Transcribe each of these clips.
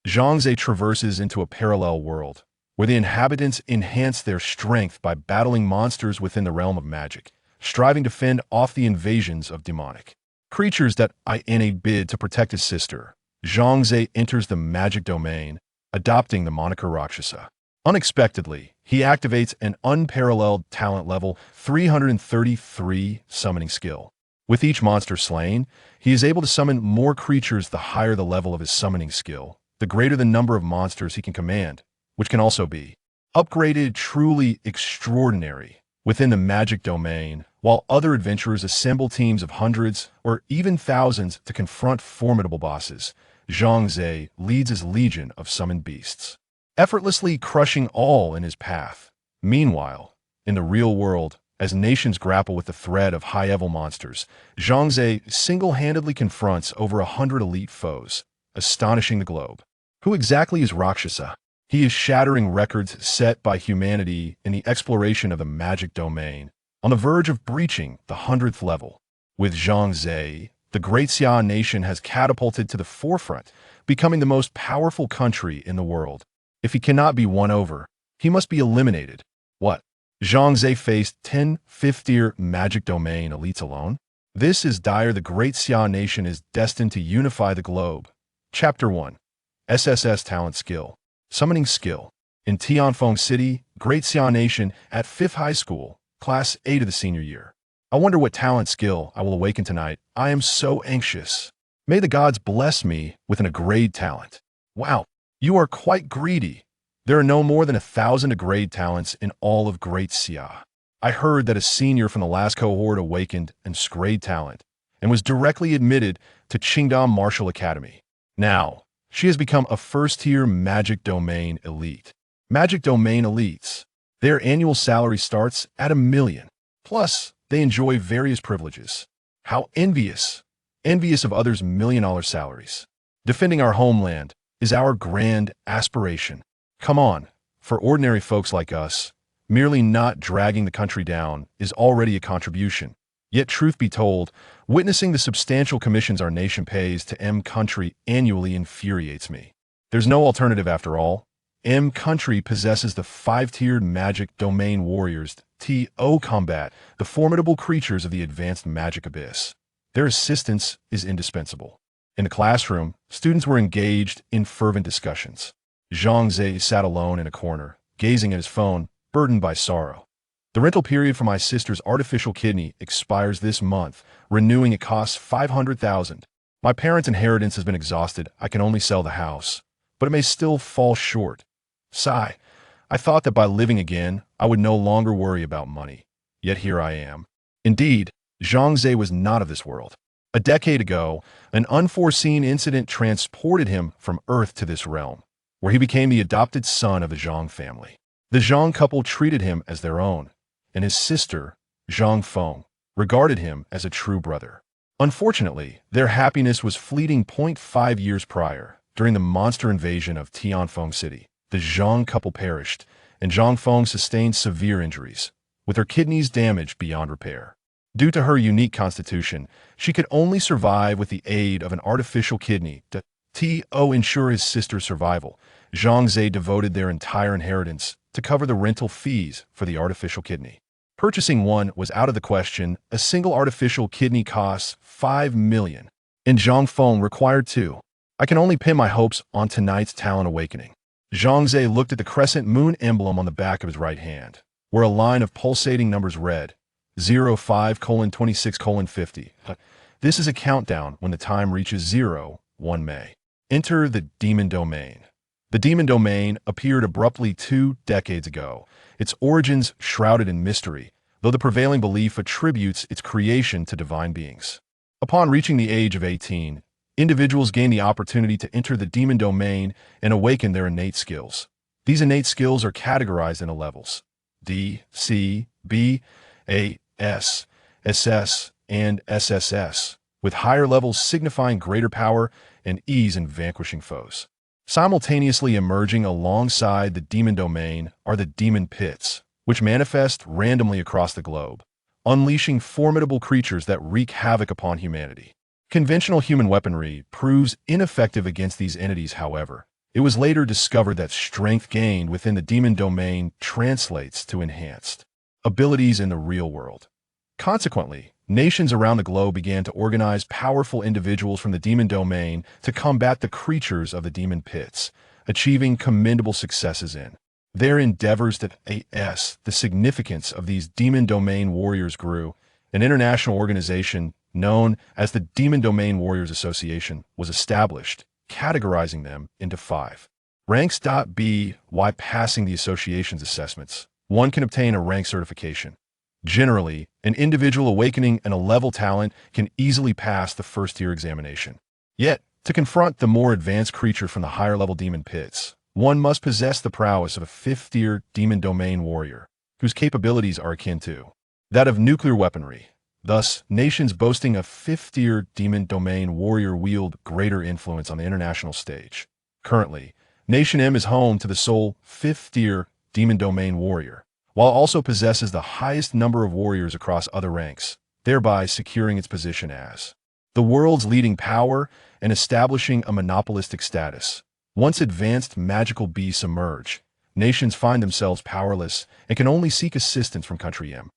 Zhang traverses into a parallel world, where the inhabitants enhance their strength by battling monsters within the realm of magic, striving to fend off the invasions of demonic creatures that in a bid to protect his sister. Zhang enters the magic domain, adopting the moniker Rakshasa. Unexpectedly, he activates an unparalleled talent level 333 summoning skill. With each monster slain, he is able to summon more creatures. The higher the level of his summoning skill, the greater the number of monsters he can command, which can also be upgraded. Truly extraordinary. Within the magic domain, while other adventurers assemble teams of hundreds or even thousands to confront formidable bosses, Zhang leads his legion of summoned beasts, effortlessly crushing all in his path. Meanwhile, in the real world, as nations grapple with the threat of high-level monsters, Zhang single-handedly confronts over 100 elite foes, astonishing the globe. Who exactly is Rakshasa? He is shattering records set by humanity in the exploration of the magic domain, on the verge of breaching the 100th level. With Zhang, the Great Xia nation has catapulted to the forefront, becoming the most powerful country in the world. If he cannot be won over, he must be eliminated. What? Zhang faced 10 fifth-tier magic domain elites alone? This is dire. The Great Xia nation is destined to unify the globe. Chapter 1. SSS Talent Skill. Summoning Skill. In Tianfeng City, Great Xia Nation, at 5th High School, Class 8 of the senior year. I wonder what talent skill I will awaken tonight. I am so anxious. May the gods bless me with an upgrade talent. Wow, you are quite greedy. There are no more than 1,000 upgrade talents in all of Great Xia. I heard that a senior from the last cohort awakened an upgrade talent and was directly admitted to Qingdao Martial Academy. Now, she has become a first-tier Magic Domain Elite. Magic Domain Elites. Their annual salary starts at $1 million. Plus, they enjoy various privileges. How envious! Envious of others' $1 million salaries. Defending our homeland is our grand aspiration. Come on, for ordinary folks like us, merely not dragging the country down is already a contribution. Yet truth be told, witnessing the substantial commissions our nation pays to M-Country annually infuriates me. There's no alternative after all. M-Country possesses the 5-tiered magic domain warriors to combat the formidable creatures of the advanced magic abyss. Their assistance is indispensable. In the classroom, students were engaged in fervent discussions. Zhang sat alone in a corner, gazing at his phone, burdened by sorrow. The rental period for my sister's artificial kidney expires this month. Renewing it costs $500,000. My parents' inheritance has been exhausted. I can only sell the house, but it may still fall short. Sigh. I thought that by living again, I would no longer worry about money. Yet here I am. Indeed, Zhang was not of this world. A decade ago, an unforeseen incident transported him from Earth to this realm, where he became the adopted son of the Zhang family. The Zhang couple treated him as their own, and his sister, Zhang Feng, regarded him as a true brother. Unfortunately, their happiness was fleeting. 5 years prior, during the monster invasion of Tianfeng City, the Zhang couple perished, and Zhang Feng sustained severe injuries, with her kidneys damaged beyond repair. Due to her unique constitution, she could only survive with the aid of an artificial kidney to ensure his sister's survival. Zhang devoted their entire inheritance to cover the rental fees for the artificial kidney. Purchasing one was out of the question. A single artificial kidney costs $5 million, and Zhang Feng required 2. I can only pin my hopes on tonight's talent awakening. Zhang looked at the crescent moon emblem on the back of his right hand, where a line of pulsating numbers read 05:26:50. This is a countdown. When the time reaches 0, 1 May. Enter the Demon Domain. The Demon Domain appeared abruptly 2 decades ago, its origins shrouded in mystery, though the prevailing belief attributes its creation to divine beings. Upon reaching the age of 18, individuals gain the opportunity to enter the Demon Domain and awaken their innate skills. These innate skills are categorized into levels: D, C, B, A, S, SS, and SSS, with higher levels signifying greater power and ease in vanquishing foes. Simultaneously emerging alongside the Demon Domain are the Demon Pits, which manifest randomly across the globe, unleashing formidable creatures that wreak havoc upon humanity. Conventional human weaponry proves ineffective against these entities, however, It was later discovered that strength gained within the demon domain translates to enhanced abilities in the real world. Consequently, nations around the globe began to organize powerful individuals from the demon domain to combat the creatures of the demon pits, achieving commendable successes in their endeavors to as the significance of these demon domain warriors grew. An international organization known as the Demon Domain Warriors Association was established, categorizing them into 5 ranks. By passing the association's assessments, one can obtain a rank certification. Generally, an individual awakening and a level talent can easily pass the first-tier examination. Yet, to confront the more advanced creature from the higher-level demon pits, one must possess the prowess of a 5th-tier demon domain warrior, whose capabilities are akin to that of nuclear weaponry. Thus, nations boasting a 5th-tier demon domain warrior wield greater influence on the international stage. Currently, Nation M is home to the sole 5th-tier demon domain warrior, while also possesses the highest number of warriors across other ranks, thereby securing its position as the world's leading power and establishing a monopolistic status. Once advanced magical beasts emerge, nations find themselves powerless and can only seek assistance from Country M,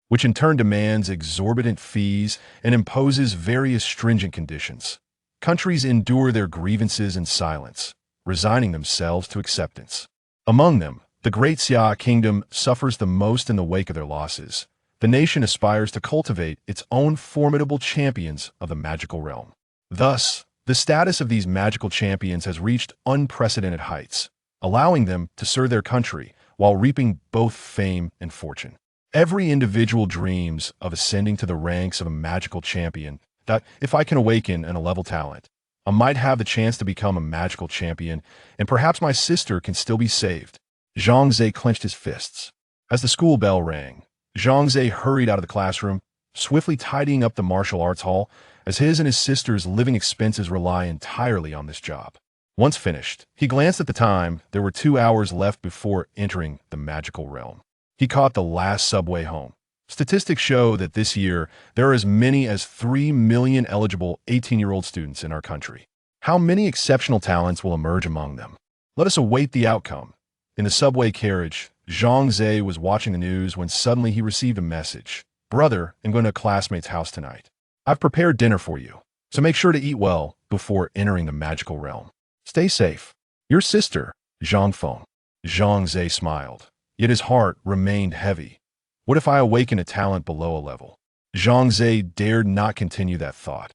which in turn demands exorbitant fees and imposes various stringent conditions. Countries endure their grievances in silence, resigning themselves to acceptance. Among them, the Great Xia Kingdom suffers the most in the wake of their losses. The nation aspires to cultivate its own formidable champions of the magical realm. Thus, the status of these magical champions has reached unprecedented heights, allowing them to serve their country while reaping both fame and fortune. Every individual dreams of ascending to the ranks of a magical champion, that if I can awaken a level talent, I might have the chance to become a magical champion, and perhaps my sister can still be saved. Zhang Xiao clenched his fists. As the school bell rang, Zhang Xiao hurried out of the classroom, swiftly tidying up the martial arts hall, as his and his sister's living expenses rely entirely on this job. Once finished, he glanced at the time. There were 2 hours left before entering the magical realm. He caught the last subway home. Statistics show that this year, there are as many as 3 million eligible 18-year-old students in our country. How many exceptional talents will emerge among them? Let us await the outcome. In the subway carriage, Zhang Xiao was watching the news when suddenly he received a message. Brother, I'm going to a classmate's house tonight. I've prepared dinner for you, so make sure to eat well before entering the magical realm. Stay safe. Your sister, Zhang Feng. Zhang Xiao smiled, yet his heart remained heavy. What if I awaken a talent below a level? Zhang Xiao dared not continue that thought.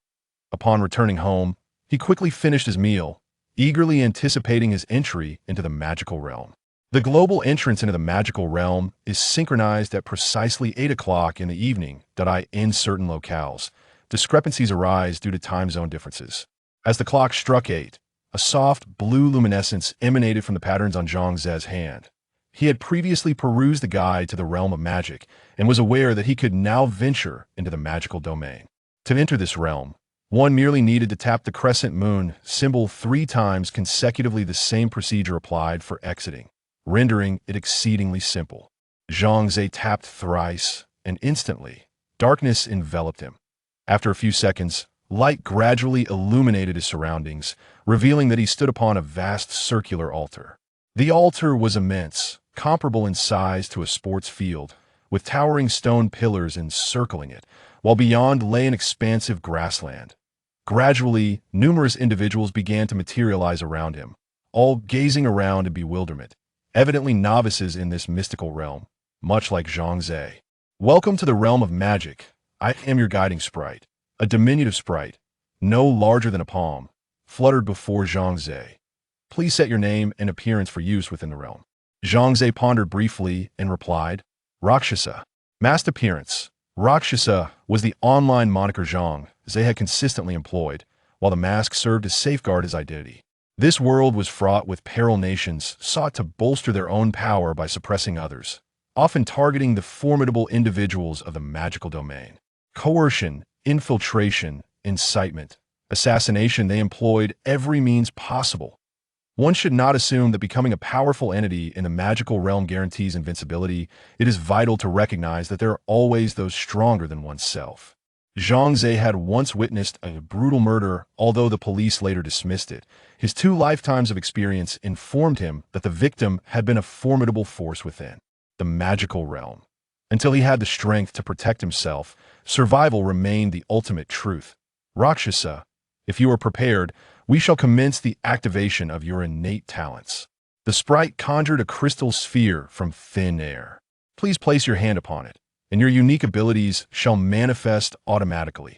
Upon returning home, he quickly finished his meal, eagerly anticipating his entry into the magical realm. The global entrance into the magical realm is synchronized at precisely 8 o'clock in the evening. In certain locales, discrepancies arise due to time zone differences. As the clock struck 8, a soft blue luminescence emanated from the patterns on Zhang Xiao's hand. He had previously perused the guide to the realm of magic and was aware that he could now venture into the magical domain. To enter this realm, one merely needed to tap the crescent moon symbol 3 times consecutively. The same procedure applied for exiting, rendering it exceedingly simple. Zhang Xiao tapped thrice, and instantly, darkness enveloped him. After a few seconds, light gradually illuminated his surroundings, revealing that he stood upon a vast circular altar. The altar was immense, comparable in size to a sports field, with towering stone pillars encircling it, while beyond lay an expansive grassland. Gradually, numerous individuals began to materialize around him, all gazing around in bewilderment, evidently novices in this mystical realm, much like Zhang Xiao. Welcome to the realm of magic. I am your guiding sprite. A diminutive sprite, no larger than a palm, fluttered before Zhang Xiao. Please set your name and appearance for use within the realm. Zhang Xiao pondered briefly and replied, Rakshasa. Masked appearance. Rakshasa was the online moniker Zhang Xiao had consistently employed, while the mask served to safeguard his identity. This world was fraught with peril. Nations sought to bolster their own power by suppressing others, often targeting the formidable individuals of the magical domain. Coercion, infiltration, incitement, assassination, they employed every means possible. One should not assume that becoming a powerful entity in the magical realm guarantees invincibility. It is vital to recognize that there are always those stronger than oneself. Zhang Xiao had once witnessed a brutal murder, although the police later dismissed it. His 2 lifetimes of experience informed him that the victim had been a formidable force within the magical realm. Until he had the strength to protect himself, survival remained the ultimate truth. Rakshasa, if you are prepared, we shall commence the activation of your innate talents. The sprite conjured a crystal sphere from thin air. Please place your hand upon it, and your unique abilities shall manifest automatically.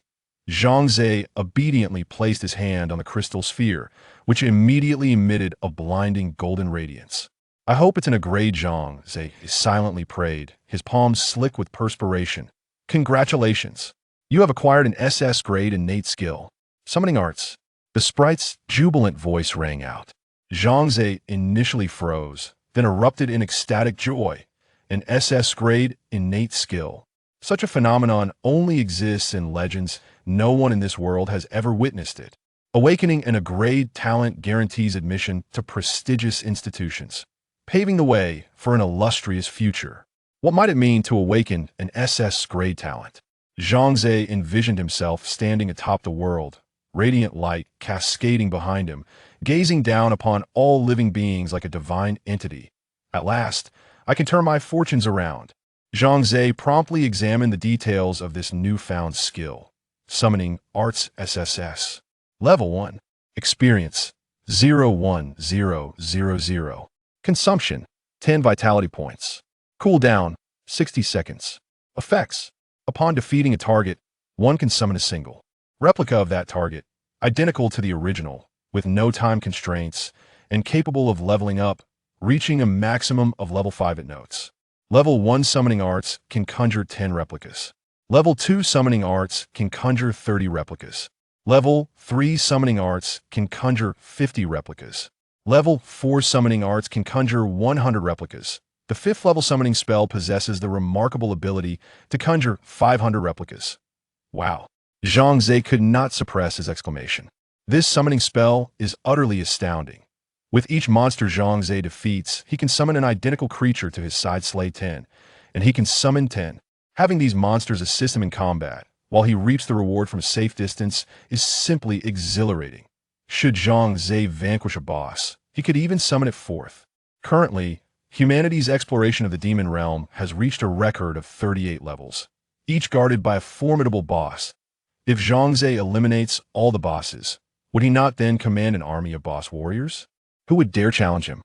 Zhang Xiao obediently placed his hand on the crystal sphere, which immediately emitted a blinding golden radiance. I hope it's in a grade. Zhang Xiao silently prayed, his palms slick with perspiration. Congratulations! You have acquired an SS grade innate skill. Summoning arts. The sprite's jubilant voice rang out. Zhang Xiao initially froze, then erupted in ecstatic joy. An SS grade innate skill. Such a phenomenon only exists in legends. No one in this world has ever witnessed it. Awakening in a grade talent guarantees admission to prestigious institutions, paving the way for an illustrious future. What might it mean to awaken an SS grade talent? Zhang Xiao envisioned himself standing atop the world, radiant light cascading behind him, gazing down upon all living beings like a divine entity. At last, I can turn my fortunes around. Zhang Xiao promptly examined the details of this newfound skill. Summoning Arts SSS. Level 1. Experience 01000. Consumption 10 vitality points. Cooldown 60 seconds. Effects. Upon defeating a target, one can summon a single replica of that target, identical to the original, with no time constraints, and capable of leveling up, reaching a maximum of level 5 at notes. Level 1 Summoning Arts can conjure 10 replicas. Level 2 Summoning Arts can conjure 30 replicas. Level 3 Summoning Arts can conjure 50 replicas. Level 4 Summoning Arts can conjure 100 replicas. The 5th level summoning spell possesses the remarkable ability to conjure 500 replicas. Wow! Zhang Xiao could not suppress his exclamation. This summoning spell is utterly astounding. With each monster Zhang Xiao defeats, he can summon an identical creature to his side slay 10, and he can summon 10. Having these monsters assist him in combat, while he reaps the reward from a safe distance, is simply exhilarating. Should Zhang Xiao vanquish a boss, he could even summon it forth. Currently, humanity's exploration of the demon realm has reached a record of 38 levels, each guarded by a formidable boss. If Zhang Xiao eliminates all the bosses, would he not then command an army of boss warriors? Who would dare challenge him?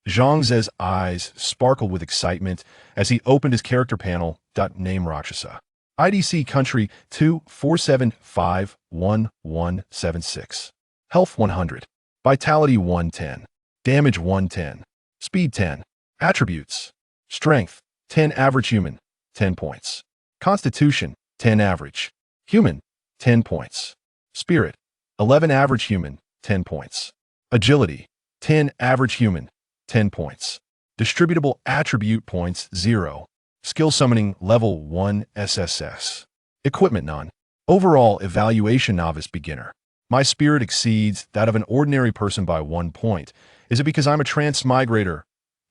Zhang Xiao's eyes sparkled with excitement as he opened his character panel. Name Rakshasa. IDC Country 247511176. Health 100. Vitality 110. Damage 110. Speed 10. Attributes. Strength 10 average human, 10 points. Constitution 10 average human, 10 points. Spirit 11 average human, 10 points. Agility 10 average human, 10 points. Distributable attribute points 0. Skill summoning level 1 SSS. Equipment none. Overall evaluation novice beginner. My spirit exceeds that of an ordinary person by 1 point. Is it because I'm a transmigrator?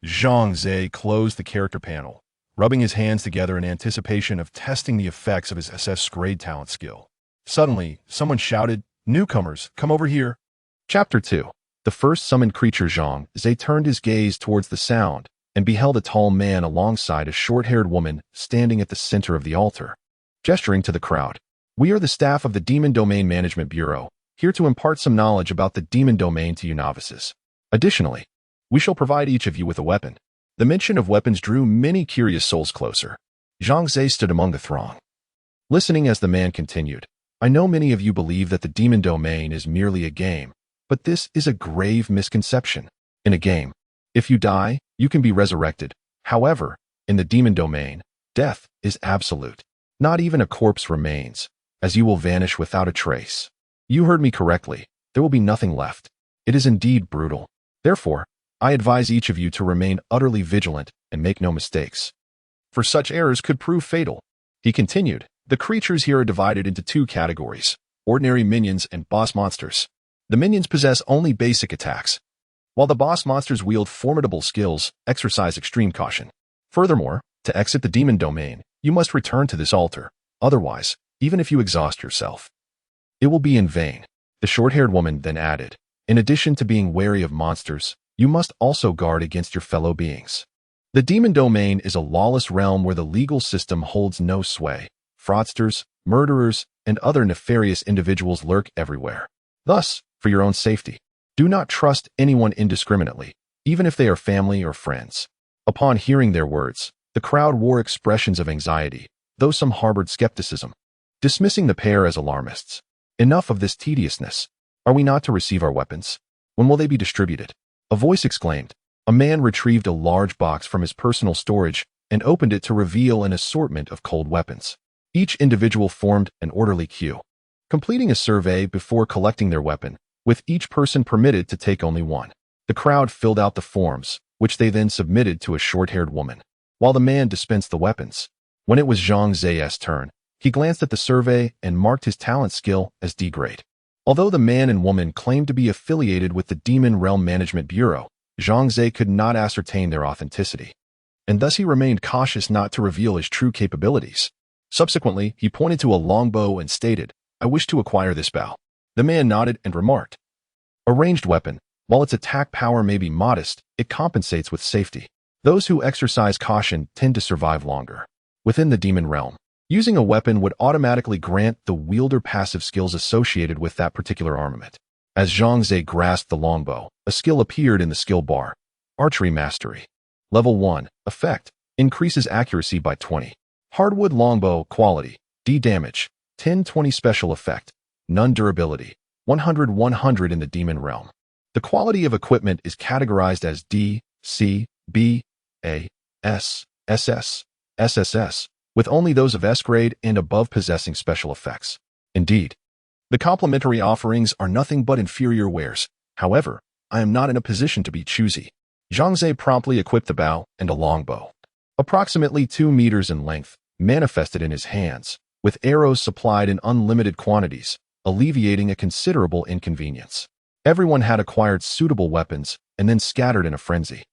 Zhang Xiao closed the character panel, rubbing his hands together in anticipation of testing the effects of his SS grade talent skill. Suddenly, someone shouted, "Newcomers, come over here." Chapter 2. The first summoned creature. Zhang Xiao turned his gaze towards the sound and beheld a tall man alongside a short-haired woman standing at the center of the altar, gesturing to the crowd. "We are the staff of the Demon Domain Management Bureau, here to impart some knowledge about the demon domain to you novices. Additionally, we shall provide each of you with a weapon." The mention of weapons drew many curious souls closer. Zhang Xiao stood among the throng, listening as the man continued. "I know many of you believe that the demon domain is merely a game, but this is a grave misconception. In a game, if you die, you can be resurrected. However, in the demon domain, death is absolute. Not even a corpse remains, as you will vanish without a trace. You heard me correctly. There will be nothing left. It is indeed brutal. Therefore, I advise each of you to remain utterly vigilant and make no mistakes, for such errors could prove fatal." He continued, "The creatures here are divided into 2 categories, ordinary minions and boss monsters. The minions possess only basic attacks, while the boss monsters wield formidable skills. Exercise extreme caution. Furthermore, to exit the demon domain, you must return to this altar. Otherwise, even if you exhaust yourself. It will be in vain. The short-haired woman then added, in addition to being wary of monsters, you must also guard against your fellow beings. The demon domain is a lawless realm where the legal system holds no sway. Fraudsters, murderers, and other nefarious individuals lurk everywhere. Thus, for your own safety, do not trust anyone indiscriminately, even if they are family or friends. Upon hearing their words, the crowd wore expressions of anxiety, though some harbored skepticism, dismissing the pair as alarmists. Enough of this tediousness. Are we not to receive our weapons? When will they be distributed? A voice exclaimed. A man retrieved a large box from his personal storage and opened it to reveal an assortment of cold weapons. Each individual formed an orderly queue, completing a survey before collecting their weapon, with each person permitted to take only one. The crowd filled out the forms, which they then submitted to a short-haired woman, while the man dispensed the weapons. When it was Zhang Xiao's turn, he glanced at the survey and marked his talent skill as D-grade. Although the man and woman claimed to be affiliated with the Demon Realm Management Bureau, Zhang Xiao could not ascertain their authenticity, and thus he remained cautious not to reveal his true capabilities. Subsequently, he pointed to a longbow and stated, I wish to acquire this bow. The man nodded and remarked, a ranged weapon, while its attack power may be modest, it compensates with safety. Those who exercise caution tend to survive longer. Within the demon realm, using a weapon would automatically grant the wielder passive skills associated with that particular armament. As Zhang Xiao grasped the longbow, a skill appeared in the skill bar. Archery Mastery. Level 1. Effect. Increases accuracy by 20. Hardwood Longbow. Quality. D damage. 10-20 special effect. None durability. 100-100 in the demon realm. The quality of equipment is categorized as D, C, B, A, S, SS, SSS, with only those of S grade and above possessing special effects. Indeed, the complimentary offerings are nothing but inferior wares. However, I am not in a position to be choosy. Zhang Xiao promptly equipped the bow and a longbow, approximately 2 meters in length, manifested in his hands, with arrows supplied in unlimited quantities, alleviating a considerable inconvenience. Everyone had acquired suitable weapons and then scattered in a frenzy,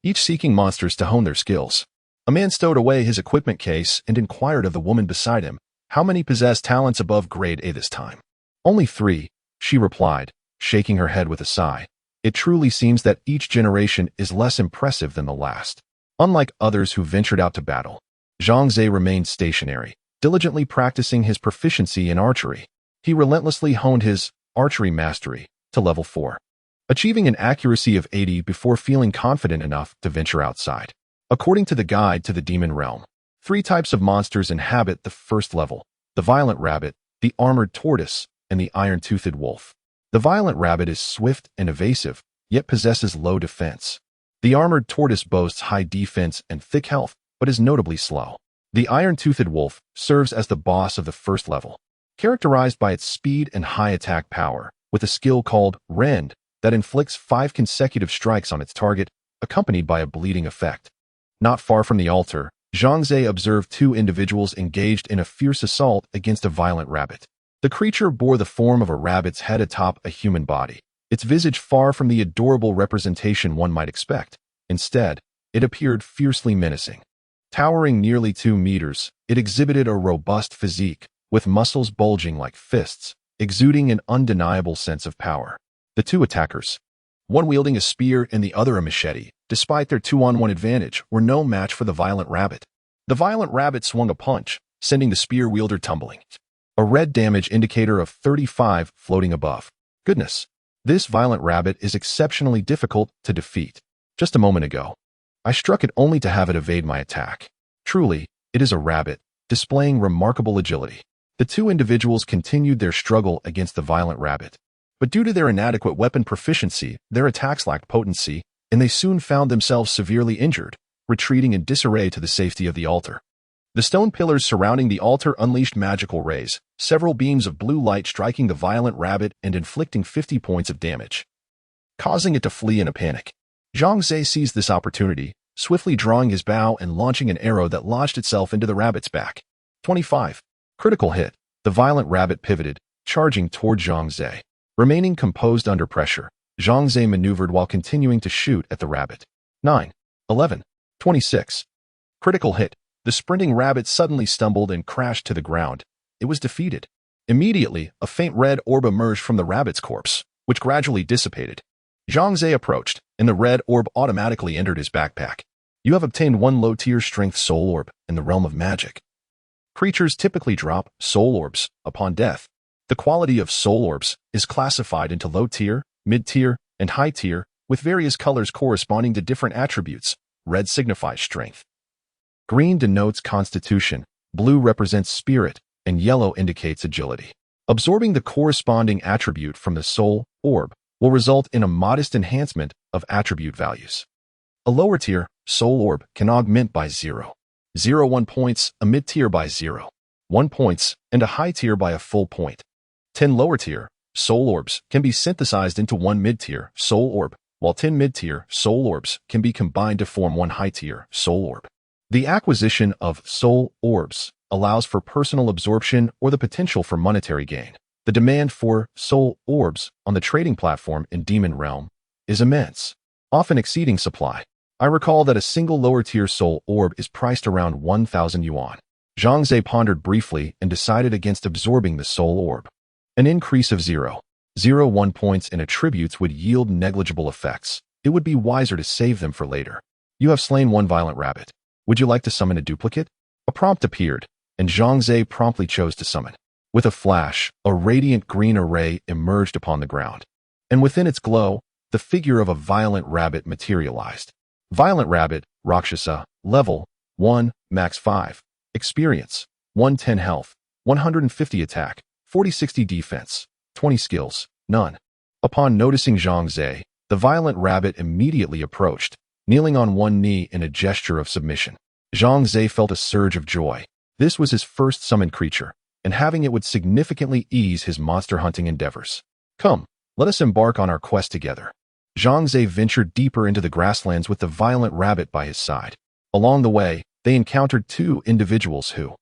each seeking monsters to hone their skills. A man stowed away his equipment case and inquired of the woman beside him, how many possessed talents above grade A this time? Only 3, she replied, shaking her head with a sigh. It truly seems that each generation is less impressive than the last. Unlike others who ventured out to battle, Zhang Xiao remained stationary, diligently practicing his proficiency in archery. He relentlessly honed his archery mastery to level 4, achieving an accuracy of 80 before feeling confident enough to venture outside. According to the Guide to the Demon Realm, 3 types of monsters inhabit the first level: the violent rabbit, the armored tortoise, and the iron-toothed wolf. The violent rabbit is swift and evasive, yet possesses low defense. The armored tortoise boasts high defense and thick health, but is notably slow. The iron-toothed wolf serves as the boss of the first level, characterized by its speed and high attack power, with a skill called Rend that inflicts 5 consecutive strikes on its target, accompanied by a bleeding effect. Not far from the altar, Zhang Xiao observed 2 individuals engaged in a fierce assault against a violent rabbit. The creature bore the form of a rabbit's head atop a human body, its visage far from the adorable representation one might expect. Instead, it appeared fiercely menacing. Towering nearly 2 meters, it exhibited a robust physique, with muscles bulging like fists, exuding an undeniable sense of power. The 2 attackers, one wielding a spear and the other a machete, despite their 2-on-1 advantage, were no match for the violent rabbit. The violent rabbit swung a punch, sending the spear wielder tumbling, a red damage indicator of 35 floating above. Goodness, this violent rabbit is exceptionally difficult to defeat. Just a moment ago, I struck it only to have it evade my attack. Truly, it is a rabbit, displaying remarkable agility. The 2 individuals continued their struggle against the violent rabbit, but due to their inadequate weapon proficiency, their attacks lacked potency, and they soon found themselves severely injured, retreating in disarray to the safety of the altar. The stone pillars surrounding the altar unleashed magical rays, several beams of blue light striking the violent rabbit and inflicting 50 points of damage, causing it to flee in a panic. Zhang Xiao seized this opportunity, swiftly drawing his bow and launching an arrow that lodged itself into the rabbit's back. 25. Critical hit. The violent rabbit pivoted, charging toward Zhang Xiao. Remaining composed under pressure, Zhang Xiao maneuvered while continuing to shoot at the rabbit. 9. 11. 26. Critical hit. The sprinting rabbit suddenly stumbled and crashed to the ground, it was defeated. Immediately, a faint red orb emerged from the rabbit's corpse, which gradually dissipated. Zhang Xiao approached, and the red orb automatically entered his backpack. You have obtained one low-tier strength soul orb in the realm of magic. Creatures typically drop soul orbs upon death. The quality of soul orbs is classified into low-tier, mid-tier, and high-tier, with various colors corresponding to different attributes. Red signifies strength. Green denotes constitution, blue represents spirit, and yellow indicates agility. Absorbing the corresponding attribute from the soul orb will result in a modest enhancement of attribute values. A lower tier soul orb can augment by 0.01 points, a mid-tier by 0.1 points, and a high tier by a full point. 10 lower tier soul orbs can be synthesized into one mid-tier soul orb, while 10 mid-tier soul orbs can be combined to form one high-tier soul orb. The acquisition of soul orbs allows for personal absorption or the potential for monetary gain. The demand for soul orbs on the trading platform in Demon Realm is immense, often exceeding supply. I recall that a single lower-tier soul orb is priced around 1,000 yuan. Zhang Xiao pondered briefly and decided against absorbing the soul orb. An increase of 0.01 points in attributes would yield negligible effects. It would be wiser to save them for later. You have slain one violent rabbit. Would you like to summon a duplicate? A prompt appeared, and Zhang Xiao promptly chose to summon. With a flash, a radiant green array emerged upon the ground, and within its glow, the figure of a violent rabbit materialized. Violent Rabbit, Rakshasa, Level 1, Max 5, Experience, 110 Health, 150 Attack, 40-60 Defense, 20 Skills, None. Upon noticing Zhang Xiao, the Violent Rabbit immediately approached, kneeling on one knee in a gesture of submission. Zhang Xiao felt a surge of joy. This was his first summoned creature, and having it would significantly ease his monster hunting endeavors. Come, let us embark on our quest together. Zhang Xiao ventured deeper into the grasslands with the violent rabbit by his side. Along the way, they encountered two individuals who,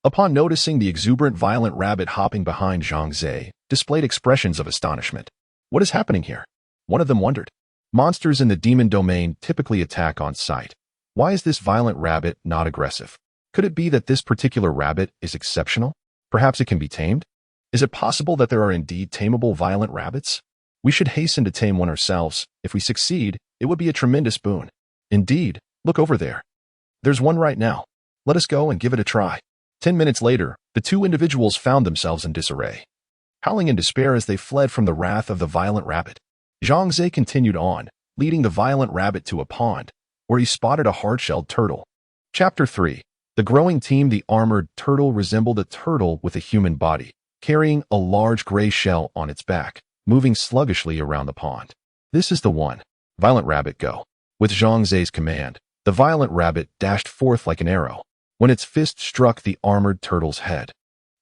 upon noticing the exuberant violent rabbit hopping behind Zhang Xiao, displayed expressions of astonishment. What is happening here? One of them wondered. Monsters in the demon domain typically attack on sight. Why is this violent rabbit not aggressive? Could it be that this particular rabbit is exceptional? Perhaps it can be tamed? Is it possible that there are indeed tameable violent rabbits? We should hasten to tame one ourselves. If we succeed, it would be a tremendous boon. Indeed, look over there. There's one right now. Let us go and give it a try. 10 minutes later, the two individuals found themselves in disarray, howling in despair as they fled from the wrath of the violent rabbit. Zhang Xiao continued on, leading the violent rabbit to a pond, where he spotted a hard-shelled turtle. Chapter 3. The growing team. The armored turtle resembled a turtle with a human body, carrying a large gray shell on its back, moving sluggishly around the pond. This is the one. Violent Rabbit, go. With Zhang Xiao's command, the violent rabbit dashed forth like an arrow. When its fist struck the armored turtle's head,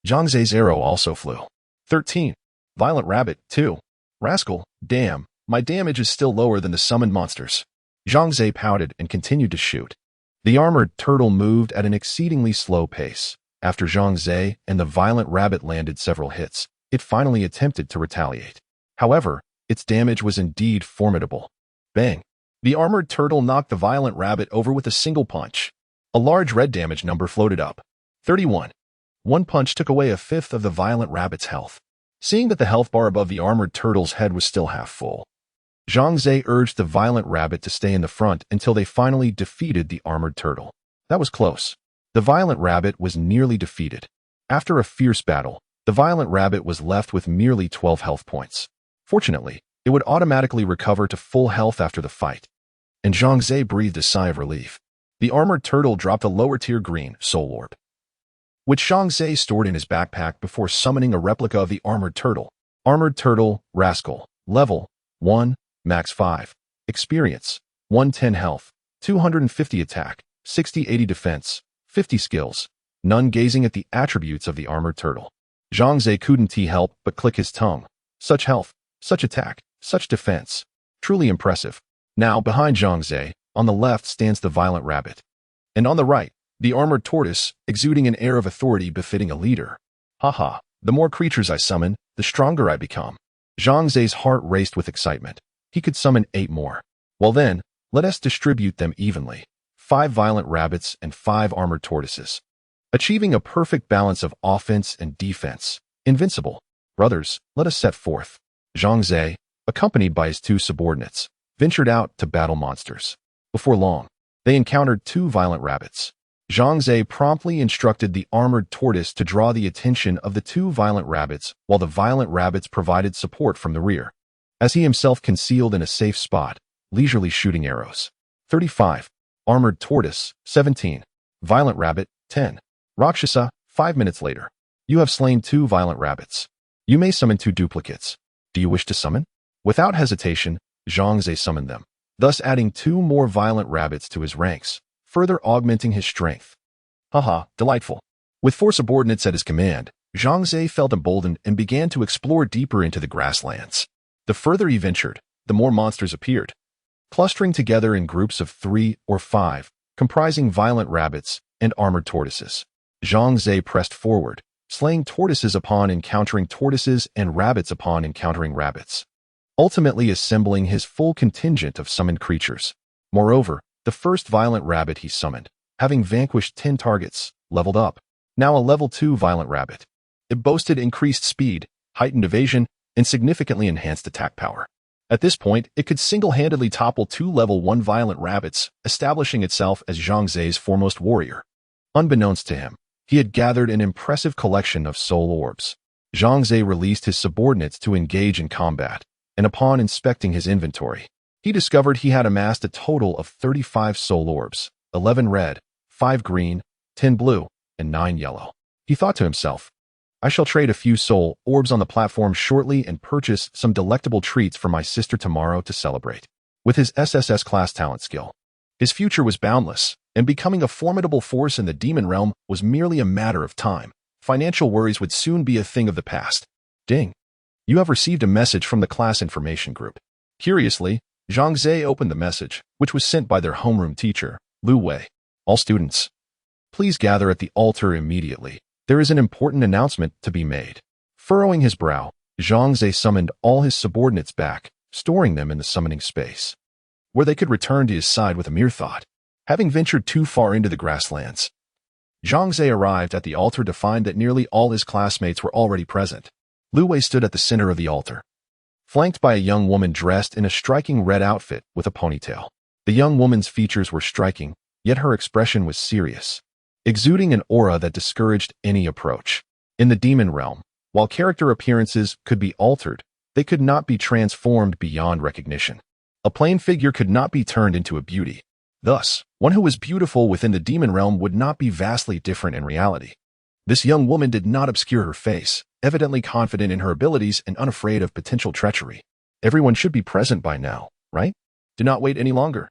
Zhang Xiao's arrow also flew. 13. Violent Rabbit, 2. Rascal, damn, my damage is still lower than the summoned monsters. Zhang Xiao pouted and continued to shoot. The armored turtle moved at an exceedingly slow pace. After Zhang Xiao and the violent rabbit landed several hits, it finally attempted to retaliate. However, its damage was indeed formidable. Bang! The armored turtle knocked the violent rabbit over with a single punch. A large red damage number floated up. 31. One punch took away a fifth of the violent rabbit's health. Seeing that the health bar above the armored turtle's head was still half full, Zhang Xiao urged the violent rabbit to stay in the front until they finally defeated the armored turtle. That was close. The violent rabbit was nearly defeated. After a fierce battle, the violent rabbit was left with merely 12 health points. Fortunately, it would automatically recover to full health after the fight, and Zhang Xiao breathed a sigh of relief. The armored turtle dropped a lower-tier green soul orb, which Zhang Xiao stored in his backpack before summoning a replica of the armored turtle. Armored turtle, Rascal, Level 1, Max 5, Experience, 110 Health, 250 Attack, 60-80 Defense, 50 Skills, None. Gazing at the attributes of the armored turtle, Zhang Xiao couldn't help but click his tongue. Such health, such attack, such defense. Truly impressive. Now, behind Zhang Xiao, on the left stands the violent rabbit, and on the right, the armored tortoise, exuding an air of authority befitting a leader. Haha, the more creatures I summon, the stronger I become. Zhang Xiao's heart raced with excitement. He could summon 8 more. Well then, let us distribute them evenly. 5 violent rabbits and 5 armored tortoises. achieving a perfect balance of offense and defense. Invincible. Brothers, let us set forth. Zhang Xiao, accompanied by his two subordinates, ventured out to battle monsters. Before long, they encountered two violent rabbits. Zhang Xiao promptly instructed the armored tortoise to draw the attention of the two violent rabbits, while the violent rabbits provided support from the rear, as he himself concealed in a safe spot, leisurely shooting arrows. 35. Armored tortoise, 17. Violent rabbit, 10. Rakshasa, 5 minutes later. You have slain two violent rabbits. You may summon two duplicates. Do you wish to summon? Without hesitation, Zhang Xiao summoned them, thus adding two more violent rabbits to his ranks, further augmenting his strength. Haha, delightful. With 4 subordinates at his command, Zhang Xiao felt emboldened and began to explore deeper into the grasslands. The further he ventured, the more monsters appeared, clustering together in groups of 3 or 5, comprising violent rabbits and armored tortoises. Zhang Xiao pressed forward, slaying tortoises upon encountering tortoises and rabbits upon encountering rabbits, ultimately assembling his full contingent of summoned creatures. Moreover, the first violent rabbit he summoned, having vanquished 10 targets, leveled up, now a level 2 violent rabbit. It boasted increased speed, heightened evasion, and significantly enhanced attack power. At this point, it could single-handedly topple 2 level 1 violent rabbits, establishing itself as Zhang Xiao's foremost warrior. Unbeknownst to him, he had gathered an impressive collection of soul orbs. Zhang Xiao released his subordinates to engage in combat, and upon inspecting his inventory, he discovered he had amassed a total of 35 soul orbs, 11 red, 5 green, 10 blue, and 9 yellow. He thought to himself, I shall trade a few soul orbs on the platform shortly and purchase some delectable treats for my sister tomorrow to celebrate. With his SSS class talent skill, his future was boundless, and becoming a formidable force in the demon realm was merely a matter of time. Financial worries would soon be a thing of the past. Ding. You have received a message from the class information group. Curiously, Zhang Xiao opened the message, which was sent by their homeroom teacher, Lu Wei. All students, please gather at the altar immediately. There is an important announcement to be made. Furrowing his brow, Zhang Xiao summoned all his subordinates back, storing them in the summoning space, where they could return to his side with a mere thought. Having ventured too far into the grasslands, Zhang Xiao arrived at the altar to find that nearly all his classmates were already present. Lu Wei stood at the center of the altar, flanked by a young woman dressed in a striking red outfit with a ponytail. The young woman's features were striking, yet her expression was serious, exuding an aura that discouraged any approach. In the demon realm, while character appearances could be altered, they could not be transformed beyond recognition. A plain figure could not be turned into a beauty. Thus, one who was beautiful within the demon realm would not be vastly different in reality. This young woman did not obscure her face, evidently confident in her abilities and unafraid of potential treachery. Everyone should be present by now, right? Do not wait any longer.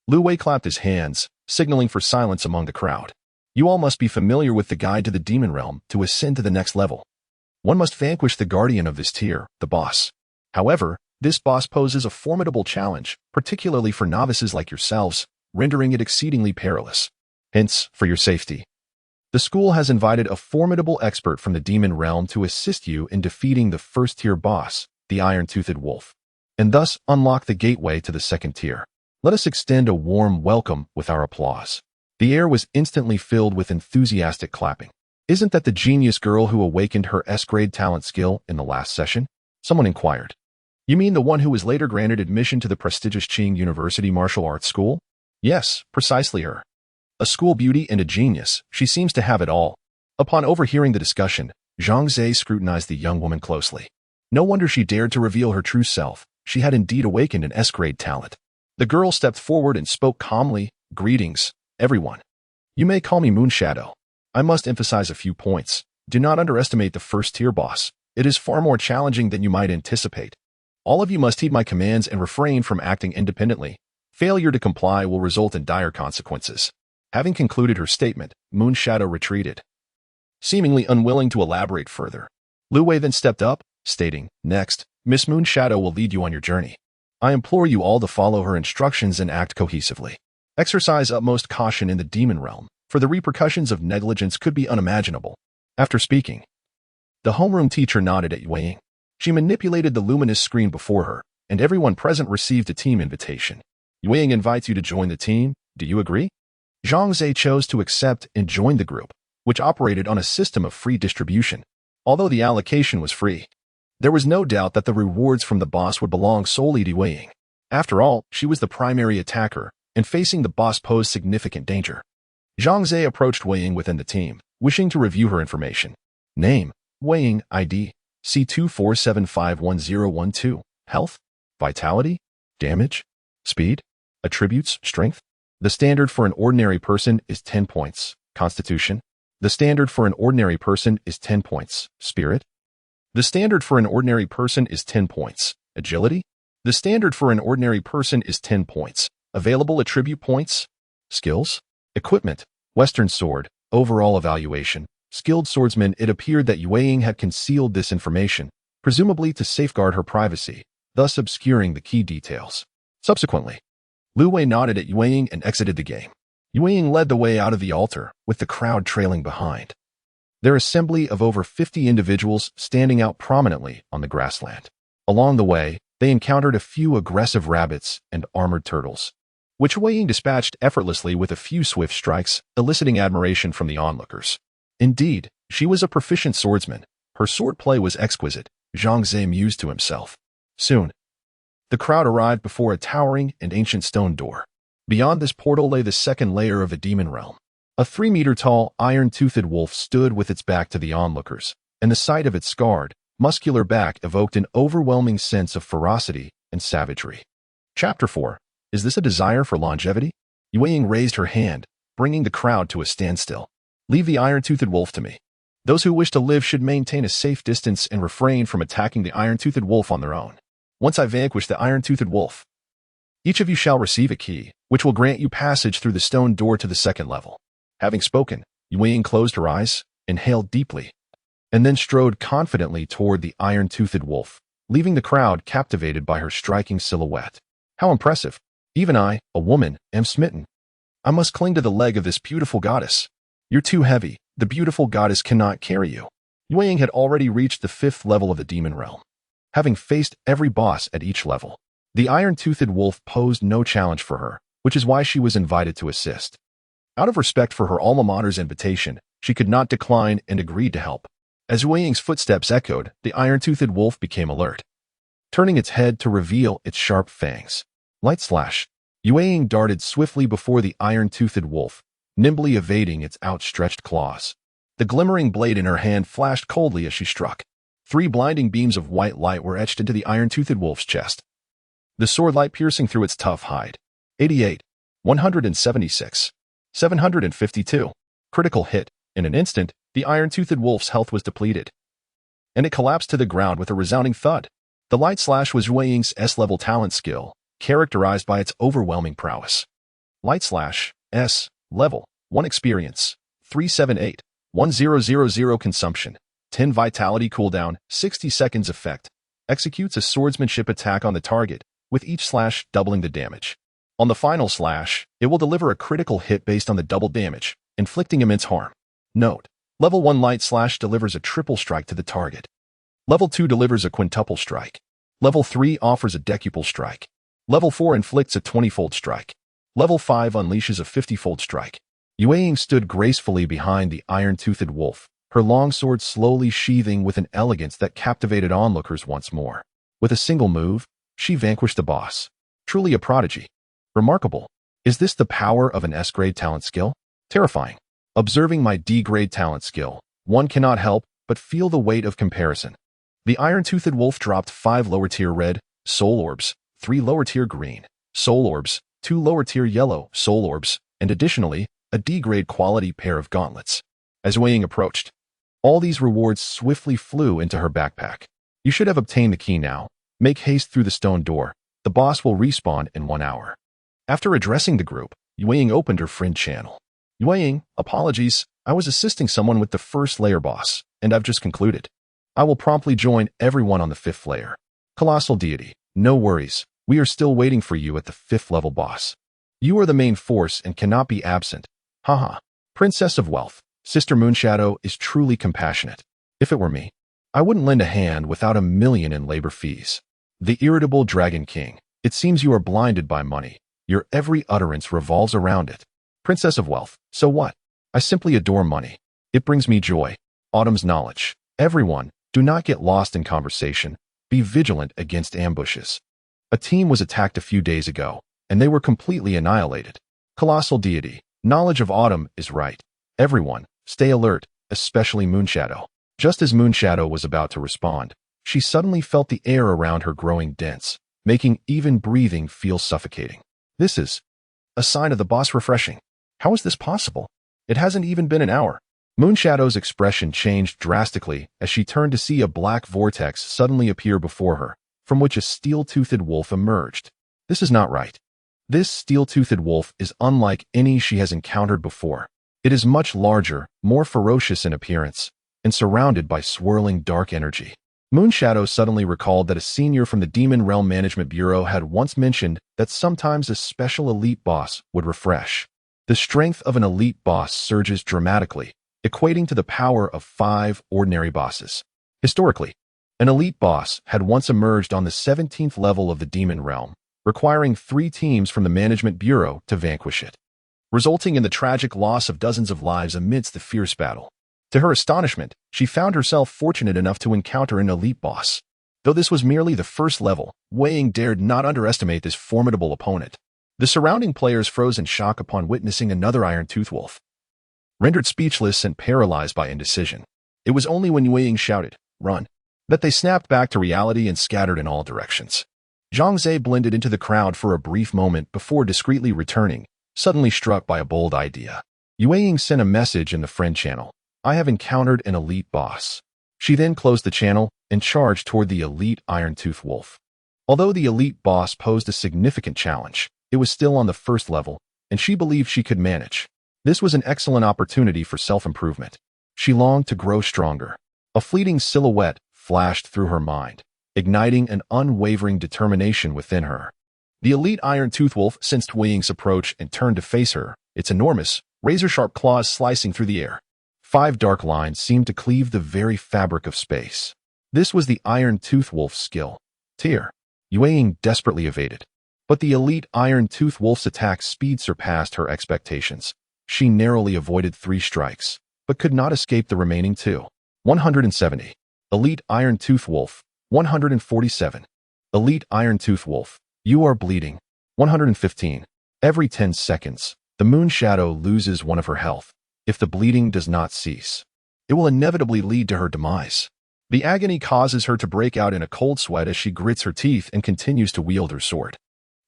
Lu Wei clapped his hands, signaling for silence among the crowd. You all must be familiar with the guide to the demon realm to ascend to the next level. One must vanquish the guardian of this tier, the boss. However, this boss poses a formidable challenge, particularly for novices like yourselves, rendering it exceedingly perilous. Hence, for your safety, the school has invited a formidable expert from the demon realm to assist you in defeating the first-tier boss, the iron-toothed wolf, and thus unlock the gateway to the second tier. Let us extend a warm welcome with our applause. The air was instantly filled with enthusiastic clapping. Isn't that the genius girl who awakened her S-grade talent skill in the last session? Someone inquired. You mean the one who was later granted admission to the prestigious Qing University Martial Arts School? Yes, precisely her. A school beauty and a genius, she seems to have it all. Upon overhearing the discussion, Zhang Xiao scrutinized the young woman closely. No wonder she dared to reveal her true self. She had indeed awakened an S-grade talent. The girl stepped forward and spoke calmly. Greetings, everyone. You may call me Moonshadow. I must emphasize a few points. Do not underestimate the first-tier boss. It is far more challenging than you might anticipate. All of you must heed my commands and refrain from acting independently. Failure to comply will result in dire consequences. Having concluded her statement, Moonshadow retreated, seemingly unwilling to elaborate further. Lu Wei then stepped up, stating, Next, Miss Moonshadow will lead you on your journey. I implore you all to follow her instructions and act cohesively. Exercise utmost caution in the demon realm, for the repercussions of negligence could be unimaginable. After speaking, the homeroom teacher nodded at Wei. She manipulated the luminous screen before her, and everyone present received a team invitation. Wei invites you to join the team. Do you agree? Zhang Xiao chose to accept and join the group, which operated on a system of free distribution. Although the allocation was free, there was no doubt that the rewards from the boss would belong solely to Wei Ying. After all, she was the primary attacker, and facing the boss posed significant danger. Zhang Xiao approached Wei Ying within the team, wishing to review her information. Name: Wei Ying, ID: C24751012. Health, Vitality, Damage, Speed, Attributes, Strength. The standard for an ordinary person is 10 points. Constitution. The standard for an ordinary person is 10 points. Spirit. The standard for an ordinary person is 10 points. Agility. The standard for an ordinary person is 10 points. Available attribute points. Skills. Equipment. Western Sword. Overall evaluation. Skilled swordsman. It appeared that Wei Ying had concealed this information, presumably to safeguard her privacy, thus obscuring the key details. Subsequently, Lu Wei nodded at Wei Ying and exited the game. Wei Ying led the way out of the altar, with the crowd trailing behind. Their assembly of over 50 individuals standing out prominently on the grassland. Along the way, they encountered a few aggressive rabbits and armored turtles, which Wei Ying dispatched effortlessly with a few swift strikes, eliciting admiration from the onlookers. Indeed, she was a proficient swordsman. Her swordplay was exquisite, Zhang Xiao mused to himself. Soon, the crowd arrived before a towering and ancient stone door. Beyond this portal lay the second layer of a demon realm. A 3-meter-tall, iron-toothed wolf stood with its back to the onlookers, and the sight of its scarred, muscular back evoked an overwhelming sense of ferocity and savagery. Chapter 4. Is this a desire for longevity? Wei Ying raised her hand, bringing the crowd to a standstill. Leave the iron-toothed wolf to me. Those who wish to live should maintain a safe distance and refrain from attacking the iron-toothed wolf on their own. Once I vanquish the iron-toothed wolf, each of you shall receive a key, which will grant you passage through the stone door to the second level. Having spoken, Wei Ying closed her eyes, inhaled deeply, and then strode confidently toward the iron-toothed wolf, leaving the crowd captivated by her striking silhouette. How impressive! Even I, a woman, am smitten. I must cling to the leg of this beautiful goddess. You're too heavy. The beautiful goddess cannot carry you. Wei Ying had already reached the 5th level of the demon realm. Having faced every boss at each level, the iron-toothed wolf posed no challenge for her, which is why she was invited to assist. Out of respect for her alma mater's invitation, she could not decline and agreed to help. As Wei Ying's footsteps echoed, the iron-toothed wolf became alert, turning its head to reveal its sharp fangs. Light slash. Wei Ying darted swiftly before the iron-toothed wolf, nimbly evading its outstretched claws. The glimmering blade in her hand flashed coldly as she struck. 3 blinding beams of white light were etched into the iron-toothed wolf's chest, the sword light piercing through its tough hide. 88, 176, 752. Critical hit. In an instant, the iron-toothed wolf's health was depleted, and it collapsed to the ground with a resounding thud. The light slash was Wei Ying's S-level talent skill, characterized by its overwhelming prowess. Light slash, S, level, 1 experience, 378, 1000 consumption, 10 vitality cooldown, 60 seconds effect. Executes a swordsmanship attack on the target, with each slash doubling the damage. On the final slash, it will deliver a critical hit based on the double damage, inflicting immense harm. Note: Level 1 light slash delivers a triple strike to the target. Level 2 delivers a quintuple strike. Level 3 offers a decuple strike. Level 4 inflicts a 20-fold strike. Level 5 unleashes a 50-fold strike. Wei Ying stood gracefully behind the iron-toothed wolf, her long sword slowly sheathing with an elegance that captivated onlookers once more. With a single move, she vanquished the boss. Truly a prodigy. Remarkable. Is this the power of an S-grade talent skill? Terrifying. Observing my D-grade talent skill, one cannot help but feel the weight of comparison. The iron-toothed wolf dropped 5 lower-tier red soul orbs, 3 lower-tier green soul orbs, 2 lower-tier yellow soul orbs, and additionally, a D-grade quality pair of gauntlets. As Wei Ying approached, all these rewards swiftly flew into her backpack. You should have obtained the key now. Make haste through the stone door. The boss will respawn in 1 hour. After addressing the group, Wei Ying opened her friend channel. Wei Ying, apologies, I was assisting someone with the 1st layer boss, and I've just concluded. I will promptly join everyone on the 5th layer. Colossal deity, no worries. We are still waiting for you at the 5th level boss. You are the main force and cannot be absent. Haha. Princess of Wealth, Sister Moonshadow is truly compassionate. If it were me, I wouldn't lend a hand without 1 million in labor fees. The irritable Dragon King, it seems you are blinded by money. Your every utterance revolves around it. Princess of Wealth, so what? I simply adore money. It brings me joy. Autumn's knowledge. Everyone, do not get lost in conversation. Be vigilant against ambushes. A team was attacked a few days ago, and they were completely annihilated. Colossal deity. Knowledge of autumn is right. Everyone, stay alert, especially Moonshadow. Just as Moonshadow was about to respond, she suddenly felt the air around her growing dense, making even breathing feel suffocating. This is a sign of the boss refreshing. How is this possible? It hasn't even been an hour. Moonshadow's expression changed drastically as she turned to see a black vortex suddenly appear before her, from which a steel-toothed wolf emerged. This is not right. This steel-toothed wolf is unlike any she has encountered before. It is much larger, more ferocious in appearance, and surrounded by swirling dark energy. Moonshadow suddenly recalled that a senior from the Demon Realm Management Bureau had once mentioned that sometimes a special elite boss would refresh. The strength of an elite boss surges dramatically, equating to the power of 5 ordinary bosses. Historically, an elite boss had once emerged on the 17th level of the Demon Realm, requiring 3 teams from the Management Bureau to vanquish it, resulting in the tragic loss of dozens of lives amidst the fierce battle. To her astonishment, she found herself fortunate enough to encounter an elite boss. Though this was merely the first level, Wei Ying dared not underestimate this formidable opponent. The surrounding players froze in shock upon witnessing another iron-toothed wolf. Rendered speechless and paralyzed by indecision, it was only when Wei Ying shouted, "Run!" that they snapped back to reality and scattered in all directions. Zhang Xiao blended into the crowd for a brief moment before discreetly returning, suddenly struck by a bold idea. Wei Ying sent a message in the friend channel. "I have encountered an elite boss." She then closed the channel and charged toward the elite iron-toothed wolf. Although the elite boss posed a significant challenge, it was still on the first level, and she believed she could manage. This was an excellent opportunity for self-improvement. She longed to grow stronger. A fleeting silhouette flashed through her mind, igniting an unwavering determination within her. The elite iron-toothed wolf sensed Wei Ying's approach and turned to face her, its enormous, razor-sharp claws slicing through the air. 5 dark lines seemed to cleave the very fabric of space. This was the iron-toothed wolf's skill. Tear. Wei Ying desperately evaded. But the elite iron-toothed wolf's attack speed surpassed her expectations. She narrowly avoided 3 strikes, but could not escape the remaining 2. 170. Elite iron-toothed wolf. 147. Elite iron-toothed wolf. You are bleeding. 115. Every 10 seconds, the Moonshadow loses 1 of her health. If the bleeding does not cease, it will inevitably lead to her demise. The agony causes her to break out in a cold sweat as she grits her teeth and continues to wield her sword.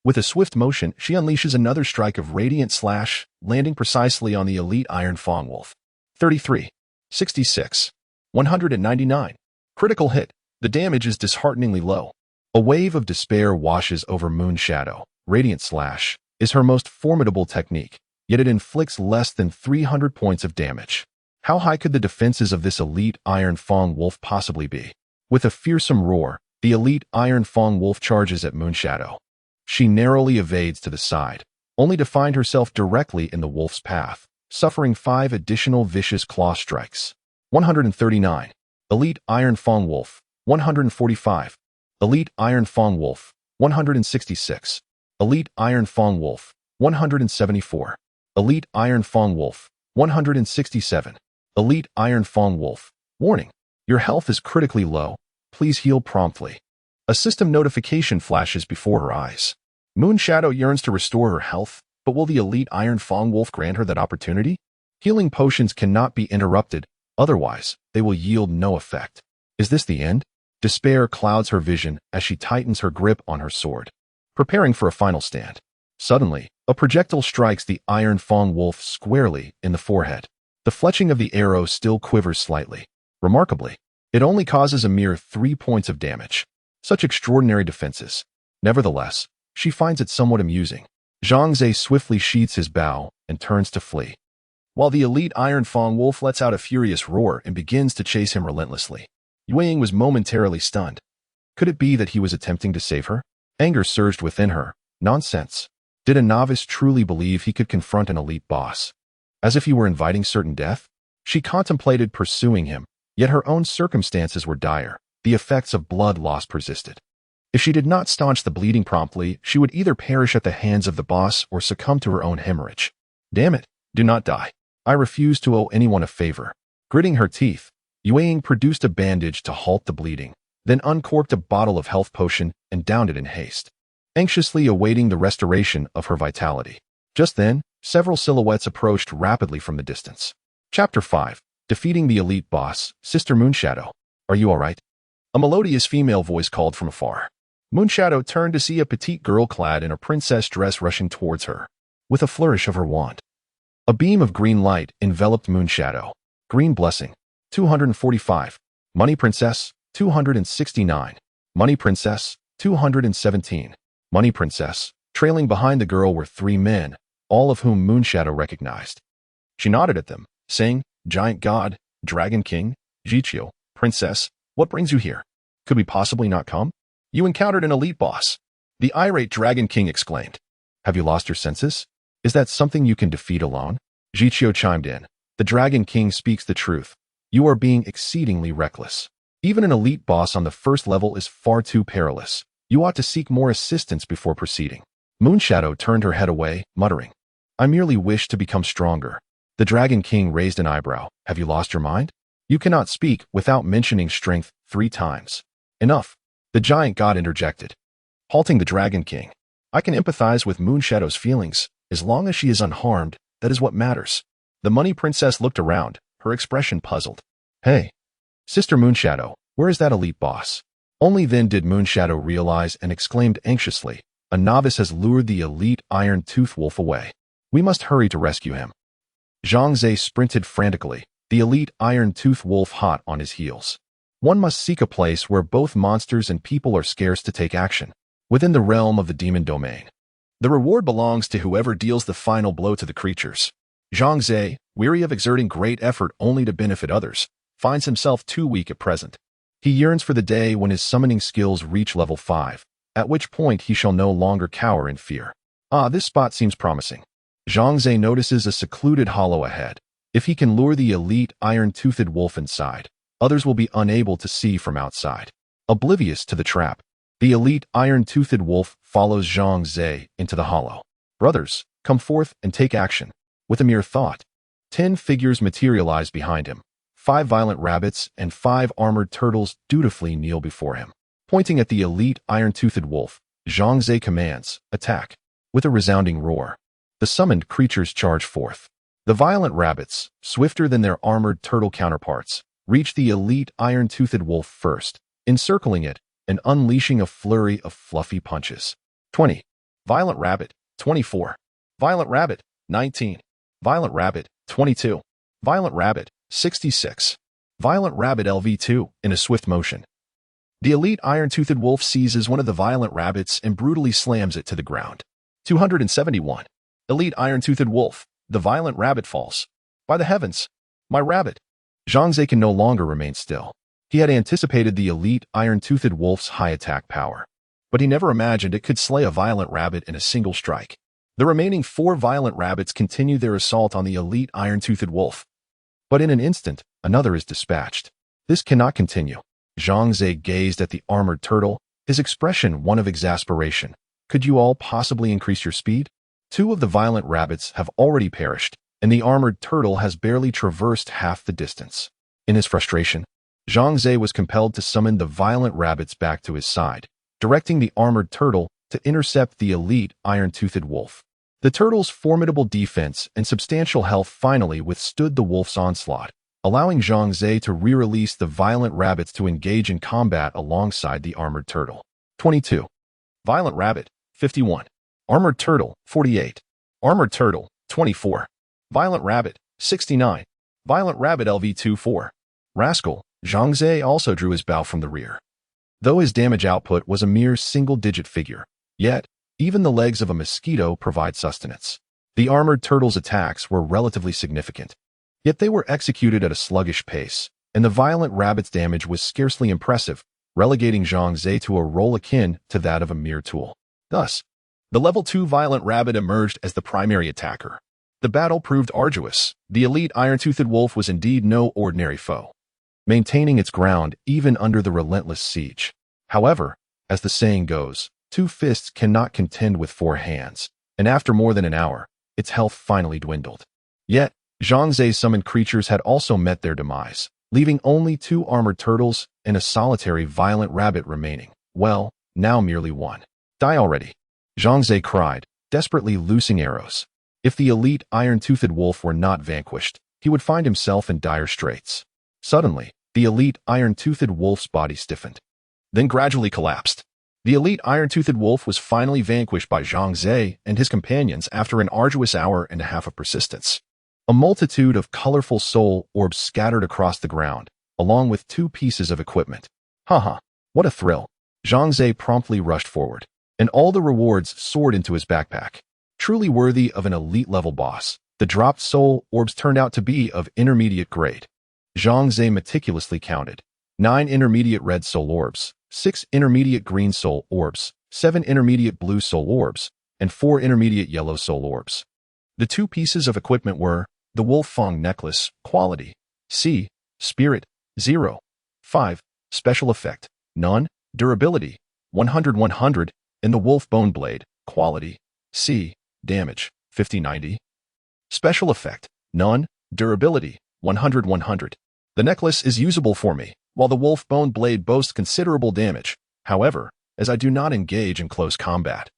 With a swift motion, she unleashes another strike of radiant slash, landing precisely on the elite Iron Fang Wolf. 33. 66. 199. Critical hit. The damage is dishearteningly low. A wave of despair washes over Moonshadow. Radiant slash is her most formidable technique, yet it inflicts less than 300 points of damage. How high could the defenses of this elite Iron Fang Wolf possibly be? With a fearsome roar, the elite Iron Fang Wolf charges at Moonshadow. She narrowly evades to the side, only to find herself directly in the wolf's path, suffering 5 additional vicious claw strikes. 139. Elite Iron Fang Wolf. 145. Elite Iron Fang Wolf. 166. Elite Iron Fang Wolf. 174. Elite Iron Fang Wolf. 167. Elite Iron Fang Wolf. Warning. Your health is critically low. Please heal promptly. A system notification flashes before her eyes. Moonshadow yearns to restore her health, but will the elite Iron Fang Wolf grant her that opportunity? Healing potions cannot be interrupted, otherwise they will yield no effect. Is this the end? Despair clouds her vision as she tightens her grip on her sword, preparing for a final stand. Suddenly, a projectile strikes the Iron Fang Wolf squarely in the forehead. The fletching of the arrow still quivers slightly. Remarkably, it only causes a mere 3 points of damage. Such extraordinary defenses. Nevertheless, she finds it somewhat amusing. Zhang Xiao swiftly sheathes his bow and turns to flee, while the elite Iron Fang Wolf lets out a furious roar and begins to chase him relentlessly. Wei Ying was momentarily stunned. Could it be that he was attempting to save her? Anger surged within her. Nonsense. Did a novice truly believe he could confront an elite boss? As if he were inviting certain death? She contemplated pursuing him, yet her own circumstances were dire. The effects of blood loss persisted. If she did not staunch the bleeding promptly, she would either perish at the hands of the boss or succumb to her own hemorrhage. Damn it, do not die. I refuse to owe anyone a favor. Gritting her teeth, Yueying produced a bandage to halt the bleeding, then uncorked a bottle of health potion and downed it in haste, anxiously awaiting the restoration of her vitality. Just then, several silhouettes approached rapidly from the distance. Chapter 5. Defeating the elite boss, Sister Moonshadow. Are you all right? A melodious female voice called from afar. Moonshadow turned to see a petite girl clad in a princess dress rushing towards her. With a flourish of her wand, a beam of green light enveloped Moonshadow. Green blessing. 245. Money Princess. 269. Money Princess. 217. Money Princess. Trailing behind the girl were 3 men, all of whom Moonshadow recognized. She nodded at them, saying, Giant God, Dragon King, Zhang Xiao, Princess, what brings you here? Could we possibly not come? You encountered an elite boss. The irate Dragon King exclaimed. Have you lost your senses? Is that something you can defeat alone? Zhang Xiao chimed in. The Dragon King speaks the truth. You are being exceedingly reckless. Even an elite boss on the first level is far too perilous. You ought to seek more assistance before proceeding. Moonshadow turned her head away, muttering, I merely wish to become stronger. The Dragon King raised an eyebrow. Have you lost your mind? You cannot speak without mentioning strength 3 times. Enough. The giant god interjected, halting the Dragon King. I can empathize with Moonshadow's feelings. As long as she is unharmed, that is what matters. The Money Princess looked around, her expression puzzled. Hey, Sister Moonshadow, where is that elite boss? Only then did Moonshadow realize and exclaimed anxiously, a novice has lured the elite iron-toothed wolf away. We must hurry to rescue him. Zhang Xiao sprinted frantically, the elite iron-toothed wolf hot on his heels. One must seek a place where both monsters and people are scarce to take action, within the realm of the demon domain. The reward belongs to whoever deals the final blow to the creatures. Zhang Xiao, weary of exerting great effort only to benefit others, finds himself too weak at present. He yearns for the day when his summoning skills reach level 5, at which point he shall no longer cower in fear. This spot seems promising. Zhang Xiao notices a secluded hollow ahead. If he can lure the elite iron-toothed wolf inside, others will be unable to see from outside. Oblivious to the trap, the elite iron-toothed wolf follows Zhang Xiao into the hollow. Brothers, come forth and take action. With a mere thought, 10 figures materialize behind him. 5 violent rabbits and 5 armored turtles dutifully kneel before him. Pointing at the elite iron-toothed wolf, Zhang Xiao commands, attack. With a resounding roar, the summoned creatures charge forth. The violent rabbits, swifter than their armored turtle counterparts, reach the elite iron-toothed wolf first, encircling it and unleashing a flurry of fluffy punches. 20. Violent rabbit, 24. Violent rabbit, 19. Violent rabbit, 22. Violent rabbit, 66. Violent rabbit LV2 in a swift motion. The elite iron-toothed wolf seizes one of the violent rabbits and brutally slams it to the ground. 271. Elite iron-toothed wolf. The violent rabbit falls. By the heavens, my rabbit. Zhang Xiao can no longer remain still. He had anticipated the elite iron-toothed wolf's high attack power, but he never imagined it could slay a violent rabbit in a single strike. The remaining 4 violent rabbits continue their assault on the elite iron-toothed wolf. But in an instant, another is dispatched. This cannot continue. Zhang Xiao gazed at the armored turtle, his expression one of exasperation. Could you all possibly increase your speed? 2 of the violent rabbits have already perished, and the armored turtle has barely traversed half the distance. In his frustration, Zhang Xiao was compelled to summon the violent rabbits back to his side, directing the armored turtle to intercept the elite iron-toothed wolf. The turtle's formidable defense and substantial health finally withstood the wolf's onslaught, allowing Zhang Xiao to re-release the violent rabbits to engage in combat alongside the armored turtle. 22. Violent rabbit, 51. Armored turtle, 48. Armored turtle, 24. Violent rabbit, 69. Violent rabbit LV24. Rascal, Zhang Xiao also drew his bow from the rear. Though his damage output was a mere single-digit figure, yet, even the legs of a mosquito provide sustenance. The armored turtle's attacks were relatively significant, yet they were executed at a sluggish pace, and the violent rabbit's damage was scarcely impressive, relegating Zhang Xiao to a role akin to that of a mere tool. Thus, the level 2 violent rabbit emerged as the primary attacker. The battle proved arduous. The elite iron-toothed wolf was indeed no ordinary foe, maintaining its ground even under the relentless siege. However, as the saying goes, 2 fists cannot contend with 4 hands, and after more than an hour, its health finally dwindled. Yet, Zhang Xiao's summoned creatures had also met their demise, leaving only 2 armored turtles and a solitary violent rabbit remaining. Well, now merely 1. Die already, Zhang Xiao cried, desperately loosing arrows. If the elite iron-toothed wolf were not vanquished, he would find himself in dire straits. Suddenly, the elite iron-toothed wolf's body stiffened, then gradually collapsed. The elite iron-toothed wolf was finally vanquished by Zhang Xiao and his companions after an arduous hour and a half of persistence. A multitude of colorful soul orbs scattered across the ground, along with 2 pieces of equipment. Haha, what a thrill. Zhang Xiao promptly rushed forward, and all the rewards soared into his backpack. Truly worthy of an elite-level boss, the dropped soul orbs turned out to be of intermediate grade. Zhang Xiao meticulously counted 9 intermediate red soul orbs, 6 intermediate green soul orbs, 7 intermediate blue soul orbs, and 4 intermediate yellow soul orbs. The 2 pieces of equipment were the Wolf Fang Necklace, Quality C, Spirit 0, 5, Special Effect, None, Durability 100-100, and the Wolf Bone Blade, Quality C, Damage 50-90. Special Effect, None, Durability 100-100. The necklace is usable for me, while the Wolf Bone Blade boasts considerable damage. However, as I do not engage in close combat,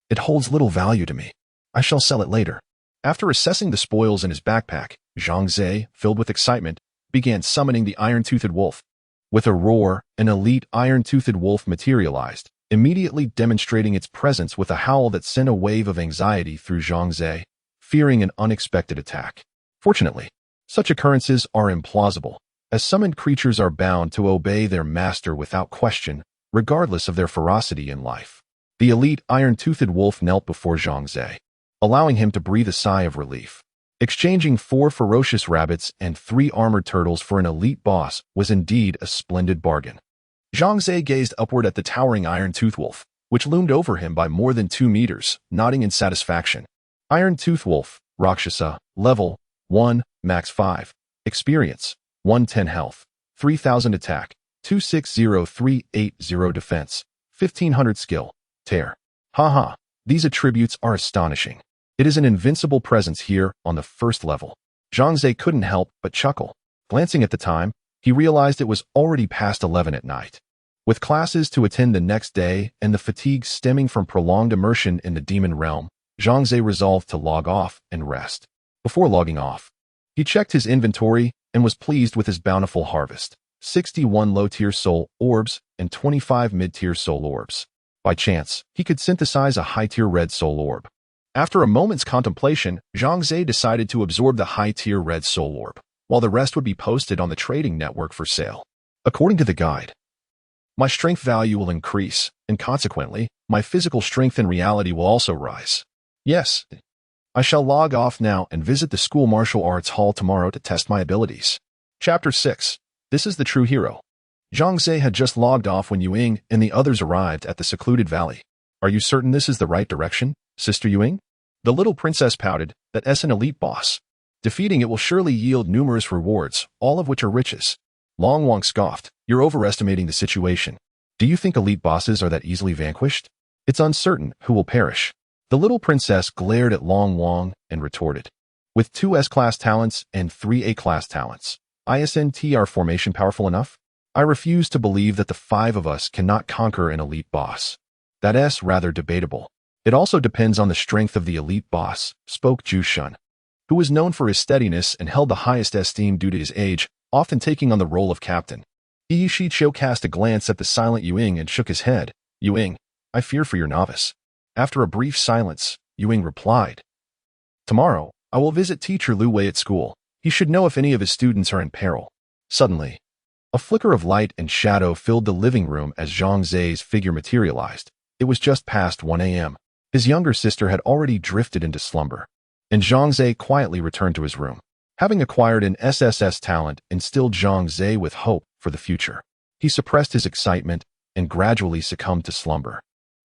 it holds little value to me. I shall sell it later. After assessing the spoils in his backpack, Zhang Xiao, filled with excitement, began summoning the iron-toothed wolf. With a roar, an elite iron-toothed wolf materialized, immediately demonstrating its presence with a howl that sent a wave of anxiety through Zhang Xiao, fearing an unexpected attack. Fortunately, such occurrences are implausible, as summoned creatures are bound to obey their master without question, regardless of their ferocity in life. The elite iron-toothed wolf knelt before Zhang Xiao, allowing him to breathe a sigh of relief. Exchanging 4 ferocious rabbits and 3 armored turtles for an elite boss was indeed a splendid bargain. Zhang Xiao gazed upward at the towering iron-toothed wolf, which loomed over him by more than 2 meters, nodding in satisfaction. Iron-toothed wolf, Rakshasa, level 1, max 5, experience, 110 health, 3000 attack, 260380 defense, 1500 skill, tear. Haha, these attributes are astonishing. It is an invincible presence here on the first level. Zhang Xiao couldn't help but chuckle. Glancing at the time, he realized it was already past 11 at night. With classes to attend the next day and the fatigue stemming from prolonged immersion in the demon realm, Zhang Xiao resolved to log off and rest. Before logging off, he checked his inventory and was pleased with his bountiful harvest: 61 low-tier soul orbs and 25 mid-tier soul orbs. By chance, he could synthesize a high-tier red soul orb. After a moment's contemplation, Zhang Xiao decided to absorb the high-tier red soul orb, while the rest would be posted on the trading network for sale. According to the guide, my strength value will increase, and consequently, my physical strength in reality will also rise. Yes, I shall log off now and visit the school martial arts hall tomorrow to test my abilities. Chapter 6. This is the true hero. Zhang Xiao had just logged off when Yuing and the others arrived at the secluded valley. Are you certain this is the right direction, Sister Yuing? The little princess pouted. That's an elite boss. Defeating it will surely yield numerous rewards, all of which are riches. Long Wang scoffed. You're overestimating the situation. Do you think elite bosses are that easily vanquished? It's uncertain who will perish. The little princess glared at Long Wang and retorted. With 2 S-class talents and 3 A-class talents, isn't our formation powerful enough? I refuse to believe that the 5 of us cannot conquer an elite boss. That's rather debatable. It also depends on the strength of the elite boss, spoke Zhu Shun, who was known for his steadiness and held the highest esteem due to his age, often taking on the role of captain. Yi Shiqiu cast a glance at the silent Yuing and shook his head. Yuing, I fear for your novice. After a brief silence, Yuing replied. Tomorrow, I will visit teacher Lu Wei at school. He should know if any of his students are in peril. Suddenly, a flicker of light and shadow filled the living room as Zhang Xiao's figure materialized. It was just past 1 a.m. His younger sister had already drifted into slumber, and Zhang Xiao quietly returned to his room. Having acquired an SSS talent instilled Zhang Xiao with hope for the future. He suppressed his excitement and gradually succumbed to slumber.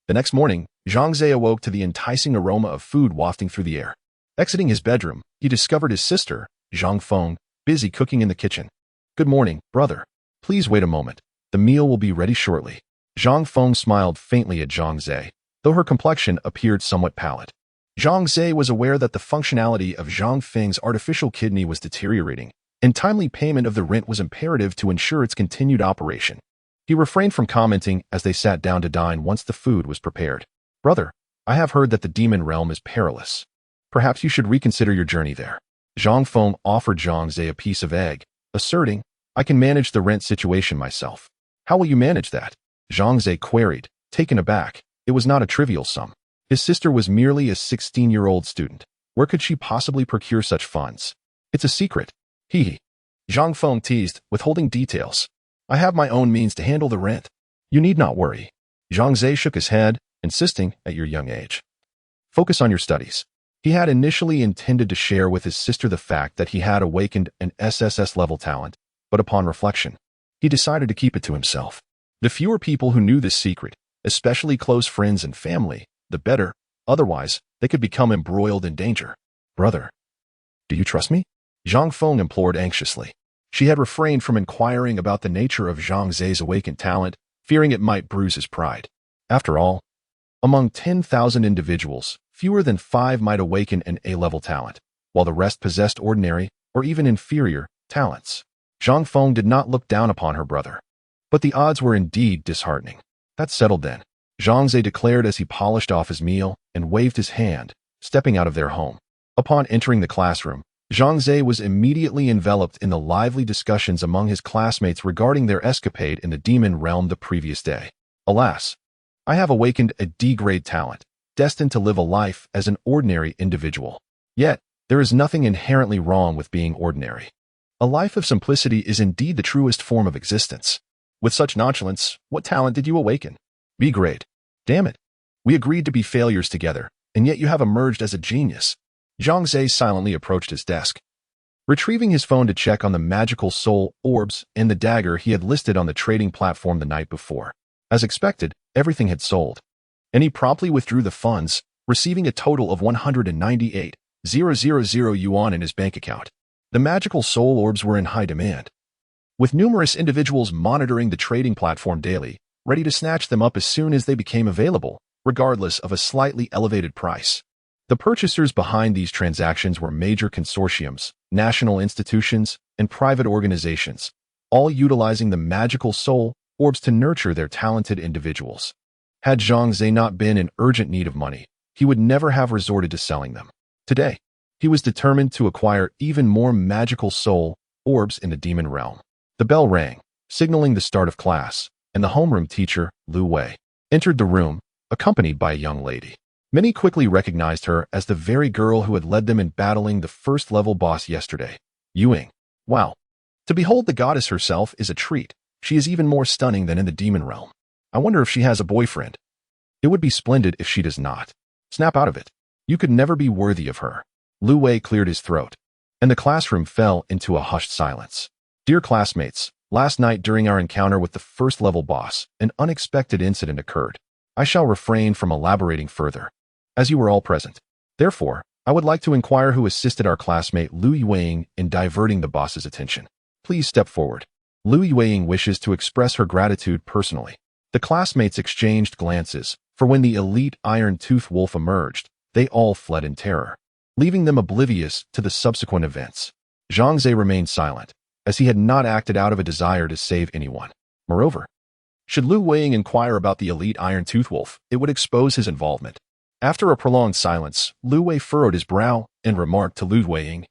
The next morning, Zhang Xiao awoke to the enticing aroma of food wafting through the air. Exiting his bedroom, he discovered his sister, Zhang Feng, busy cooking in the kitchen. Good morning, brother. Please wait a moment. The meal will be ready shortly. Zhang Feng smiled faintly at Zhang Xiao, though her complexion appeared somewhat pallid. Zhang Xiao was aware that the functionality of Zhang Feng's artificial kidney was deteriorating, and timely payment of the rent was imperative to ensure its continued operation. He refrained from commenting as they sat down to dine once the food was prepared. "Brother, I have heard that the demon realm is perilous. Perhaps you should reconsider your journey there." Zhang Feng offered Zhang Xiao a piece of egg, asserting, "I can manage the rent situation myself." "How will you manage that?" Zhang Xiao queried, taken aback. It was not a trivial sum. His sister was merely a 16-year-old student. Where could she possibly procure such funds? "It's a secret." Hee. Zhang Feng teased, withholding details. "I have my own means to handle the rent. You need not worry." Zhang Xiao shook his head, insisting, "At your young age, focus on your studies." He had initially intended to share with his sister the fact that he had awakened an SSS-level talent, but upon reflection, he decided to keep it to himself. The fewer people who knew this secret, especially close friends and family, the better. Otherwise, they could become embroiled in danger. "Brother, do you trust me?" Zhang Feng implored anxiously. She had refrained from inquiring about the nature of Zhang Xiao's awakened talent, fearing it might bruise his pride. After all, among 10,000 individuals, fewer than 5 might awaken an A-level talent, while the rest possessed ordinary or even inferior talents. Zhang Feng did not look down upon her brother. But the odds were indeed disheartening. "That's settled then," Zhang Xiao declared as he polished off his meal and waved his hand, stepping out of their home. Upon entering the classroom, Zhang Xiao was immediately enveloped in the lively discussions among his classmates regarding their escapade in the demon realm the previous day. "Alas, I have awakened a D-grade talent, destined to live a life as an ordinary individual. Yet, there is nothing inherently wrong with being ordinary. A life of simplicity is indeed the truest form of existence. With such nonchalance, what talent did you awaken?" "B-grade. Damn it. We agreed to be failures together, and yet you have emerged as a genius." Zhang Xiao silently approached his desk. Retrieving his phone to check on the magical soul orbs and the dagger he had listed on the trading platform the night before. As expected, everything had sold, and he promptly withdrew the funds, receiving a total of 198,000 yuan in his bank account. The magical soul orbs were in high demand, with numerous individuals monitoring the trading platform daily, ready to snatch them up as soon as they became available, regardless of a slightly elevated price. The purchasers behind these transactions were major consortiums, national institutions, and private organizations, all utilizing the magical soul orbs to nurture their talented individuals. Had Zhang Xiao not been in urgent need of money, he would never have resorted to selling them. Today, he was determined to acquire even more magical soul orbs in the demon realm. The bell rang, signaling the start of class, and the homeroom teacher, Lu Wei, entered the room, accompanied by a young lady. Many quickly recognized her as the very girl who had led them in battling the first-level boss yesterday, Yuing. Wow. To behold the goddess herself is a treat. She is even more stunning than in the demon realm. I wonder if she has a boyfriend. It would be splendid if she does not. Snap out of it. You could never be worthy of her. Lu Wei cleared his throat, and the classroom fell into a hushed silence. "Dear classmates, last night during our encounter with the first-level boss, an unexpected incident occurred. I shall refrain from elaborating further, as you were all present. Therefore, I would like to inquire who assisted our classmate Lu Yueying in diverting the boss's attention. Please step forward." Lu Yueying wishes to express her gratitude personally. The classmates exchanged glances, for when the elite iron-toothed wolf emerged, they all fled in terror, leaving them oblivious to the subsequent events. Zhang Xiao remained silent, as he had not acted out of a desire to save anyone. Moreover, should Lu Yueying inquire about the elite iron-toothed wolf, it would expose his involvement. After a prolonged silence, Lu Wei furrowed his brow and remarked to Lu Yueying,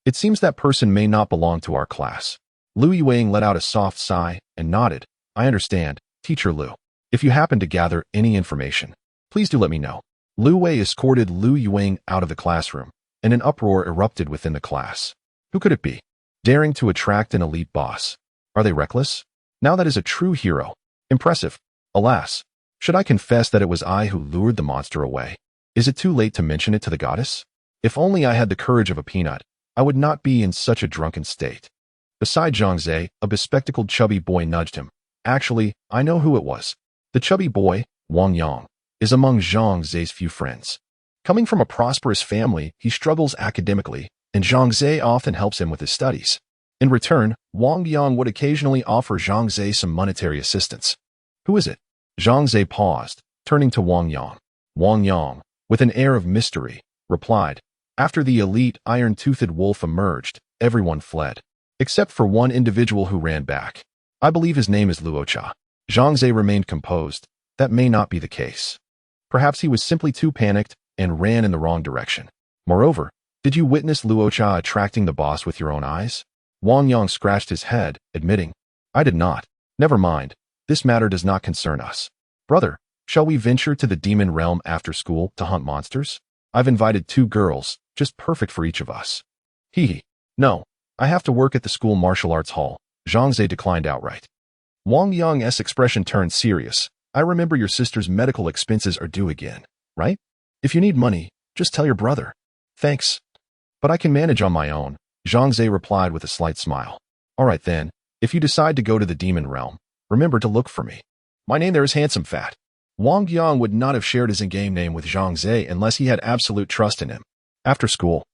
"It seems that person may not belong to our class." Lu Yueying let out a soft sigh and nodded. "I understand, Teacher Lu. If you happen to gather any information, please do let me know." Lu Wei escorted Lu Yueying out of the classroom, and an uproar erupted within the class. Who could it be? Daring to attract an elite boss. Are they reckless? Now that is a true hero. Impressive. Alas, should I confess that it was I who lured the monster away? Is it too late to mention it to the goddess? If only I had the courage of a peanut, I would not be in such a drunken state. Beside Zhang Xiao, a bespectacled chubby boy nudged him. Actually, I know who it was. The chubby boy, Wang Yang, is among Zhang Xiao's few friends. Coming from a prosperous family, he struggles academically, and Zhang Xiao often helps him with his studies. In return, Wang Yang would occasionally offer Zhang Xiao some monetary assistance. Who is it? Zhang Xiao paused, turning to Wang Yang. Wang Yang, with an air of mystery, replied, "After the elite iron-toothed wolf emerged, everyone fled. Except for one individual who ran back. I believe his name is Luocha." Zhang Xiao remained composed. That may not be the case. Perhaps he was simply too panicked and ran in the wrong direction. Moreover, did you witness Luocha attracting the boss with your own eyes? Wang Yang scratched his head, admitting, "I did not. Never mind. This matter does not concern us. Brother, shall we venture to the demon realm after school to hunt monsters? I've invited 2 girls, just perfect for each of us." Hee. No, I have to work at the school martial arts hall. Zhang Xiao declined outright. Wang Yang's expression turned serious. "I remember your sister's medical expenses are due again, right? If you need money, just tell your brother." "Thanks. But I can manage on my own," Zhang Xiao replied with a slight smile. "All right then, if you decide to go to the demon realm, remember to look for me. My name there is Handsome Fat." Wang Yang would not have shared his in-game name with Zhang Xiao unless he had absolute trust in him. After school,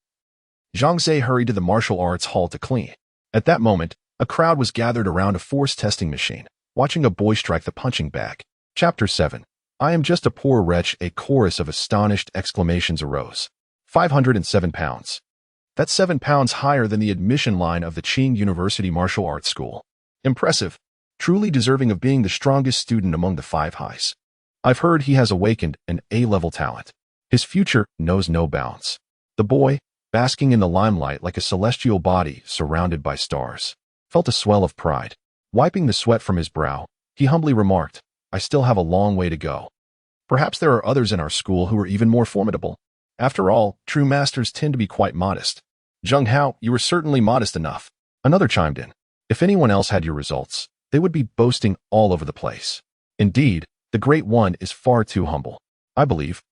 Zhang Xiao hurried to the martial arts hall to clean. At that moment, a crowd was gathered around a force testing machine, watching a boy strike the punching bag. Chapter 7. I am just a poor wretch. A chorus of astonished exclamations arose. 507 pounds. That's 7 pounds higher than the admission line of the Qing University Martial Arts School. Impressive. Truly deserving of being the strongest student among the 5 highs. I've heard he has awakened an A-level talent. His future knows no bounds. The boy, basking in the limelight like a celestial body surrounded by stars, felt a swell of pride. Wiping the sweat from his brow, he humbly remarked, "I still have a long way to go. Perhaps there are others in our school who are even more formidable. After all, true masters tend to be quite modest." "Zhang Xiao, you were certainly modest enough." Another chimed in. "If anyone else had your results, they would be boasting all over the place. Indeed, the Great One is far too humble. I believe.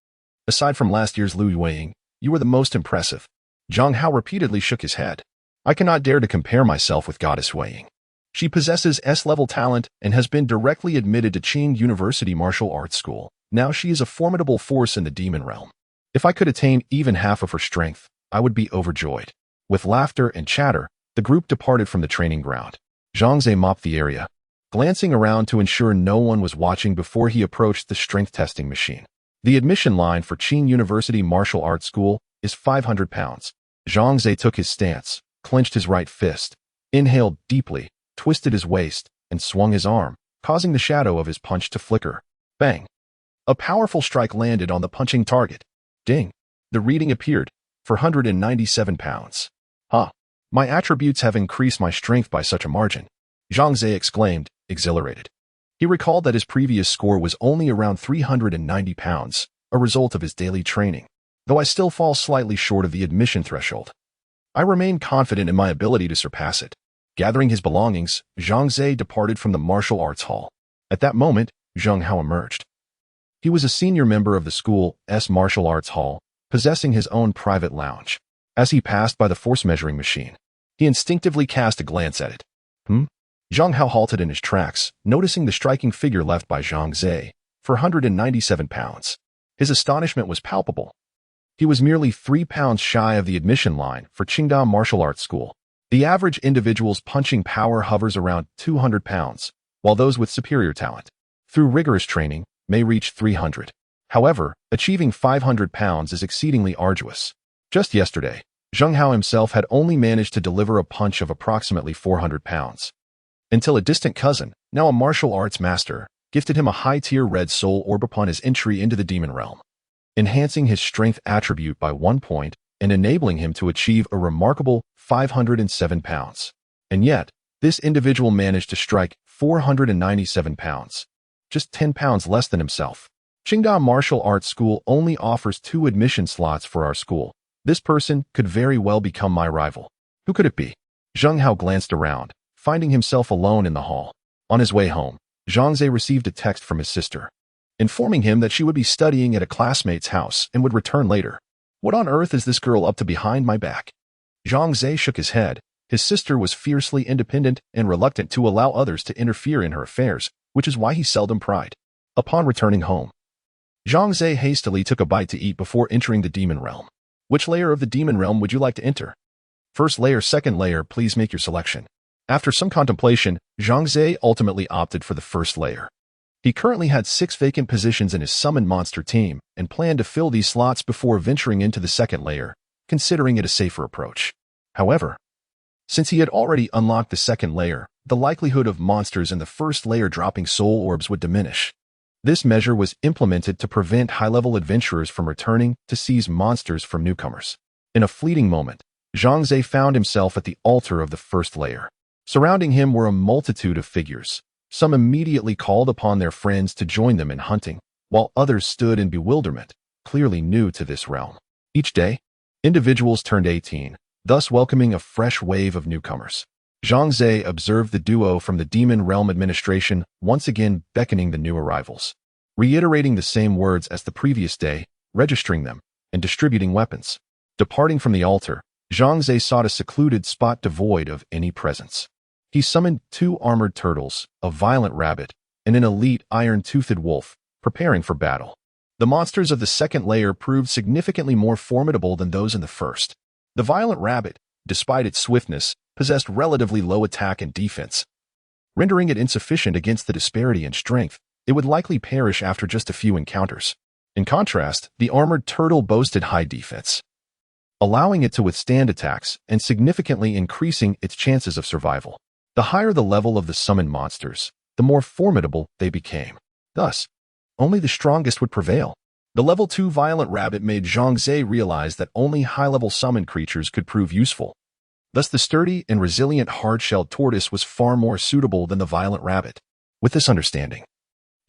Aside from last year's Lu Yueying, you were the most impressive." Zhang Xiao repeatedly shook his head. "I cannot dare to compare myself with Goddess Weiing. She possesses S-level talent and has been directly admitted to Qing University Martial Arts School. Now she is a formidable force in the demon realm. If I could attain even half of her strength, I would be overjoyed." With laughter and chatter, the group departed from the training ground. Zhang Xiao mopped the area, glancing around to ensure no one was watching before he approached the strength testing machine. The admission line for Qing University Martial Arts School is 500 pounds. Zhang Xiao took his stance, clenched his right fist, inhaled deeply, twisted his waist, and swung his arm, causing the shadow of his punch to flicker. Bang! A powerful strike landed on the punching target. Ding! The reading appeared, 497 pounds. "Huh! My attributes have increased my strength by such a margin," Zhang Xiao exclaimed, exhilarated. He recalled that his previous score was only around 390 pounds, a result of his daily training. "Though I still fall slightly short of the admission threshold, I remain confident in my ability to surpass it." Gathering his belongings, Zhang Xiao departed from the martial arts hall. At that moment, Zhang Xiao emerged. He was a senior member of the school's martial arts hall, possessing his own private lounge. As he passed by the force measuring machine, he instinctively cast a glance at it. Zhang Xiao halted in his tracks, noticing the striking figure left by Zhang Xiao, 497 pounds. His astonishment was palpable. He was merely 3 pounds shy of the admission line for Qingda Martial Arts School. The average individual's punching power hovers around 200 pounds, while those with superior talent, through rigorous training, may reach 300. However, achieving 500 pounds is exceedingly arduous. Just yesterday, Zhang Xiao himself had only managed to deliver a punch of approximately 400 pounds. Until a distant cousin, now a martial arts master, gifted him a high-tier red soul orb upon his entry into the demon realm, enhancing his strength attribute by 1 point and enabling him to achieve a remarkable 507 pounds. And yet, this individual managed to strike 497 pounds, just 10 pounds less than himself. Qingda Martial Arts School only offers 2 admission slots for our school. This person could very well become my rival. Who could it be? Zhang Xiao glanced around, finding himself alone in the hall. On his way home, Zhang Xiao received a text from his sister, informing him that she would be studying at a classmate's house and would return later. What on earth is this girl up to behind my back? Zhang Xiao shook his head. His sister was fiercely independent and reluctant to allow others to interfere in her affairs, which is why he seldom pried. Upon returning home, Zhang Xiao hastily took a bite to eat before entering the demon realm. Which layer of the demon realm would you like to enter? First layer, second layer, please make your selection. After some contemplation, Zhang Xiao ultimately opted for the first layer. He currently had 6 vacant positions in his summoned monster team and planned to fill these slots before venturing into the second layer, considering it a safer approach. However, since he had already unlocked the second layer, the likelihood of monsters in the first layer dropping soul orbs would diminish. This measure was implemented to prevent high-level adventurers from returning to seize monsters from newcomers. In a fleeting moment, Zhang Xiao found himself at the altar of the first layer. Surrounding him were a multitude of figures. Some immediately called upon their friends to join them in hunting, while others stood in bewilderment, clearly new to this realm. Each day, individuals turned 18, thus welcoming a fresh wave of newcomers. Zhang Xiao observed the duo from the Demon Realm Administration once again beckoning the new arrivals, reiterating the same words as the previous day, registering them, and distributing weapons. Departing from the altar, Zhang Xiao sought a secluded spot devoid of any presence. He summoned 2 armored turtles, a violent rabbit, and an elite iron-toothed wolf, preparing for battle. The monsters of the second layer proved significantly more formidable than those in the first. The violent rabbit, despite its swiftness, possessed relatively low attack and defense, rendering it insufficient against the disparity in strength. It would likely perish after just a few encounters. In contrast, the armored turtle boasted high defense, allowing it to withstand attacks and significantly increasing its chances of survival. The higher the level of the summoned monsters, the more formidable they became. Thus, only the strongest would prevail. The level 2 violent rabbit made Zhang Xiao realize that only high-level summoned creatures could prove useful. Thus, the sturdy and resilient hard-shelled tortoise was far more suitable than the violent rabbit. With this understanding,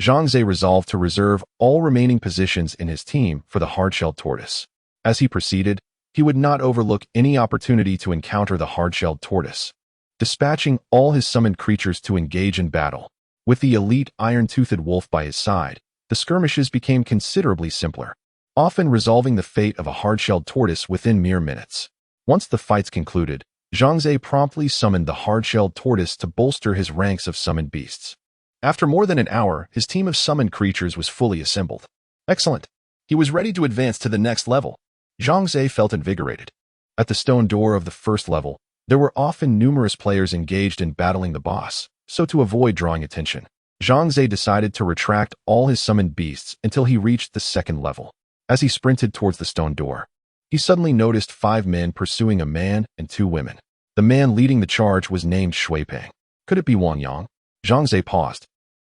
Zhang Xiao resolved to reserve all remaining positions in his team for the hard-shelled tortoise. As he proceeded, he would not overlook any opportunity to encounter the hard-shelled tortoise, dispatching all his summoned creatures to engage in battle. With the elite iron-toothed wolf by his side, the skirmishes became considerably simpler, often resolving the fate of a hard-shelled tortoise within mere minutes. Once the fights concluded, Zhang Xiao promptly summoned the hard-shelled tortoise to bolster his ranks of summoned beasts. After more than an hour, his team of summoned creatures was fully assembled. Excellent. He was ready to advance to the next level. Zhang Xiao felt invigorated. At the stone door of the first level, there were often numerous players engaged in battling the boss, so to avoid drawing attention, Zhang Xiao decided to retract all his summoned beasts until he reached the second level. As he sprinted towards the stone door, he suddenly noticed 5 men pursuing a man and 2 women. The man leading the charge was named Shui Peng. Could it be Wang Yang? Zhang Xiao paused,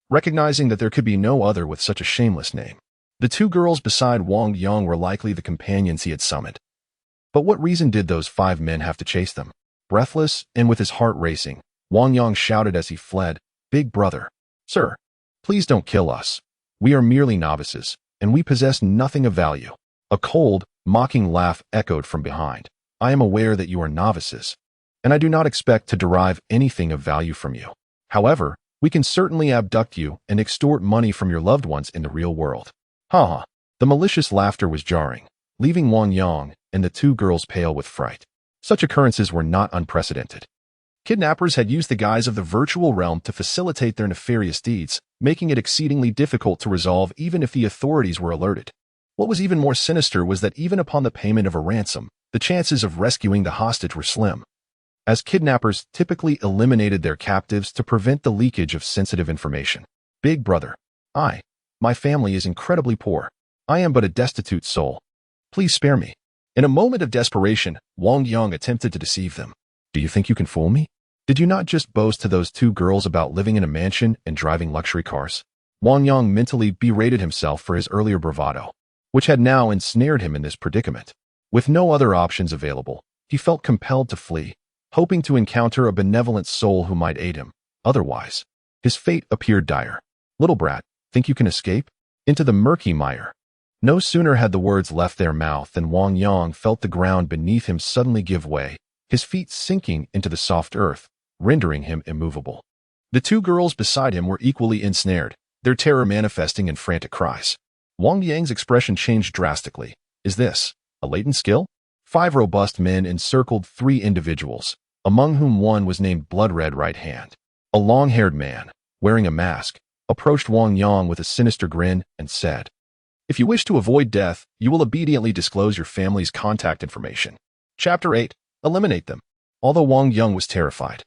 recognizing that there could be no other with such a shameless name. The 2 girls beside Wang Yang were likely the companions he had summoned. But what reason did those 5 men have to chase them? Breathless and with his heart racing, Wang Yang shouted as he fled, "Big brother, sir, please don't kill us. We are merely novices, and we possess nothing of value." A cold, mocking laugh echoed from behind. "I am aware that you are novices, and I do not expect to derive anything of value from you. However, we can certainly abduct you and extort money from your loved ones in the real world." Ha ha. The malicious laughter was jarring, leaving Wang Yang and the 2 girls pale with fright. Such occurrences were not unprecedented. Kidnappers had used the guise of the virtual realm to facilitate their nefarious deeds, making it exceedingly difficult to resolve even if the authorities were alerted. What was even more sinister was that even upon the payment of a ransom, the chances of rescuing the hostage were slim, as kidnappers typically eliminated their captives to prevent the leakage of sensitive information. "Big brother, my family is incredibly poor. I am but a destitute soul. Please spare me." In a moment of desperation, Wang Yang attempted to deceive them. "Do you think you can fool me? Did you not just boast to those 2 girls about living in a mansion and driving luxury cars?" Wang Yang mentally berated himself for his earlier bravado, which had now ensnared him in this predicament. With no other options available, he felt compelled to flee, hoping to encounter a benevolent soul who might aid him. Otherwise, his fate appeared dire. "Little brat, think you can escape?" Into the murky mire. No sooner had the words left their mouth than Wang Yang felt the ground beneath him suddenly give way, his feet sinking into the soft earth, rendering him immovable. The 2 girls beside him were equally ensnared, their terror manifesting in frantic cries. Wang Yang's expression changed drastically. Is this a latent skill? 5 robust men encircled 3 individuals, among whom one was named Blood Red Right Hand. A long-haired man, wearing a mask, approached Wang Yang with a sinister grin and said, "If you wish to avoid death, you will obediently disclose your family's contact information." Chapter 8. Eliminate them. Although Wang Yang was terrified,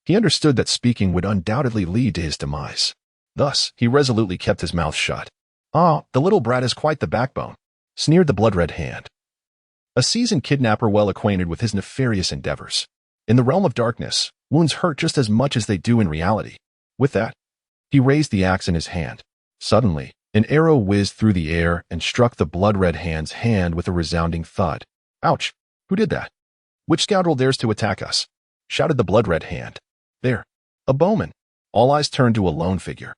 he understood that speaking would undoubtedly lead to his demise. Thus, he resolutely kept his mouth shut. "Ah, the little brat is quite the backbone," sneered the blood-red hand, a seasoned kidnapper well acquainted with his nefarious endeavors. In the realm of darkness, wounds hurt just as much as they do in reality. With that, he raised the axe in his hand. Suddenly, an arrow whizzed through the air and struck the blood-red hand's hand with a resounding thud. "Ouch! Who did that? Which scoundrel dares to attack us?" shouted the blood-red hand. "There, a bowman." All eyes turned to a lone figure.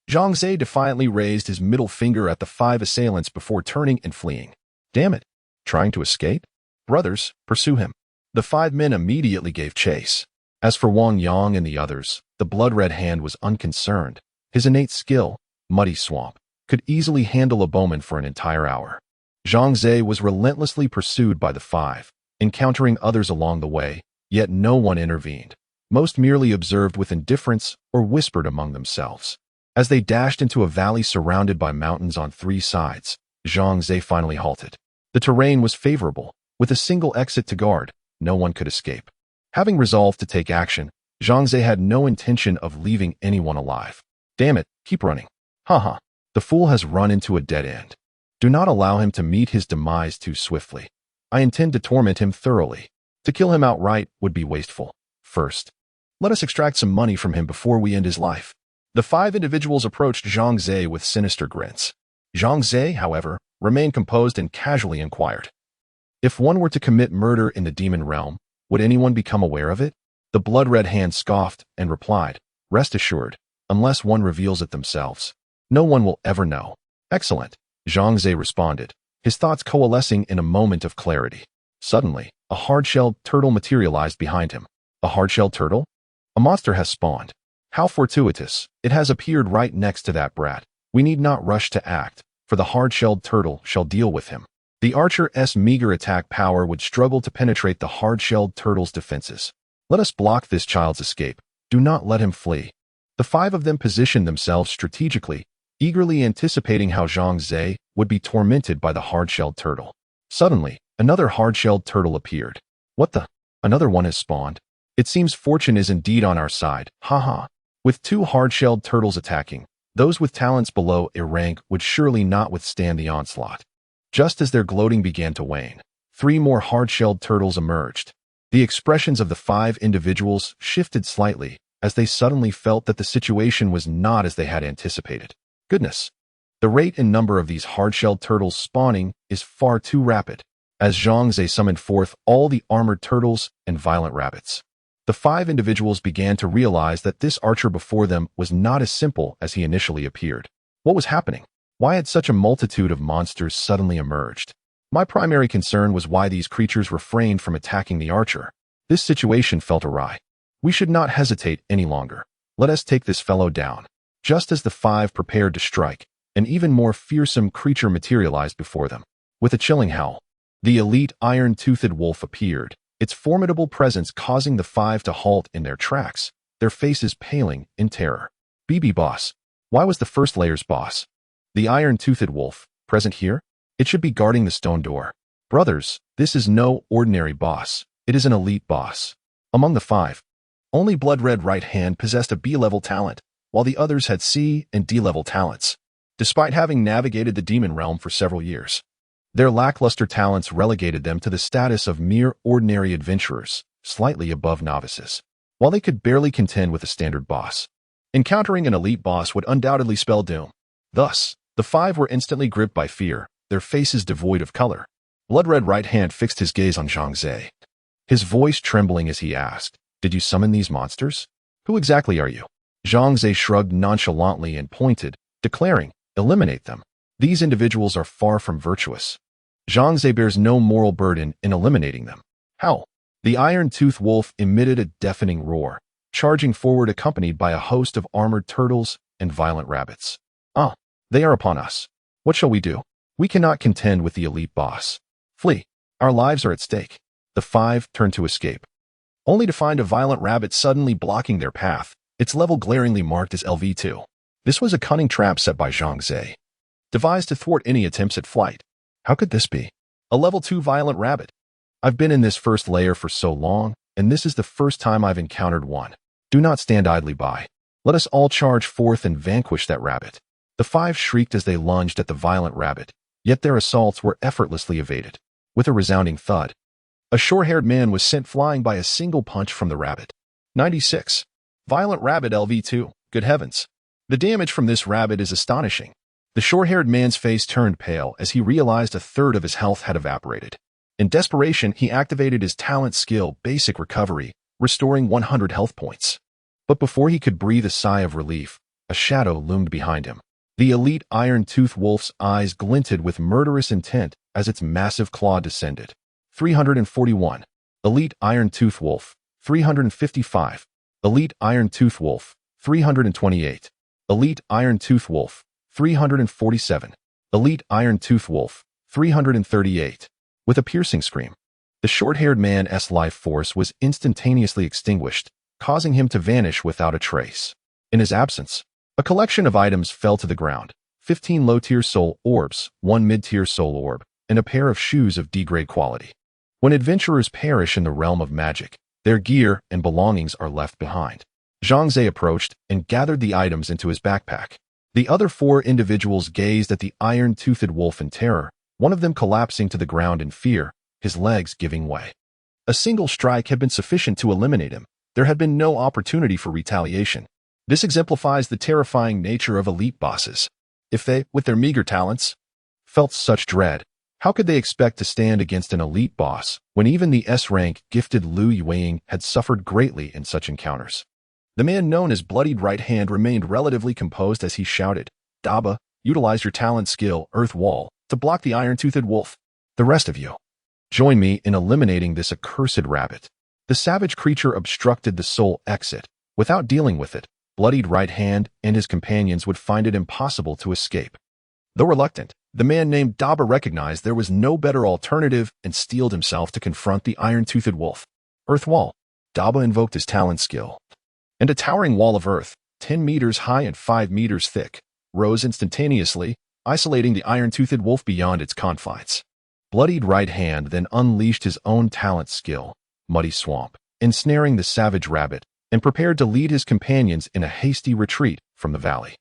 Zhang Xiao defiantly raised his middle finger at the 5 assailants before turning and fleeing. "Damn it! Trying to escape? Brothers, pursue him." The 5 men immediately gave chase. As for Wang Yang and the others, the blood-red hand was unconcerned. His innate skill, Muddy Swamp, could easily handle a bowman for an entire hour. Zhang Xiao was relentlessly pursued by the 5, encountering others along the way, yet no one intervened. Most merely observed with indifference or whispered among themselves. As they dashed into a valley surrounded by mountains on 3 sides, Zhang Xiao finally halted. The terrain was favorable. With a single exit to guard, no one could escape. Having resolved to take action, Zhang Xiao had no intention of leaving anyone alive. "Damn it, keep running. Haha, the fool has run into a dead end. Do not allow him to meet his demise too swiftly. I intend to torment him thoroughly. To kill him outright would be wasteful. First, let us extract some money from him before we end his life." The 5 individuals approached Zhang Xiao with sinister grins. Zhang Xiao, however, remained composed and casually inquired, "If one were to commit murder in the demon realm, would anyone become aware of it?" The blood-red hand scoffed and replied, "Rest assured, unless one reveals it themselves, no one will ever know." "Excellent," Zhang Xiao responded, his thoughts coalescing in a moment of clarity. Suddenly, a hard-shelled turtle materialized behind him. A hard-shelled turtle? A monster has spawned. How fortuitous. It has appeared right next to that brat. We need not rush to act, for the hard-shelled turtle shall deal with him. The archer's meager attack power would struggle to penetrate the hard-shelled turtle's defenses. Let us block this child's escape. Do not let him flee. The 5 of them positioned themselves strategically, eagerly anticipating how Zhang Xiao would be tormented by the hard-shelled turtle. Suddenly, another hard-shelled turtle appeared. "What the? Another one has spawned. It seems fortune is indeed on our side. Haha." With 2 hard-shelled turtles attacking, those with talents below a rank would surely not withstand the onslaught. Just as their gloating began to wane, 3 more hard-shelled turtles emerged. The expressions of the 5 individuals shifted slightly as they suddenly felt that the situation was not as they had anticipated. Goodness! The rate and number of these hard-shelled turtles spawning is far too rapid. As Zhang Xiao summoned forth all the armored turtles and violent rabbits, the 5 individuals began to realize that this archer before them was not as simple as he initially appeared. What was happening? Why had such a multitude of monsters suddenly emerged? My primary concern was why these creatures refrained from attacking the archer. This situation felt awry. We should not hesitate any longer. Let us take this fellow down. Just as the 5 prepared to strike, an even more fearsome creature materialized before them. With a chilling howl, the elite iron-toothed wolf appeared, its formidable presence causing the 5 to halt in their tracks, their faces paling in terror. "BB boss. Why was the first layer's boss? The iron-toothed wolf, present here? It should be guarding the stone door. Brothers, this is no ordinary boss. It is an elite boss." Among the 5, only Blood-Red Right Hand possessed a B-level talent, while the others had C and D-level talents. Despite having navigated the demon realm for several years, their lackluster talents relegated them to the status of mere ordinary adventurers, slightly above novices. While they could barely contend with a standard boss, encountering an elite boss would undoubtedly spell doom. Thus, the 5 were instantly gripped by fear, their faces devoid of color. Blood-Red Right Hand fixed his gaze on Zhang Xiao, his voice trembling as he asked, "Did you summon these monsters? Who exactly are you?" Zhang Xiao shrugged nonchalantly and pointed, declaring, "Eliminate them. These individuals are far from virtuous. Zhang Xiao bears no moral burden in eliminating them." "How?" The iron-toothed wolf emitted a deafening roar, charging forward accompanied by a host of armored turtles and violent rabbits. "Ah, they are upon us. What shall we do? We cannot contend with the elite boss. Flee. Our lives are at stake." The 5 turned to escape, only to find a violent rabbit suddenly blocking their path, its level glaringly marked as LV2. This was a cunning trap set by Zhang Xiao, devised to thwart any attempts at flight. How could this be? A level 2 violent rabbit? I've been in this first layer for so long, and this is the first time I've encountered one. Do not stand idly by. Let us all charge forth and vanquish that rabbit. The five shrieked as they lunged at the violent rabbit, yet their assaults were effortlessly evaded. With a resounding thud, a short-haired man was sent flying by a single punch from the rabbit. 96. Violent rabbit LV2. Good heavens. The damage from this rabbit is astonishing. The short-haired man's face turned pale as he realized a third of his health had evaporated. In desperation, he activated his talent skill, Basic Recovery, restoring 100 health points. But before he could breathe a sigh of relief, a shadow loomed behind him. The elite iron-toothed wolf's eyes glinted with murderous intent as its massive claw descended. 341. Elite iron-toothed wolf. 355. Elite iron-toothed wolf. 328. Elite iron-toothed wolf. 347. Elite iron-toothed wolf. 338. With a piercing scream, the short-haired man's life force was instantaneously extinguished, causing him to vanish without a trace. In his absence, a collection of items fell to the ground. 15 low-tier soul orbs, 1 mid-tier soul orb, and a pair of shoes of D-grade quality. When adventurers perish in the realm of magic, their gear and belongings are left behind. Zhang Xiao approached and gathered the items into his backpack. The other four individuals gazed at the iron-toothed wolf in terror, one of them collapsing to the ground in fear, his legs giving way. A single strike had been sufficient to eliminate him. There had been no opportunity for retaliation. This exemplifies the terrifying nature of elite bosses. If they, with their meager talents, felt such dread, how could they expect to stand against an elite boss when even the S-rank gifted Lu Yueying had suffered greatly in such encounters? The man known as Bloodied Right Hand remained relatively composed as he shouted, "Daba, utilize your talent skill, Earth Wall, to block the iron-toothed wolf. The rest of you, join me in eliminating this accursed rabbit." The savage creature obstructed the soul exit. Without dealing with it, Bloodied Right Hand and his companions would find it impossible to escape. Though reluctant, the man named Daba recognized there was no better alternative and steeled himself to confront the iron-toothed wolf. Earth Wall. Daba invoked his talent skill, and a towering wall of earth, 10 meters high and 5 meters thick, rose instantaneously, isolating the iron-toothed wolf beyond its confines. Bloodied Right Hand then unleashed his own talent skill, Muddy Swamp, ensnaring the savage rabbit, and prepared to lead his companions in a hasty retreat from the valley.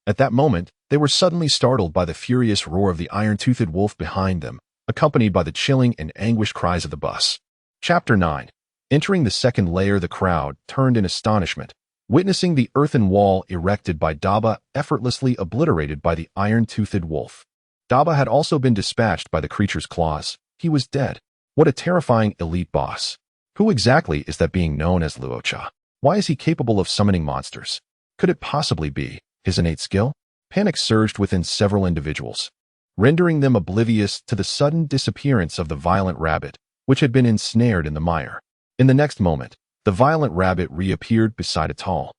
At that moment, they were suddenly startled by the furious roar of the iron-toothed wolf behind them, accompanied by the chilling and anguished cries of the bus. Chapter 9. Entering the second layer, the crowd turned in astonishment, witnessing the earthen wall erected by Daba effortlessly obliterated by the iron-toothed wolf. Daba had also been dispatched by the creature's claws. He was dead. What a terrifying elite boss. Who exactly is that being known as Luocha? Why is he capable of summoning monsters? Could it possibly be his innate skill? Panic surged within several individuals, rendering them oblivious to the sudden disappearance of the violent rabbit, which had been ensnared in the mire. In the next moment, the violent rabbit reappeared beside a tall,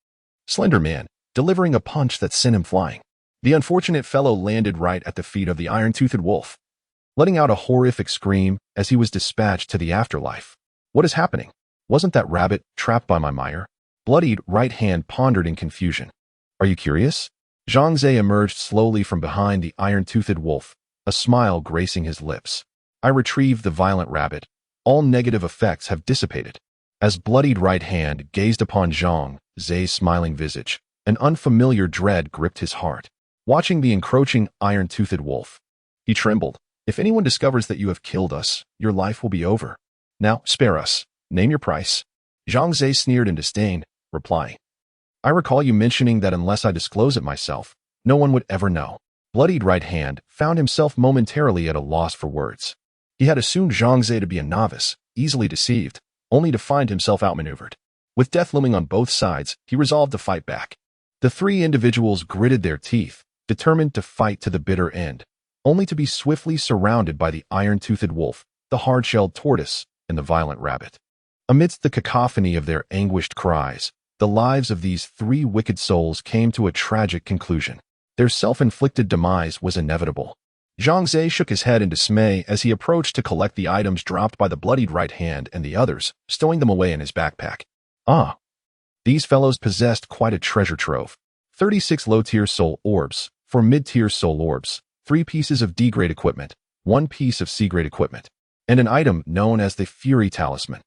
slender man, delivering a punch that sent him flying. The unfortunate fellow landed right at the feet of the iron-toothed wolf, letting out a horrific scream as he was dispatched to the afterlife. What is happening? Wasn't that rabbit trapped by my mire? Bloodied Right Hand pondered in confusion. Are you curious? Zhang Xiao emerged slowly from behind the iron-toothed wolf, a smile gracing his lips. I retrieved the violent rabbit. All negative effects have dissipated. As Bloodied Right Hand gazed upon Zhang Xiao's smiling visage, an unfamiliar dread gripped his heart. Watching the encroaching iron-toothed wolf, he trembled. If anyone discovers that you have killed us, your life will be over. Now, spare us. Name your price. Zhang Xiao sneered in disdain, replying, I recall you mentioning that unless I disclose it myself, no one would ever know. Bloodied Right Hand found himself momentarily at a loss for words. He had assumed Zhang Xiao to be a novice, easily deceived, only to find himself outmaneuvered. With death looming on both sides, he resolved to fight back. The three individuals gritted their teeth, determined to fight to the bitter end, only to be swiftly surrounded by the iron-toothed wolf, the hard-shelled tortoise, and the violent rabbit. Amidst the cacophony of their anguished cries, the lives of these three wicked souls came to a tragic conclusion. Their self-inflicted demise was inevitable. Zhang Xiao shook his head in dismay as he approached to collect the items dropped by the Bloodied Right Hand and the others, stowing them away in his backpack. Ah, these fellows possessed quite a treasure trove. 36 low-tier soul orbs, 4 mid-tier soul orbs, 3 pieces of D-grade equipment, 1 piece of C-grade equipment, and an item known as the Fury Talisman.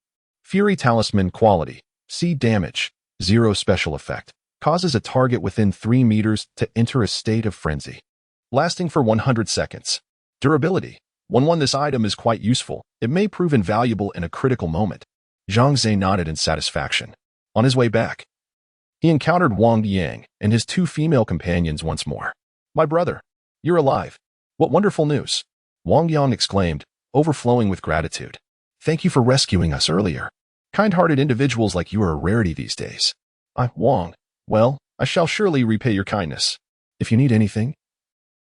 Fury Talisman quality, C damage, 0 special effect. causes a target within 3 meters to enter a state of frenzy. Lasting for 100 seconds. Durability. When this item is quite useful, it may prove invaluable in a critical moment. Zhang Xiao nodded in satisfaction. On his way back, he encountered Wang Yang and his 2 female companions once more. "My brother, you're alive. What wonderful news!" Wang Yang exclaimed, overflowing with gratitude. "Thank you for rescuing us earlier. Kind-hearted individuals like you are a rarity these days." Wang, well, I shall surely repay your kindness. If you need anything,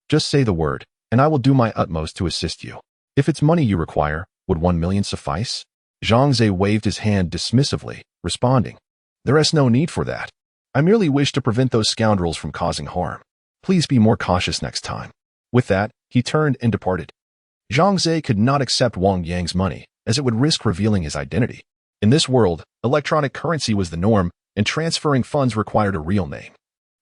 just say the word, and I will do my utmost to assist you. If it's money you require, would 1 million suffice? Zhang Xiao waved his hand dismissively, responding, "There is no need for that. I merely wish to prevent those scoundrels from causing harm. Please be more cautious next time." With that, he turned and departed. Zhang Xiao could not accept Wang Yang's money, as it would risk revealing his identity. In this world, electronic currency was the norm, and transferring funds required a real name.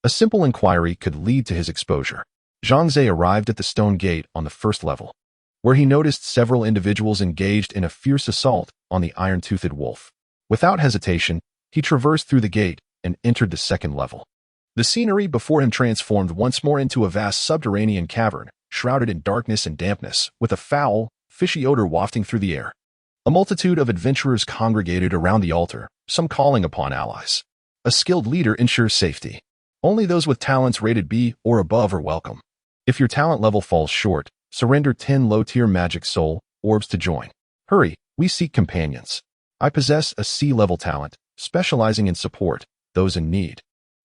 A simple inquiry could lead to his exposure. Zhang Xiao arrived at the stone gate on the first level, where he noticed several individuals engaged in a fierce assault on the iron-toothed wolf. Without hesitation, he traversed through the gate and entered the second level. The scenery before him transformed once more into a vast subterranean cavern, shrouded in darkness and dampness, with a foul, fishy odor wafting through the air. A multitude of adventurers congregated around the altar, some calling upon allies. A skilled leader ensures safety. Only those with talents rated B or above are welcome. If your talent level falls short, surrender 10 low-tier magic soul orbs to join. Hurry, we seek companions. I possess a C-level talent, specializing in support, those in need.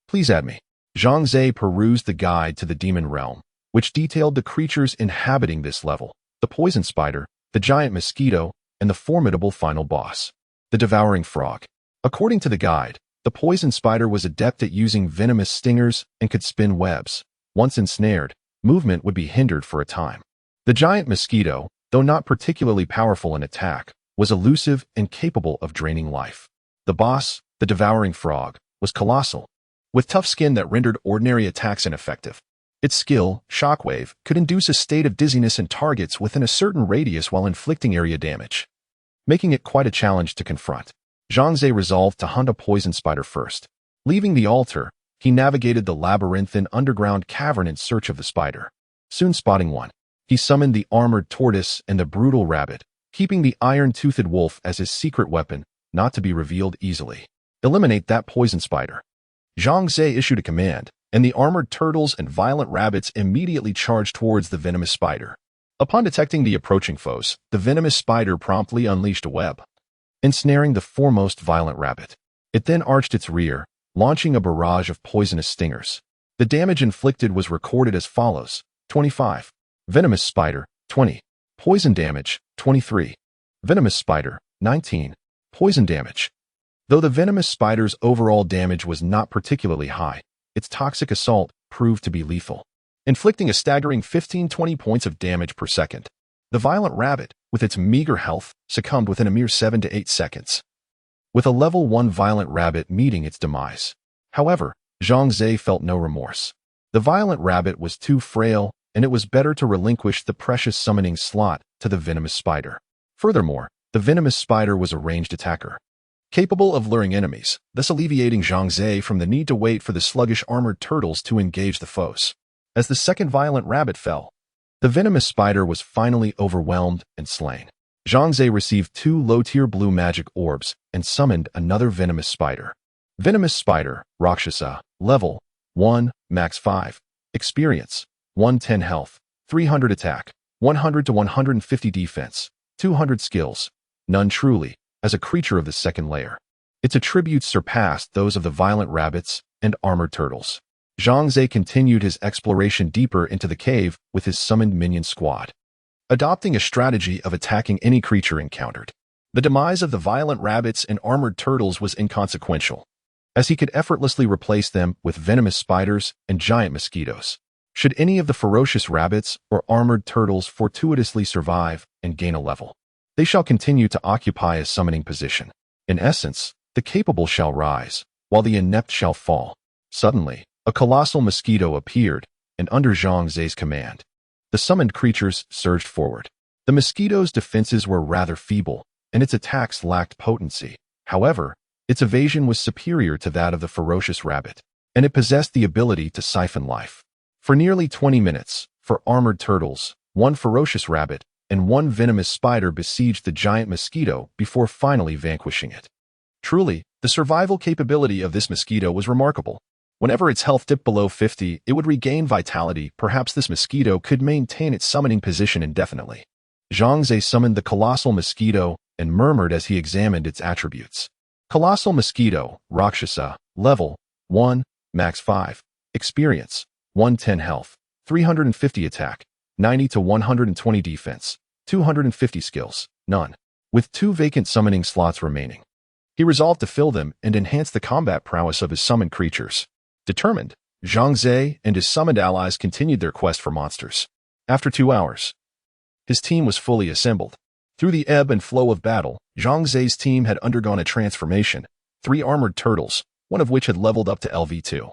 Please add me. Zhang Xiao perused the guide to the demon realm, which detailed the creatures inhabiting this level: the poison spider, the giant mosquito, and the formidable final boss, the devouring frog. According to the guide, the poison spider was adept at using venomous stingers and could spin webs. Once ensnared, movement would be hindered for a time. The giant mosquito, though not particularly powerful in attack, was elusive and capable of draining life. The boss, the devouring frog, was colossal, with tough skin that rendered ordinary attacks ineffective. Its skill, Shockwave, could induce a state of dizziness in targets within a certain radius while inflicting area damage, making it quite a challenge to confront. Zhang Xiao resolved to hunt a poison spider first. Leaving the altar, he navigated the labyrinthine underground cavern in search of the spider. Soon spotting one, he summoned the armored tortoise and the brutal rabbit, keeping the iron-toothed wolf as his secret weapon, not to be revealed easily. Eliminate that poison spider. Zhang Xiao issued a command, and the armored turtles and violent rabbits immediately charged towards the venomous spider. Upon detecting the approaching foes, the venomous spider promptly unleashed a web, ensnaring the foremost violent rabbit. It then arched its rear, launching a barrage of poisonous stingers. The damage inflicted was recorded as follows: 25. Venomous spider, 20. Poison damage, 23. Venomous spider, 19. Poison damage. Though the venomous spider's overall damage was not particularly high, its toxic assault proved to be lethal, inflicting a staggering 15-20 points of damage per second. The violent rabbit, with its meager health, succumbed within a mere 7 to 8 seconds, with a level 1 violent rabbit meeting its demise. However, Zhang Xiao felt no remorse. The violent rabbit was too frail, and it was better to relinquish the precious summoning slot to the venomous spider. Furthermore, the venomous spider was a ranged attacker, capable of luring enemies, thus alleviating Zhang Xiao from the need to wait for the sluggish armored turtles to engage the foes. As the second violent rabbit fell, the venomous spider was finally overwhelmed and slain. Zhang Xiao received 2 low-tier blue magic orbs and summoned another venomous spider. Venomous spider, Rakshasa, level 1, max 5, experience, 110 health, 300 attack, 100 to 150 defense, 200 skills, none truly, as a creature of the second layer. Its attributes surpassed those of the violent rabbits and armored turtles. Zhang Xiao continued his exploration deeper into the cave with his summoned minion squad, adopting a strategy of attacking any creature encountered. The demise of the violent rabbits and armored turtles was inconsequential, as he could effortlessly replace them with venomous spiders and giant mosquitoes. Should any of the ferocious rabbits or armored turtles fortuitously survive and gain a level, they shall continue to occupy a summoning position. In essence, the capable shall rise, while the inept shall fall. Suddenly, a colossal mosquito appeared, and under Zhang Xiao's command, the summoned creatures surged forward. The mosquito's defenses were rather feeble, and its attacks lacked potency. However, its evasion was superior to that of the ferocious rabbit, and it possessed the ability to siphon life. For nearly 20 minutes, 4 armored turtles, 1 ferocious rabbit, and 1 venomous spider besieged the giant mosquito before finally vanquishing it. Truly, the survival capability of this mosquito was remarkable. Whenever its health dipped below 50, it would regain vitality. Perhaps this mosquito could maintain its summoning position indefinitely. Zhang Xiao summoned the colossal mosquito and murmured as he examined its attributes. Colossal mosquito, Rakshasa, level 1, max 5, experience, 110 health, 350 attack, 90 to 120 defense, 250 skills, none. With 2 vacant summoning slots remaining, he resolved to fill them and enhance the combat prowess of his summoned creatures. Determined, Zhang Xiao and his summoned allies continued their quest for monsters. After 2 hours, his team was fully assembled. Through the ebb and flow of battle, Zhang Xiao's team had undergone a transformation. 3 armored turtles, 1 of which had leveled up to LV2.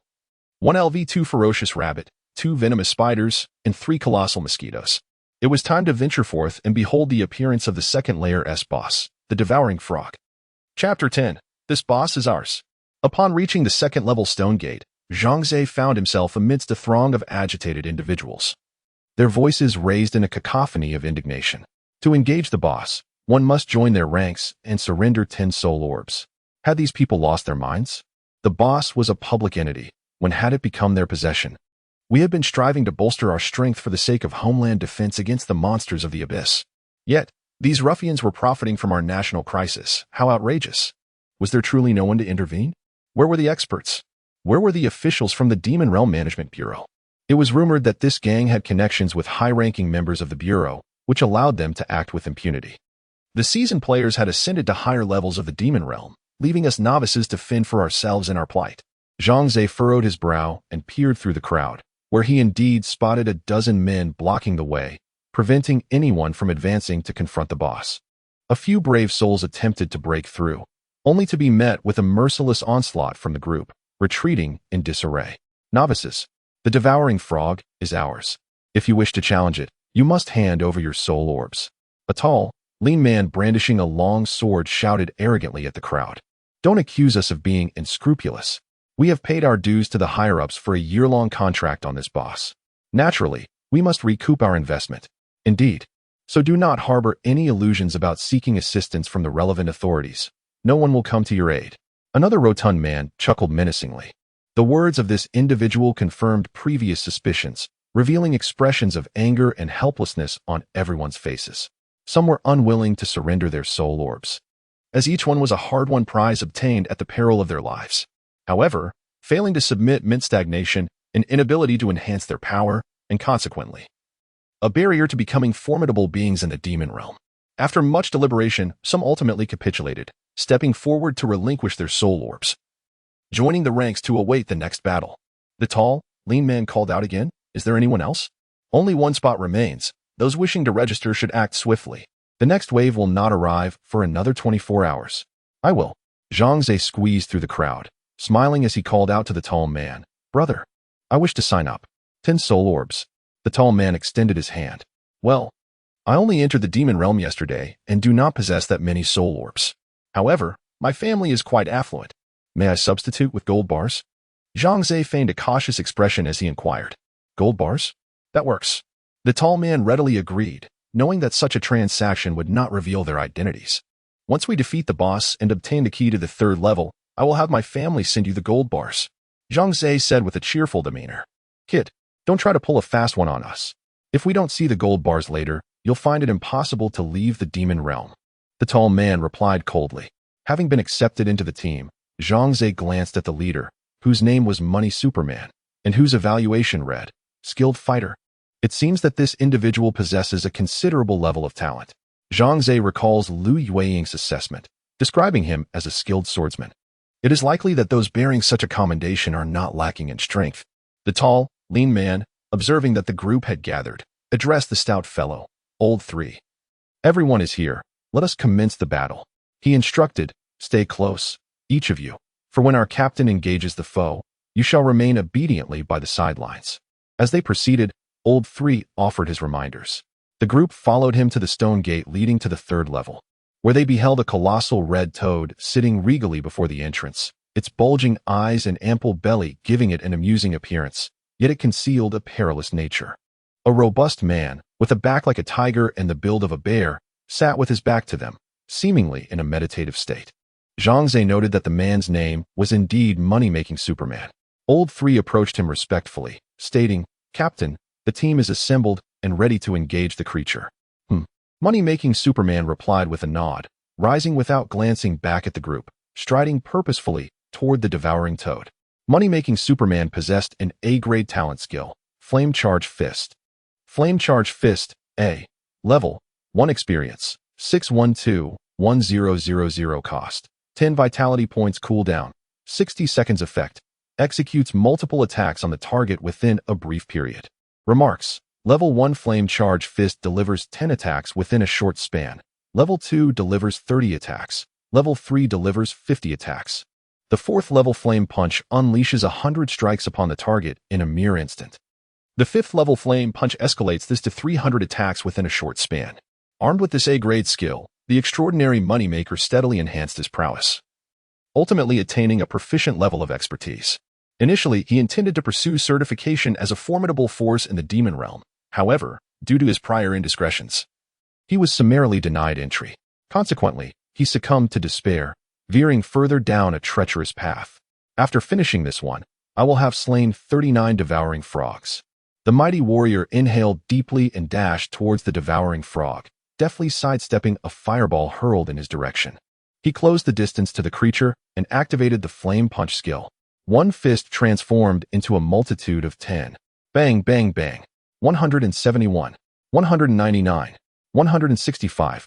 1 LV2 ferocious rabbit, 2 venomous spiders, and 3 colossal mosquitoes. It was time to venture forth and behold the appearance of the second layer S boss, the devouring frog. Chapter 10. This boss is ours. Upon reaching the second-level stone gate, Zhang Xiao found himself amidst a throng of agitated individuals. Their voices raised in a cacophony of indignation. To engage the boss, one must join their ranks and surrender 10 soul orbs. Had these people lost their minds? The boss was a public entity. When had it become their possession? We had been striving to bolster our strength for the sake of homeland defense against the monsters of the abyss. Yet, these ruffians were profiting from our national crisis. How outrageous! Was there truly no one to intervene? Where were the experts? Where were the officials from the Demon Realm Management Bureau? It was rumored that this gang had connections with high-ranking members of the Bureau, which allowed them to act with impunity. The seasoned players had ascended to higher levels of the Demon Realm, leaving us novices to fend for ourselves and our plight. Zhang Xiao furrowed his brow and peered through the crowd, where he indeed spotted a dozen men blocking the way, preventing anyone from advancing to confront the boss. A few brave souls attempted to break through, only to be met with a merciless onslaught from the group, retreating in disarray. Novices, the devouring frog is ours. If you wish to challenge it, you must hand over your soul orbs. A tall, lean man brandishing a long sword shouted arrogantly at the crowd. Don't accuse us of being unscrupulous. We have paid our dues to the higher-ups for a year-long contract on this boss. Naturally, we must recoup our investment. Indeed. So do not harbor any illusions about seeking assistance from the relevant authorities. No one will come to your aid. Another rotund man chuckled menacingly. The words of this individual confirmed previous suspicions, revealing expressions of anger and helplessness on everyone's faces. Some were unwilling to surrender their soul orbs, as each one was a hard-won prize obtained at the peril of their lives. However, failing to submit meant stagnation, an inability to enhance their power, and consequently, a barrier to becoming formidable beings in the demon realm. After much deliberation, some ultimately capitulated, stepping forward to relinquish their soul orbs, joining the ranks to await the next battle. The tall, lean man called out again, "Is there anyone else? Only one spot remains. Those wishing to register should act swiftly. The next wave will not arrive for another 24 hours. I will." Zhang Xiao squeezed through the crowd, smiling as he called out to the tall man, "Brother, I wish to sign up. 10 soul orbs." The tall man extended his hand. "Well, I only entered the demon realm yesterday and do not possess that many soul orbs. However, my family is quite affluent. May I substitute with gold bars?" Zhang Xiao feigned a cautious expression as he inquired. "Gold bars? That works." The tall man readily agreed, knowing that such a transaction would not reveal their identities. "Once we defeat the boss and obtain the key to the 3rd level, I will have my family send you the gold bars," Zhang Xiao said with a cheerful demeanor. "Kid, don't try to pull a fast one on us. If we don't see the gold bars later, you'll find it impossible to leave the demon realm." The tall man replied coldly. Having been accepted into the team, Zhang Xiao glanced at the leader, whose name was Money Superman, and whose evaluation read, "Skilled fighter." It seems that this individual possesses a considerable level of talent. Zhang Xiao recalls Lu Yueying's assessment, describing him as a skilled swordsman. It is likely that those bearing such a commendation are not lacking in strength. The tall, lean man, observing that the group had gathered, addressed the stout fellow, "Old 3. Everyone is here. Let us commence the battle." He instructed, "Stay close, each of you, for when our captain engages the foe, you shall remain obediently by the sidelines." As they proceeded, Old 3 offered his reminders. The group followed him to the stone gate leading to the 3rd level, where they beheld a colossal red toad sitting regally before the entrance, its bulging eyes and ample belly giving it an amusing appearance, yet it concealed a perilous nature. A robust man, with a back like a tiger and the build of a bear, sat with his back to them, seemingly in a meditative state. Zhang Xiao noted that the man's name was indeed Money-Making Superman. Old 3 approached him respectfully, stating, "Captain, the team is assembled and ready to engage the creature." Money-Making Superman replied with a nod, rising without glancing back at the group, striding purposefully toward the devouring toad. Money-Making Superman possessed an A-grade talent skill, Flame Charge Fist. Flame Charge Fist, A. Level, 1 experience, 612-1000 cost, 10 vitality points cooldown, 60 seconds effect, executes multiple attacks on the target within a brief period. Remarks: Level 1 Flame Charge Fist delivers 10 attacks within a short span. Level 2 delivers 30 attacks. Level 3 delivers 50 attacks. The 4th level Flame Punch unleashes 100 strikes upon the target in a mere instant. The 5th level Flame Punch escalates this to 300 attacks within a short span. Armed with this A-grade skill, the extraordinary moneymaker steadily enhanced his prowess, ultimately attaining a proficient level of expertise. Initially, he intended to pursue certification as a formidable force in the demon realm. However, due to his prior indiscretions, he was summarily denied entry. Consequently, he succumbed to despair, veering further down a treacherous path. After finishing this one, I will have slain 39 devouring frogs. The mighty warrior inhaled deeply and dashed towards the devouring frog, deftly sidestepping a fireball hurled in his direction. He closed the distance to the creature and activated the Flame Punch skill. One fist transformed into a multitude of 10. Bang, bang, bang. 171, 199, 165.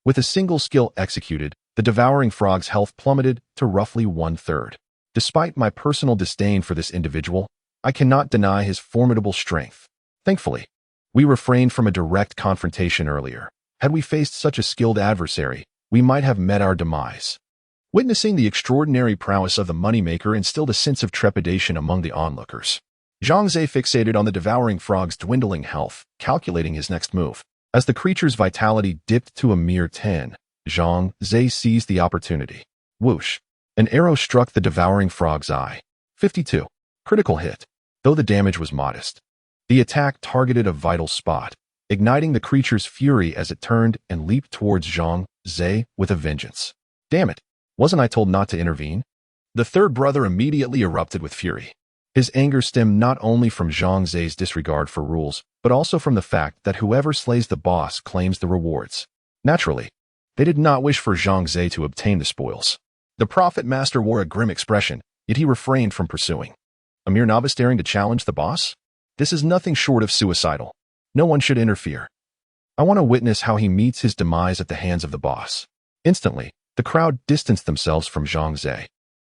With a single skill executed, the devouring frog's health plummeted to roughly 1/3. Despite my personal disdain for this individual, I cannot deny his formidable strength. Thankfully, we refrained from a direct confrontation earlier. Had we faced such a skilled adversary, we might have met our demise. Witnessing the extraordinary prowess of the moneymaker instilled a sense of trepidation among the onlookers. Zhang Xiao fixated on the devouring frog's dwindling health, calculating his next move. As the creature's vitality dipped to a mere 10, Zhang Xiao seized the opportunity. Whoosh! An arrow struck the devouring frog's eye. 52. Critical hit. Though the damage was modest, the attack targeted a vital spot, igniting the creature's fury as it turned and leaped towards Zhang Xiao with a vengeance. Damn it! Wasn't I told not to intervene? The third brother immediately erupted with fury. His anger stemmed not only from Zhang Xiao's disregard for rules, but also from the fact that whoever slays the boss claims the rewards. Naturally, they did not wish for Zhang Xiao to obtain the spoils. The Prophet Master wore a grim expression, yet he refrained from pursuing. A mere novice daring to challenge the boss? This is nothing short of suicidal. No one should interfere. I want to witness how he meets his demise at the hands of the boss. Instantly, the crowd distanced themselves from Zhang Xiao,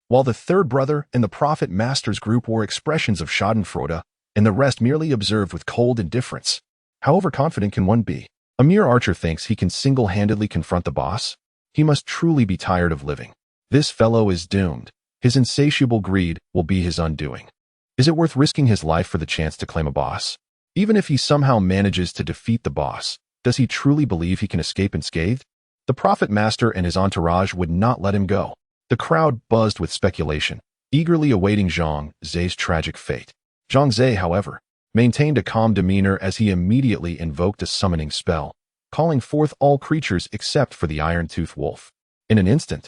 while the third brother and the Prophet Master's group wore expressions of schadenfreude, and the rest merely observed with cold indifference. How overconfident can one be? A mere archer thinks he can single-handedly confront the boss? He must truly be tired of living. This fellow is doomed. His insatiable greed will be his undoing. Is it worth risking his life for the chance to claim a boss? Even if he somehow manages to defeat the boss, does he truly believe he can escape unscathed? The Prophet Master and his entourage would not let him go. The crowd buzzed with speculation, eagerly awaiting Zhang Xiao's tragic fate. Zhang Xiao, however, maintained a calm demeanor as he immediately invoked a summoning spell, calling forth all creatures except for the iron-toothed wolf. In an instant,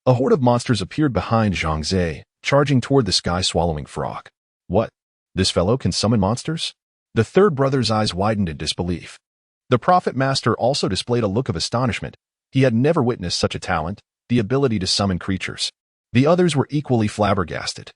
a horde of monsters appeared behind Zhang Xiao, charging toward the sky-swallowing frog. What? This fellow can summon monsters? The third brother's eyes widened in disbelief. The Prophet Master also displayed a look of astonishment. He had never witnessed such a talent, the ability to summon creatures. The others were equally flabbergasted,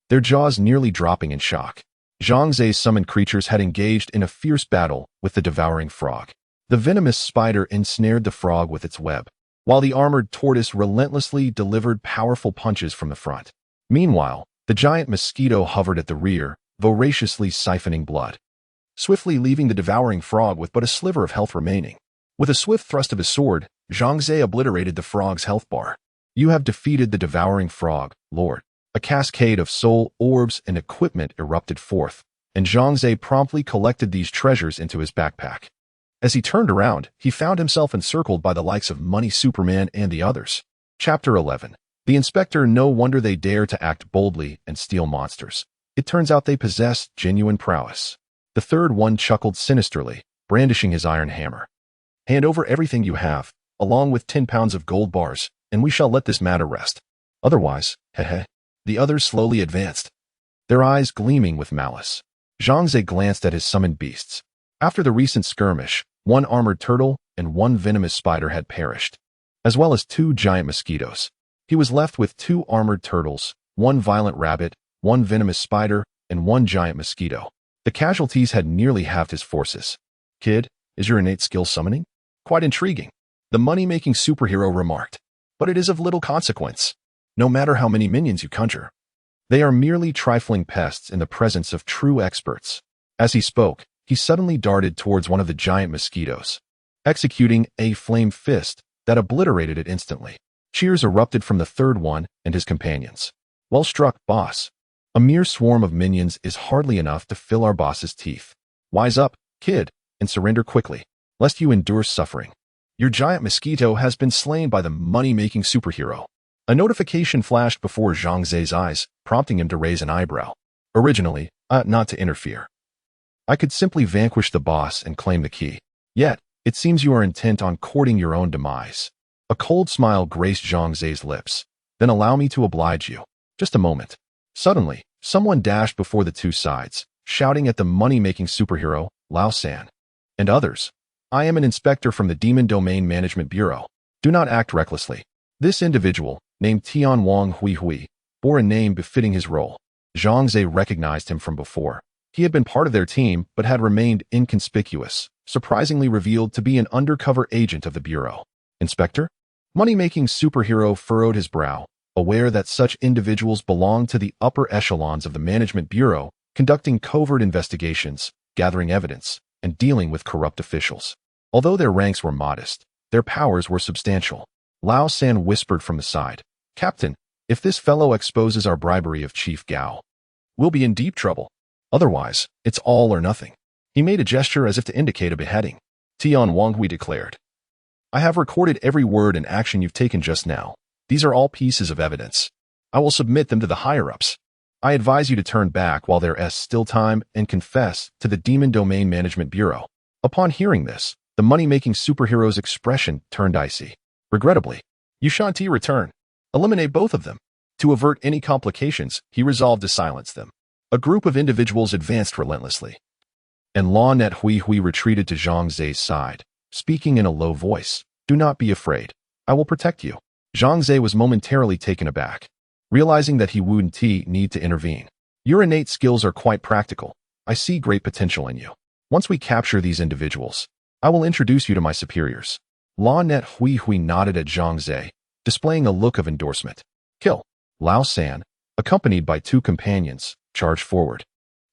their jaws nearly dropping in shock. Zhang Xiao's summoned creatures had engaged in a fierce battle with the devouring frog. The venomous spider ensnared the frog with its web, while the armored tortoise relentlessly delivered powerful punches from the front. Meanwhile, the giant mosquito hovered at the rear, voraciously siphoning blood, swiftly leaving the devouring frog with but a sliver of health remaining. With a swift thrust of his sword, Zhang Xiao obliterated the frog's health bar. You have defeated the devouring frog, Lord. A cascade of soul orbs and equipment erupted forth, and Zhang Xiao promptly collected these treasures into his backpack. As he turned around, he found himself encircled by the likes of Money Superman and the others. Chapter 11. The inspector, no wonder they dare to act boldly and steal monsters. It turns out they possess genuine prowess. The third one chuckled sinisterly, brandishing his iron hammer. Hand over everything you have, along with 10 pounds of gold bars, and we shall let this matter rest. Otherwise, heh. The others slowly advanced, their eyes gleaming with malice. Zhang Xiao glanced at his summoned beasts. After the recent skirmish, 1 armored turtle and 1 venomous spider had perished, as well as 2 giant mosquitoes. He was left with 2 armored turtles, 1 violent rabbit, 1 venomous spider, and 1 giant mosquito. The casualties had nearly halved his forces. Kid, is your innate skill summoning? Quite intriguing, the money-making superhero remarked. But it is of little consequence. No matter how many minions you conjure, they are merely trifling pests in the presence of true experts. As he spoke, he suddenly darted towards one of the giant mosquitoes, executing a flame fist that obliterated it instantly. Cheers erupted from the third one and his companions. Well struck, boss. A mere swarm of minions is hardly enough to fill our boss's teeth. Wise up, kid, and surrender quickly, lest you endure suffering. Your giant mosquito has been slain by the money-making superhero. A notification flashed before Zhang Xiao's eyes, prompting him to raise an eyebrow. Originally, not to interfere. I could simply vanquish the boss and claim the key. Yet, it seems you are intent on courting your own demise. A cold smile graced Zhang Xiao's lips. Then allow me to oblige you. Just a moment. Suddenly, someone dashed before the two sides, shouting at the money-making superhero, Lao San, and others. I am an inspector from the Demon Domain Management Bureau. Do not act recklessly. This individual, named Tian Wang Hui, bore a name befitting his role. Zhang Xiao recognized him from before. He had been part of their team but had remained inconspicuous, surprisingly revealed to be an undercover agent of the Bureau. Inspector? Money-making superhero furrowed his brow, aware that such individuals belonged to the upper echelons of the Management Bureau, conducting covert investigations, gathering evidence, and dealing with corrupt officials. Although their ranks were modest, their powers were substantial. Lao San whispered from the side, Captain, if this fellow exposes our bribery of Chief Gao, we'll be in deep trouble. Otherwise, it's all or nothing. He made a gesture as if to indicate a beheading. Tian Wanghui declared, I have recorded every word and action you've taken just now. These are all pieces of evidence. I will submit them to the higher-ups. I advise you to turn back while there is still time and confess to the Demon Domain Management Bureau. Upon hearing this, the money-making superhero's expression turned icy. Regrettably, you shan't return. Eliminate both of them. To avert any complications, he resolved to silence them. A group of individuals advanced relentlessly, and Law Net Hui retreated to Zhang Xiao's side, speaking in a low voice. Do not be afraid. I will protect you. Zhang Xiao was momentarily taken aback, realizing that he wouldn't need to intervene. Your innate skills are quite practical. I see great potential in you. Once we capture these individuals, I will introduce you to my superiors. Law Net Hui nodded at Zhang Xiao, displaying a look of endorsement. Kill. Lao San, accompanied by 2 companions, charged forward,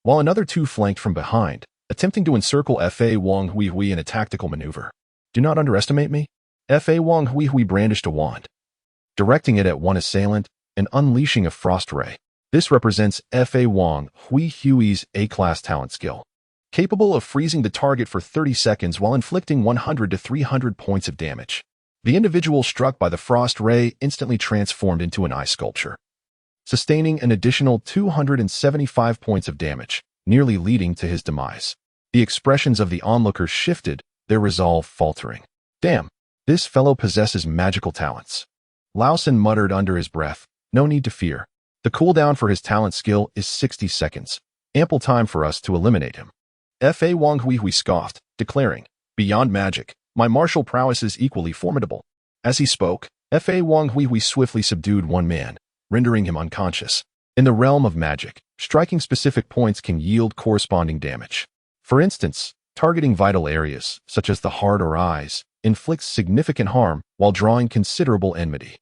while another 2 flanked from behind, attempting to encircle Fa Wang Hui in a tactical maneuver. Do not underestimate me. Fa Wang Hui brandished a wand, directing it at one assailant and unleashing a frost ray. This represents Fa Wang Hui's A-class talent skill, capable of freezing the target for 30 seconds while inflicting 100 to 300 points of damage. The individual struck by the frost ray instantly transformed into an ice sculpture, sustaining an additional 275 points of damage, nearly leading to his demise. The expressions of the onlookers shifted, their resolve faltering. Damn, this fellow possesses magical talents. Lao San muttered under his breath, no need to fear. The cooldown for his talent skill is 60 seconds, ample time for us to eliminate him. Fa Wang Hui scoffed, declaring, beyond magic, my martial prowess is equally formidable. As he spoke, Fa Wang Hui swiftly subdued one man, rendering him unconscious. In the realm of magic, striking specific points can yield corresponding damage. For instance, targeting vital areas, such as the heart or eyes, inflicts significant harm while drawing considerable enmity.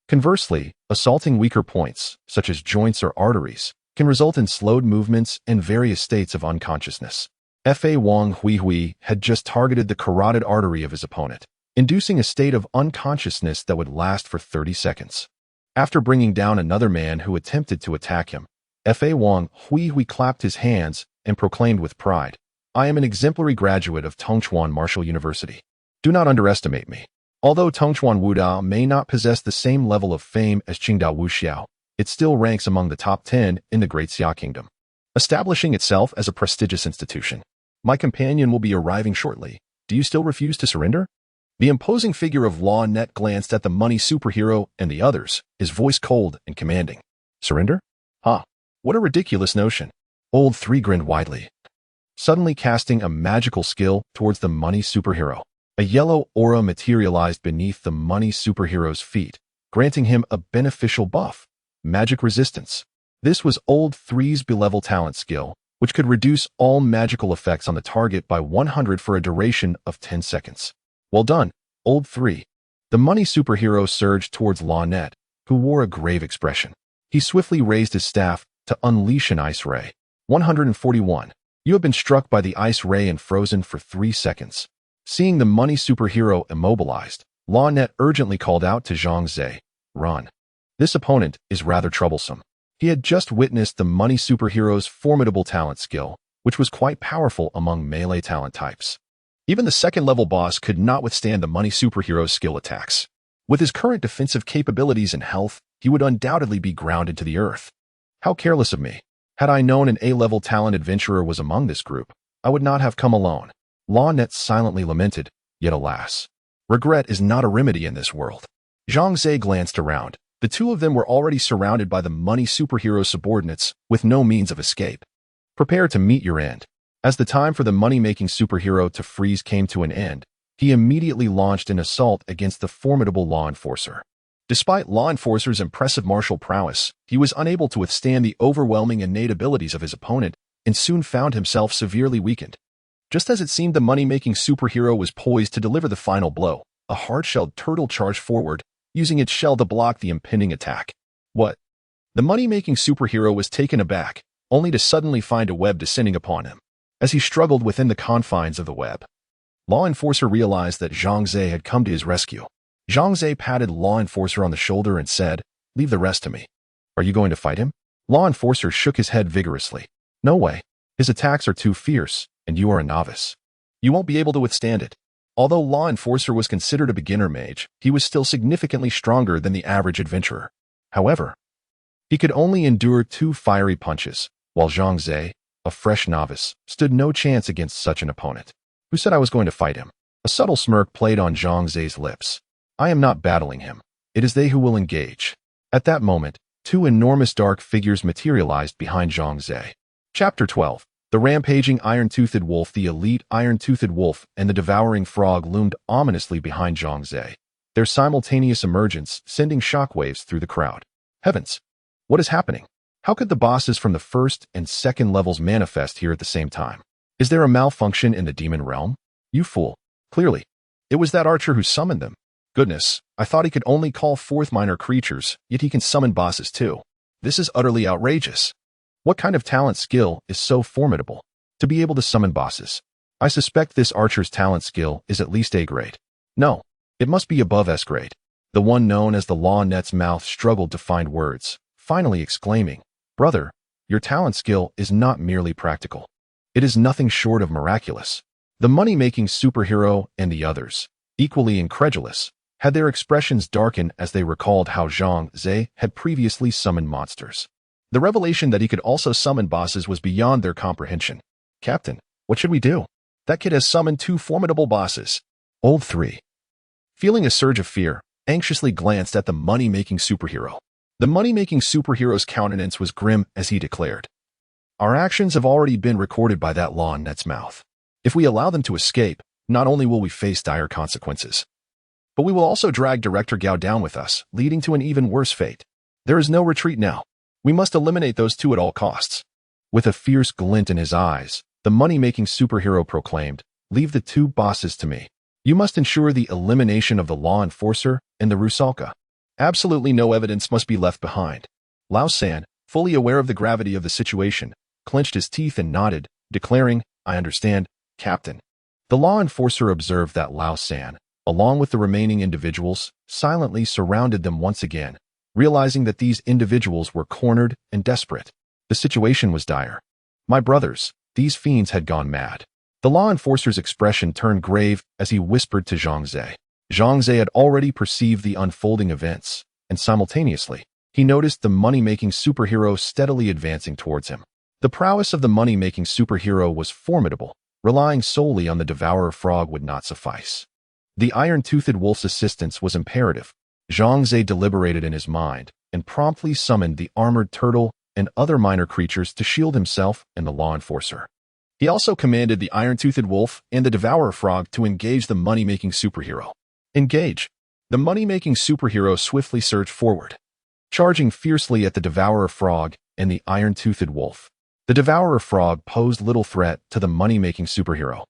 Conversely, assaulting weaker points, such as joints or arteries, can result in slowed movements and various states of unconsciousness. Fa Wang Hui had just targeted the carotid artery of his opponent, inducing a state of unconsciousness that would last for 30 seconds. After bringing down another man who attempted to attack him, Fa Wang Hui clapped his hands and proclaimed with pride, I am an exemplary graduate of Tongchuan Martial University. Do not underestimate me. Although Tongchuan Wudao may not possess the same level of fame as Qingdao Wuxiao, it still ranks among the top 10 in the Great Xia Kingdom, establishing itself as a prestigious institution. My companion will be arriving shortly. Do you still refuse to surrender? The imposing figure of Law Net glanced at the money superhero and the others, his voice cold and commanding. Surrender? Huh. What a ridiculous notion. Old 3 grinned widely, suddenly casting a magical skill towards the money superhero. A yellow aura materialized beneath the money superhero's feet, granting him a beneficial buff, magic resistance. This was Old 3's Belevel talent skill, which could reduce all magical effects on the target by 100 for a duration of 10 seconds. Well done, Old 3. The money superhero surged towards Law Net, who wore a grave expression. He swiftly raised his staff to unleash an ice ray. 141. You have been struck by the ice ray and frozen for 3 seconds. Seeing the money superhero immobilized, Law Net urgently called out to Zhang Xiao, run. This opponent is rather troublesome. He had just witnessed the money superhero's formidable talent skill, which was quite powerful among melee talent types. Even the second-level boss could not withstand the money superhero's skill attacks. With his current defensive capabilities and health, he would undoubtedly be grounded to the earth. How careless of me. Had I known an A-level talent adventurer was among this group, I would not have come alone. Law Net silently lamented, yet alas, regret is not a remedy in this world. Zhang Xiao glanced around. The two of them were already surrounded by the money superhero subordinates with no means of escape. Prepare to meet your end. As the time for the money-making superhero to freeze came to an end, he immediately launched an assault against the formidable law enforcer. Despite law enforcer's impressive martial prowess, he was unable to withstand the overwhelming innate abilities of his opponent and soon found himself severely weakened. Just as it seemed the money-making superhero was poised to deliver the final blow, a hard-shelled turtle charged forward, using its shell to block the impending attack. What? The money-making superhero was taken aback, only to suddenly find a web descending upon him. As he struggled within the confines of the web, Law Enforcer realized that Zhang Xiao had come to his rescue. Zhang Xiao patted Law Enforcer on the shoulder and said, "Leave the rest to me." "Are you going to fight him?" Law Enforcer shook his head vigorously. "No way. His attacks are too fierce, and you are a novice. You won't be able to withstand it." Although Law Enforcer was considered a beginner mage, he was still significantly stronger than the average adventurer. However, he could only endure 2 fiery punches, while Zhang Xiao, a fresh novice, stood no chance against such an opponent. "Who said I was going to fight him?" A subtle smirk played on Zhang Xiao's lips. "I am not battling him. It is they who will engage." At that moment, 2 enormous dark figures materialized behind Zhang Xiao. Chapter 12. The rampaging iron-toothed wolf, the elite iron-toothed wolf, and the devouring frog loomed ominously behind Zhang Xiao, their simultaneous emergence sending shockwaves through the crowd. Heavens! What is happening? How could the bosses from the first and second levels manifest here at the same time? Is there a malfunction in the demon realm? You fool. Clearly, it was that archer who summoned them. Goodness, I thought he could only call forth minor creatures, yet he can summon bosses too. This is utterly outrageous. What kind of talent skill is so formidable to be able to summon bosses? I suspect this archer's talent skill is at least A grade. No, it must be above S grade. The one known as the Law Net's mouth struggled to find words, finally exclaiming, "Brother, your talent skill is not merely practical. It is nothing short of miraculous." The money-making superhero and the others, equally incredulous, had their expressions darken as they recalled how Zhang Xiao had previously summoned monsters. The revelation that he could also summon bosses was beyond their comprehension. "Captain, what should we do? That kid has summoned 2 formidable bosses." Old 3, feeling a surge of fear, anxiously glanced at the money-making superhero. The money-making superhero's countenance was grim as he declared, "Our actions have already been recorded by that Law Net's mouth. If we allow them to escape, not only will we face dire consequences, but we will also drag Director Gao down with us, leading to an even worse fate. There is no retreat now. We must eliminate those 2 at all costs." With a fierce glint in his eyes, the money-making superhero proclaimed, "Leave the 2 bosses to me. You must ensure the elimination of the Law Enforcer and the Rusalka. Absolutely no evidence must be left behind." Lao San, fully aware of the gravity of the situation, clenched his teeth and nodded, declaring, "I understand, Captain." The Law Enforcer observed that Lao San, along with the remaining individuals, silently surrounded them once again, realizing that these individuals were cornered and desperate. The situation was dire. "My brothers, these fiends had gone mad." The Law Enforcer's expression turned grave as he whispered to Zhang Xiao, Zhang Xiao had already perceived the unfolding events, and simultaneously, he noticed the money-making superhero steadily advancing towards him. The prowess of the money-making superhero was formidable. Relying solely on the Devourer Frog would not suffice. The iron-toothed wolf's assistance was imperative. Zhang Xiao deliberated in his mind and promptly summoned the armored turtle and other minor creatures to shield himself and the law enforcer. He also commanded the iron-toothed wolf and the Devourer Frog to engage the money-making superhero. Engage. The money-making superhero swiftly surged forward, charging fiercely at the Devourer Frog and the iron-toothed wolf. The Devourer Frog posed little threat to the money-making superhero.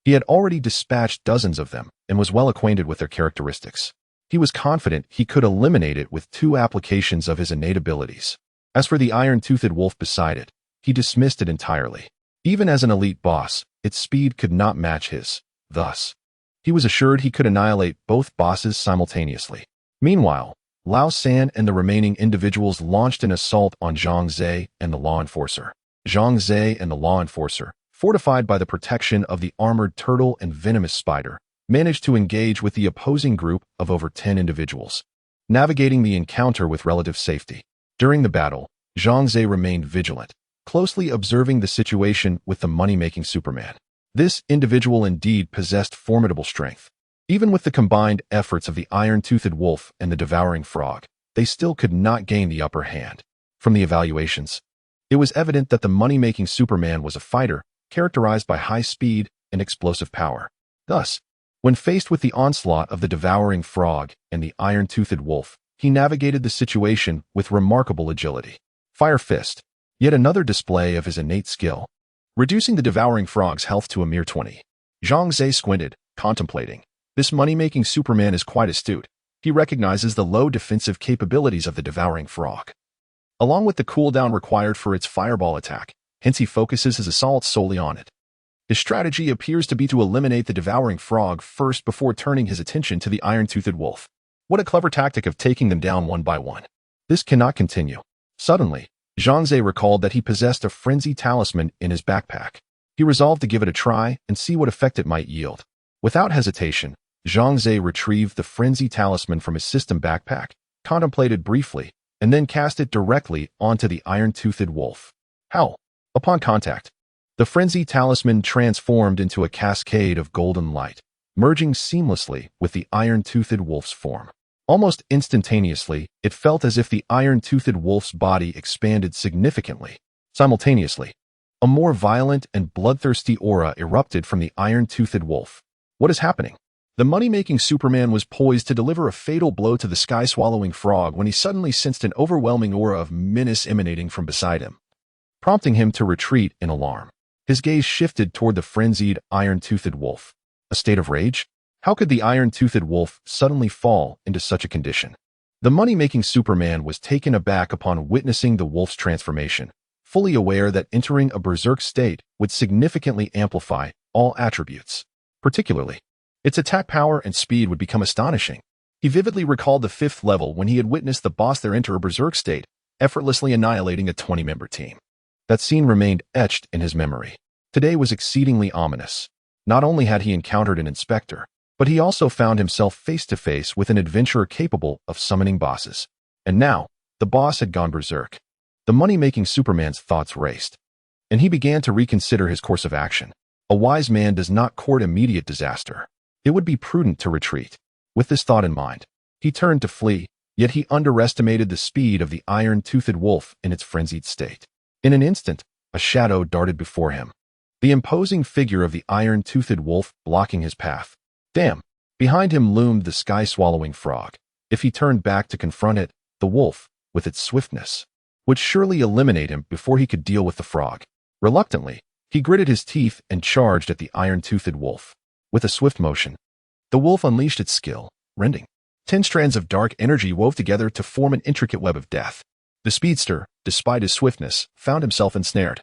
He had already dispatched dozens of them and was well acquainted with their characteristics. He was confident he could eliminate it with 2 applications of his innate abilities. As for the iron-toothed wolf beside it, he dismissed it entirely. Even as an elite boss, its speed could not match his. Thus, he was assured he could annihilate both bosses simultaneously. Meanwhile, Lao San and the remaining individuals launched an assault on Zhang Xiao and the law enforcer. Zhang Xiao and the law enforcer, fortified by the protection of the armored turtle and venomous spider, managed to engage with the opposing group of over 10 individuals, navigating the encounter with relative safety. During the battle, Zhang Xiao remained vigilant, closely observing the situation with the money-making Superman. This individual indeed possessed formidable strength. Even with the combined efforts of the iron-toothed wolf and the devouring frog, they still could not gain the upper hand. From the evaluations, it was evident that the money-making Superman was a fighter characterized by high speed and explosive power. Thus, when faced with the onslaught of the devouring frog and the iron-toothed wolf, he navigated the situation with remarkable agility. Fire Fist, yet another display of his innate skill, reducing the devouring frog's health to a mere 20. Zhang Xiao squinted, contemplating. This money-making Superman is quite astute. He recognizes the low defensive capabilities of the devouring frog, along with the cooldown required for its fireball attack, hence he focuses his assault solely on it. His strategy appears to be to eliminate the devouring frog first before turning his attention to the iron-toothed wolf. What a clever tactic of taking them down one by one. This cannot continue. Suddenly, Zhang Xiao recalled that he possessed a frenzy talisman in his backpack. He resolved to give it a try and see what effect it might yield. Without hesitation, Zhang Xiao retrieved the frenzy talisman from his system backpack, contemplated briefly, and then cast it directly onto the iron-toothed wolf. How? Upon contact, the frenzy talisman transformed into a cascade of golden light, merging seamlessly with the iron-toothed wolf's form. Almost instantaneously, it felt as if the iron-toothed wolf's body expanded significantly. Simultaneously, a more violent and bloodthirsty aura erupted from the iron-toothed wolf. What is happening? The money-making Superman was poised to deliver a fatal blow to the sky-swallowing frog when he suddenly sensed an overwhelming aura of menace emanating from beside him, prompting him to retreat in alarm. His gaze shifted toward the frenzied iron-toothed wolf. A state of rage? How could the iron-toothed wolf suddenly fall into such a condition? The money-making Superman was taken aback upon witnessing the wolf's transformation, fully aware that entering a berserk state would significantly amplify all attributes. Particularly, its attack power and speed would become astonishing. He vividly recalled the 5th level when he had witnessed the boss there enter a berserk state, effortlessly annihilating a 20-member team. That scene remained etched in his memory. Today was exceedingly ominous. Not only had he encountered an inspector, but he also found himself face-to-face with an adventurer capable of summoning bosses. And now, the boss had gone berserk. The money-making Superman's thoughts raced, and he began to reconsider his course of action. A wise man does not court immediate disaster. It would be prudent to retreat. With this thought in mind, he turned to flee, yet he underestimated the speed of the iron-toothed wolf in its frenzied state. In an instant, a shadow darted before him, the imposing figure of the iron-toothed wolf blocking his path. Damn! Behind him loomed the sky-swallowing frog. If he turned back to confront it, the wolf, with its swiftness, would surely eliminate him before he could deal with the frog. Reluctantly, he gritted his teeth and charged at the iron-toothed wolf. With a swift motion, the wolf unleashed its skill, rending. 10 strands of dark energy wove together to form an intricate web of death. The speedster, despite his swiftness, found himself ensnared.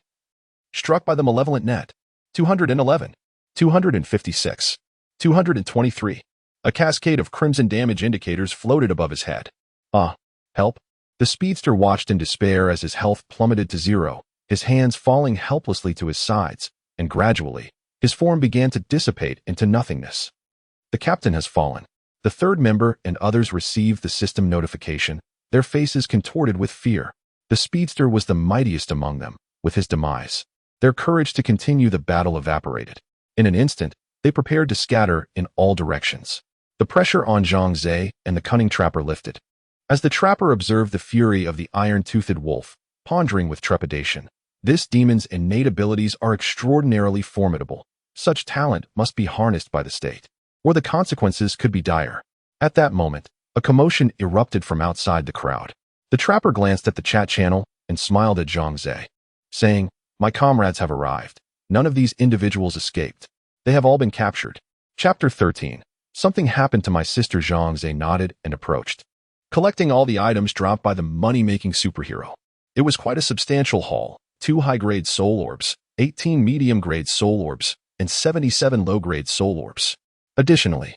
Struck by the malevolent net. 211, 256, 223. A cascade of crimson damage indicators floated above his head. Help. The speedster watched in despair as his health plummeted to 0, his hands falling helplessly to his sides, and gradually, his form began to dissipate into nothingness. The captain has fallen. The third member and others received the system notification, their faces contorted with fear. The speedster was the mightiest among them. With his demise, their courage to continue the battle evaporated. In an instant, they prepared to scatter in all directions. The pressure on Zhang Xiao and the cunning trapper lifted. As the trapper observed the fury of the iron-toothed wolf, pondering with trepidation, this demon's innate abilities are extraordinarily formidable. Such talent must be harnessed by the state, or the consequences could be dire. At that moment, a commotion erupted from outside the crowd. The trapper glanced at the chat channel and smiled at Zhang Xiao, saying, "My comrades have arrived. None of these individuals escaped. They have all been captured." Chapter 13. Something happened to my sister. Zhang Xiao nodded and approached, collecting all the items dropped by the money-making superhero. It was quite a substantial haul: 2 high-grade soul orbs, 18 medium-grade soul orbs, and 77 low-grade soul orbs. Additionally,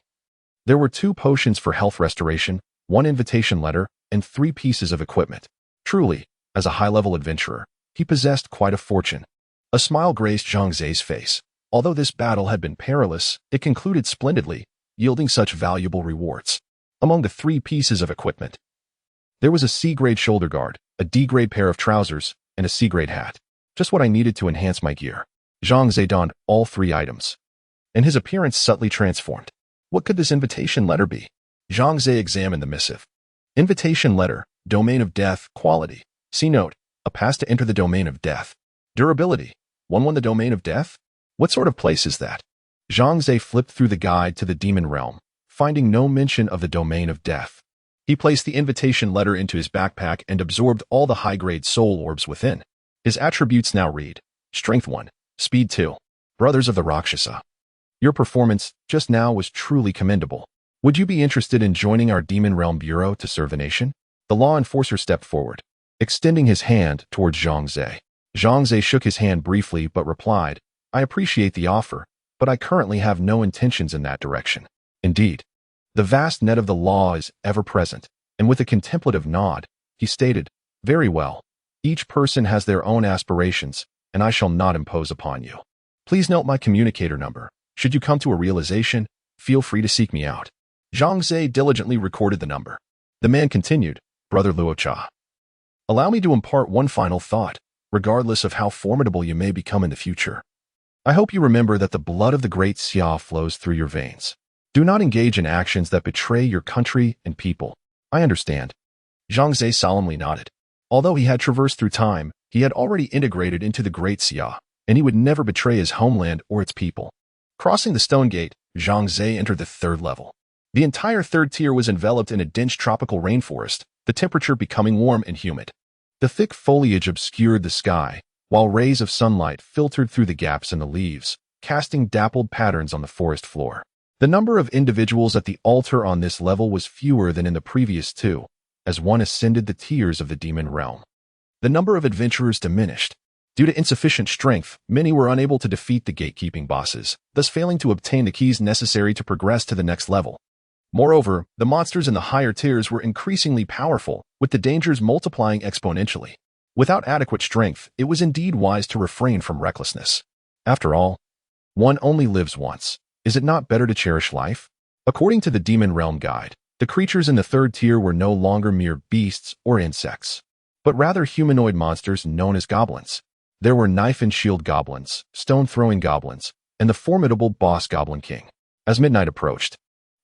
there were 2 potions for health restoration, 1 invitation letter, and 3 pieces of equipment. Truly, as a high-level adventurer, he possessed quite a fortune. A smile graced Zhang Xiao's face. Although this battle had been perilous, it concluded splendidly, yielding such valuable rewards. Among the 3 pieces of equipment, there was a C-grade shoulder guard, a D-grade pair of trousers, and a C-grade hat. Just what I needed to enhance my gear. Zhang Xiao donned all 3 items, and his appearance subtly transformed. What could this invitation letter be? Zhang Xiao examined the missive. Invitation letter, domain of death, quality. See note, a pass to enter the domain of death. Durability, 1 the domain of death? What sort of place is that? Zhang Xiao flipped through the guide to the demon realm, finding no mention of the domain of death. He placed the invitation letter into his backpack and absorbed all the high-grade soul orbs within. His attributes now read: Strength 1, Speed 2, Brothers of the Rakshasa. Your performance just now was truly commendable. Would you be interested in joining our Demon Realm Bureau to serve the nation? The law enforcer stepped forward, extending his hand towards Zhang Xiao. Zhang Xiao shook his hand briefly but replied, "I appreciate the offer, but I currently have no intentions in that direction." Indeed, the vast net of the law is ever present, and with a contemplative nod, he stated, "Very well. Each person has their own aspirations, and I shall not impose upon you. Please note my communicator number. Should you come to a realization, feel free to seek me out." Zhang Xiao diligently recorded the number. The man continued, "Brother Luocha, allow me to impart one final thought, regardless of how formidable you may become in the future. I hope you remember that the blood of the great Xia flows through your veins. Do not engage in actions that betray your country and people." "I understand." Zhang Xiao solemnly nodded. Although he had traversed through time, he had already integrated into the great Xia, and he would never betray his homeland or its people. Crossing the stone gate, Zhang Xiao entered the 3rd level. The entire 3rd tier was enveloped in a dense tropical rainforest, the temperature becoming warm and humid. The thick foliage obscured the sky, while rays of sunlight filtered through the gaps in the leaves, casting dappled patterns on the forest floor. The number of individuals at the altar on this level was fewer than in the previous 2, as one ascended the tiers of the demon realm. The number of adventurers diminished. Due to insufficient strength, many were unable to defeat the gatekeeping bosses, thus failing to obtain the keys necessary to progress to the next level. Moreover, the monsters in the higher tiers were increasingly powerful, with the dangers multiplying exponentially. Without adequate strength, it was indeed wise to refrain from recklessness. After all, one only lives once. Is it not better to cherish life? According to the Demon Realm Guide, the creatures in the 3rd tier were no longer mere beasts or insects, but rather humanoid monsters known as goblins. There were knife and shield goblins, stone-throwing goblins, and the formidable boss Goblin King. As midnight approached,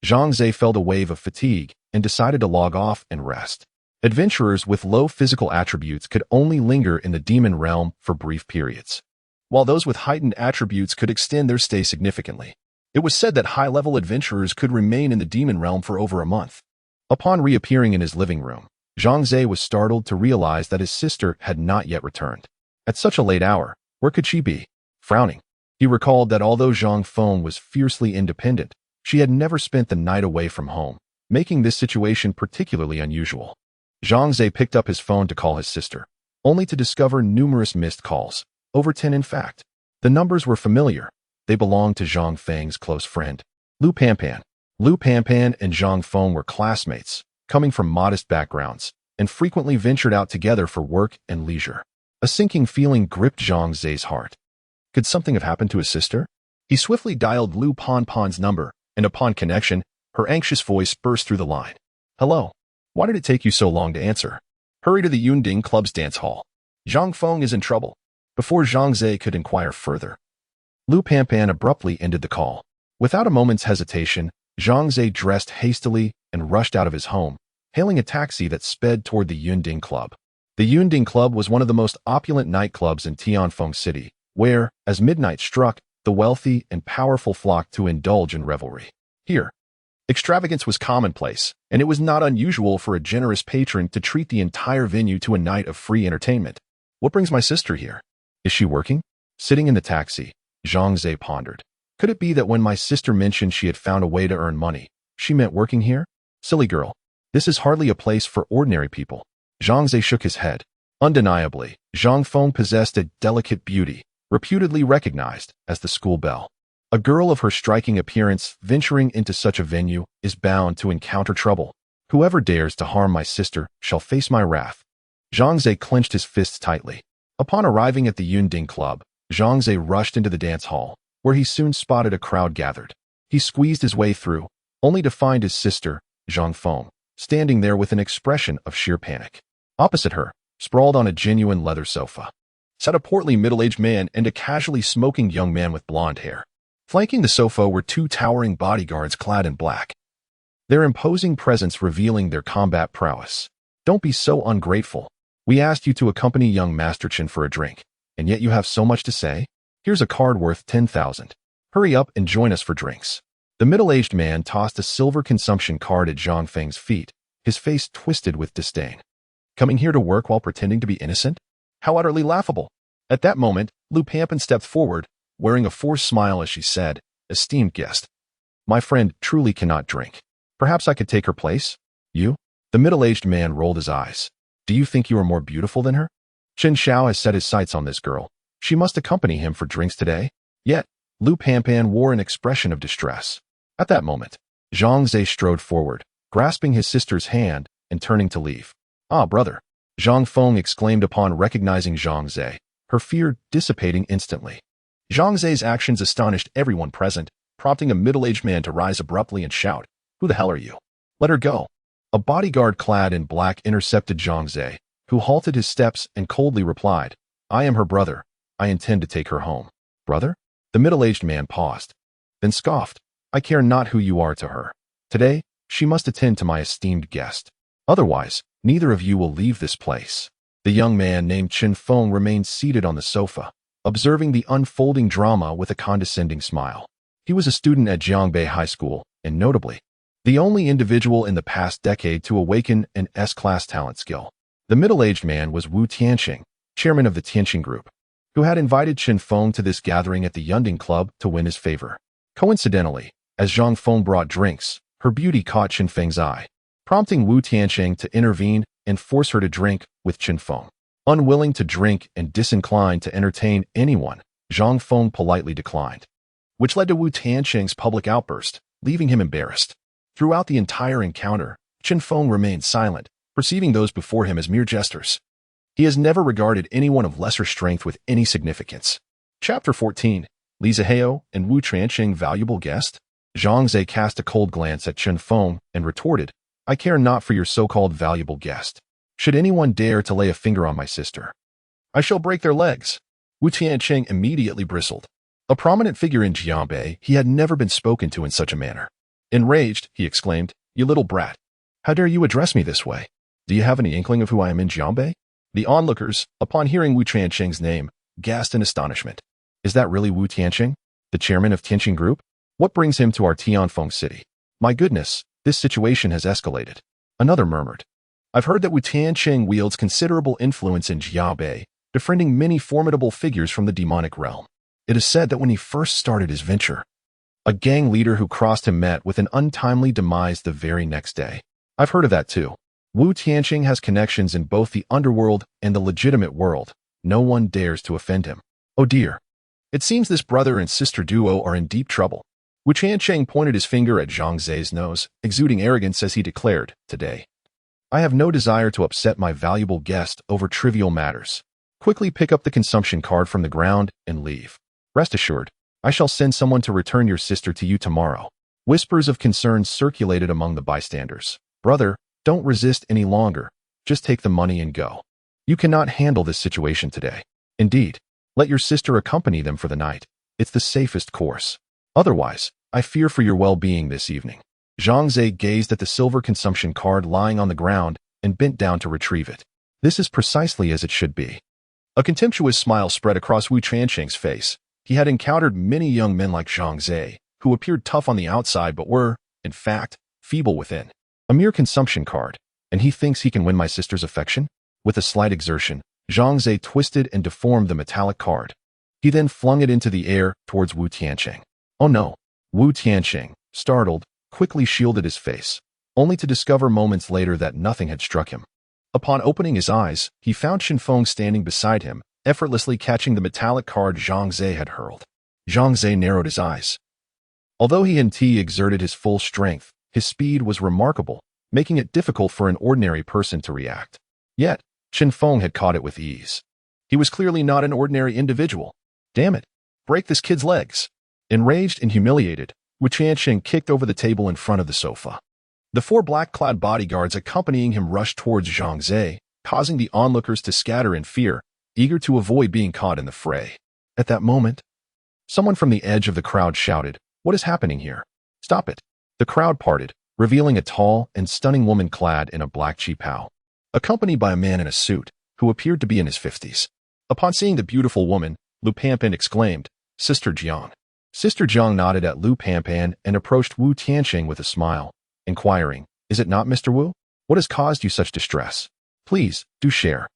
Zhang Xiao felt a wave of fatigue and decided to log off and rest. Adventurers with low physical attributes could only linger in the demon realm for brief periods, while those with heightened attributes could extend their stay significantly. It was said that high-level adventurers could remain in the demon realm for over a month. Upon reappearing in his living room, Zhang Xiao was startled to realize that his sister had not yet returned. At such a late hour, where could she be? Frowning, he recalled that although Zhang Feng was fiercely independent, she had never spent the night away from home, making this situation particularly unusual. Zhang Xiao picked up his phone to call his sister, only to discover numerous missed calls, over 10 in fact. The numbers were familiar. They belonged to Zhang Feng's close friend, Lu Panpan. Lu Panpan and Zhang Feng were classmates, coming from modest backgrounds, and frequently ventured out together for work and leisure. A sinking feeling gripped Zhang Xiao's heart. Could something have happened to his sister? He swiftly dialed Lu Panpan's number, and upon connection, Her anxious voice burst through the line. Hello. Why did it take you so long to answer? Hurry to the Yunding Club's dance hall. Zhang Feng is in trouble. Before Zhang Zhe could inquire further, Lu Panpan abruptly ended the call. Without a moment's hesitation, Zhang Zhe dressed hastily and rushed out of his home, hailing a taxi that sped toward the Yunding Club. The Yunding Club was one of the most opulent nightclubs in Tianfeng City, where, as midnight struck, the wealthy and powerful flocked to indulge in revelry. Here, extravagance was commonplace, and it was not unusual for a generous patron to treat the entire venue to a night of free entertainment. What brings my sister here? Is she working? Sitting in the taxi, Zhang Zhe pondered. Could it be that when my sister mentioned she had found a way to earn money, she meant working here? Silly girl. This is hardly a place for ordinary people. Zhang Zhe shook his head. Undeniably, Zhang Feng possessed a delicate beauty, reputedly recognized as the school belle. A girl of her striking appearance venturing into such a venue is bound to encounter trouble. Whoever dares to harm my sister shall face my wrath. Zhang Zhe clenched his fists tightly. Upon arriving at the Yunding Club, Zhang Zhe rushed into the dance hall, where he soon spotted a crowd gathered. He squeezed his way through, only to find his sister, Zhang Feng, standing there with an expression of sheer panic. Opposite her, sprawled on a genuine leather sofa, sat a portly middle-aged man and a casually smoking young man with blonde hair. Flanking the sofa were two towering bodyguards clad in black, their imposing presence revealing their combat prowess. Don't be so ungrateful. We asked you to accompany young Master Chen for a drink, and yet you have so much to say? Here's a card worth 10,000. Hurry up and join us for drinks. The middle-aged man tossed a silver consumption card at Zhang Feng's feet, his face twisted with disdain. Coming here to work while pretending to be innocent? How utterly laughable. At that moment, Lu Panpan stepped forward, wearing a forced smile as she said, Esteemed guest, my friend truly cannot drink. Perhaps I could take her place? You? The middle-aged man rolled his eyes. Do you think you are more beautiful than her? Zhang Xiao has set his sights on this girl. She must accompany him for drinks today. Yet, Lu Panpan wore an expression of distress. At that moment, Zhang Zhe strode forward, grasping his sister's hand and turning to leave. Ah, brother! Zhang Feng exclaimed upon recognizing Zhang Zhe, her fear dissipating instantly. Zhang Ze's actions astonished everyone present, prompting a middle-aged man to rise abruptly and shout, Who the hell are you? Let her go. A bodyguard clad in black intercepted Zhang Zhe, who halted his steps and coldly replied, I am her brother. I intend to take her home. Brother? The middle-aged man paused, then scoffed, I care not who you are to her. Today, she must attend to my esteemed guest. Otherwise, neither of you will leave this place. The young man named Chen Feng remained seated on the sofa, observing the unfolding drama with a condescending smile. He was a student at Jiangbei High School, and notably, the only individual in the past decade to awaken an S-class talent skill. The middle-aged man was Wu Tianqing, chairman of the Tianqing Group, who had invited Chen Feng to this gathering at the Yunding Club to win his favor. Coincidentally, as Zhang Feng brought drinks, her beauty caught Chen Feng's eye, prompting Wu Tianqing to intervene and force her to drink with Chen Feng. Unwilling to drink and disinclined to entertain anyone, Zhang Feng politely declined, which led to Wu Tianqing's public outburst, leaving him embarrassed. Throughout the entire encounter, Chen Feng remained silent, perceiving those before him as mere jesters. He has never regarded anyone of lesser strength with any significance. Chapter 14. Li Zihao and Wu Tianqing valuable guest? Zhang Zhe cast a cold glance at Chen Feng and retorted, I care not for your so-called valuable guest. Should anyone dare to lay a finger on my sister, I shall break their legs. Wu Tianqing immediately bristled. A prominent figure in Jiangbei, he had never been spoken to in such a manner. Enraged, he exclaimed, You little brat. How dare you address me this way? Do you have any inkling of who I am in Jiangbei? The onlookers, upon hearing Wu Tianqing's name, gasped in astonishment. Is that really Wu Tianqing, the chairman of Tianqing Group? What brings him to our Tianfeng city? My goodness, this situation has escalated. Another murmured. I've heard that Wu Tianqing wields considerable influence in Jiangbei, befriending many formidable figures from the demonic realm. It is said that when he first started his venture, a gang leader who crossed him met with an untimely demise the very next day. I've heard of that too. Wu Tianqing has connections in both the underworld and the legitimate world. No one dares to offend him. Oh dear. It seems this brother and sister duo are in deep trouble. Wu Tianqing pointed his finger at Zhang Ze's nose, exuding arrogance as he declared, Today, I have no desire to upset my valuable guest over trivial matters. Quickly pick up the consumption card from the ground and leave. Rest assured, I shall send someone to return your sister to you tomorrow. Whispers of concern circulated among the bystanders. Brother, don't resist any longer. Just take the money and go. You cannot handle this situation today. Indeed, let your sister accompany them for the night. It's the safest course. Otherwise, I fear for your well-being this evening. Zhang Xiao gazed at the silver consumption card lying on the ground and bent down to retrieve it. This is precisely as it should be. A contemptuous smile spread across Wu Tianqing's face. He had encountered many young men like Zhang Xiao, who appeared tough on the outside but were, in fact, feeble within. A mere consumption card, and he thinks he can win my sister's affection? With a slight exertion, Zhang Xiao twisted and deformed the metallic card. He then flung it into the air towards Wu Tianqing. Oh no! Wu Tianqing, startled, quickly shielded his face, only to discover moments later that nothing had struck him. Upon opening his eyes, he found Qinfeng standing beside him, effortlessly catching the metallic card Zhang Xiao had hurled. Zhang Xiao narrowed his eyes. Although he exerted his full strength, his speed was remarkable, making it difficult for an ordinary person to react. Yet, Qinfeng had caught it with ease. He was clearly not an ordinary individual. Damn it! Break this kid's legs! Enraged and humiliated, Wu Tianqing kicked over the table in front of the sofa. The 4 black-clad bodyguards accompanying him rushed towards Zhang Xiao, causing the onlookers to scatter in fear, eager to avoid being caught in the fray. At that moment, someone from the edge of the crowd shouted, "What is happening here? Stop it!" The crowd parted, revealing a tall and stunning woman clad in a black qipao, accompanied by a man in a suit, who appeared to be in his 50s. Upon seeing the beautiful woman, Lu Panpan exclaimed, "Sister Jiang." Sister Jiang nodded at Lu Panpan and approached Wu Tianqing with a smile, inquiring, "Is it not Mr. Wu? What has caused you such distress? Please, do share."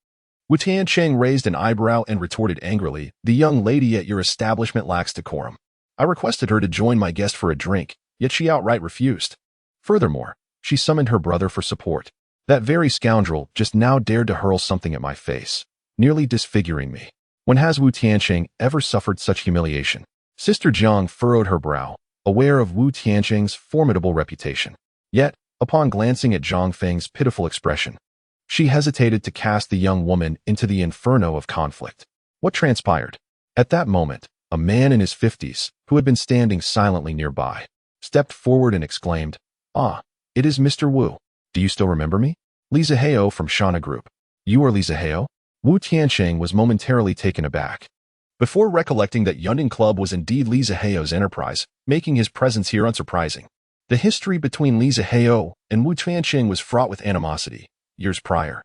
Wu Tianqing raised an eyebrow and retorted angrily, "The young lady at your establishment lacks decorum. I requested her to join my guest for a drink, yet she outright refused. Furthermore, she summoned her brother for support. That very scoundrel just now dared to hurl something at my face, nearly disfiguring me. When has Wu Tianqing ever suffered such humiliation?" Sister Jiang furrowed her brow, aware of Wu Tianqing's formidable reputation. Yet, upon glancing at Zhang Feng's pitiful expression, she hesitated to cast the young woman into the inferno of conflict. What transpired? At that moment, a man in his 50s, who had been standing silently nearby, stepped forward and exclaimed, "Ah, it is Mr. Wu. Do you still remember me? Li Zihao from Shana Group. You are Li Zihao?" Wu Tianqing was momentarily taken aback. Before recollecting that Yunding Club was indeed Li Zihao's enterprise, making his presence here unsurprising. The history between Li Zihao and Wu Tianqing was fraught with animosity. Years prior,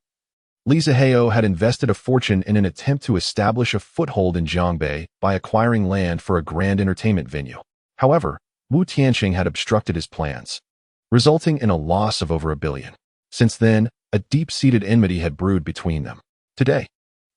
Li Zihao had invested a fortune in an attempt to establish a foothold in Jiangbei by acquiring land for a grand entertainment venue. However, Wu Tianqing had obstructed his plans, resulting in a loss of over $1 billion. Since then, a deep-seated enmity had brewed between them. Today,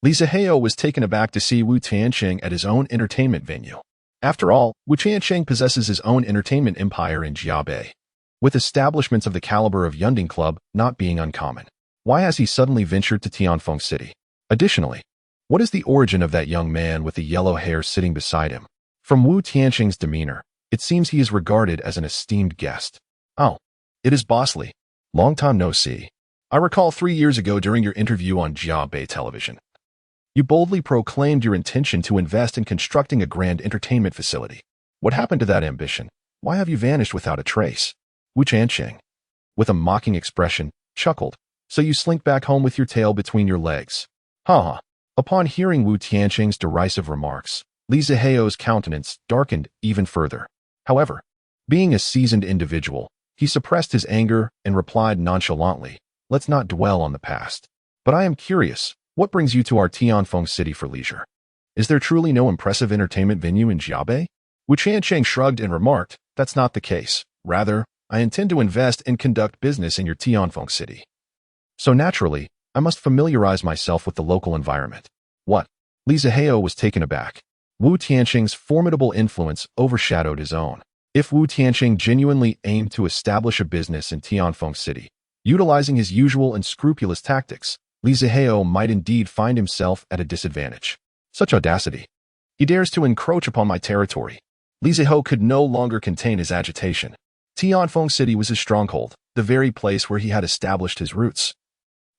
Li Zihao was taken aback to see Wu Tianqing at his own entertainment venue. After all, Wu Tianqing possesses his own entertainment empire in Jiabei, with establishments of the caliber of Yunding Club not being uncommon. Why has he suddenly ventured to Tianfeng City? Additionally, what is the origin of that young man with the yellow hair sitting beside him? From Wu Tianqing's demeanor, it seems he is regarded as an esteemed guest. Oh, it is Boss Li. Long time no see. I recall 3 years ago during your interview on Jiabei television, you boldly proclaimed your intention to invest in constructing a grand entertainment facility. What happened to that ambition? Why have you vanished without a trace? Wu Tianqing, with a mocking expression, chuckled. So you slink back home with your tail between your legs. Ha ha. Upon hearing Wu Tianqing's derisive remarks, Li Zihao's countenance darkened even further. However, being a seasoned individual, he suppressed his anger and replied nonchalantly, "Let's not dwell on the past. But I am curious, what brings you to our Tianfeng City for leisure? Is there truly no impressive entertainment venue in Jiabei?" Wu Tianqing shrugged and remarked, "That's not the case. Rather, I intend to invest and conduct business in your Tianfeng City. So naturally, I must familiarize myself with the local environment." What? Li Zihao was taken aback. Wu Tianqing's formidable influence overshadowed his own. If Wu Tianqing genuinely aimed to establish a business in Tianfeng City, utilizing his usual and scrupulous tactics, Li Zihao might indeed find himself at a disadvantage. Such audacity! He dares to encroach upon my territory. Li Zihao could no longer contain his agitation. Tianfeng City was his stronghold, the very place where he had established his roots.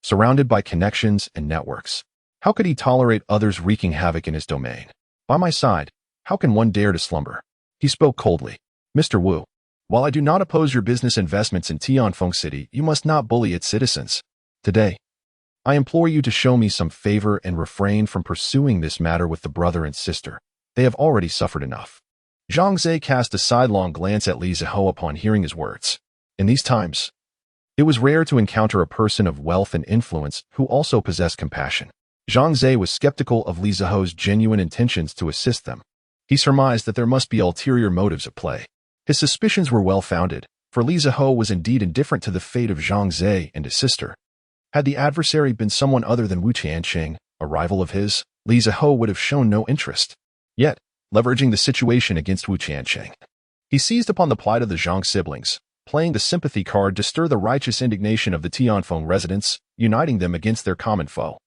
Surrounded by connections and networks, how could he tolerate others wreaking havoc in his domain? By my side, how can one dare to slumber? He spoke coldly. "Mr. Wu, While I do not oppose your business investments in Tianfeng City, you must not bully its citizens. Today, I implore you to show me some favor and refrain from pursuing this matter with the brother and sister. They have already suffered enough. Zhang Xiao cast a sidelong glance at Li Zihou upon hearing his words. In these times, it was rare to encounter a person of wealth and influence who also possessed compassion. Zhang Xiao was skeptical of Li Zihou's genuine intentions to assist them. He surmised that there must be ulterior motives at play. His suspicions were well-founded, for Li Zihou was indeed indifferent to the fate of Zhang Xiao and his sister. Had the adversary been someone other than Wu Tianqing, a rival of his, Li Zihou would have shown no interest. Yet, leveraging the situation against Wu Tianqing, he seized upon the plight of the Zhang siblings, playing the sympathy card to stir the righteous indignation of the Tianfeng residents, uniting them against their common foe.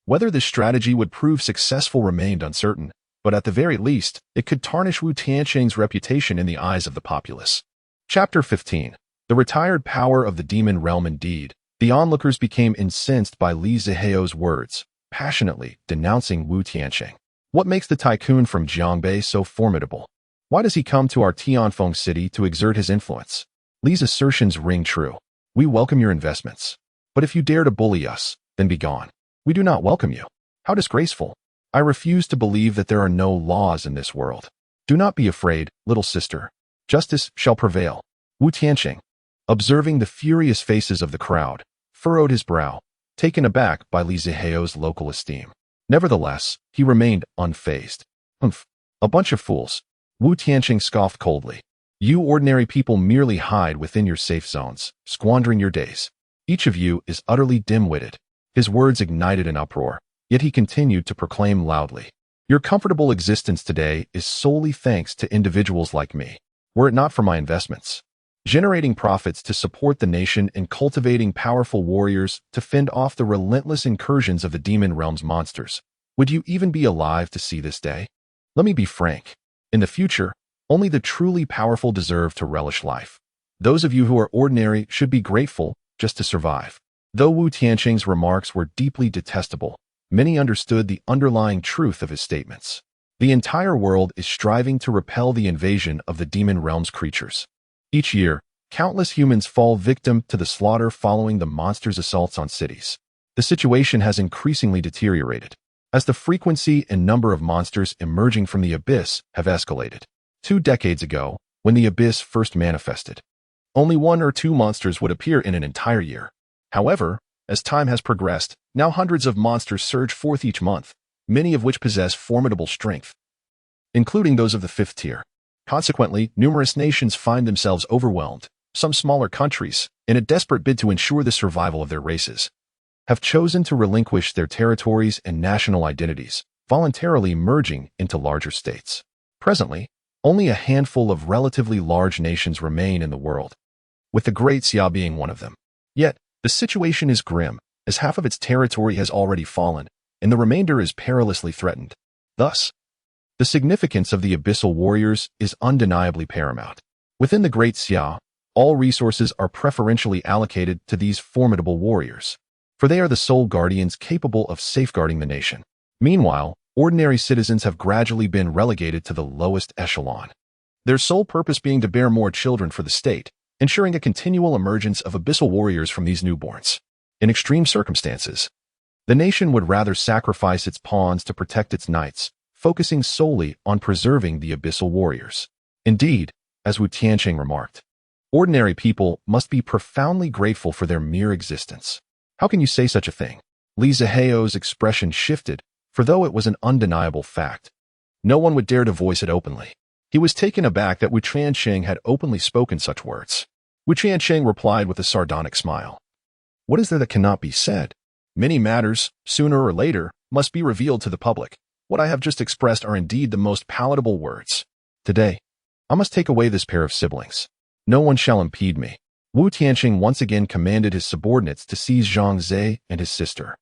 Whether this strategy would prove successful remained uncertain, but at the very least, it could tarnish Wu Tianqing's reputation in the eyes of the populace. Chapter 15. The retired power of the demon realm. Indeed, the onlookers became incensed by Li Zihou's words, passionately denouncing Wu Tianqing. What makes the tycoon from Jiangbei so formidable? Why does he come to our Tianfeng city to exert his influence? Li's assertions ring true. We welcome your investments. But if you dare to bully us, then be gone. We do not welcome you. How disgraceful. I refuse to believe that there are no laws in this world. Do not be afraid, little sister. Justice shall prevail. Wu Tianqing, observing the furious faces of the crowd, furrowed his brow, taken aback by Li Zihou's local esteem. Nevertheless, he remained unfazed. Humph, a bunch of fools. Wu Tianqing scoffed coldly. You ordinary people merely hide within your safe zones, squandering your days. Each of you is utterly dim-witted. His words ignited an uproar, yet he continued to proclaim loudly. Your comfortable existence today is solely thanks to individuals like me. Were it not for my investments, generating profits to support the nation and cultivating powerful warriors to fend off the relentless incursions of the demon realm's monsters, would you even be alive to see this day? Let me be frank. In the future, only the truly powerful deserve to relish life. Those of you who are ordinary should be grateful just to survive. Though Wu Tianqing's remarks were deeply detestable, many understood the underlying truth of his statements. The entire world is striving to repel the invasion of the demon realm's creatures. Each year, countless humans fall victim to the slaughter following the monsters' assaults on cities. The situation has increasingly deteriorated, as the frequency and number of monsters emerging from the abyss have escalated. 2 decades ago, when the abyss first manifested, only 1 or 2 monsters would appear in an entire year. However, as time has progressed, now hundreds of monsters surge forth each month, many of which possess formidable strength, including those of the 5th tier. Consequently, numerous nations find themselves overwhelmed. Some smaller countries, in a desperate bid to ensure the survival of their races, have chosen to relinquish their territories and national identities, voluntarily merging into larger states. Presently, only a handful of relatively large nations remain in the world, with the Great Xia being one of them. Yet, the situation is grim, as half of its territory has already fallen, and the remainder is perilously threatened. Thus, the significance of the abyssal warriors is undeniably paramount. Within the Great Xia, all resources are preferentially allocated to these formidable warriors, for they are the sole guardians capable of safeguarding the nation. Meanwhile, ordinary citizens have gradually been relegated to the lowest echelon, their sole purpose being to bear more children for the state, ensuring a continual emergence of abyssal warriors from these newborns. In extreme circumstances, the nation would rather sacrifice its pawns to protect its knights, focusing solely on preserving the abyssal warriors. Indeed, as Wu Tianqing remarked, ordinary people must be profoundly grateful for their mere existence. How can you say such a thing? Li Zihou's expression shifted, for though it was an undeniable fact, no one would dare to voice it openly. He was taken aback that Wu Tianqing had openly spoken such words. Wu Tianqing replied with a sardonic smile. What is there that cannot be said? Many matters, sooner or later, must be revealed to the public. What I have just expressed are indeed the most palatable words. Today, I must take away this pair of siblings. No one shall impede me. Wu Tianqing once again commanded his subordinates to seize Zhang Xiao and his sister.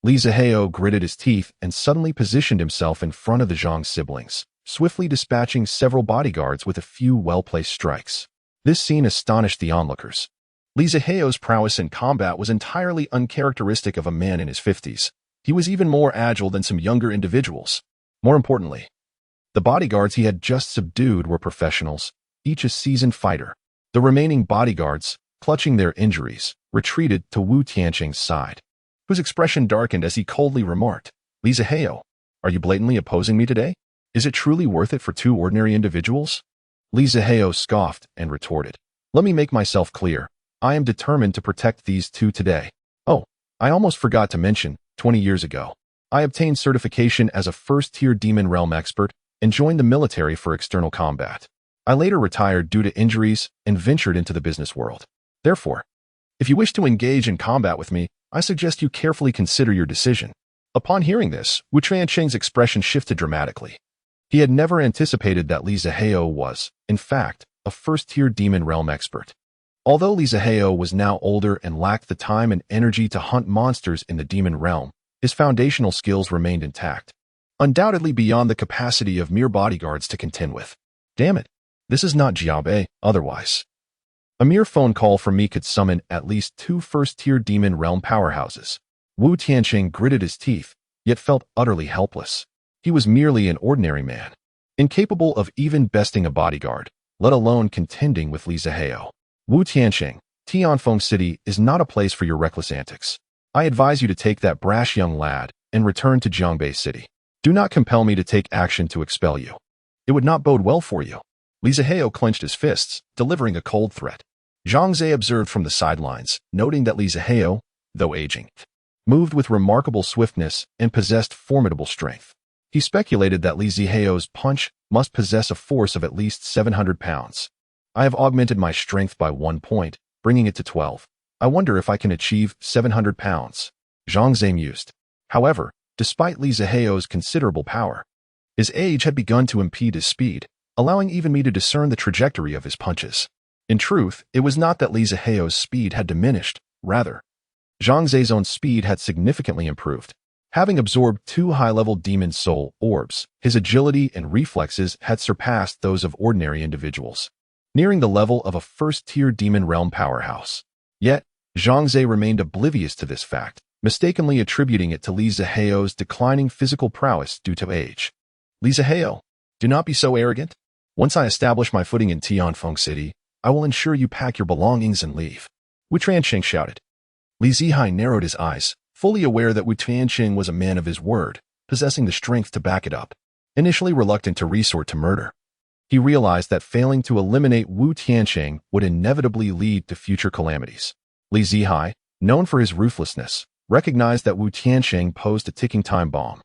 Li Zihou gritted his teeth and suddenly positioned himself in front of the Zhang siblings, swiftly dispatching several bodyguards with a few well-placed strikes. This scene astonished the onlookers. Li Zihou's prowess in combat was entirely uncharacteristic of a man in his 50s. He was even more agile than some younger individuals. More importantly, the bodyguards he had just subdued were professionals, each a seasoned fighter. The The remaining bodyguards, clutching their injuries, retreated to Wu Tianqing's side, whose expression darkened as he coldly remarked, "Li Zihao, are you blatantly opposing me today? Is it truly worth it for two ordinary individuals?" Li Zihao scoffed and retorted, "Let me make myself clear. I am determined to protect these two today. Oh, I almost forgot to mention, 20 years ago, I obtained certification as a first-tier Demon Realm expert and joined the military for external combat. I later retired due to injuries and ventured into the business world. Therefore, if you wish to engage in combat with me, I suggest you carefully consider your decision." Upon hearing this, Wu Tianqing's expression shifted dramatically. He had never anticipated that Li Zihao was, in fact, a first-tier Demon Realm expert. Although Li Zihao was now older and lacked the time and energy to hunt monsters in the Demon Realm, his foundational skills remained intact, undoubtedly beyond the capacity of mere bodyguards to contend with. Damn it, this is not Jiaobei, otherwise. A mere phone call from me could summon at least two first-tier Demon Realm powerhouses. Wu Tianqing gritted his teeth, yet felt utterly helpless. He was merely an ordinary man, incapable of even besting a bodyguard, let alone contending with Li Zihao. Wu Tianqing, Tianfeng City is not a place for your reckless antics. I advise you to take that brash young lad and return to Jiangbei City. Do not compel me to take action to expel you. It would not bode well for you. Li Zihao clenched his fists, delivering a cold threat. Zhang Xiao observed from the sidelines, noting that Li Zihao, though aging, moved with remarkable swiftness and possessed formidable strength. He speculated that Li Zihao's punch must possess a force of at least 700 pounds. I have augmented my strength by 1 point, bringing it to 12. I wonder if I can achieve 700 pounds. Zhang Xiao mused. However, despite Li Zihao's considerable power, his age had begun to impede his speed, allowing even me to discern the trajectory of his punches. In truth, it was not that Li Zihao's speed had diminished, rather, Zhang Xiao's own speed had significantly improved. Having absorbed 2 high-level demon soul orbs, his agility and reflexes had surpassed those of ordinary individuals, nearing the level of a first-tier Demon Realm powerhouse. Yet, Zhang Xiao remained oblivious to this fact, mistakenly attributing it to Li Zihao's declining physical prowess due to age. Li Zihao, do not be so arrogant. Once I establish my footing in Tianfeng City, I will ensure you pack your belongings and leave. Wu Tianqing shouted. Li Zihai narrowed his eyes, fully aware that Wu Tianqing was a man of his word, possessing the strength to back it up. Initially reluctant to resort to murder, he realized that failing to eliminate Wu Tianqing would inevitably lead to future calamities. Li Zihai, known for his ruthlessness, recognized that Wu Tianqing posed a ticking time bomb,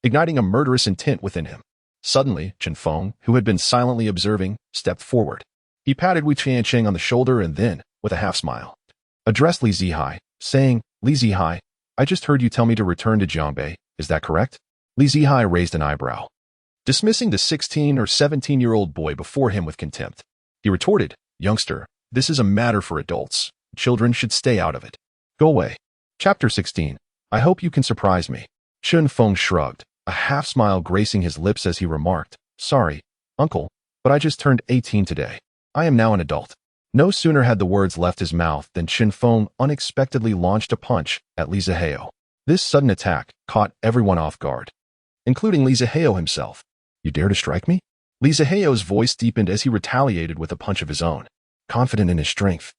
igniting a murderous intent within him. Suddenly, Chen Feng, who had been silently observing, stepped forward. He patted Wu Tianqing on the shoulder and then, with a half-smile, addressed Li Zihai, saying, "Li Zihai, I just heard you tell me to return to Jiangbei, is that correct?" Li Zihai raised an eyebrow, dismissing the 16 or 17-year-old boy before him with contempt. He retorted, "Youngster, this is a matter for adults. Children should stay out of it. Go away." Chapter 16. I hope you can surprise me. Chen Feng shrugged, a half-smile gracing his lips as he remarked, "Sorry, uncle, but I just turned 18 today. I am now an adult." No sooner had the words left his mouth than Chen Feng unexpectedly launched a punch at Li Zihao. This sudden attack caught everyone off guard, including Li Zihao himself. "You dare to strike me?" Li Zihao's voice deepened as he retaliated with a punch of his own, confident in his strength.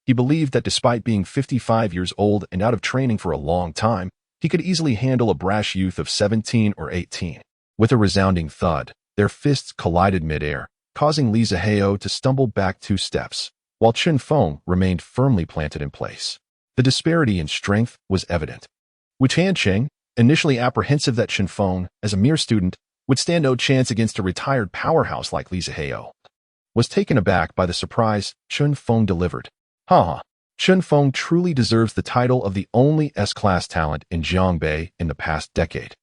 He believed that despite being 55 years old and out of training for a long time, he could easily handle a brash youth of 17 or 18. With a resounding thud, their fists collided mid-air, causing Li Zihao to stumble back 2 steps, while Chen Feng remained firmly planted in place. The disparity in strength was evident. Wu Tianqing, initially apprehensive that Chen Feng, as a mere student, would stand no chance against a retired powerhouse like Li Zihao, was taken aback by the surprise Chen Feng delivered. Ha! Chen Feng truly deserves the title of the only S-class talent in Jiangbei in the past decade.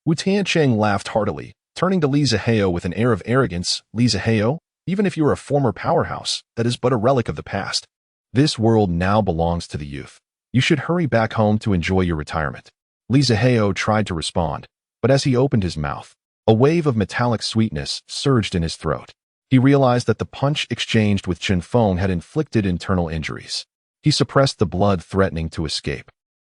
Wu Tianqing laughed heartily, turning to Li Zihao with an air of arrogance. "Li Zihao, even if you are a former powerhouse, that is but a relic of the past. This world now belongs to the youth. You should hurry back home to enjoy your retirement." Li Zihao tried to respond, but as he opened his mouth, a wave of metallic sweetness surged in his throat. He realized that the punch exchanged with Chen Feng had inflicted internal injuries. He suppressed the blood threatening to escape,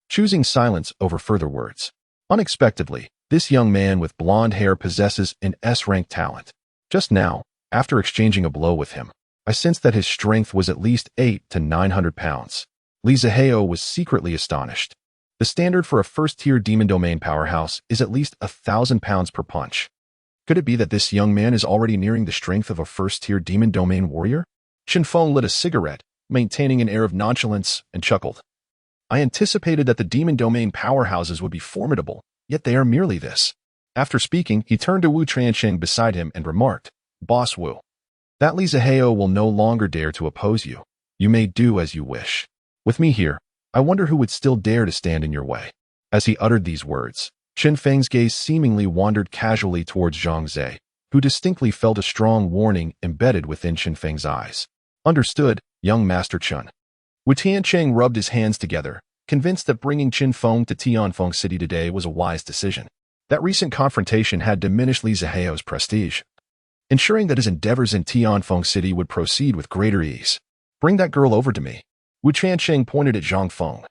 choosing silence over further words. Unexpectedly, this young man with blonde hair possesses an S-rank talent. Just now, after exchanging a blow with him, I sensed that his strength was at least 800 to 900 pounds. Li Zihao was secretly astonished. The standard for a first-tier demon domain powerhouse is at least 1,000 pounds per punch. Could it be that this young man is already nearing the strength of a first-tier demon domain warrior? Chen Feng lit a cigarette, maintaining an air of nonchalance, and chuckled. I anticipated that the demon domain powerhouses would be formidable, yet they are merely this. After speaking, he turned to Wu Tianqing beside him and remarked, Boss Wu, that Li Zihao will no longer dare to oppose you. You may do as you wish. With me here, I wonder who would still dare to stand in your way. As he uttered these words, Chen Feng's gaze seemingly wandered casually towards Zhang Xiao, who distinctly felt a strong warning embedded within Chen Feng's eyes. Understood, young Master Chen. Wu Tianqing rubbed his hands together, convinced that bringing Chen Feng to Tianfeng City today was a wise decision. That recent confrontation had diminished Li Zihao's prestige, ensuring that his endeavors in Tianfeng City would proceed with greater ease. Bring that girl over to me. Wu Tianqing pointed at Zhang Feng,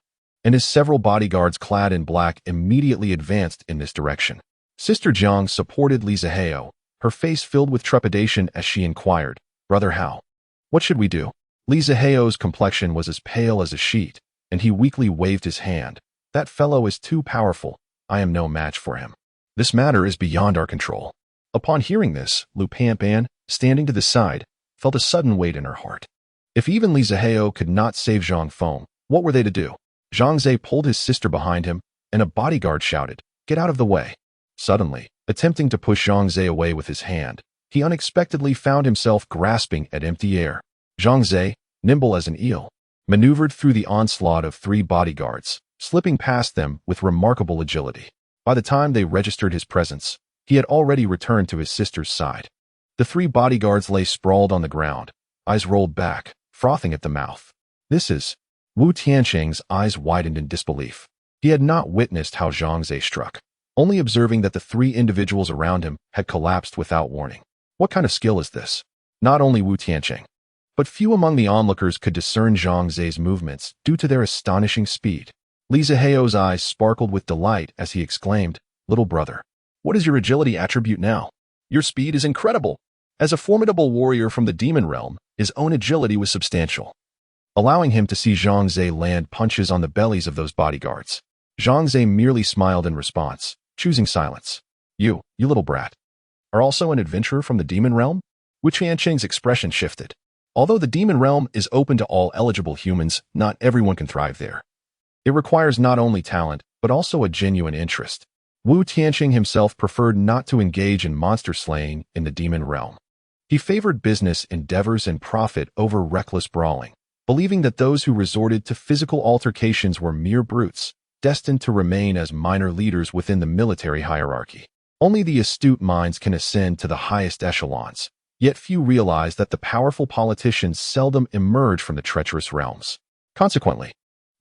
and his several bodyguards clad in black immediately advanced in this direction. Sister Jiang supported Li Zihao, her face filled with trepidation as she inquired, Brother Hao, what should we do? Li Zihao's complexion was as pale as a sheet, and he weakly waved his hand. That fellow is too powerful. I am no match for him. This matter is beyond our control. Upon hearing this, Lu Panpan, standing to the side, felt a sudden weight in her heart. If even Li Zihao could not save Zhang Feng, what were they to do? Zhang Xiao pulled his sister behind him, and a bodyguard shouted, Get out of the way. Suddenly, attempting to push Zhang Xiao away with his hand, he unexpectedly found himself grasping at empty air. Zhang Xiao, nimble as an eel, maneuvered through the onslaught of 3 bodyguards, slipping past them with remarkable agility. By the time they registered his presence, he had already returned to his sister's side. The 3 bodyguards lay sprawled on the ground, eyes rolled back, frothing at the mouth. This is... Wu Tianqing's eyes widened in disbelief. He had not witnessed how Zhang Xiao struck, only observing that the 3 individuals around him had collapsed without warning. What kind of skill is this? Not only Wu Tianqing, but few among the onlookers could discern Zhang Xiao's movements due to their astonishing speed. Li Zihao's eyes sparkled with delight as he exclaimed, Little brother, what is your agility attribute now? Your speed is incredible. As a formidable warrior from the demon realm, his own agility was substantial, allowing him to see Zhang Xiao land punches on the bellies of those bodyguards. Zhang Xiao merely smiled in response, choosing silence. You little brat, are also an adventurer from the demon realm? Wu Tianqing's expression shifted. Although the demon realm is open to all eligible humans, not everyone can thrive there. It requires not only talent, but also a genuine interest. Wu Tianqing himself preferred not to engage in monster slaying in the demon realm. He favored business endeavors and profit over reckless brawling, believing that those who resorted to physical altercations were mere brutes, destined to remain as minor leaders within the military hierarchy. Only the astute minds can ascend to the highest echelons, yet few realize that the powerful politicians seldom emerge from the treacherous realms. Consequently,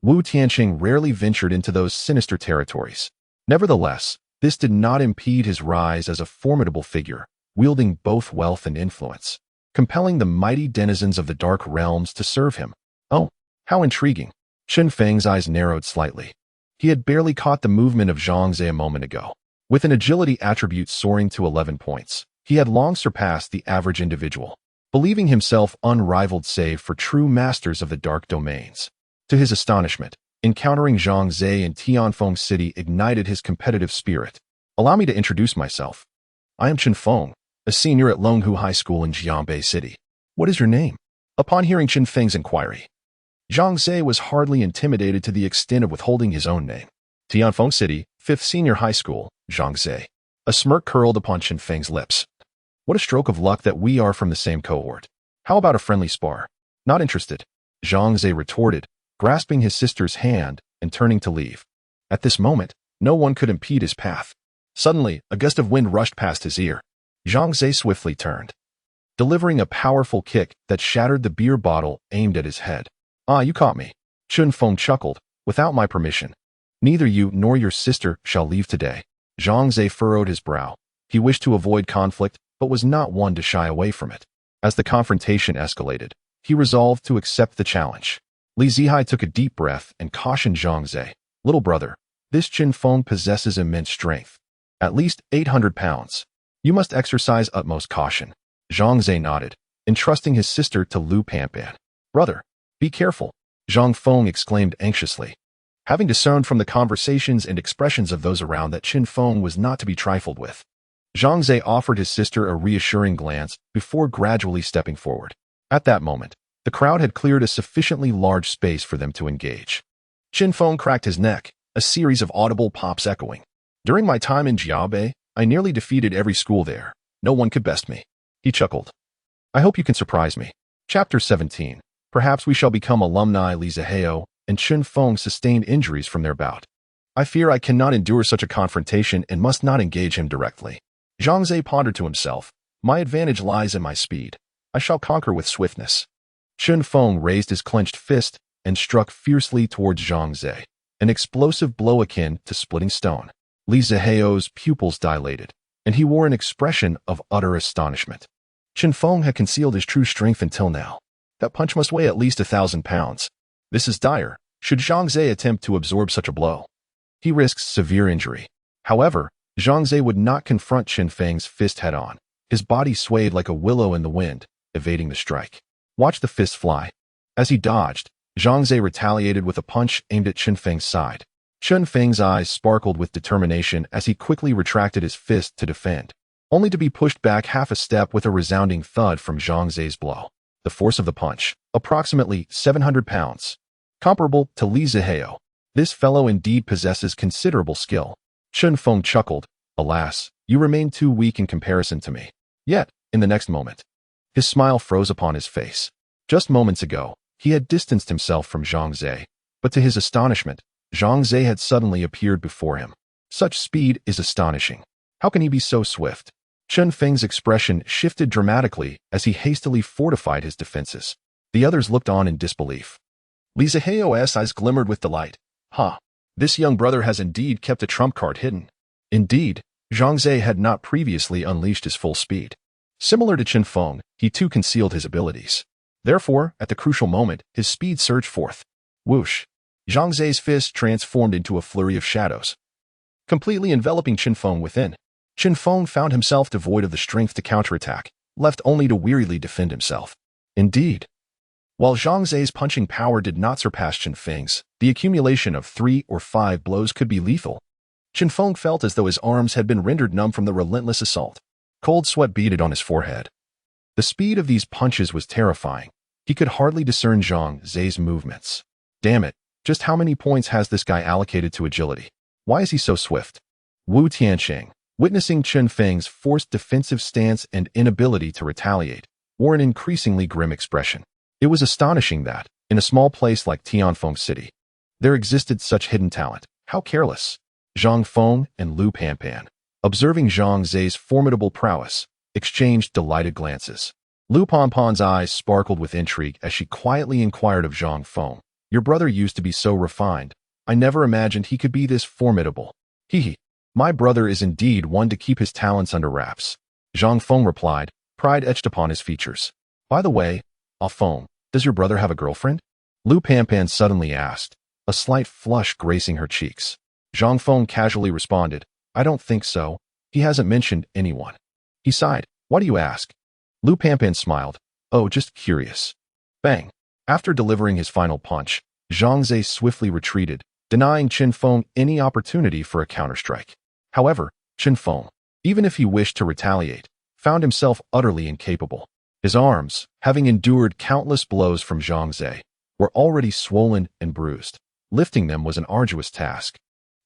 Wu Tianqing rarely ventured into those sinister territories. Nevertheless, this did not impede his rise as a formidable figure, wielding both wealth and influence, compelling the mighty denizens of the dark realms to serve him. Oh, how intriguing. Chen Feng's eyes narrowed slightly. He had barely caught the movement of Zhang Xiao a moment ago. With an agility attribute soaring to 11 points, he had long surpassed the average individual, believing himself unrivaled save for true masters of the dark domains. To his astonishment, encountering Zhang Xiao in Tianfeng City ignited his competitive spirit. Allow me to introduce myself. I am Chen Feng, a senior at Longhu High School in Jianbei City. What is your name? Upon hearing Chen Feng's inquiry, Zhang Xiao was hardly intimidated to the extent of withholding his own name. Tianfeng City, 5th Senior High School, Zhang Xiao. A smirk curled upon Chen Feng's lips. What a stroke of luck that we are from the same cohort. How about a friendly spar? Not interested, Zhang Xiao retorted, grasping his sister's hand and turning to leave. At this moment, no one could impede his path. Suddenly, a gust of wind rushed past his ear. Zhang Xiao swiftly turned, delivering a powerful kick that shattered the beer bottle aimed at his head. Ah, you caught me. Chen Feng chuckled. Without my permission, neither you nor your sister shall leave today. Zhang Xiao furrowed his brow. He wished to avoid conflict, but was not one to shy away from it. As the confrontation escalated, he resolved to accept the challenge. Li Zihai took a deep breath and cautioned Zhang Xiao. Little brother, this Chen Feng possesses immense strength. At least 800 pounds. You must exercise utmost caution. Zhang Xiao nodded, entrusting his sister to Lu Panpan. "Brother, be careful," Zhang Feng exclaimed anxiously. Having discerned from the conversations and expressions of those around that Qin Feng was not to be trifled with, Zhang Zhe offered his sister a reassuring glance before gradually stepping forward. At that moment, the crowd had cleared a sufficiently large space for them to engage. Qin Feng cracked his neck, a series of audible pops echoing. "During my time in Jiaobei, I nearly defeated every school there. No one could best me." He chuckled. "I hope you can surprise me." Chapter 17. Perhaps we shall become alumni. Li Zihao and Qin Feng sustained injuries from their bout. "I fear I cannot endure such a confrontation and must not engage him directly." Zhang Zhe pondered to himself. "My advantage lies in my speed. I shall conquer with swiftness." Qin Feng raised his clenched fist and struck fiercely towards Zhang Zhe, an explosive blow akin to splitting stone. Li Zihao's pupils dilated, and he wore an expression of utter astonishment. Qin Feng had concealed his true strength until now. That punch must weigh at least 1,000 pounds. This is dire. Should Zhang Zhe attempt to absorb such a blow, he risks severe injury. However, Zhang Zhe would not confront Qin Feng's fist head-on. His body swayed like a willow in the wind, evading the strike. Watch the fist fly. As he dodged, Zhang Zhe retaliated with a punch aimed at Qin Feng's side. Qin Feng's eyes sparkled with determination as he quickly retracted his fist to defend, only to be pushed back half a step with a resounding thud from Zhang Ze's blow. The force of the punch, approximately 700 pounds. Comparable to Li Zihao. This fellow indeed possesses considerable skill. Qin Feng chuckled. "Alas, you remain too weak in comparison to me." Yet, in the next moment, his smile froze upon his face. Just moments ago, he had distanced himself from Zhang Zhe, but to his astonishment, Zhang Zhe had suddenly appeared before him. Such speed is astonishing. How can he be so swift? Qin Feng's expression shifted dramatically as he hastily fortified his defenses. The others looked on in disbelief. Li Zihao's eyes glimmered with delight. This young brother has indeed kept a trump card hidden. Indeed, Zhang Zhe had not previously unleashed his full speed. Similar to Qin Feng, he too concealed his abilities. Therefore, at the crucial moment, his speed surged forth. Whoosh! Zhang Ze's fist transformed into a flurry of shadows, completely enveloping Qin Feng within. Qin Feng found himself devoid of the strength to counterattack, left only to wearily defend himself. Indeed, while Zhang Ze's punching power did not surpass Qin Feng's, the accumulation of 3 or 5 blows could be lethal. Qin Feng felt as though his arms had been rendered numb from the relentless assault. Cold sweat beaded on his forehead. The speed of these punches was terrifying. He could hardly discern Zhang Ze's movements. Damn it, just how many points has this guy allocated to agility? Why is he so swift? Wu Tianqing, witnessing Qin Feng's forced defensive stance and inability to retaliate, wore an increasingly grim expression. It was astonishing that, in a small place like Tianfeng City, there existed such hidden talent. How careless! Zhang Feng and Lu Panpan, observing Zhang Ze's formidable prowess, exchanged delighted glances. Lu Panpan's eyes sparkled with intrigue as she quietly inquired of Zhang Feng. "Your brother used to be so refined. I never imagined he could be this formidable." "Hee. My brother is indeed one to keep his talents under wraps," Zhang Feng replied, pride etched upon his features. "By the way, Feng, does your brother have a girlfriend?" Lu Panpan suddenly asked, a slight flush gracing her cheeks. Zhang Feng casually responded, "I don't think so. He hasn't mentioned anyone." He sighed. "Why do you ask?" Lu Panpan smiled. "Oh, just curious." Bang! After delivering his final punch, Zhang Ze swiftly retreated, denying Qin Feng any opportunity for a counterstrike. However, Qin Feng, even if he wished to retaliate, found himself utterly incapable. His arms, having endured countless blows from Zhang Ze, were already swollen and bruised. Lifting them was an arduous task,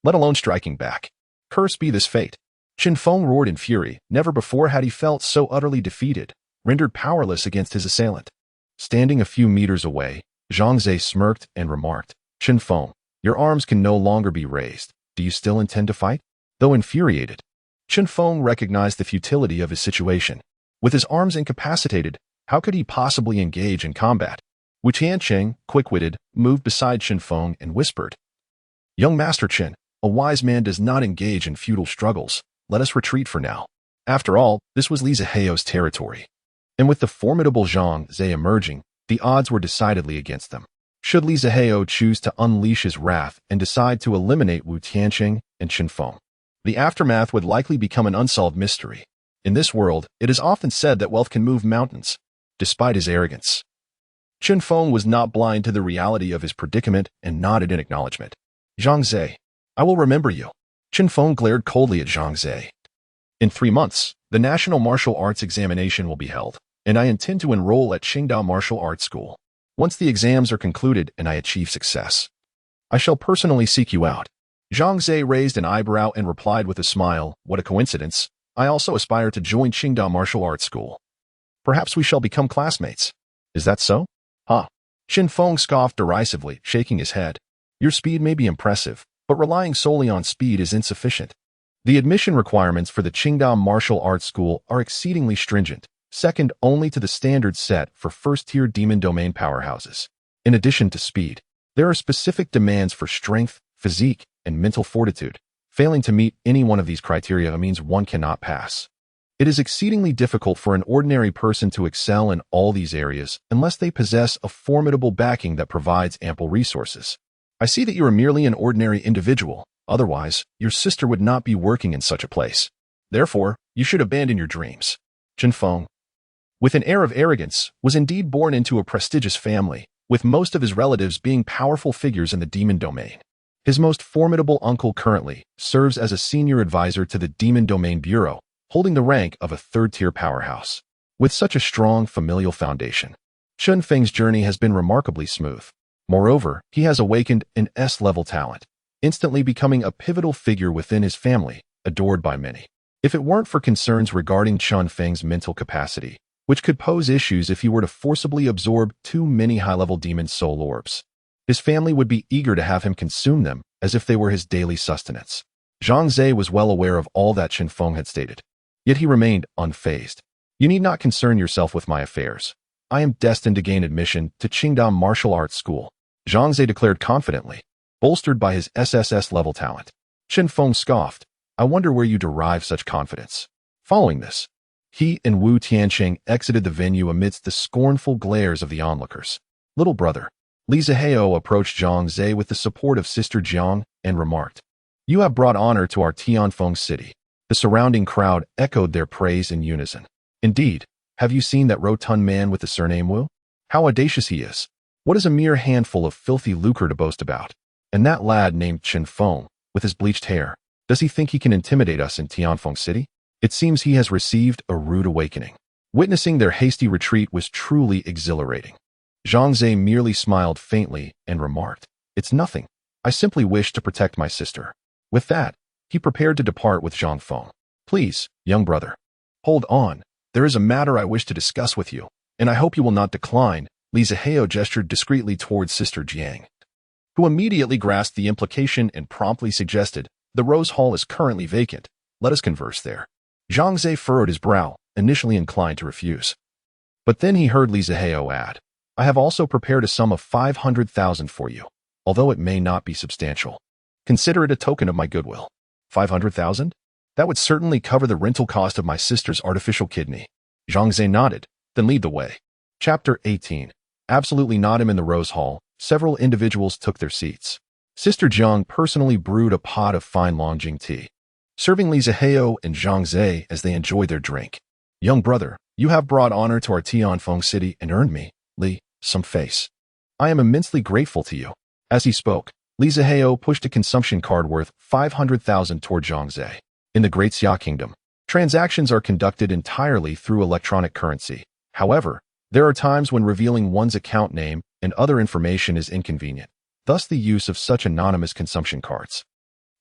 let alone striking back. Cursed be this fate! Qin Feng roared in fury. Never before had he felt so utterly defeated, rendered powerless against his assailant. Standing a few meters away, Zhang Ze smirked and remarked, "Qin Feng, your arms can no longer be raised. Do you still intend to fight?" Though infuriated, Qin Feng recognized the futility of his situation. With his arms incapacitated, how could he possibly engage in combat? Wu Tianqing, quick-witted, moved beside Qin Feng and whispered, "Young Master Qin, a wise man does not engage in futile struggles. Let us retreat for now." After all, this was Li Zihao's territory. And with the formidable Zhang Ze emerging, the odds were decidedly against them. Should Li Zihao choose to unleash his wrath and decide to eliminate Wu Tianqing and Qin Feng, the aftermath would likely become an unsolved mystery. In this world, it is often said that wealth can move mountains. despite his arrogance. Chen Feng was not blind to the reality of his predicament and nodded in acknowledgement. Zhang Xiao, I will remember you. Chen Feng glared coldly at Zhang Xiao. In 3 months, the National Martial Arts examination will be held, and I intend to enroll at Qingdao Martial Arts School. Once the exams are concluded and I achieve success, I shall personally seek you out. Zhang Xiao raised an eyebrow and replied with a smile, what a coincidence. I also aspire to join Qingdao Martial Arts School. Perhaps we shall become classmates. Is that so? Huh. Chen Feng scoffed derisively, shaking his head. Your speed may be impressive, but relying solely on speed is insufficient. The admission requirements for the Qingdao Martial Arts School are exceedingly stringent, second only to the standards set for first-tier demon domain powerhouses. In addition to speed, there are specific demands for strength, physique, and mental fortitude. Failing to meet any one of these criteria means one cannot pass. It is exceedingly difficult for an ordinary person to excel in all these areas unless they possess a formidable backing that provides ample resources. I see that you are merely an ordinary individual. Otherwise, your sister would not be working in such a place. Therefore, you should abandon your dreams. Chen Feng, with an air of arrogance, was indeed born into a prestigious family, with most of his relatives being powerful figures in the demon domain. His most formidable uncle currently serves as a senior advisor to the Demon Domain Bureau, holding the rank of a third-tier powerhouse. With such a strong familial foundation, Chen Feng's journey has been remarkably smooth. Moreover, he has awakened an S-level talent, instantly becoming a pivotal figure within his family, adored by many. If it weren't for concerns regarding Chen Feng's mental capacity, which could pose issues if he were to forcibly absorb too many high-level demon soul orbs, his family would be eager to have him consume them as if they were his daily sustenance. Zhang Xiao was well aware of all that Chen Feng had stated, yet he remained unfazed. You need not concern yourself with my affairs. I am destined to gain admission to Qingdao Martial Arts School, Zhang Xiao declared confidently, bolstered by his SSS-level talent. Chen Feng scoffed, I wonder where you derive such confidence. Following this, he and Wu Tianqing exited the venue amidst the scornful glares of the onlookers. Little brother, Li Zihao approached Zhang Xiao with the support of Sister Jiang and remarked, You have brought honor to our Tianfeng city. The surrounding crowd echoed their praise in unison. Indeed, have you seen that rotund man with the surname Wu? How audacious he is. What is a mere handful of filthy lucre to boast about? And that lad named Chen Feng, with his bleached hair, does he think he can intimidate us in Tianfeng City? It seems he has received a rude awakening. Witnessing their hasty retreat was truly exhilarating. Zhang Xiao merely smiled faintly and remarked, It's nothing. I simply wish to protect my sister. With that, he prepared to depart with Zhang Feng. Please, young brother. Hold on. There is a matter I wish to discuss with you, and I hope you will not decline. Li Zihao gestured discreetly towards Sister Jiang, who immediately grasped the implication and promptly suggested, The Rose Hall is currently vacant. Let us converse there. Zhang Xiao furrowed his brow, initially inclined to refuse. But then he heard Li Zihao add, I have also prepared a sum of 500,000 for you, although it may not be substantial. Consider it a token of my goodwill. 500,000? That would certainly cover the rental cost of my sister's artificial kidney. Zhang Xiao nodded, then lead the way. Chapter 18. Absolutely not him in the Rose Hall. Several individuals took their seats. Sister Jiang personally brewed a pot of fine Longjing tea, serving Li Zihao and Zhang Xiao as they enjoyed their drink. Young brother, you have brought honor to our Tianfeng city and earned me, Li, some face. I am immensely grateful to you. As he spoke, Li Zihao pushed a consumption card worth 500,000 toward Zhang Xiao. In the Great Xia Kingdom, transactions are conducted entirely through electronic currency. However, there are times when revealing one's account name and other information is inconvenient, thus the use of such anonymous consumption cards.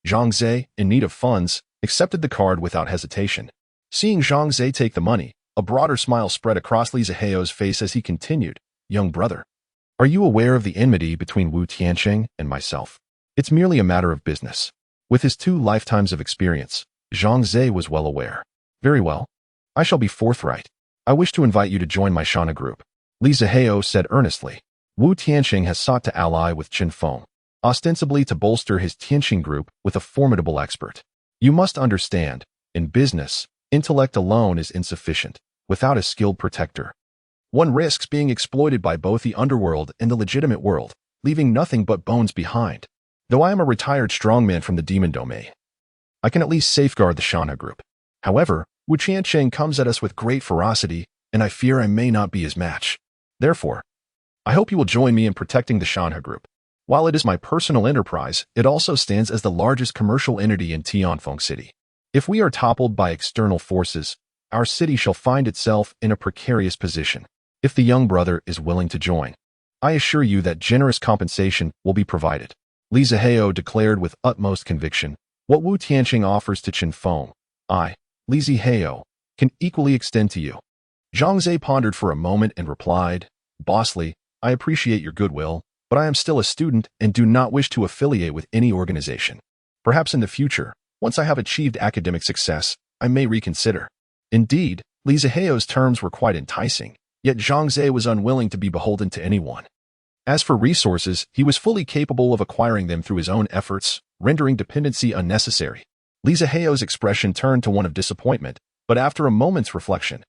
Zhang Xiao, in need of funds, accepted the card without hesitation. Seeing Zhang Xiao take the money, a broader smile spread across Li Zihao's face as he continued, Young brother, are you aware of the enmity between Wu Tianqing and myself? It's merely a matter of business. With his 2 lifetimes of experience, Zhang Xiao was well aware. Very well. I shall be forthright. I wish to invite you to join my Shana group. Li Zihao said earnestly. Wu Tianqing has sought to ally with Chen Feng, ostensibly to bolster his Tianqing group with a formidable expert. You must understand, in business, intellect alone is insufficient. Without a skilled protector, one risks being exploited by both the underworld and the legitimate world, leaving nothing but bones behind. Though I am a retired strongman from the demon domain, I can at least safeguard the Shana group. However, Wu Tianqing comes at us with great ferocity, and I fear I may not be his match. Therefore, I hope you will join me in protecting the Shanhe Group. While it is my personal enterprise, it also stands as the largest commercial entity in Tianfeng City. If we are toppled by external forces, our city shall find itself in a precarious position. If the young brother is willing to join, I assure you that generous compensation will be provided. Li Zihao declared with utmost conviction. What Wu Tianqing offers to Chen Feng, I, Li Zihao, can equally extend to you. Zhang Xiao pondered for a moment and replied, Boss Li, I appreciate your goodwill, but I am still a student and do not wish to affiliate with any organization. Perhaps in the future, once I have achieved academic success, I may reconsider. Indeed, Li Zihao's terms were quite enticing, yet Zhang Xiao was unwilling to be beholden to anyone. As for resources, he was fully capable of acquiring them through his own efforts, rendering dependency unnecessary. Li Zihao's expression turned to one of disappointment, but after a moment's reflection,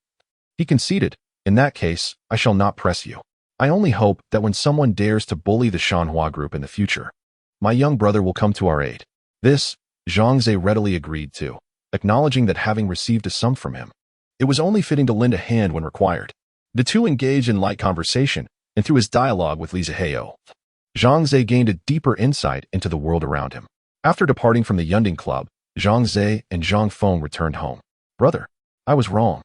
he conceded, In that case, I shall not press you. I only hope that when someone dares to bully the Shanhua Group in the future, my young brother will come to our aid. This, Zhang Xiao readily agreed to, acknowledging that having received a sum from him, it was only fitting to lend a hand when required. The two engaged in light conversation, and through his dialogue with Li Zihao, Zhang Xiao gained a deeper insight into the world around him. After departing from the Yunding Club, Zhang Xiao and Zhang Feng returned home. Brother, I was wrong.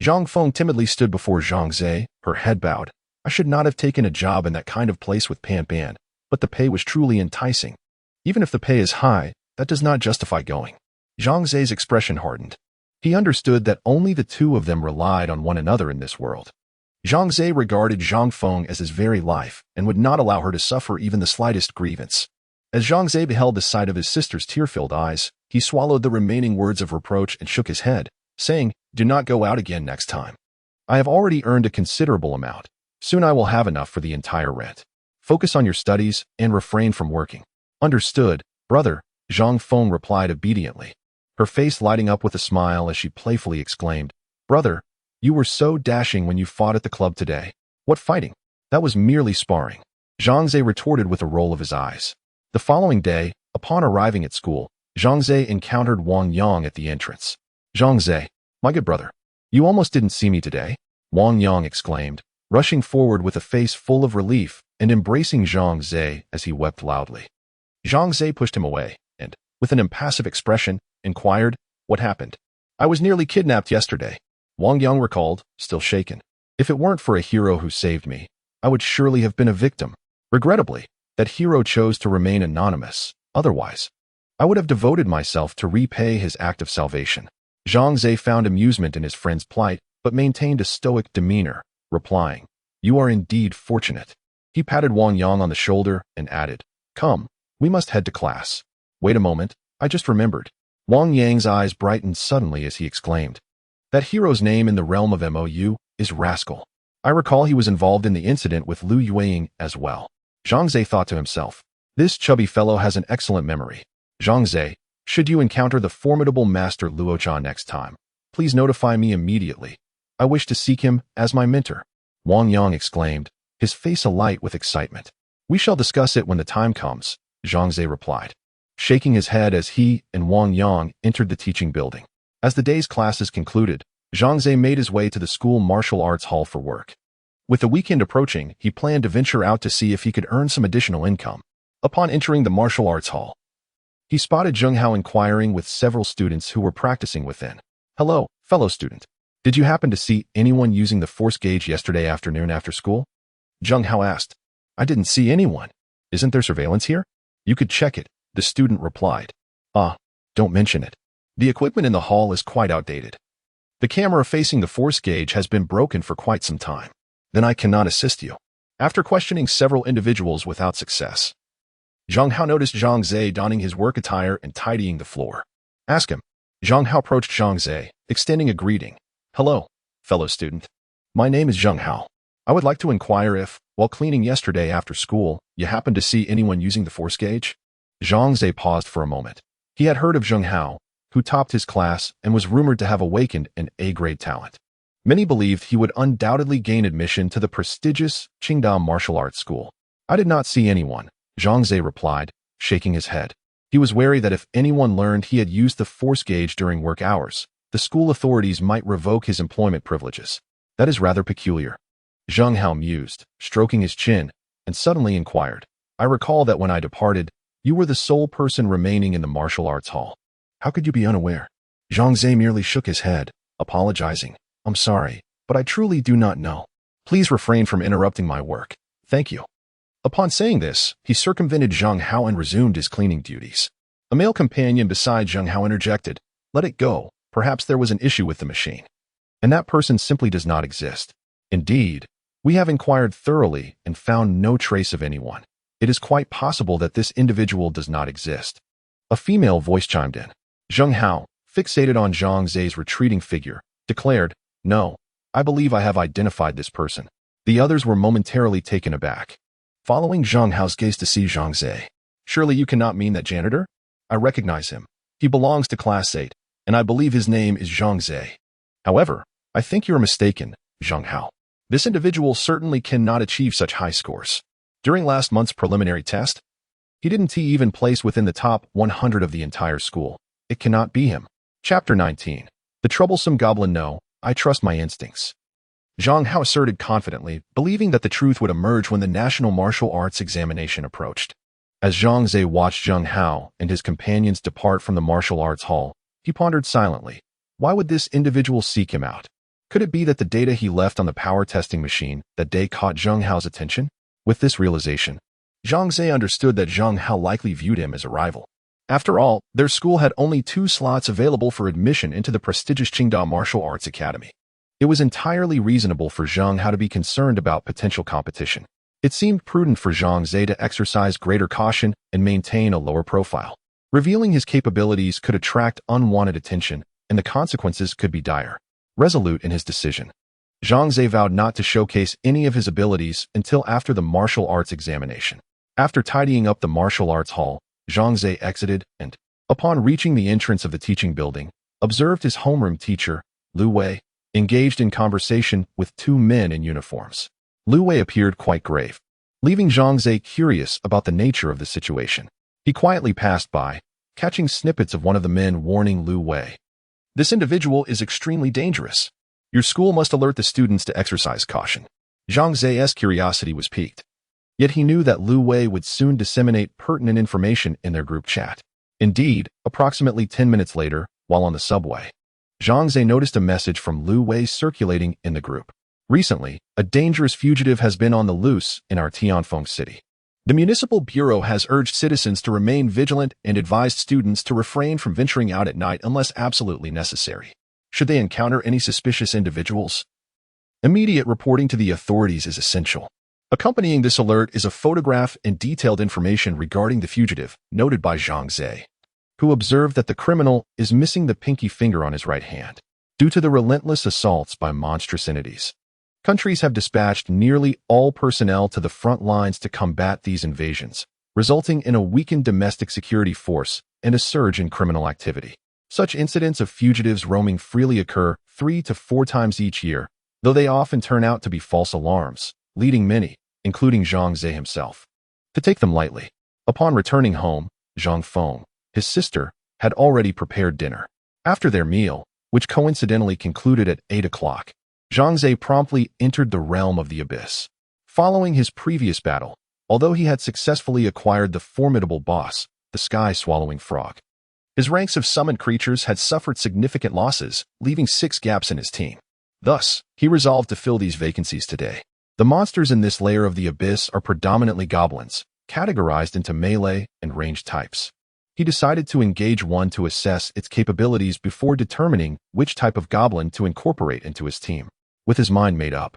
Zhang Feng timidly stood before Zhang Xiao, her head bowed. I should not have taken a job in that kind of place with Pan Pan, but the pay was truly enticing. Even if the pay is high, that does not justify going. Zhang Xiao's expression hardened. He understood that only the two of them relied on one another in this world. Zhang Xiao regarded Zhang Feng as his very life and would not allow her to suffer even the slightest grievance. As Zhang Xiao beheld the sight of his sister's tear-filled eyes, he swallowed the remaining words of reproach and shook his head, saying, Do not go out again next time. I have already earned a considerable amount. Soon I will have enough for the entire rent. Focus on your studies and refrain from working. Understood, brother, Zhang Feng replied obediently, her face lighting up with a smile as she playfully exclaimed, Brother, you were so dashing when you fought at the club today. What fighting? That was merely sparring. Zhang Xiao retorted with a roll of his eyes. The following day, upon arriving at school, Zhang Xiao encountered Wang Yang at the entrance. Zhang Xiao, my good brother, you almost didn't see me today, Wang Yang exclaimed, rushing forward with a face full of relief and embracing Zhang Xiao as he wept loudly. Zhang Xiao pushed him away and, with an impassive expression, inquired, What happened? I was nearly kidnapped yesterday, Wang Yang recalled, still shaken. If it weren't for a hero who saved me, I would surely have been a victim. Regrettably, that hero chose to remain anonymous. Otherwise, I would have devoted myself to repay his act of salvation. Zhang Xiao found amusement in his friend's plight, but maintained a stoic demeanor, replying, You are indeed fortunate. He patted Wang Yang on the shoulder and added, Come, we must head to class. Wait a moment, I just remembered. Wang Yang's eyes brightened suddenly as he exclaimed, That hero's name in the realm of MOU is Rascal. I recall he was involved in the incident with Lu Yueying as well. Zhang Xiao thought to himself, This chubby fellow has an excellent memory. Zhang Xiao, should you encounter the formidable master Luochan next time, please notify me immediately. I wish to seek him as my mentor. Wang Yang exclaimed, his face alight with excitement. We shall discuss it when the time comes, Zhang Xiao replied, shaking his head as he and Wang Yang entered the teaching building. As the day's classes concluded, Zhang Xiao made his way to the school martial arts hall for work. With the weekend approaching, he planned to venture out to see if he could earn some additional income. Upon entering the martial arts hall, he spotted Zhang Hao inquiring with several students who were practicing within. Hello, fellow student. Did you happen to see anyone using the force gauge yesterday afternoon after school? Zhang Hao asked. I didn't see anyone. Isn't there surveillance here? You could check it, the student replied. Don't mention it. The equipment in the hall is quite outdated. The camera facing the force gauge has been broken for quite some time. Then I cannot assist you. After questioning several individuals without success, Zhang Hao noticed Zhang Xiao donning his work attire and tidying the floor. Ask him. Zhang Hao approached Zhang Xiao, extending a greeting. Hello, fellow student. My name is Zhang Hao. I would like to inquire if, while cleaning yesterday after school, you happened to see anyone using the force gauge? Zhang Xiao paused for a moment. He had heard of Zhang Hao, who topped his class and was rumored to have awakened an A-grade talent. Many believed he would undoubtedly gain admission to the prestigious Qingdao Martial Arts School. I did not see anyone, Zhang Xiao replied, shaking his head. He was wary that if anyone learned he had used the force gauge during work hours, the school authorities might revoke his employment privileges. That is rather peculiar. Zhang Xiao mused, stroking his chin, and suddenly inquired. I recall that when I departed, you were the sole person remaining in the martial arts hall. How could you be unaware? Zhang Zhe merely shook his head, apologizing. I'm sorry, but I truly do not know. Please refrain from interrupting my work. Thank you. Upon saying this, he circumvented Zhang Hao and resumed his cleaning duties. A male companion beside Zhang Hao interjected, Let it go. Perhaps there was an issue with the machine. And that person simply does not exist. Indeed, we have inquired thoroughly and found no trace of anyone. It is quite possible that this individual does not exist. A female voice chimed in. Zhang Hao, fixated on Zhang Zhe's retreating figure, declared, No, I believe I have identified this person. The others were momentarily taken aback. Following Zhang Hao's gaze to see Zhang Zhe. Surely you cannot mean that janitor? I recognize him. He belongs to Class 8, and I believe his name is Zhang Zhe. However, I think you are mistaken, Zhang Hao. This individual certainly cannot achieve such high scores. During last month's preliminary test, he didn't even place within the top 100 of the entire school. It cannot be him. Chapter 19. The Troublesome Goblin. No, I trust my instincts. Zhang Hao asserted confidently, believing that the truth would emerge when the National Martial Arts examination approached. As Zhang Zhe watched Zhang Hao and his companions depart from the martial arts hall, he pondered silently. Why would this individual seek him out? Could it be that the data he left on the power testing machine that day caught Zhang Hao's attention? With this realization, Zhang Zhe understood that Zhang Hao likely viewed him as a rival. After all, their school had only 2 slots available for admission into the prestigious Qingda Martial Arts Academy. It was entirely reasonable for Zhang Hao to be concerned about potential competition. It seemed prudent for Zhang Zhe to exercise greater caution and maintain a lower profile. Revealing his capabilities could attract unwanted attention, and the consequences could be dire. Resolute in his decision, Zhang Zhe vowed not to showcase any of his abilities until after the martial arts examination. After tidying up the martial arts hall, Zhang Zhe exited and, upon reaching the entrance of the teaching building, observed his homeroom teacher, Lu Wei, engaged in conversation with 2 men in uniforms. Lu Wei appeared quite grave, leaving Zhang Zhe curious about the nature of the situation. He quietly passed by, catching snippets of one of the men warning Lu Wei. This individual is extremely dangerous. Your school must alert the students to exercise caution. Zhang Zhe's curiosity was piqued. Yet he knew that Lu Wei would soon disseminate pertinent information in their group chat. Indeed, approximately 10 minutes later, while on the subway, Zhang Zhe noticed a message from Lu Wei circulating in the group. Recently, a dangerous fugitive has been on the loose in our Tianfeng city. The Municipal Bureau has urged citizens to remain vigilant and advised students to refrain from venturing out at night unless absolutely necessary. Should they encounter any suspicious individuals, immediate reporting to the authorities is essential. Accompanying this alert is a photograph and detailed information regarding the fugitive, noted by Zhang Zhe, who observed that the criminal is missing the pinky finger on his right hand, due to the relentless assaults by monstrous entities. Countries have dispatched nearly all personnel to the front lines to combat these invasions, resulting in a weakened domestic security force and a surge in criminal activity. Such incidents of fugitives roaming freely occur 3 to 4 times each year, though they often turn out to be false alarms, leading many, including Zhang Zhe himself, to take them lightly. Upon returning home, Zhang Feng, his sister, had already prepared dinner. After their meal, which coincidentally concluded at 8 o'clock, Zhang Zhe promptly entered the realm of the abyss. Following his previous battle, although he had successfully acquired the formidable boss, the sky-swallowing frog, his ranks of summoned creatures had suffered significant losses, leaving 6 gaps in his team. Thus, he resolved to fill these vacancies today. The monsters in this layer of the abyss are predominantly goblins, categorized into melee and ranged types. He decided to engage one to assess its capabilities before determining which type of goblin to incorporate into his team. With his mind made up,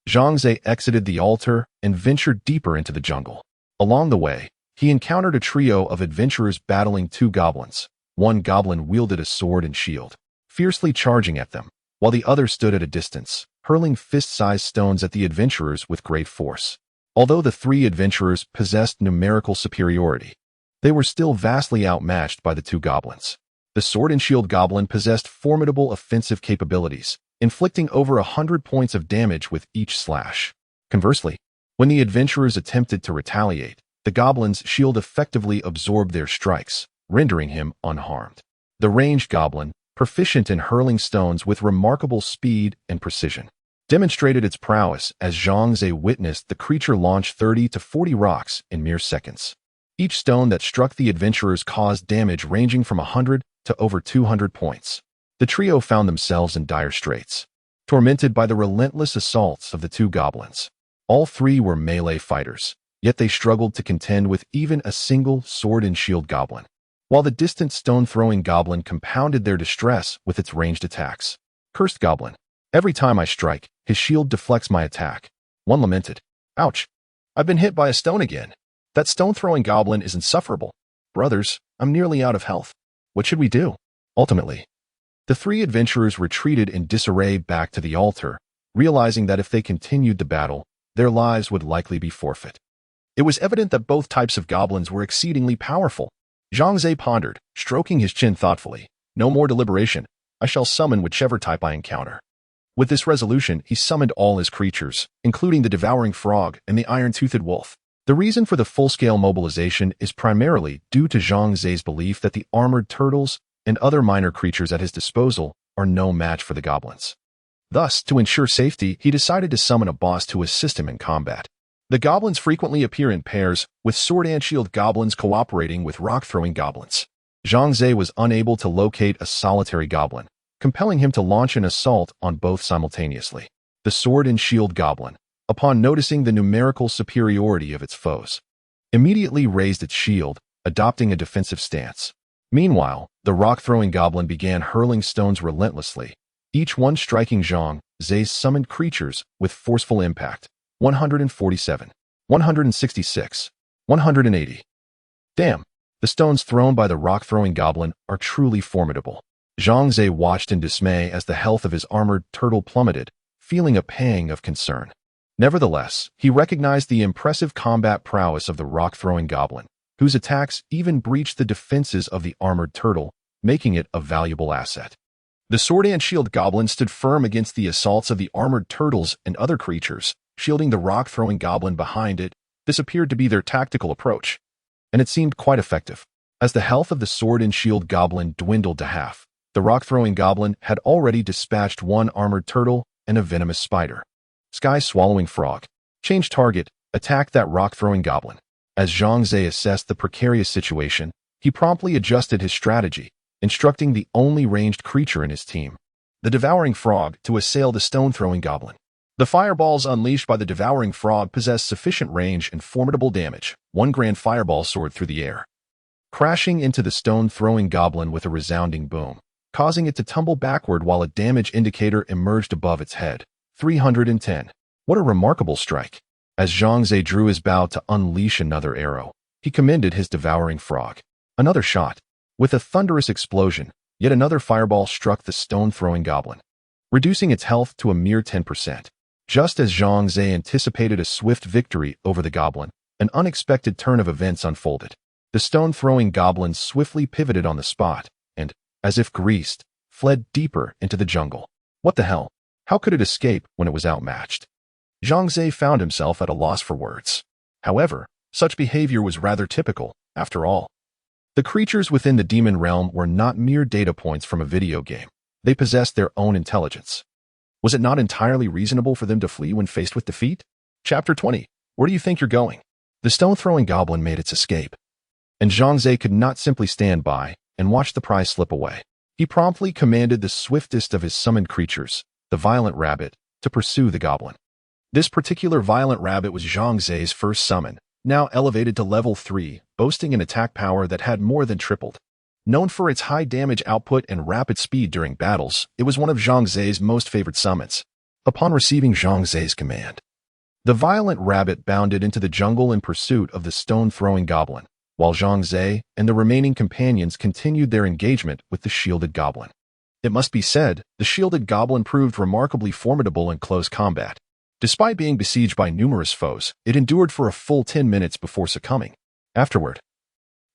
Zhang Zhe exited the altar and ventured deeper into the jungle. Along the way, he encountered a trio of adventurers battling 2 goblins. One goblin wielded a sword and shield, fiercely charging at them, while the other stood at a distance, hurling fist-sized stones at the adventurers with great force. Although the 3 adventurers possessed numerical superiority, they were still vastly outmatched by the 2 goblins. The sword and shield goblin possessed formidable offensive capabilities, inflicting over 100 points of damage with each slash. Conversely, when the adventurers attempted to retaliate, the goblin's shield effectively absorbed their strikes, rendering him unharmed. The ranged goblin, proficient in hurling stones with remarkable speed and precision, demonstrated its prowess as Zhang Xiao witnessed the creature launch 30 to 40 rocks in mere seconds. Each stone that struck the adventurers caused damage ranging from 100 to over 200 points. The trio found themselves in dire straits, tormented by the relentless assaults of the two goblins. All three were melee fighters, yet they struggled to contend with even a single sword and shield goblin, while the distant stone-throwing goblin compounded their distress with its ranged attacks. Cursed goblin. Every time I strike, his shield deflects my attack. One lamented. Ouch. I've been hit by a stone again. That stone-throwing goblin is insufferable. Brothers, I'm nearly out of health. What should we do? Ultimately, the three adventurers retreated in disarray back to the altar, realizing that if they continued the battle, their lives would likely be forfeit. It was evident that both types of goblins were exceedingly powerful. Zhang Xiao pondered, stroking his chin thoughtfully. No more deliberation. I shall summon whichever type I encounter. With this resolution, he summoned all his creatures, including the devouring frog and the iron-toothed wolf. The reason for the full-scale mobilization is primarily due to Zhang Xiao's belief that the armored turtles and other minor creatures at his disposal are no match for the goblins. Thus, to ensure safety, he decided to summon a boss to assist him in combat. The goblins frequently appear in pairs, with sword and shield goblins cooperating with rock-throwing goblins. Zhang Xiao was unable to locate a solitary goblin, compelling him to launch an assault on both simultaneously. The sword and shield goblin, upon noticing the numerical superiority of its foes, immediately raised its shield, adopting a defensive stance. Meanwhile, the rock-throwing goblin began hurling stones relentlessly, each one striking Zhang Xiao's summoned creatures with forceful impact. 147, 166, 180. Damn, the stones thrown by the rock-throwing goblin are truly formidable. Zhang Xiao watched in dismay as the health of his armored turtle plummeted, feeling a pang of concern. Nevertheless, he recognized the impressive combat prowess of the rock-throwing goblin, whose attacks even breached the defenses of the armored turtle, making it a valuable asset. The sword and shield goblin stood firm against the assaults of the armored turtles and other creatures, shielding the rock-throwing goblin behind it. This appeared to be their tactical approach, and it seemed quite effective. As the health of the sword and shield goblin dwindled to half, the rock-throwing goblin had already dispatched one armored turtle and a venomous spider. Sky-swallowing frog. Change target, attack that rock-throwing goblin. As Zhang Xiao assessed the precarious situation, he promptly adjusted his strategy, instructing the only ranged creature in his team, the devouring frog, to assail the stone-throwing goblin. The fireballs unleashed by the devouring frog possessed sufficient range and formidable damage. One grand fireball soared through the air, crashing into the stone-throwing goblin with a resounding boom, causing it to tumble backward while a damage indicator emerged above its head. 310. What a remarkable strike. As Zhang Xiao drew his bow to unleash another arrow, he commended his devouring frog. Another shot. With a thunderous explosion, yet another fireball struck the stone-throwing goblin, reducing its health to a mere 10%. Just as Zhang Xiao anticipated a swift victory over the goblin, an unexpected turn of events unfolded. The stone-throwing goblin swiftly pivoted on the spot and, as if greased, fled deeper into the jungle. What the hell? How could it escape when it was outmatched? Zhang Xiao found himself at a loss for words. However, such behavior was rather typical, after all. The creatures within the demon realm were not mere data points from a video game. They possessed their own intelligence. Was it not entirely reasonable for them to flee when faced with defeat? Chapter 20. Where do you think you're going? The stone-throwing goblin made its escape, and Zhang Xiao could not simply stand by and watch the prize slip away. He promptly commanded the swiftest of his summoned creatures, the violent rabbit, to pursue the goblin. This particular violent rabbit was Zhang Xiao's first summon, now elevated to level 3, boasting an attack power that had more than tripled. Known for its high damage output and rapid speed during battles, it was one of Zhang Xiao's most favored summons. Upon receiving Zhang Xiao's command, the violent rabbit bounded into the jungle in pursuit of the stone-throwing goblin, while Zhang Xiao and the remaining companions continued their engagement with the shielded goblin. It must be said, the shielded goblin proved remarkably formidable in close combat. Despite being besieged by numerous foes, it endured for a full 10 minutes before succumbing. Afterward,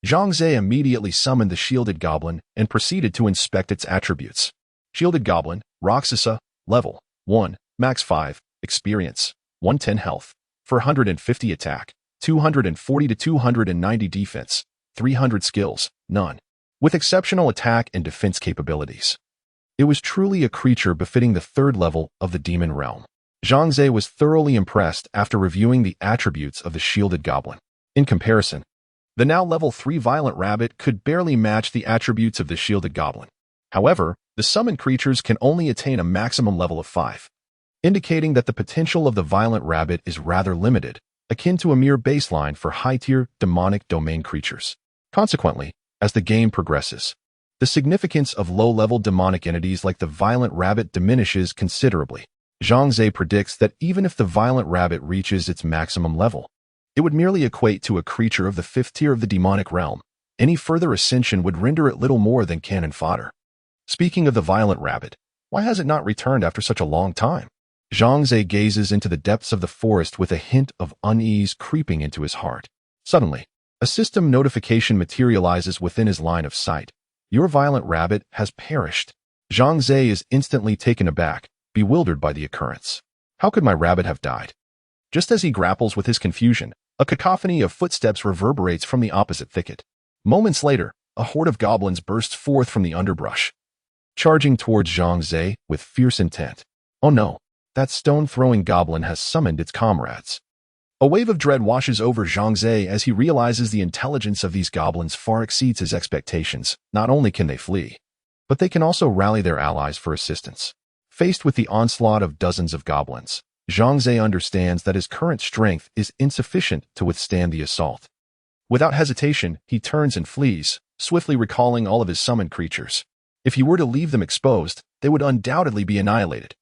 Zhang Xiao immediately summoned the shielded goblin and proceeded to inspect its attributes. Shielded goblin, Roxasa, level 1, max 5, experience, 110 health, 450 attack, 240 to 290 defense, 300 skills, none, with exceptional attack and defense capabilities. It was truly a creature befitting the third level of the demon realm. Zhang Xiao was thoroughly impressed after reviewing the attributes of the shielded goblin. In comparison, the now level 3 violent rabbit could barely match the attributes of the shielded goblin. However, the summoned creatures can only attain a maximum level of 5, indicating that the potential of the violent rabbit is rather limited, akin to a mere baseline for high-tier demonic domain creatures. Consequently, as the game progresses, the significance of low-level demonic entities like the violent rabbit diminishes considerably. Zhang Xiao predicts that even if the violent rabbit reaches its maximum level, it would merely equate to a creature of the 5th tier of the demonic realm. Any further ascension would render it little more than cannon fodder. Speaking of the violent rabbit, why has it not returned after such a long time? Zhang Xiao gazes into the depths of the forest with a hint of unease creeping into his heart. Suddenly, a system notification materializes within his line of sight. Your violent rabbit has perished. Zhang Xiao is instantly taken aback, bewildered by the occurrence. How could my rabbit have died? Just as he grapples with his confusion, a cacophony of footsteps reverberates from the opposite thicket. Moments later, a horde of goblins bursts forth from the underbrush, charging towards Zhang Xiao with fierce intent. Oh no, that stone-throwing goblin has summoned its comrades. A wave of dread washes over Zhang Xiao as he realizes the intelligence of these goblins far exceeds his expectations. Not only can they flee, but they can also rally their allies for assistance. Faced with the onslaught of dozens of goblins, Zhang Xiao understands that his current strength is insufficient to withstand the assault. Without hesitation, he turns and flees, swiftly recalling all of his summoned creatures. If he were to leave them exposed, they would undoubtedly be annihilated.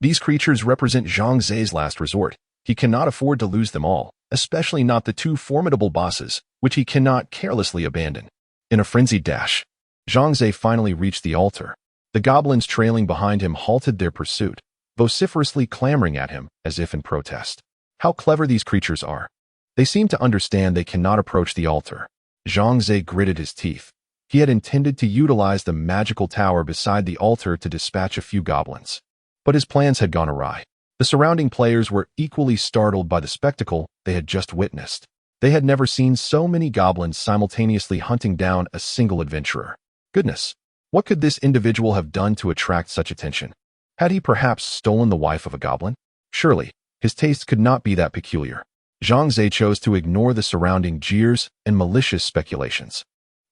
These creatures represent Zhang Xiao's last resort. He cannot afford to lose them all, especially not the 2 formidable bosses, which he cannot carelessly abandon. In a frenzied dash, Zhang Xiao finally reached the altar. The goblins trailing behind him halted their pursuit, vociferously clamoring at him as if in protest. How clever these creatures are. They seem to understand they cannot approach the altar. Zhang Xiao gritted his teeth. He had intended to utilize the magical tower beside the altar to dispatch a few goblins. But his plans had gone awry. The surrounding players were equally startled by the spectacle they had just witnessed. They had never seen so many goblins simultaneously hunting down a single adventurer. Goodness, what could this individual have done to attract such attention? Had he perhaps stolen the wife of a goblin? Surely, his tastes could not be that peculiar. Zhang Xiao chose to ignore the surrounding jeers and malicious speculations.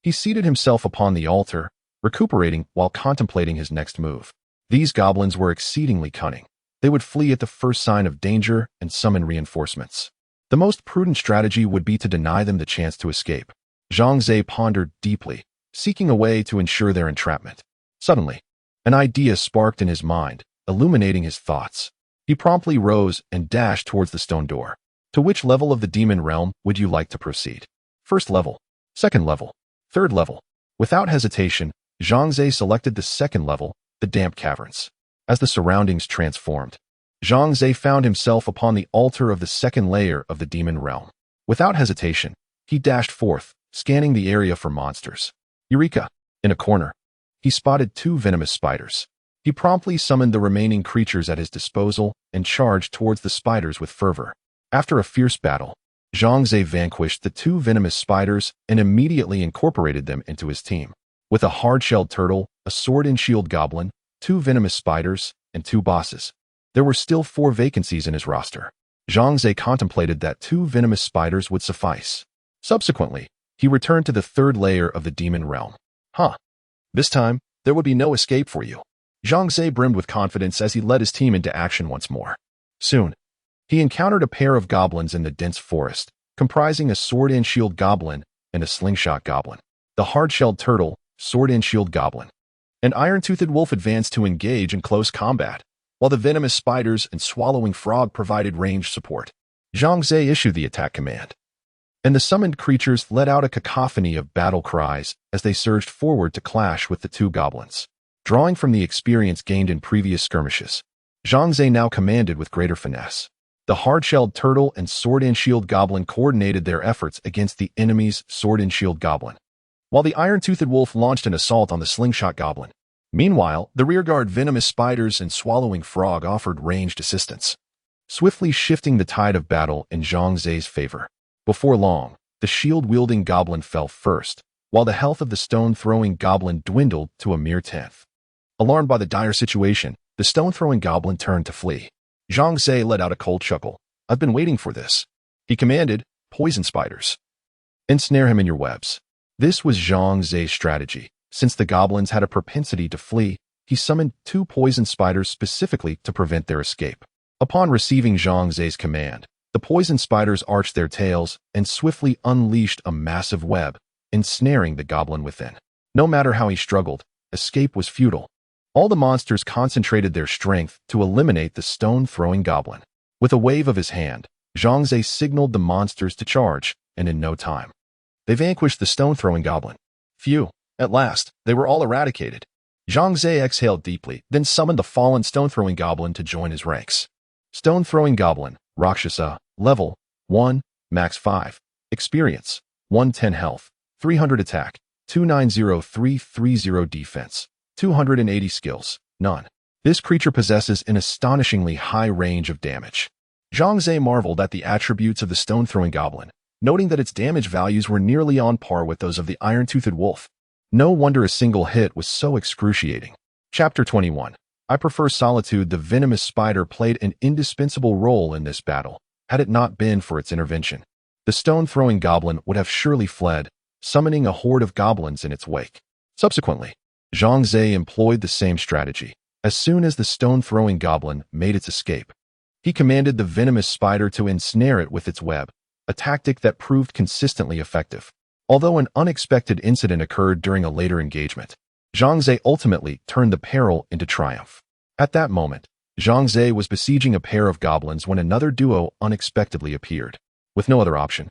He seated himself upon the altar, recuperating while contemplating his next move. These goblins were exceedingly cunning. They would flee at the first sign of danger and summon reinforcements. The most prudent strategy would be to deny them the chance to escape. Zhang Xiao pondered deeply, seeking a way to ensure their entrapment. Suddenly, an idea sparked in his mind, illuminating his thoughts. He promptly rose and dashed towards the stone door. To which level of the demon realm would you like to proceed? First level, second level, third level. Without hesitation, Zhang Xiao selected the second level, the damp caverns. As the surroundings transformed, Zhang Xiao found himself upon the altar of the second layer of the demon realm. Without hesitation, he dashed forth, scanning the area for monsters. Eureka! In a corner, he spotted 2 venomous spiders. He promptly summoned the remaining creatures at his disposal and charged towards the spiders with fervor. After a fierce battle, Zhang Xiao vanquished the 2 venomous spiders and immediately incorporated them into his team. With a hard-shelled turtle, a sword-and-shield goblin, 2 venomous spiders, and 2 bosses, there were still 4 vacancies in his roster. Zhang Xiao contemplated that 2 venomous spiders would suffice. Subsequently, he returned to the 3rd layer of the demon realm. This time, there would be no escape for you. Zhang Xiao brimmed with confidence as he led his team into action once more. Soon, he encountered a pair of goblins in the dense forest, comprising a sword-and-shield goblin and a slingshot goblin. The hard-shelled turtle, sword-and-shield goblin, and iron-toothed wolf advanced to engage in close combat, while the venomous spiders and swallowing frog provided ranged support. Zhang Xiao issued the attack command, and the summoned creatures let out a cacophony of battle cries as they surged forward to clash with the 2 goblins. Drawing from the experience gained in previous skirmishes, Zhang Xiao now commanded with greater finesse. The hard-shelled turtle and sword-and-shield goblin coordinated their efforts against the enemy's sword-and-shield goblin, while the iron-toothed wolf launched an assault on the slingshot goblin. Meanwhile, the rearguard venomous spiders and swallowing frog offered ranged assistance, swiftly shifting the tide of battle in Zhang Xiao's favor. Before long, the shield-wielding goblin fell first, while the health of the stone-throwing goblin dwindled to a mere 10th. Alarmed by the dire situation, the stone-throwing goblin turned to flee. Zhang Xiao let out a cold chuckle. I've been waiting for this. He commanded, poison spiders. Ensnare him in your webs. This was Zhang Xiao's strategy. Since the goblins had a propensity to flee, he summoned 2 poison spiders specifically to prevent their escape. Upon receiving Zhang Xiao's command, the poison spiders arched their tails and swiftly unleashed a massive web, ensnaring the goblin within. No matter how he struggled, escape was futile. All the monsters concentrated their strength to eliminate the stone-throwing goblin. With a wave of his hand, Zhang Xiao signaled the monsters to charge, and in no time, they vanquished the stone-throwing goblin. Phew, at last, they were all eradicated. Zhang Xiao exhaled deeply, then summoned the fallen stone-throwing goblin to join his ranks. Stone-throwing goblin, Rakshasa, level 1, max 5, experience, 110 health, 300 attack, 290330 defense, 280 skills, none. This creature possesses an astonishingly high range of damage. Zhang Xiao marveled at the attributes of the stone-throwing goblin, noting that its damage values were nearly on par with those of the iron-toothed wolf. No wonder a single hit was so excruciating. Chapter 21. I prefer solitude. The venomous spider played an indispensable role in this battle. Had it not been for its intervention, the stone-throwing goblin would have surely fled, summoning a horde of goblins in its wake. Subsequently, Zhang Xiao employed the same strategy. As soon as the stone-throwing goblin made its escape, he commanded the venomous spider to ensnare it with its web, a tactic that proved consistently effective. Although an unexpected incident occurred during a later engagement, Zhang Xiao ultimately turned the peril into triumph. At that moment, Zhang Xiao was besieging a pair of goblins when another duo unexpectedly appeared. With no other option,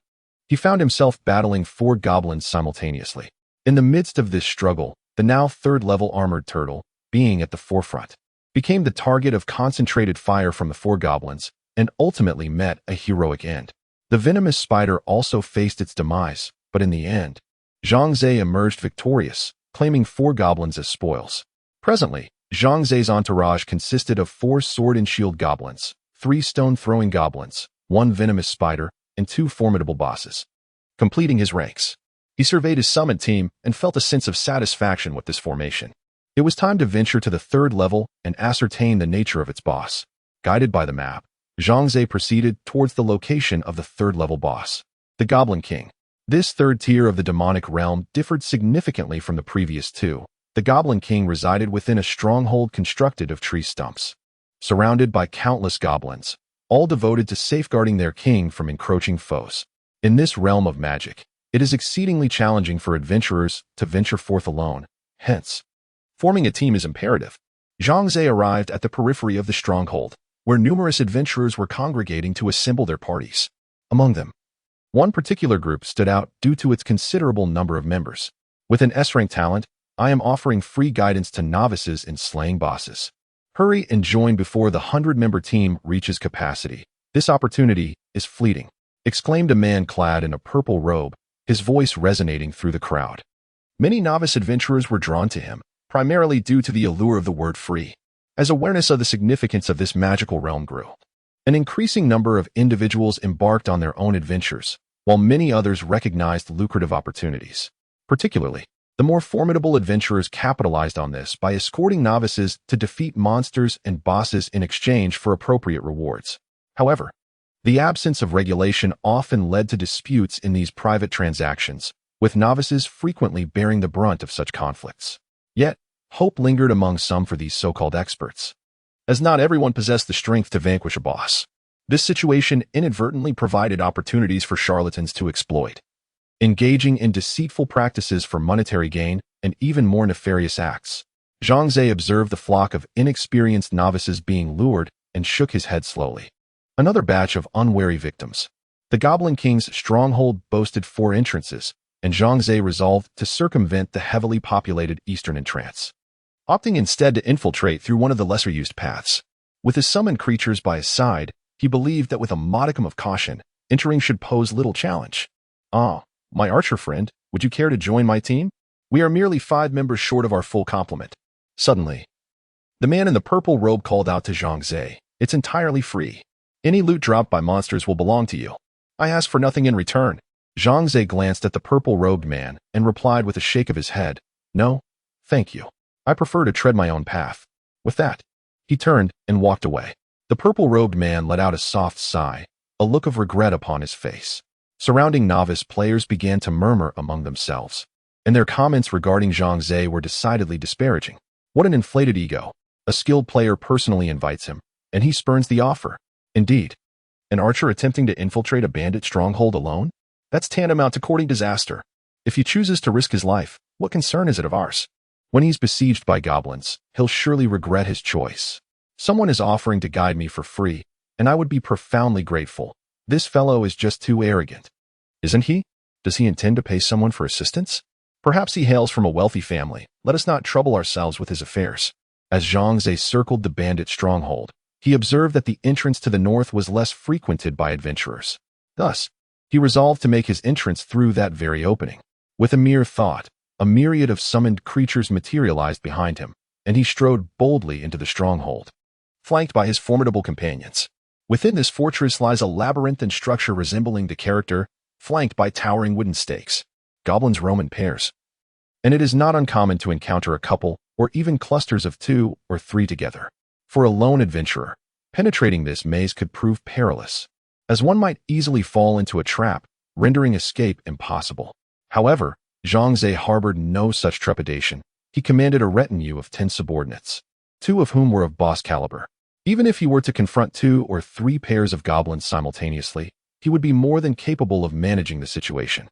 he found himself battling 4 goblins simultaneously. In the midst of this struggle, the now 3rd-level armored turtle, being at the forefront, became the target of concentrated fire from the 4 goblins and ultimately met a heroic end. The venomous spider also faced its demise, but in the end, Zhang Xiao emerged victorious, claiming 4 goblins as spoils. Presently, Zhang Xiao's entourage consisted of 4 sword and shield goblins, 3 stone-throwing goblins, 1 venomous spider, and 2 formidable bosses. Completing his ranks, he surveyed his summit team and felt a sense of satisfaction with this formation. It was time to venture to the 3rd level and ascertain the nature of its boss. Guided by the map, Zhang Xiao proceeded towards the location of the 3rd-level boss, the Goblin King. This 3rd tier of the demonic realm differed significantly from the previous 2. The Goblin King resided within a stronghold constructed of tree stumps, surrounded by countless goblins, all devoted to safeguarding their king from encroaching foes. In this realm of magic, it is exceedingly challenging for adventurers to venture forth alone. Hence, forming a team is imperative. Zhang Xiao arrived at the periphery of the stronghold, where numerous adventurers were congregating to assemble their parties. Among them, one particular group stood out due to its considerable number of members. With an S-rank talent, I am offering free guidance to novices in slaying bosses. Hurry and join before the 100-member team reaches capacity. This opportunity is fleeting, exclaimed a man clad in a purple robe, his voice resonating through the crowd. Many novice adventurers were drawn to him, primarily due to the allure of the word free. As awareness of the significance of this magical realm grew, an increasing number of individuals embarked on their own adventures, while many others recognized lucrative opportunities. Particularly, the more formidable adventurers capitalized on this by escorting novices to defeat monsters and bosses in exchange for appropriate rewards. However, the absence of regulation often led to disputes in these private transactions, with novices frequently bearing the brunt of such conflicts. Yet, hope lingered among some for these so-called experts, as not everyone possessed the strength to vanquish a boss. This situation inadvertently provided opportunities for charlatans to exploit, engaging in deceitful practices for monetary gain and even more nefarious acts. Zhang Xiao observed the flock of inexperienced novices being lured and shook his head slowly. Another batch of unwary victims. The Goblin King's stronghold boasted 4 entrances, and Zhang Xiao resolved to circumvent the heavily populated eastern entrance, opting instead to infiltrate through one of the lesser-used paths. With his summoned creatures by his side, he believed that with a modicum of caution, entering should pose little challenge. "Ah, my archer friend, would you care to join my team? We are merely 5 members short of our full complement." Suddenly, the man in the purple robe called out to Zhang Xiao, "It's entirely free. Any loot dropped by monsters will belong to you. I ask for nothing in return." Zhang Xiao glanced at the purple-robed man and replied with a shake of his head, "No, thank you. I prefer to tread my own path." With that, he turned and walked away. The purple-robed man let out a soft sigh, a look of regret upon his face. Surrounding novice players began to murmur among themselves, and their comments regarding Zhang Xiao were decidedly disparaging. What an inflated ego. A skilled player personally invites him, and he spurns the offer. Indeed, an archer attempting to infiltrate a bandit stronghold alone? That's tantamount to courting disaster. If he chooses to risk his life, what concern is it of ours? When he's besieged by goblins, he'll surely regret his choice. Someone is offering to guide me for free, and I would be profoundly grateful. This fellow is just too arrogant. Isn't he? Does he intend to pay someone for assistance? Perhaps he hails from a wealthy family. Let us not trouble ourselves with his affairs. As Zhang Xiao circled the bandit stronghold, he observed that the entrance to the north was less frequented by adventurers. Thus, he resolved to make his entrance through that very opening. With a mere thought, a myriad of summoned creatures materialized behind him, and he strode boldly into the stronghold, flanked by his formidable companions. Within this fortress lies a labyrinthine structure resembling the character, flanked by towering wooden stakes. Goblins roam in pairs, and it is not uncommon to encounter a couple or even clusters of 2 or 3 together. For a lone adventurer, penetrating this maze could prove perilous, as one might easily fall into a trap, rendering escape impossible. However, Zhang Xiao harbored no such trepidation. He commanded a retinue of 10 subordinates, 2 of whom were of boss caliber. Even if he were to confront 2 or 3 pairs of goblins simultaneously, he would be more than capable of managing the situation.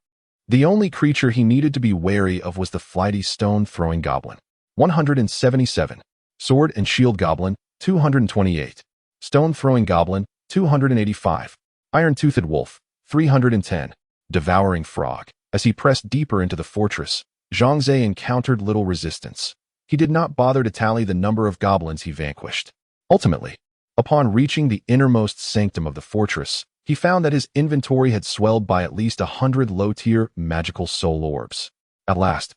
The only creature he needed to be wary of was the flighty stone-throwing goblin. 177. Sword and shield goblin, 228. Stone-throwing goblin, 285. Iron-toothed wolf, 310. Devouring frog. As he pressed deeper into the fortress, Zhang Xiao encountered little resistance. He did not bother to tally the number of goblins he vanquished. Ultimately, upon reaching the innermost sanctum of the fortress, he found that his inventory had swelled by at least 100 low-tier magical soul orbs. At last,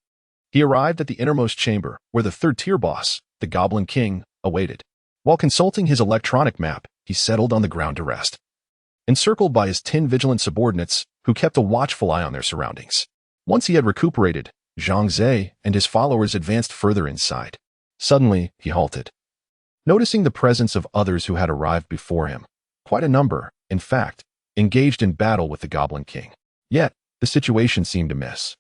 he arrived at the innermost chamber, where the 3rd-tier boss, the Goblin King, awaited. While consulting his electronic map, he settled on the ground to rest, encircled by his 10 vigilant subordinates who kept a watchful eye on their surroundings. Once he had recuperated, Zhang Xiao and his followers advanced further inside. Suddenly, he halted, noticing the presence of others who had arrived before him. Quite a number, in fact, engaged in battle with the Goblin King. Yet, the situation seemed amiss,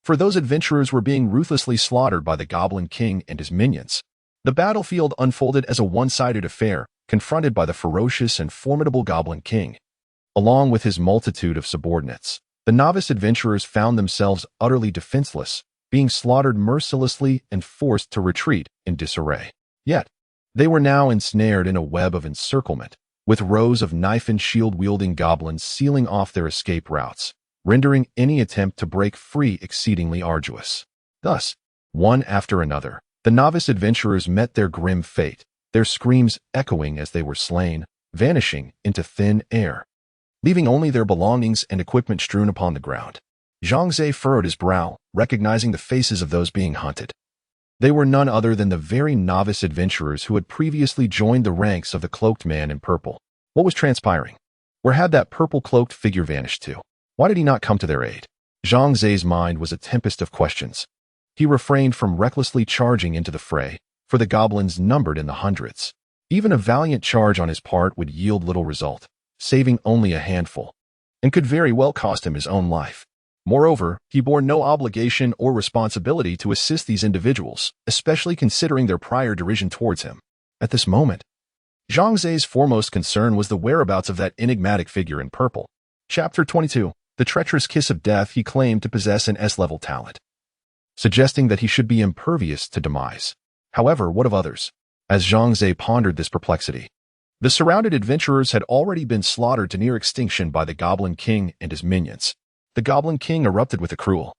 for those adventurers were being ruthlessly slaughtered by the Goblin King and his minions. The battlefield unfolded as a one-sided affair, confronted by the ferocious and formidable Goblin King. Along with his multitude of subordinates, the novice adventurers found themselves utterly defenseless, being slaughtered mercilessly and forced to retreat in disarray. Yet, they were now ensnared in a web of encirclement, with rows of knife and shield-wielding goblins sealing off their escape routes, rendering any attempt to break free exceedingly arduous. Thus, one after another, the novice adventurers met their grim fate, their screams echoing as they were slain, vanishing into thin air, leaving only their belongings and equipment strewn upon the ground. Zhang Xiao furrowed his brow, recognizing the faces of those being hunted. They were none other than the very novice adventurers who had previously joined the ranks of the cloaked man in purple. What was transpiring? Where had that purple-cloaked figure vanished to? Why did he not come to their aid? Zhang Xiao's mind was a tempest of questions. He refrained from recklessly charging into the fray, for the goblins numbered in the hundreds. Even a valiant charge on his part would yield little result, saving only a handful, and could very well cost him his own life. Moreover, he bore no obligation or responsibility to assist these individuals, especially considering their prior derision towards him. At this moment, Zhang Xiao's foremost concern was the whereabouts of that enigmatic figure in purple. Chapter 22. The treacherous kiss of death. He claimed to possess an S-level talent, suggesting that he should be impervious to demise. However, what of others? As Zhang Xiao pondered this perplexity, the surrounded adventurers had already been slaughtered to near extinction by the Goblin King and his minions. The Goblin King erupted with a cruel,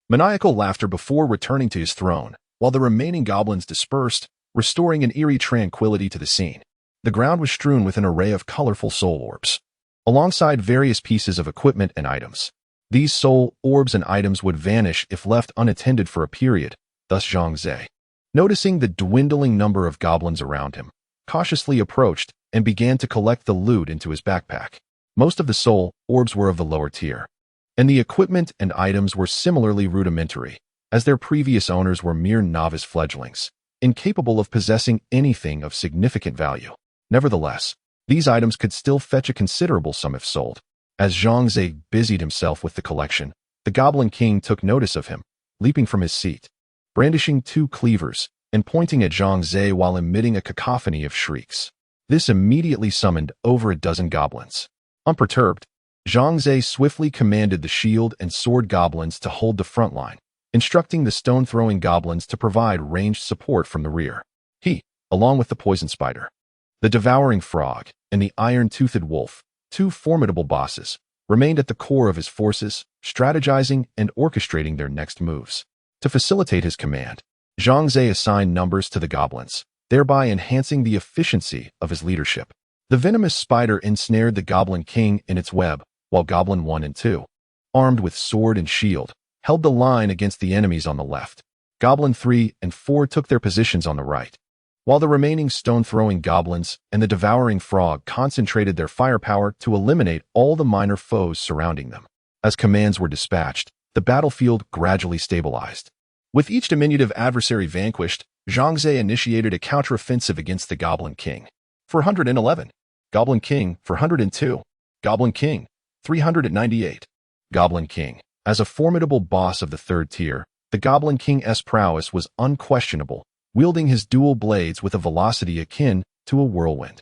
maniacal laughter before returning to his throne, while the remaining goblins dispersed, restoring an eerie tranquility to the scene. The ground was strewn with an array of colorful soul orbs, alongside various pieces of equipment and items. These soul orbs and items would vanish if left unattended for a period, thus Zhang Xiao, noticing the dwindling number of goblins around him, cautiously approached and began to collect the loot into his backpack. Most of the soul orbs were of the lower tier, and the equipment and items were similarly rudimentary, as their previous owners were mere novice fledglings, incapable of possessing anything of significant value. Nevertheless, these items could still fetch a considerable sum if sold. As Zhang Xiao busied himself with the collection, the Goblin King took notice of him, leaping from his seat, brandishing two cleavers, and pointing at Zhang Xiao while emitting a cacophony of shrieks. This immediately summoned over a dozen goblins. Unperturbed, Zhang Xiao swiftly commanded the shield and sword goblins to hold the front line, instructing the stone-throwing goblins to provide ranged support from the rear. He, along with the poison spider, the devouring frog, and the iron-toothed wolf, two formidable bosses, remained at the core of his forces, strategizing and orchestrating their next moves. To facilitate his command, Zhang Xiao assigned numbers to the goblins, thereby enhancing the efficiency of his leadership. The venomous spider ensnared the Goblin King in its web, while Goblin 1 and 2, armed with sword and shield, held the line against the enemies on the left. Goblin 3 and 4 took their positions on the right, while the remaining stone-throwing goblins and the devouring frog concentrated their firepower to eliminate all the minor foes surrounding them. As commands were dispatched, the battlefield gradually stabilized. With each diminutive adversary vanquished, Zhang Xiao initiated a counteroffensive against the Goblin King. 411. Goblin King, 402. Goblin King, 398. Goblin King. As a formidable boss of the third tier, the Goblin King's prowess was unquestionable, wielding his dual blades with a velocity akin to a whirlwind.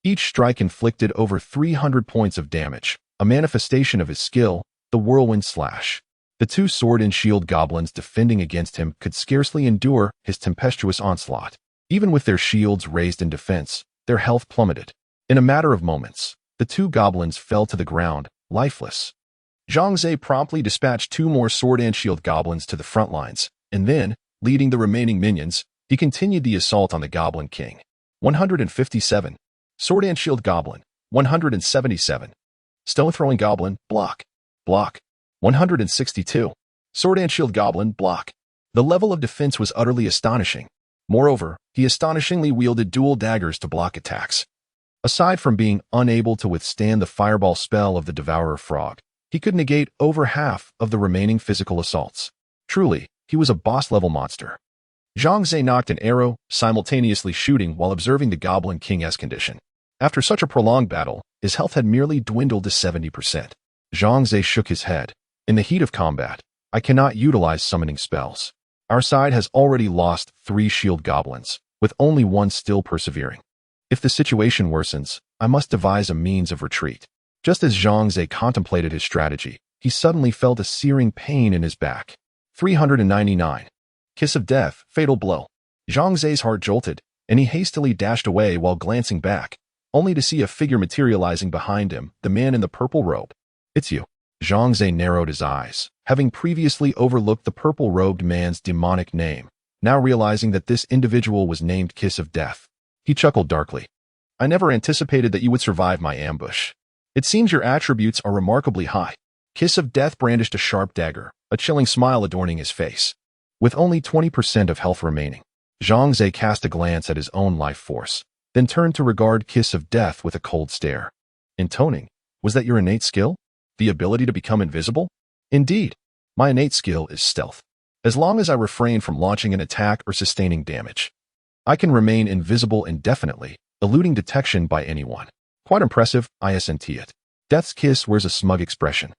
Each strike inflicted over 300 points of damage, a manifestation of his skill, the whirlwind slash. The two sword and shield goblins defending against him could scarcely endure his tempestuous onslaught. Even with their shields raised in defense, their health plummeted. In a matter of moments, the two goblins fell to the ground, lifeless. Zhang Xiao promptly dispatched two more sword and shield goblins to the front lines, and then, leading the remaining minions, he continued the assault on the Goblin King. 157. Sword and shield goblin. 177. Stone-throwing goblin, block. Block. 162. Sword and shield goblin, block. The level of defense was utterly astonishing. Moreover, he astonishingly wielded dual daggers to block attacks. Aside from being unable to withstand the fireball spell of the Devourer Frog, he could negate over half of the remaining physical assaults. Truly, he was a boss-level monster. Zhang Xiao knocked an arrow, simultaneously shooting while observing the Goblin King's condition. After such a prolonged battle, his health had merely dwindled to 70%. Zhang Xiao shook his head. In the heat of combat, I cannot utilize summoning spells. Our side has already lost 3 shield goblins, with only one still persevering. If the situation worsens, I must devise a means of retreat. Just as Zhang Xiao contemplated his strategy, he suddenly felt a searing pain in his back. 399. Kiss of death, fatal blow. Zhang Xiao's heart jolted, and he hastily dashed away while glancing back, only to see a figure materializing behind him, the man in the purple robe. It's you. Zhang Xiao narrowed his eyes, having previously overlooked the purple-robed man's demonic name, now realizing that this individual was named Kiss of Death. He chuckled darkly. I never anticipated that you would survive my ambush. It seems your attributes are remarkably high. Kiss of Death brandished a sharp dagger, a chilling smile adorning his face. With only 20% of health remaining, Zhang Xiao cast a glance at his own life force, then turned to regard Kiss of Death with a cold stare. Intoning, was that your innate skill? The ability to become invisible? Indeed, my innate skill is stealth. As long as I refrain from launching an attack or sustaining damage, I can remain invisible indefinitely, eluding detection by anyone. Quite impressive, isn't it? Death's Kiss wears a smug expression.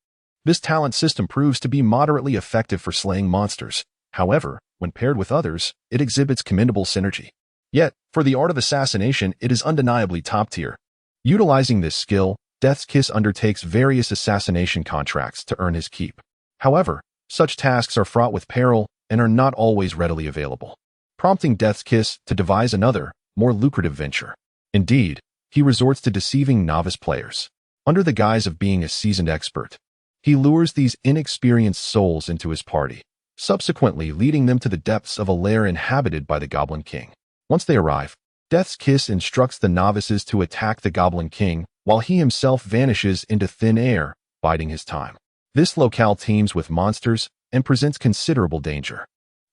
This talent system proves to be moderately effective for slaying monsters. However, when paired with others, it exhibits commendable synergy. Yet, for the art of assassination, it is undeniably top tier. Utilizing this skill, Death's Kiss undertakes various assassination contracts to earn his keep. However, such tasks are fraught with peril and are not always readily available, prompting Death's Kiss to devise another, more lucrative venture. Indeed, he resorts to deceiving novice players. Under the guise of being a seasoned expert, he lures these inexperienced souls into his party, subsequently leading them to the depths of a lair inhabited by the Goblin King. Once they arrive, Death's Kiss instructs the novices to attack the Goblin King, while he himself vanishes into thin air, biding his time. This locale teems with monsters and presents considerable danger.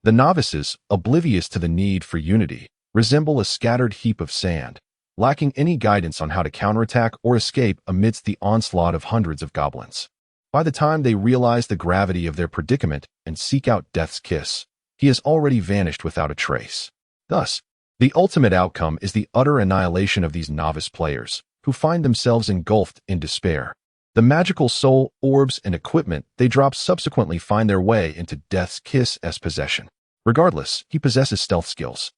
The novices, oblivious to the need for unity, resemble a scattered heap of sand, lacking any guidance on how to counterattack or escape amidst the onslaught of hundreds of goblins. By the time they realize the gravity of their predicament and seek out Death's Kiss, he has already vanished without a trace. Thus, The ultimate outcome is the utter annihilation of these novice players, who find themselves engulfed in despair. The magical soul, orbs, and equipment they drop subsequently find their way into Death's Kiss's possession. Regardless, he possesses stealth skills.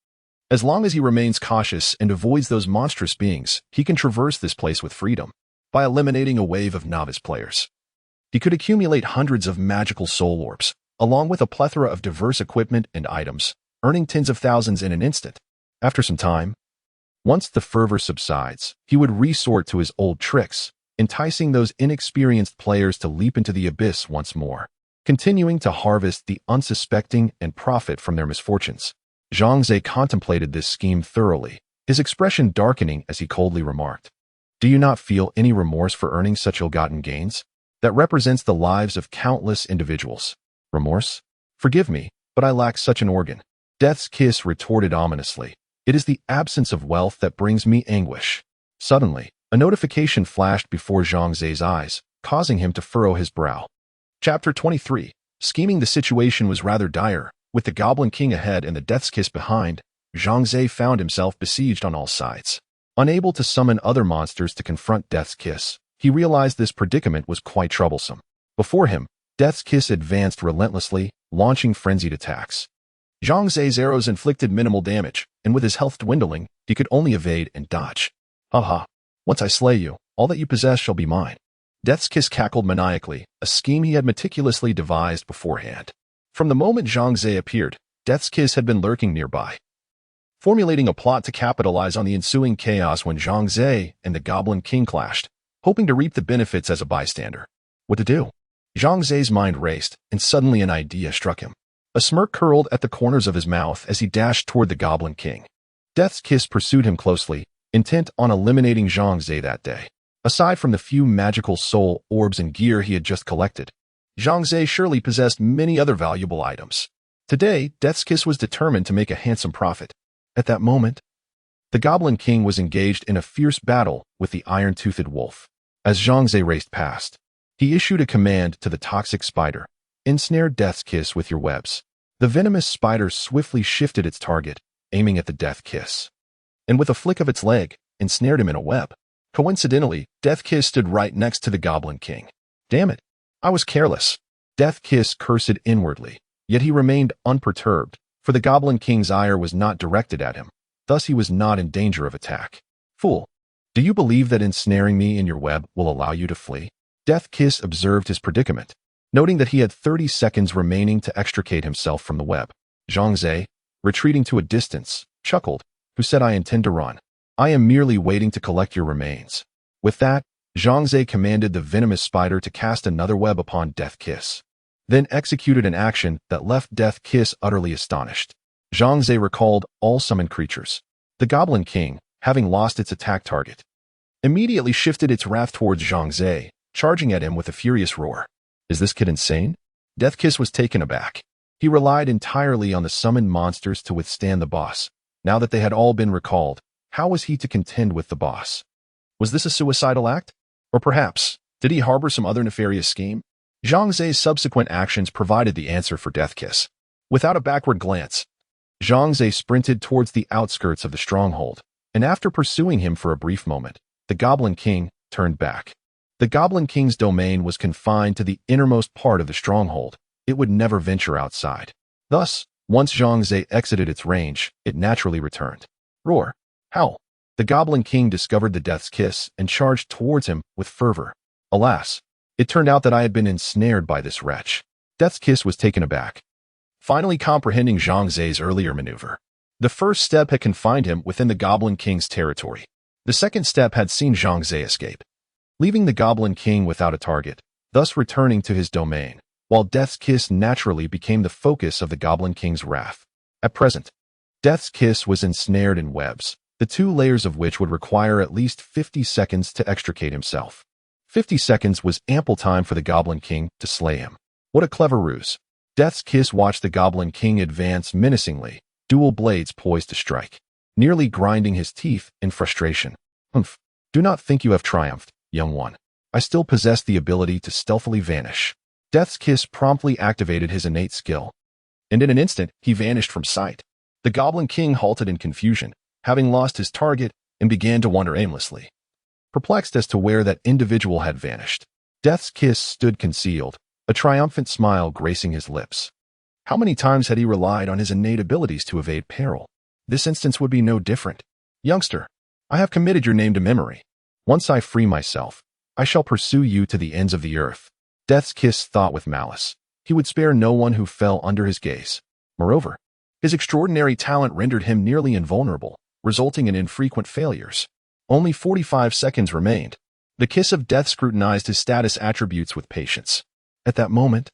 As long as he remains cautious and avoids those monstrous beings, he can traverse this place with freedom by eliminating a wave of novice players. He could accumulate hundreds of magical soul orbs, along with a plethora of diverse equipment and items, earning tens of thousands in an instant. After some time, once the fervor subsides, he would resort to his old tricks, enticing those inexperienced players to leap into the abyss once more, continuing to harvest the unsuspecting and profit from their misfortunes. Zhang Xiao contemplated this scheme thoroughly, his expression darkening as he coldly remarked, "Do you not feel any remorse for earning such ill-gotten gains? That represents the lives of countless individuals." "Remorse? Forgive me, but I lack such an organ." Death's Kiss retorted ominously, "It is the absence of wealth that brings me anguish." Suddenly, a notification flashed before Zhang Xiao's eyes, causing him to furrow his brow. Chapter 23. Scheming. The situation was rather dire. With the Goblin King ahead and the Death's Kiss behind, Zhang Xiao found himself besieged on all sides. Unable to summon other monsters to confront Death's Kiss, he realized this predicament was quite troublesome. Before him, Death's Kiss advanced relentlessly, launching frenzied attacks. Zhang Xiao's arrows inflicted minimal damage, and with his health dwindling, he could only evade and dodge. "Haha, once I slay you, all that you possess shall be mine." Death's Kiss cackled maniacally, a scheme he had meticulously devised beforehand. From the moment Zhang Xiao appeared, Death's Kiss had been lurking nearby, formulating a plot to capitalize on the ensuing chaos when Zhang Xiao and the Goblin King clashed, hoping to reap the benefits as a bystander. What to do? Zhang Xiao's mind raced, and suddenly an idea struck him. A smirk curled at the corners of his mouth as he dashed toward the Goblin King. Death's Kiss pursued him closely, intent on eliminating Zhang Xiao that day. Aside from the few magical soul orbs and gear he had just collected, Zhang Xiao surely possessed many other valuable items. Today, Death's Kiss was determined to make a handsome profit. At that moment, the Goblin King was engaged in a fierce battle with the iron-toothed wolf. As Zhang Xiao raced past, he issued a command to the toxic spider, "Ensnare Death's Kiss with your webs." The venomous spider swiftly shifted its target, aiming at the Death Kiss, and with a flick of its leg, ensnared him in a web. Coincidentally, Death Kiss stood right next to the Goblin King. "Damn it, I was careless." Death Kiss cursed inwardly, yet he remained unperturbed, for the Goblin King's ire was not directed at him. Thus he was not in danger of attack. "Fool, do you believe that ensnaring me in your web will allow you to flee?" Death Kiss observed his predicament, noting that he had 30 seconds remaining to extricate himself from the web. Zhang Xiao, retreating to a distance, chuckled, "Who said I intend to run? I am merely waiting to collect your remains." With that, Zhang Xiao commanded the venomous spider to cast another web upon Death Kiss, then executed an action that left Death Kiss utterly astonished. Zhang Xiao recalled all summoned creatures. The Goblin King, having lost its attack target, immediately shifted its wrath towards Zhang Xiao, charging at him with a furious roar. "Is this kid insane?" Death Kiss was taken aback. He relied entirely on the summoned monsters to withstand the boss. Now that they had all been recalled, how was he to contend with the boss? Was this a suicidal act? Or perhaps, did he harbor some other nefarious scheme? Zhang Xiao's subsequent actions provided the answer for Death Kiss. Without a backward glance, Zhang Xiao sprinted towards the outskirts of the stronghold, and after pursuing him for a brief moment, the Goblin King turned back. The Goblin King's domain was confined to the innermost part of the stronghold. It would never venture outside. Thus, once Zhang Xiao exited its range, it naturally returned. Roar! Howl! The Goblin King discovered the Death's Kiss and charged towards him with fervor. Alas, it turned out that I had been ensnared by this wretch. Death's Kiss was taken aback, finally comprehending Zhang Xiao's earlier maneuver. The first step had confined him within the Goblin King's territory. The second step had seen Zhang Xiao escape, leaving the Goblin King without a target, thus returning to his domain, while Death's Kiss naturally became the focus of the Goblin King's wrath. At present, Death's Kiss was ensnared in webs, the 2 layers of which would require at least 50 seconds to extricate himself. 50 seconds was ample time for the Goblin King to slay him. What a clever ruse. Death's Kiss watched the Goblin King advance menacingly, dual blades poised to strike, nearly grinding his teeth in frustration. "Humph, do not think you have triumphed, young one. I still possess the ability to stealthily vanish." Death's Kiss promptly activated his innate skill, and in an instant, he vanished from sight. The Goblin King halted in confusion, having lost his target, and began to wander aimlessly, perplexed as to where that individual had vanished. Death's Kiss stood concealed, a triumphant smile gracing his lips. How many times had he relied on his innate abilities to evade peril? This instance would be no different. Youngster, I have committed your name to memory. Once I free myself, I shall pursue you to the ends of the earth. Death's Kiss thought with malice. He would spare no one who fell under his gaze. Moreover, his extraordinary talent rendered him nearly invulnerable, resulting in infrequent failures. Only 45 seconds remained. The Kiss of Death scrutinized his status attributes with patience. At that moment,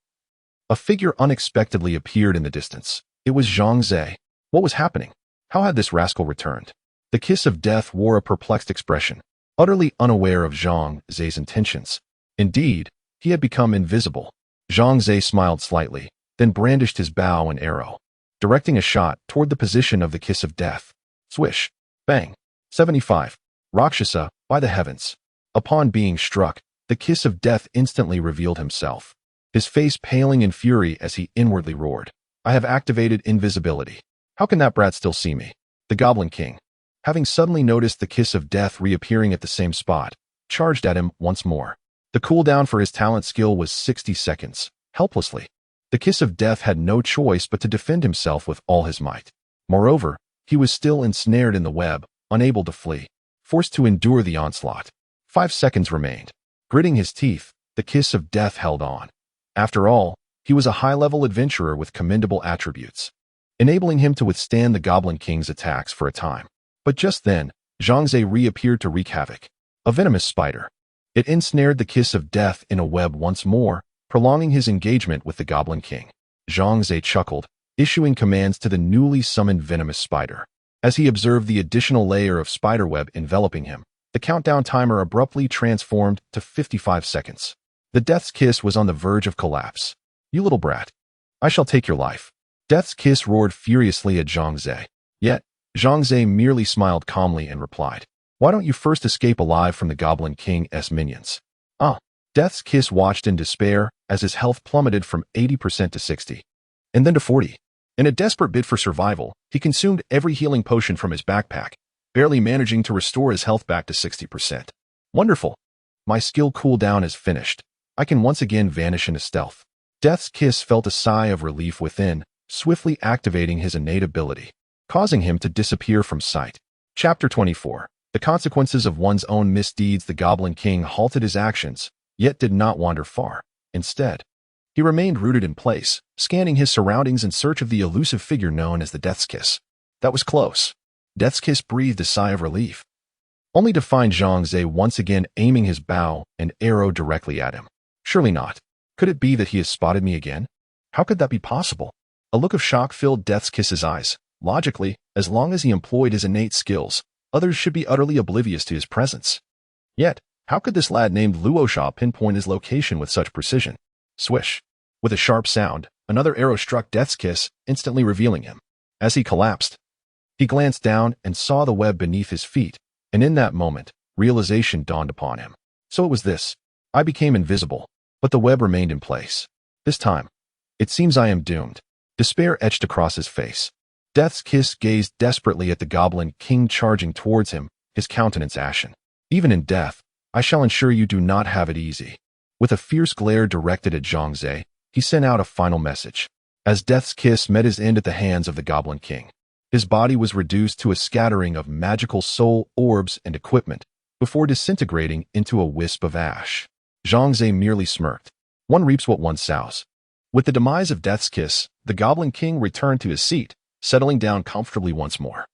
a figure unexpectedly appeared in the distance. It was Zhang Xiao. What was happening? How had this rascal returned? The Kiss of Death wore a perplexed expression, utterly unaware of Zhang Xiao's intentions. Indeed, he had become invisible. Zhang Xiao smiled slightly, then brandished his bow and arrow, directing a shot toward the position of the Kiss of Death. Swish. Bang. 75. Rakshasa, by the heavens. Upon being struck, the Kiss of Death instantly revealed himself, his face paling in fury as he inwardly roared. I have activated invisibility. How can that brat still see me? The Goblin King, having suddenly noticed the Kiss of Death reappearing at the same spot, charged at him once more. The cooldown for his talent skill was 60 seconds. Helplessly, the Kiss of Death had no choice but to defend himself with all his might. Moreover, he was still ensnared in the web, unable to flee, forced to endure the onslaught. 5 seconds remained. Gritting his teeth, the Kiss of Death held on. After all, he was a high-level adventurer with commendable attributes, enabling him to withstand the Goblin King's attacks for a time. But just then, Zhang Xiao reappeared to wreak havoc. A venomous spider. It ensnared the Kiss of Death in a web once more, prolonging his engagement with the Goblin King. Zhang Xiao chuckled, issuing commands to the newly summoned venomous spider. As he observed the additional layer of spiderweb enveloping him, the countdown timer abruptly transformed to 55 seconds. The Death's Kiss was on the verge of collapse. You little brat. I shall take your life. Death's Kiss roared furiously at Zhang Xiao. Yet, Zhang Xiao merely smiled calmly and replied, why don't you first escape alive from the Goblin King's minions? Death's Kiss watched in despair as his health plummeted from 80% to 60, and then to 40. In a desperate bid for survival, he consumed every healing potion from his backpack, barely managing to restore his health back to 60%. Wonderful. My skill cooldown is finished. I can once again vanish into stealth. Death's Kiss felt a sigh of relief within, swiftly activating his innate ability, causing him to disappear from sight. Chapter 24. The consequences of one's own misdeeds. The Goblin King halted his actions, yet did not wander far. Instead, he remained rooted in place, scanning his surroundings in search of the elusive figure known as the Death's Kiss. That was close. Death's Kiss breathed a sigh of relief, only to find Zhang Xiao once again aiming his bow and arrow directly at him. Surely not. Could it be that he has spotted me again? How could that be possible? A look of shock filled Death's Kiss's eyes. Logically, as long as he employed his innate skills, others should be utterly oblivious to his presence. Yet, how could this lad named Luosha pinpoint his location with such precision? Swish. With a sharp sound, another arrow struck Death's Kiss, instantly revealing him. As he collapsed, he glanced down and saw the web beneath his feet, and in that moment, realization dawned upon him. So it was this. I became invisible, but the web remained in place. This time, it seems I am doomed. Despair etched across his face. Death's Kiss gazed desperately at the Goblin King charging towards him, his countenance ashen. Even in death, I shall ensure you do not have it easy. With a fierce glare directed at Zhang Xiao, he sent out a final message. As Death's Kiss met his end at the hands of the Goblin King, his body was reduced to a scattering of magical soul orbs and equipment, before disintegrating into a wisp of ash. Zhang Xiao merely smirked. One reaps what one sows. With the demise of Death's Kiss, the Goblin King returned to his seat, settling down comfortably once more.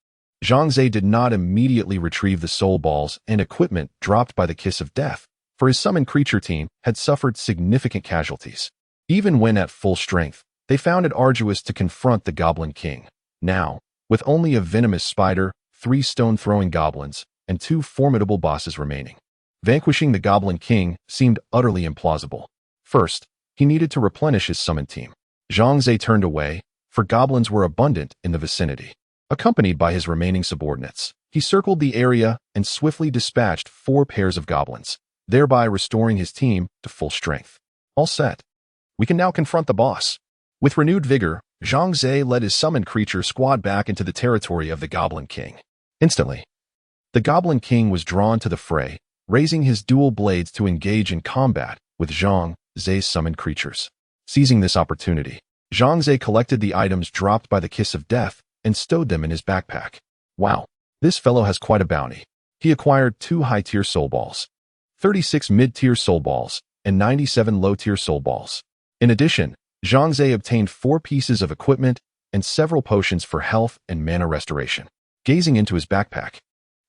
Zhang Xiao did not immediately retrieve the soul balls and equipment dropped by the Kiss of Death, for his summoned creature team had suffered significant casualties. Even when at full strength, they found it arduous to confront the Goblin King. Now, with only a venomous spider, 3 stone-throwing goblins, and 2 formidable bosses remaining, vanquishing the Goblin King seemed utterly implausible. First, he needed to replenish his summoned team. Zhang Xiao turned away, for goblins were abundant in the vicinity. Accompanied by his remaining subordinates, he circled the area and swiftly dispatched 4 pairs of goblins, thereby restoring his team to full strength. All set. We can now confront the boss. With renewed vigor, Zhang Xiao led his summoned creature squad back into the territory of the Goblin King. Instantly, the Goblin King was drawn to the fray, raising his dual blades to engage in combat with Zhang Xiao's summoned creatures. Seizing this opportunity, Zhang Xiao collected the items dropped by the Kiss of Death and stowed them in his backpack. Wow, this fellow has quite a bounty. He acquired 2 high-tier soul balls, 36 mid-tier soul balls, and 97 low-tier soul balls. In addition, Zhang Xiao obtained 4 pieces of equipment and several potions for health and mana restoration. Gazing into his backpack,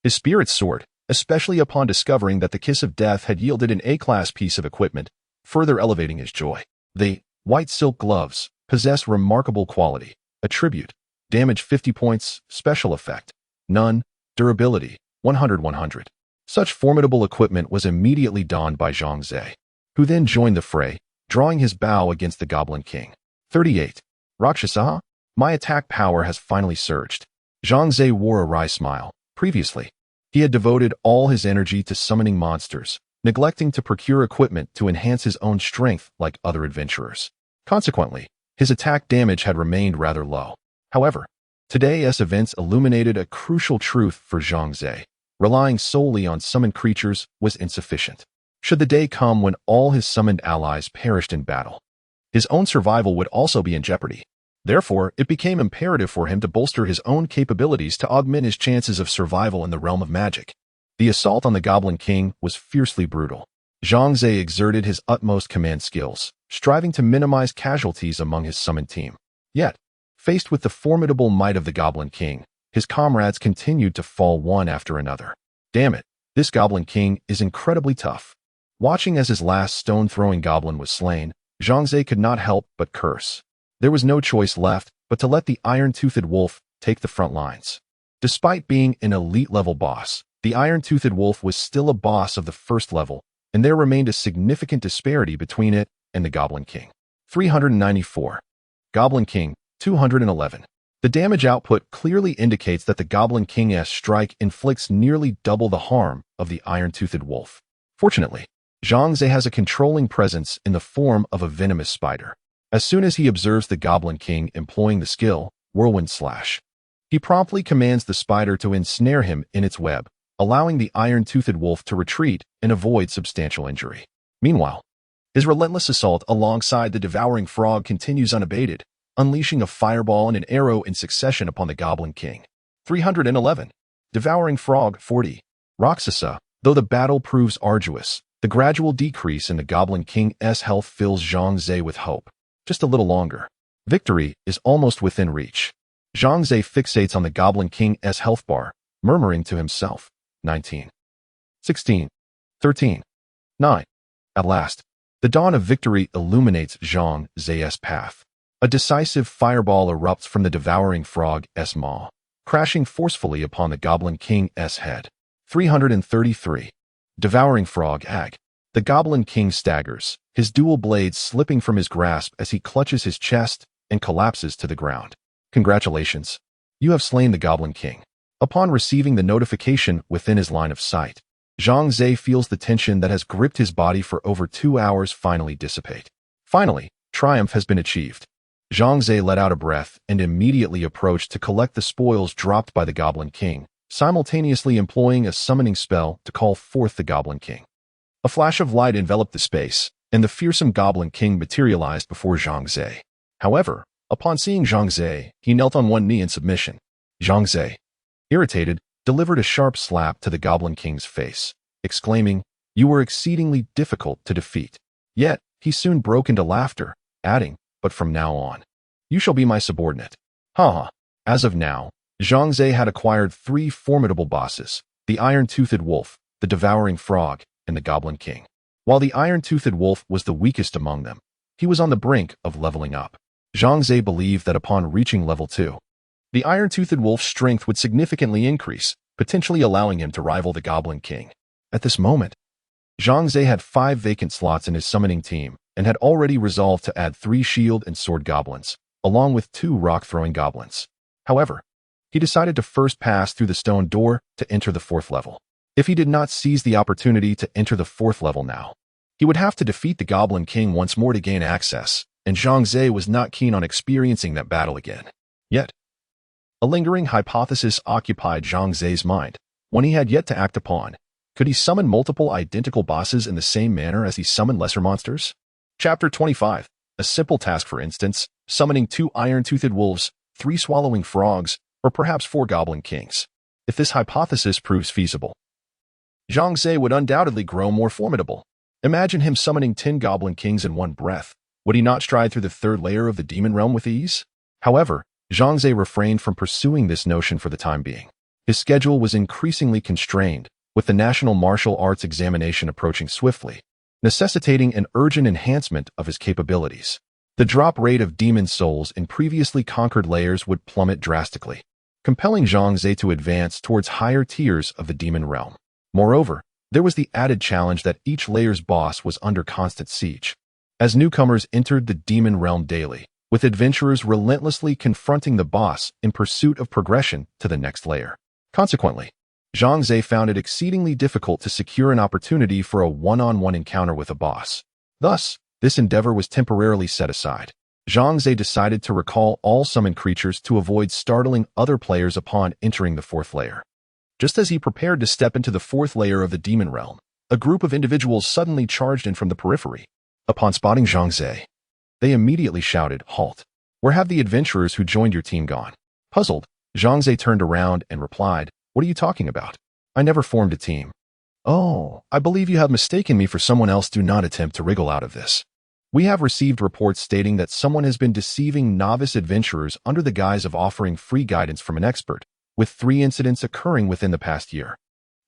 his spirits soared, especially upon discovering that the Kiss of Death had yielded an A-class piece of equipment, further elevating his joy. The white silk gloves possess remarkable quality, attribute, damage 50 points, special effect, none, durability, 100. Such formidable equipment was immediately donned by Zhang Xiao, who then joined the fray, drawing his bow against the Goblin King. 38. Rakshasa, my attack power has finally surged. Zhang Xiao wore a wry smile. Previously, he had devoted all his energy to summoning monsters, neglecting to procure equipment to enhance his own strength like other adventurers. Consequently, his attack damage had remained rather low. However, today's events illuminated a crucial truth for Zhang Xiao. Relying solely on summoned creatures was insufficient. Should the day come when all his summoned allies perished in battle, his own survival would also be in jeopardy. Therefore, it became imperative for him to bolster his own capabilities to augment his chances of survival in the realm of magic. The assault on the Goblin King was fiercely brutal. Zhang Xiao exerted his utmost command skills, striving to minimize casualties among his summoned team. Yet, faced with the formidable might of the Goblin King, his comrades continued to fall one after another. Damn it, this Goblin King is incredibly tough. Watching as his last stone-throwing goblin was slain, Zhang Xiao could not help but curse. There was no choice left but to let the iron-toothed wolf take the front lines. Despite being an elite-level boss, the iron-toothed wolf was still a boss of the first level, and there remained a significant disparity between it and the Goblin King. 394. Goblin King, 211. The damage output clearly indicates that the Goblin King's strike inflicts nearly double the harm of the iron-toothed wolf. Fortunately, Zhang Xiao has a controlling presence in the form of a venomous spider. As soon as he observes the Goblin King employing the skill, Whirlwind Slash, he promptly commands the spider to ensnare him in its web, allowing the iron-toothed wolf to retreat and avoid substantial injury. Meanwhile, his relentless assault alongside the devouring frog continues unabated, unleashing a fireball and an arrow in succession upon the Goblin King. 311. Devouring Frog, 40. Rakshasa, though the battle proves arduous, the gradual decrease in the Goblin King's health fills Zhang Xiao with hope. Just a little longer. Victory is almost within reach. Zhang Xiao fixates on the Goblin King's health bar, murmuring to himself, 19. 16. 13. 9. At last, the dawn of victory illuminates Zhang Xiao's path. A decisive fireball erupts from the devouring frog's maw, crashing forcefully upon the Goblin King's head. 333. Devouring Frog Ag. The Goblin King staggers, his dual blades slipping from his grasp as he clutches his chest and collapses to the ground. Congratulations. You have slain the Goblin King. Upon receiving the notification within his line of sight, Zhang Xiao feels the tension that has gripped his body for over 2 hours finally dissipate. Finally, triumph has been achieved. Zhang Xiao let out a breath and immediately approached to collect the spoils dropped by the Goblin King, simultaneously employing a summoning spell to call forth the Goblin King. A flash of light enveloped the space, and the fearsome Goblin King materialized before Zhang Xiao. However, upon seeing Zhang Xiao, he knelt on one knee in submission. Zhang Xiao, irritated, delivered a sharp slap to the Goblin King's face, exclaiming, "You were exceedingly difficult to defeat." Yet, he soon broke into laughter, adding, "But from now on, you shall be my subordinate." Haha. As of now, Zhang Xiao had acquired 3 formidable bosses, the iron-toothed wolf, the devouring frog, and the Goblin King. While the iron-toothed wolf was the weakest among them, he was on the brink of leveling up. Zhang Xiao believed that upon reaching level 2, the iron-toothed wolf's strength would significantly increase, potentially allowing him to rival the Goblin King. At this moment, Zhang Xiao had 5 vacant slots in his summoning team and had already resolved to add 3 shield and sword goblins, along with 2 rock-throwing goblins. However, he decided to first pass through the stone door to enter the 4th level. If he did not seize the opportunity to enter the 4th level now, he would have to defeat the Goblin King once more to gain access, and Zhang Xiao was not keen on experiencing that battle again. Yet, a lingering hypothesis occupied Zhang Xiao's mind, one he had yet to act upon. Could he summon multiple identical bosses in the same manner as he summoned lesser monsters? Chapter 25. A simple task, for instance, summoning 2 iron-toothed wolves, 3 swallowing frogs, or perhaps 4 goblin kings. If this hypothesis proves feasible, Zhang Xiao would undoubtedly grow more formidable. Imagine him summoning 10 goblin kings in one breath. Would he not stride through the 3rd layer of the demon realm with ease? However, Zhang Xiao refrained from pursuing this notion for the time being. His schedule was increasingly constrained, with the National Martial Arts examination approaching swiftly, necessitating an urgent enhancement of his capabilities. The drop rate of demon souls in previously conquered layers would plummet drastically, compelling Zhang Xiao to advance towards higher tiers of the demon realm. Moreover, there was the added challenge that each layer's boss was under constant siege. As newcomers entered the demon realm daily, with adventurers relentlessly confronting the boss in pursuit of progression to the next layer. Consequently, Zhang Xiao found it exceedingly difficult to secure an opportunity for a one-on-one encounter with a boss. Thus, this endeavor was temporarily set aside. Zhang Xiao decided to recall all summoned creatures to avoid startling other players upon entering the 4th layer. Just as he prepared to step into the 4th layer of the demon realm, a group of individuals suddenly charged in from the periphery. Upon spotting Zhang Xiao, they immediately shouted, "Halt! Where have the adventurers who joined your team gone?" Puzzled, Zhang Xiao turned around and replied, "What are you talking about? I never formed a team." "Oh, I believe you have mistaken me for someone else. Do not attempt to wriggle out of this. We have received reports stating that someone has been deceiving novice adventurers under the guise of offering free guidance from an expert, with 3 incidents occurring within the past year.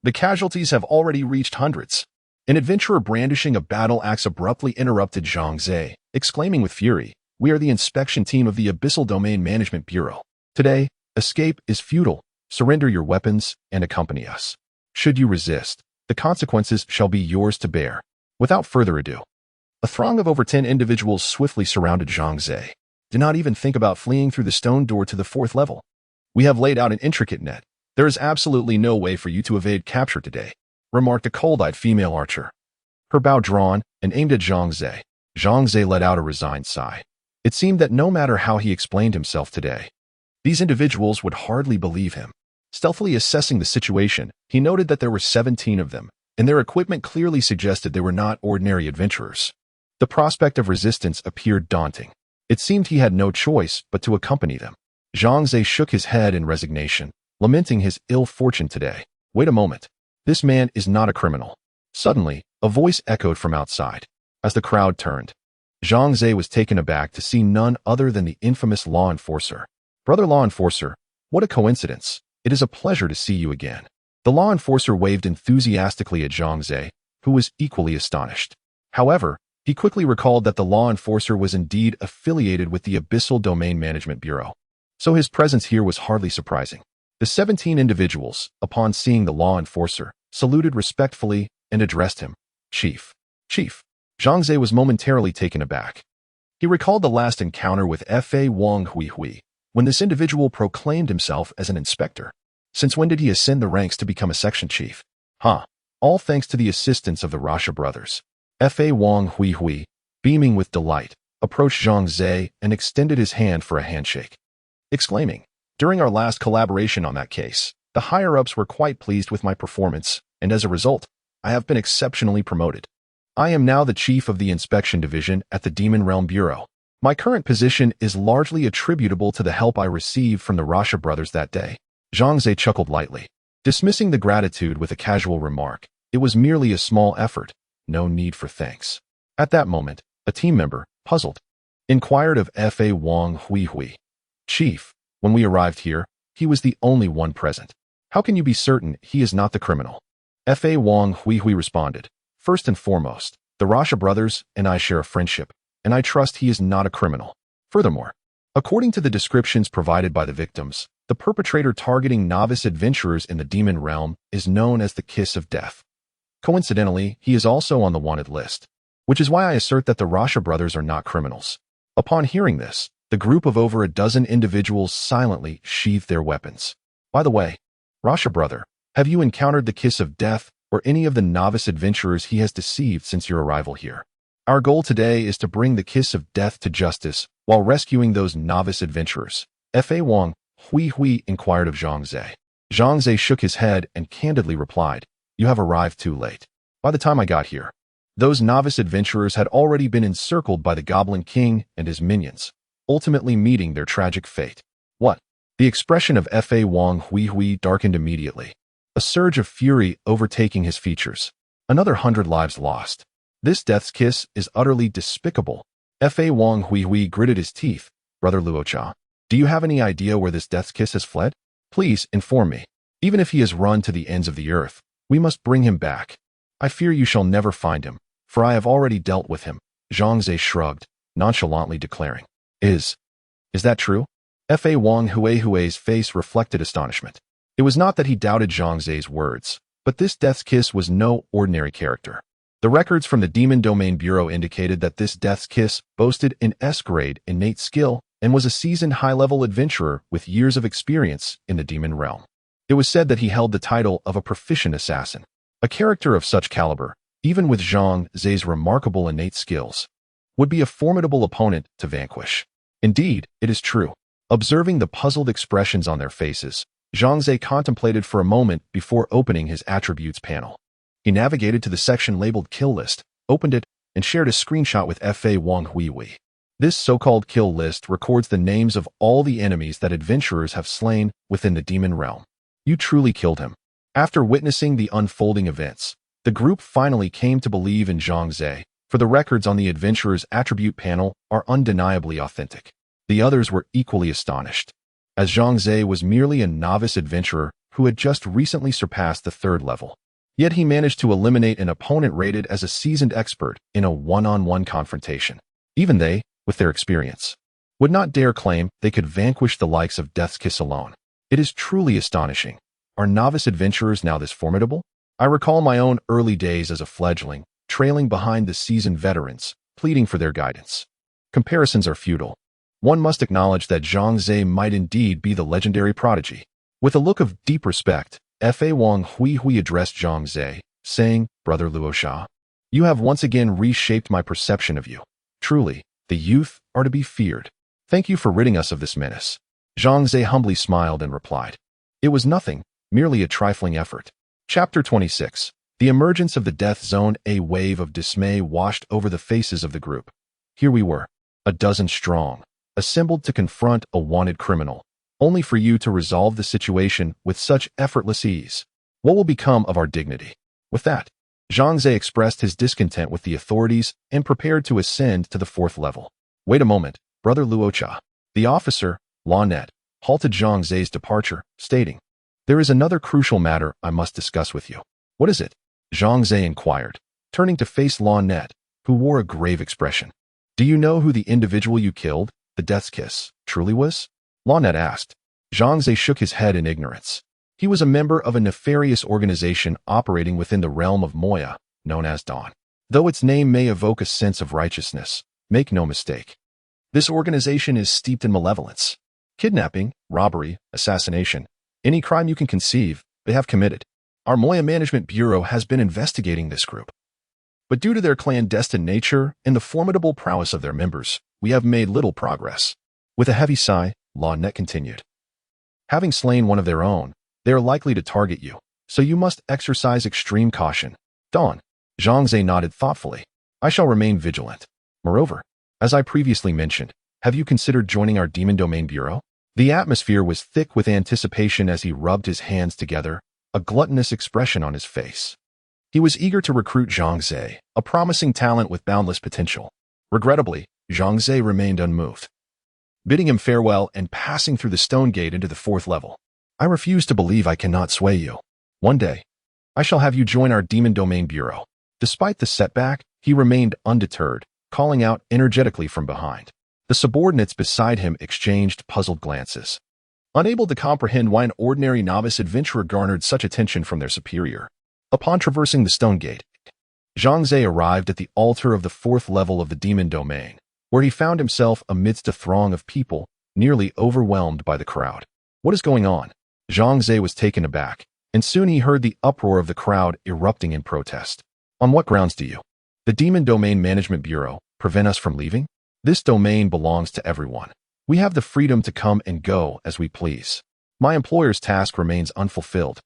The casualties have already reached hundreds." An adventurer brandishing a battle axe abruptly interrupted Zhang Xiao, exclaiming with fury, "We are the inspection team of the Abyssal Domain Management Bureau. Today, escape is futile. Surrender your weapons and accompany us. Should you resist, the consequences shall be yours to bear." Without further ado, a throng of over 10 individuals swiftly surrounded Zhang Xiao. "Do not even think about fleeing through the stone door to the 4th level. We have laid out an intricate net. There is absolutely no way for you to evade capture today," remarked a cold-eyed female archer. Her bow drawn and aimed at Zhang Xiao. Zhang Xiao let out a resigned sigh. It seemed that no matter how he explained himself today, these individuals would hardly believe him. Stealthily assessing the situation, he noted that there were 17 of them, and their equipment clearly suggested they were not ordinary adventurers. The prospect of resistance appeared daunting. It seemed he had no choice but to accompany them. Zhang Xiao shook his head in resignation, lamenting his ill fortune today. Wait a moment. This man is not a criminal. Suddenly, a voice echoed from outside. As the crowd turned, Zhang Xiao was taken aback to see none other than the infamous law enforcer. "Brother law enforcer, what a coincidence. It is a pleasure to see you again." The law enforcer waved enthusiastically at Zhang Xiao, who was equally astonished. However, he quickly recalled that the law enforcer was indeed affiliated with the Abyssal Domain Management Bureau, so his presence here was hardly surprising. The 17 individuals, upon seeing the law enforcer, saluted respectfully and addressed him, "Chief." "Chief." Zhang Xiao was momentarily taken aback. He recalled the last encounter with Fa Wang Hui, when this individual proclaimed himself as an inspector. Since when did he ascend the ranks to become a section chief? All thanks to the assistance of the Rasha brothers. Fa Wang Hui, beaming with delight, approached Zhang Xiao and extended his hand for a handshake, exclaiming, "During our last collaboration on that case, the higher-ups were quite pleased with my performance, and as a result, I have been exceptionally promoted. I am now the chief of the inspection division at the Demon Realm Bureau. My current position is largely attributable to the help I received from the Rasha brothers that day." Zhang Xiao chuckled lightly, dismissing the gratitude with a casual remark. It was merely a small effort, no need for thanks. At that moment, a team member, puzzled, inquired of Fa Wang Hui, "Chief, when we arrived here, he was the only one present. How can you be certain he is not the criminal?" Fa Wang Hui responded, "First and foremost, the Rasha brothers and I share a friendship, and I trust he is not a criminal. Furthermore, according to the descriptions provided by the victims, the perpetrator targeting novice adventurers in the demon realm is known as the Kiss of Death. Coincidentally, he is also on the wanted list, which is why I assert that the Rasha brothers are not criminals." Upon hearing this, the group of over a dozen individuals silently sheathed their weapons. "By the way, Rasha brother, have you encountered the Kiss of Death or any of the novice adventurers he has deceived since your arrival here?" Our goal today is to bring the kiss of death to justice while rescuing those novice adventurers. Fa Wang, Hui inquired of Zhang Xiao. Zhang Xiao shook his head and candidly replied, "You have arrived too late. By the time I got here, those novice adventurers had already been encircled by the Goblin King and his minions, ultimately meeting their tragic fate." What? The expression of Fa Wang Hui darkened immediately, a surge of fury overtaking his features. Another 100 lives lost. This death's kiss is utterly despicable. Fa Wang Hui gritted his teeth. Brother Luocha, do you have any idea where this death's kiss has fled? Please inform me. Even if he has run to the ends of the earth, we must bring him back. I fear you shall never find him, for I have already dealt with him. Zhang Xiao shrugged, nonchalantly declaring. Is that true? Fa Wang Hui's face reflected astonishment. It was not that he doubted Zhang Xiao's words, but this death's kiss was no ordinary character. The records from the Demon Domain Bureau indicated that this death's kiss boasted an S-grade innate skill and was a seasoned high-level adventurer with years of experience in the demon realm. It was said that he held the title of a proficient assassin. A character of such caliber, even with Zhang Xiao's remarkable innate skills, would be a formidable opponent to vanquish. Indeed, it is true. Observing the puzzled expressions on their faces, Zhang Xiao contemplated for a moment before opening his attributes panel. He navigated to the section labeled Kill List, opened it, and shared a screenshot with Fa Wang Hui. This so-called kill list records the names of all the enemies that adventurers have slain within the demon realm. You truly killed him. After witnessing the unfolding events, the group finally came to believe in Zhang Xiao, for the records on the adventurer's attribute panel are undeniably authentic. The others were equally astonished, as Zhang Xiao was merely a novice adventurer who had just recently surpassed the 3rd level. Yet he managed to eliminate an opponent rated as a seasoned expert in a one-on-one confrontation. Even they, with their experience, would not dare claim they could vanquish the likes of Death's Kiss alone. It is truly astonishing. Are novice adventurers now this formidable? I recall my own early days as a fledgling, trailing behind the seasoned veterans, pleading for their guidance. Comparisons are futile. One must acknowledge that Zhang Xiao might indeed be the legendary prodigy. With a look of deep respect, Fa Wang Hui addressed Zhang Xiao, saying, Brother Luosha, you have once again reshaped my perception of you. Truly, the youth are to be feared. Thank you for ridding us of this menace. Zhang Xiao humbly smiled and replied, it was nothing, merely a trifling effort. Chapter 26. The emergence of the death zone. A wave of dismay washed over the faces of the group. Here we were, a dozen strong, assembled to confront a wanted criminal, only for you to resolve the situation with such effortless ease. What will become of our dignity? With that, Zhang Xiao expressed his discontent with the authorities and prepared to ascend to the 4th level. Wait a moment, Brother Luocha. The officer, Lawnet, halted Zhang Xiao's departure, stating, there is another crucial matter I must discuss with you. What is it? Zhang Xiao inquired, turning to face Lawnet, who wore a grave expression. Do you know who the individual you killed, the Death's Kiss, truly was? Lawnet asked. Zhang Xiao shook his head in ignorance. He was a member of a nefarious organization operating within the realm of Moya, known as Dawn. Though its name may evoke a sense of righteousness, make no mistake. This organization is steeped in malevolence. Kidnapping, robbery, assassination, any crime you can conceive, they have committed. Our Moya Management Bureau has been investigating this group. But due to their clandestine nature and the formidable prowess of their members, we have made little progress. With a heavy sigh, Lawnet continued. Having slain one of their own, they are likely to target you, so you must exercise extreme caution. Dawn. Zhang Xiao nodded thoughtfully. I shall remain vigilant. Moreover, as I previously mentioned, have you considered joining our Demon Domain Bureau? The atmosphere was thick with anticipation as he rubbed his hands together, a gluttonous expression on his face. He was eager to recruit Zhang Xiao, a promising talent with boundless potential. Regrettably, Zhang Xiao remained unmoved. Bidding him farewell and passing through the stone gate into the 4th level. I refuse to believe I cannot sway you. One day, I shall have you join our Demon Domain Bureau. Despite the setback, he remained undeterred, calling out energetically from behind. The subordinates beside him exchanged puzzled glances, unable to comprehend why an ordinary novice adventurer garnered such attention from their superior. Upon traversing the stone gate, Zhang Xiao arrived at the altar of the 4th level of the Demon Domain, where he found himself amidst a throng of people, nearly overwhelmed by the crowd. What is going on? Zhang Xiao was taken aback, and soon he heard the uproar of the crowd erupting in protest. On what grounds do you The Demon Domain Management Bureau prevent us from leaving? This domain belongs to everyone. We have the freedom to come and go as we please. My employer's task remains unfulfilled,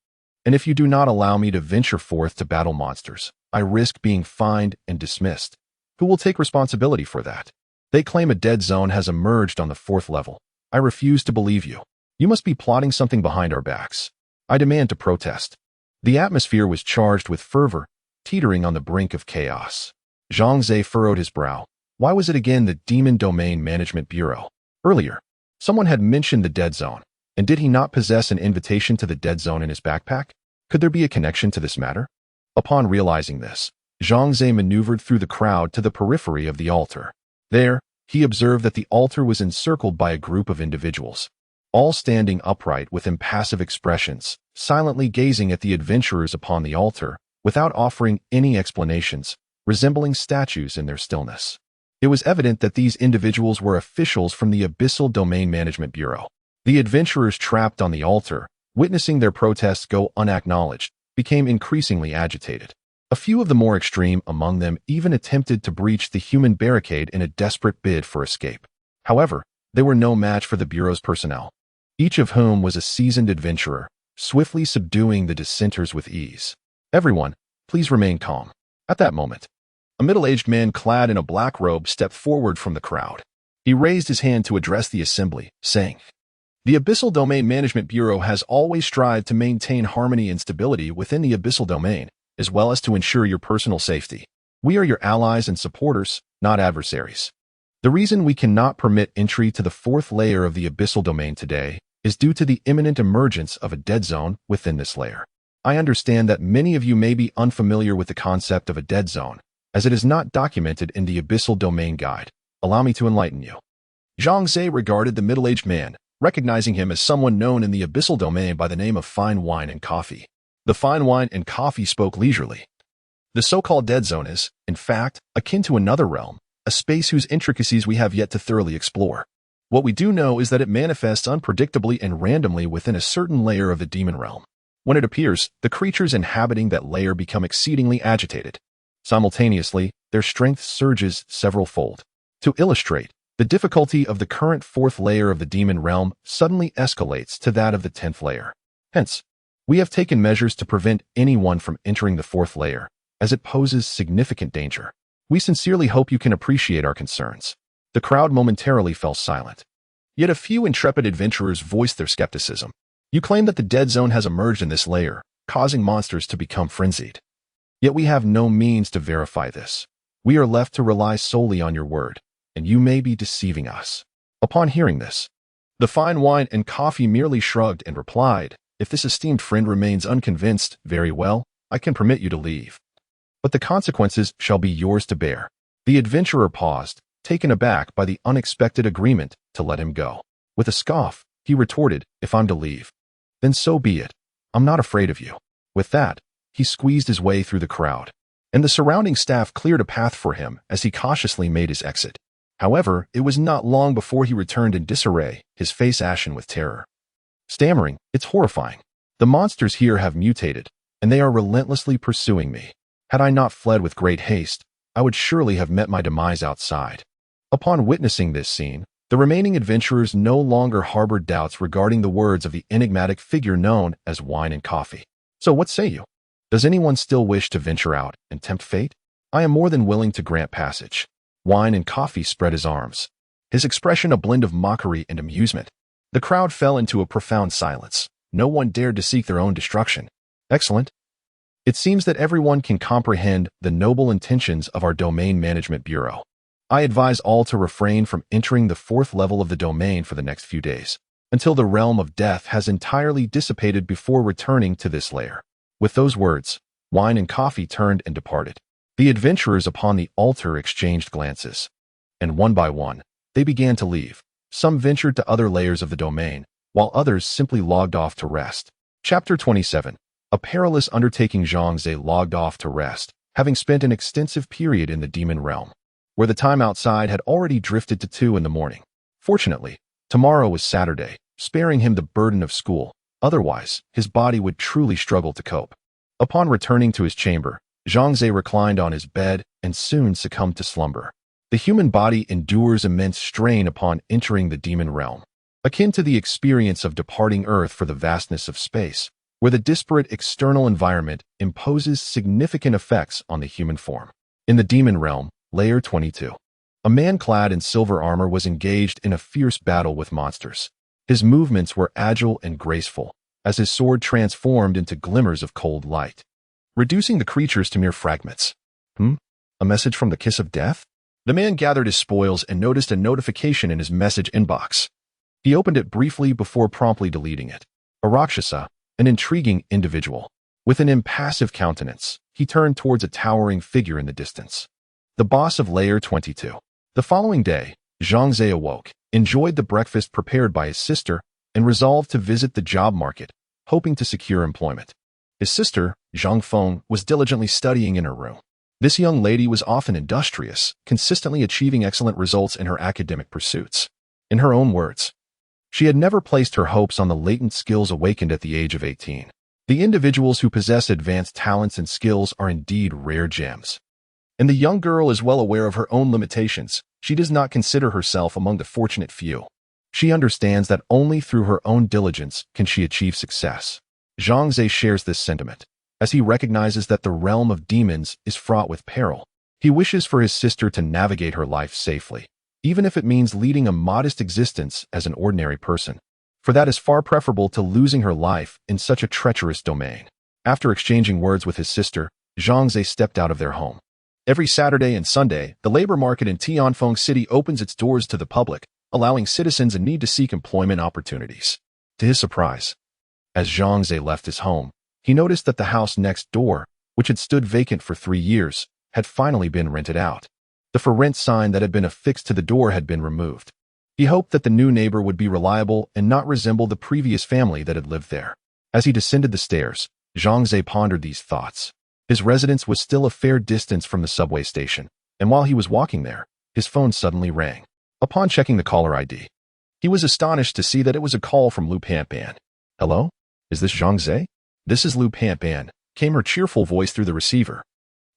and if you do not allow me to venture forth to battle monsters, I risk being fined and dismissed. Who will take responsibility for that? They claim a dead zone has emerged on the 4th level. I refuse to believe you. You must be plotting something behind our backs. I demand to protest. The atmosphere was charged with fervor, teetering on the brink of chaos. Zhang Xiao furrowed his brow. Why was it again the Demon Domain Management Bureau? Earlier, someone had mentioned the dead zone, and did he not possess an invitation to the dead zone in his backpack? Could there be a connection to this matter? Upon realizing this, Zhang Xiao maneuvered through the crowd to the periphery of the altar. There, he observed that the altar was encircled by a group of individuals, all standing upright with impassive expressions, silently gazing at the adventurers upon the altar, without offering any explanations, resembling statues in their stillness. It was evident that these individuals were officials from the Abyssal Domain Management Bureau. The adventurers trapped on the altar, witnessing their protests go unacknowledged, became increasingly agitated. A few of the more extreme among them even attempted to breach the human barricade in a desperate bid for escape. However, they were no match for the Bureau's personnel, each of whom was a seasoned adventurer, swiftly subduing the dissenters with ease. Everyone, please remain calm. At that moment, a middle-aged man clad in a black robe stepped forward from the crowd. He raised his hand to address the assembly, saying, "The Abyssal Domain Management Bureau has always strived to maintain harmony and stability within the Abyssal Domain, as well as to ensure your personal safety. We are your allies and supporters, not adversaries. The reason we cannot permit entry to the 4th layer of the Abyssal Domain today is due to the imminent emergence of a dead zone within this layer. I understand that many of you may be unfamiliar with the concept of a dead zone, as it is not documented in the Abyssal Domain Guide. Allow me to enlighten you." Zhang Xiao regarded the middle-aged man, recognizing him as someone known in the Abyssal Domain by the name of Fine Wine and Coffee. The Fine Wine and Coffee spoke leisurely. The so-called dead zone is, in fact, akin to another realm, a space whose intricacies we have yet to thoroughly explore. What we do know is that it manifests unpredictably and randomly within a certain layer of the demon realm. When it appears, the creatures inhabiting that layer become exceedingly agitated. Simultaneously, their strength surges several-fold. To illustrate, the difficulty of the current 4th layer of the demon realm suddenly escalates to that of the 10th layer. Hence, we have taken measures to prevent anyone from entering the 4th layer, as it poses significant danger. We sincerely hope you can appreciate our concerns. The crowd momentarily fell silent. Yet a few intrepid adventurers voiced their skepticism. You claim that the dead zone has emerged in this layer, causing monsters to become frenzied. Yet we have no means to verify this. We are left to rely solely on your word, and you may be deceiving us. Upon hearing this, the Fine Wine and Coffee merely shrugged and replied, "If this esteemed friend remains unconvinced, very well, I can permit you to leave. But the consequences shall be yours to bear." The adventurer paused, taken aback by the unexpected agreement to let him go. With a scoff, he retorted, "If I'm to leave, then so be it. I'm not afraid of you." With that, he squeezed his way through the crowd, and the surrounding staff cleared a path for him as he cautiously made his exit. However, it was not long before he returned in disarray, his face ashen with terror. Stammering, "It's horrifying. The monsters here have mutated, and they are relentlessly pursuing me. Had I not fled with great haste, I would surely have met my demise outside." Upon witnessing this scene, the remaining adventurers no longer harbored doubts regarding the words of the enigmatic figure known as Wine and Coffee. So what say you? Does anyone still wish to venture out and tempt fate? I am more than willing to grant passage. Wine and Coffee spread his arms, his expression a blend of mockery and amusement. The crowd fell into a profound silence. No one dared to seek their own destruction. Excellent. It seems that everyone can comprehend the noble intentions of our Domain Management Bureau. I advise all to refrain from entering the 4th level of the domain for the next few days, until the realm of death has entirely dissipated before returning to this layer. With those words, Wine and Coffee turned and departed. The adventurers upon the altar exchanged glances, and one by one, they began to leave. Some ventured to other layers of the domain, while others simply logged off to rest. Chapter 27. A perilous undertaking. Zhang Xiao logged off to rest, having spent an extensive period in the demon realm, where the time outside had already drifted to 2 in the morning. Fortunately, tomorrow was Saturday, sparing him the burden of school. Otherwise, his body would truly struggle to cope. Upon returning to his chamber, Zhang Xiao reclined on his bed, and soon succumbed to slumber. The human body endures immense strain upon entering the demon realm, akin to the experience of departing Earth for the vastness of space, where the disparate external environment imposes significant effects on the human form. In the demon realm, Layer 22. A man clad in silver armor was engaged in a fierce battle with monsters. His movements were agile and graceful, as his sword transformed into glimmers of cold light, reducing the creatures to mere fragments. A message from the Kiss of Death? The man gathered his spoils and noticed a notification in his message inbox. He opened it briefly before promptly deleting it. A Rakshasa, an intriguing individual. With an impassive countenance, he turned towards a towering figure in the distance. The boss of Layer 22. The following day, Zhang Xiao awoke, enjoyed the breakfast prepared by his sister, and resolved to visit the job market, hoping to secure employment. His sister, Zhang Feng, was diligently studying in her room. This young lady was often industrious, consistently achieving excellent results in her academic pursuits. In her own words, she had never placed her hopes on the latent skills awakened at the age of 18. The individuals who possess advanced talents and skills are indeed rare gems. And the young girl is well aware of her own limitations. She does not consider herself among the fortunate few. She understands that only through her own diligence can she achieve success. Zhang Xiao shares this sentiment, as he recognizes that the realm of demons is fraught with peril. He wishes for his sister to navigate her life safely, even if it means leading a modest existence as an ordinary person, for that is far preferable to losing her life in such a treacherous domain. After exchanging words with his sister, Zhang Xiao stepped out of their home. Every Saturday and Sunday, the labor market in Tianfeng City opens its doors to the public, allowing citizens in need to seek employment opportunities. To his surprise, as Zhang Xiao left his home, he noticed that the house next door, which had stood vacant for 3 years, had finally been rented out. The for rent sign that had been affixed to the door had been removed. He hoped that the new neighbor would be reliable and not resemble the previous family that had lived there. As he descended the stairs, Zhang Xiao pondered these thoughts. His residence was still a fair distance from the subway station, and while he was walking there, his phone suddenly rang. Upon checking the caller ID, he was astonished to see that it was a call from Lu Panpan. "Hello? Is this Zhang Xiao?" "This is Lu Panpan," came her cheerful voice through the receiver.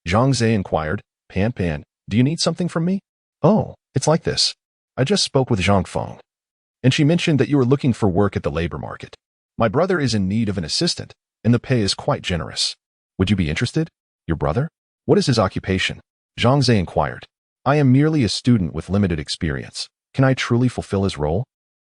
Zhang Xiao inquired, "Panpan, do you need something from me?" "Oh, it's like this. I just spoke with Zhang Feng, and she mentioned that you were looking for work at the labor market. My brother is in need of an assistant, and the pay is quite generous. Would you be interested?" "Your brother? What is his occupation?" Zhang Xiao inquired. "I am merely a student with limited experience. Can I truly fulfill his role?"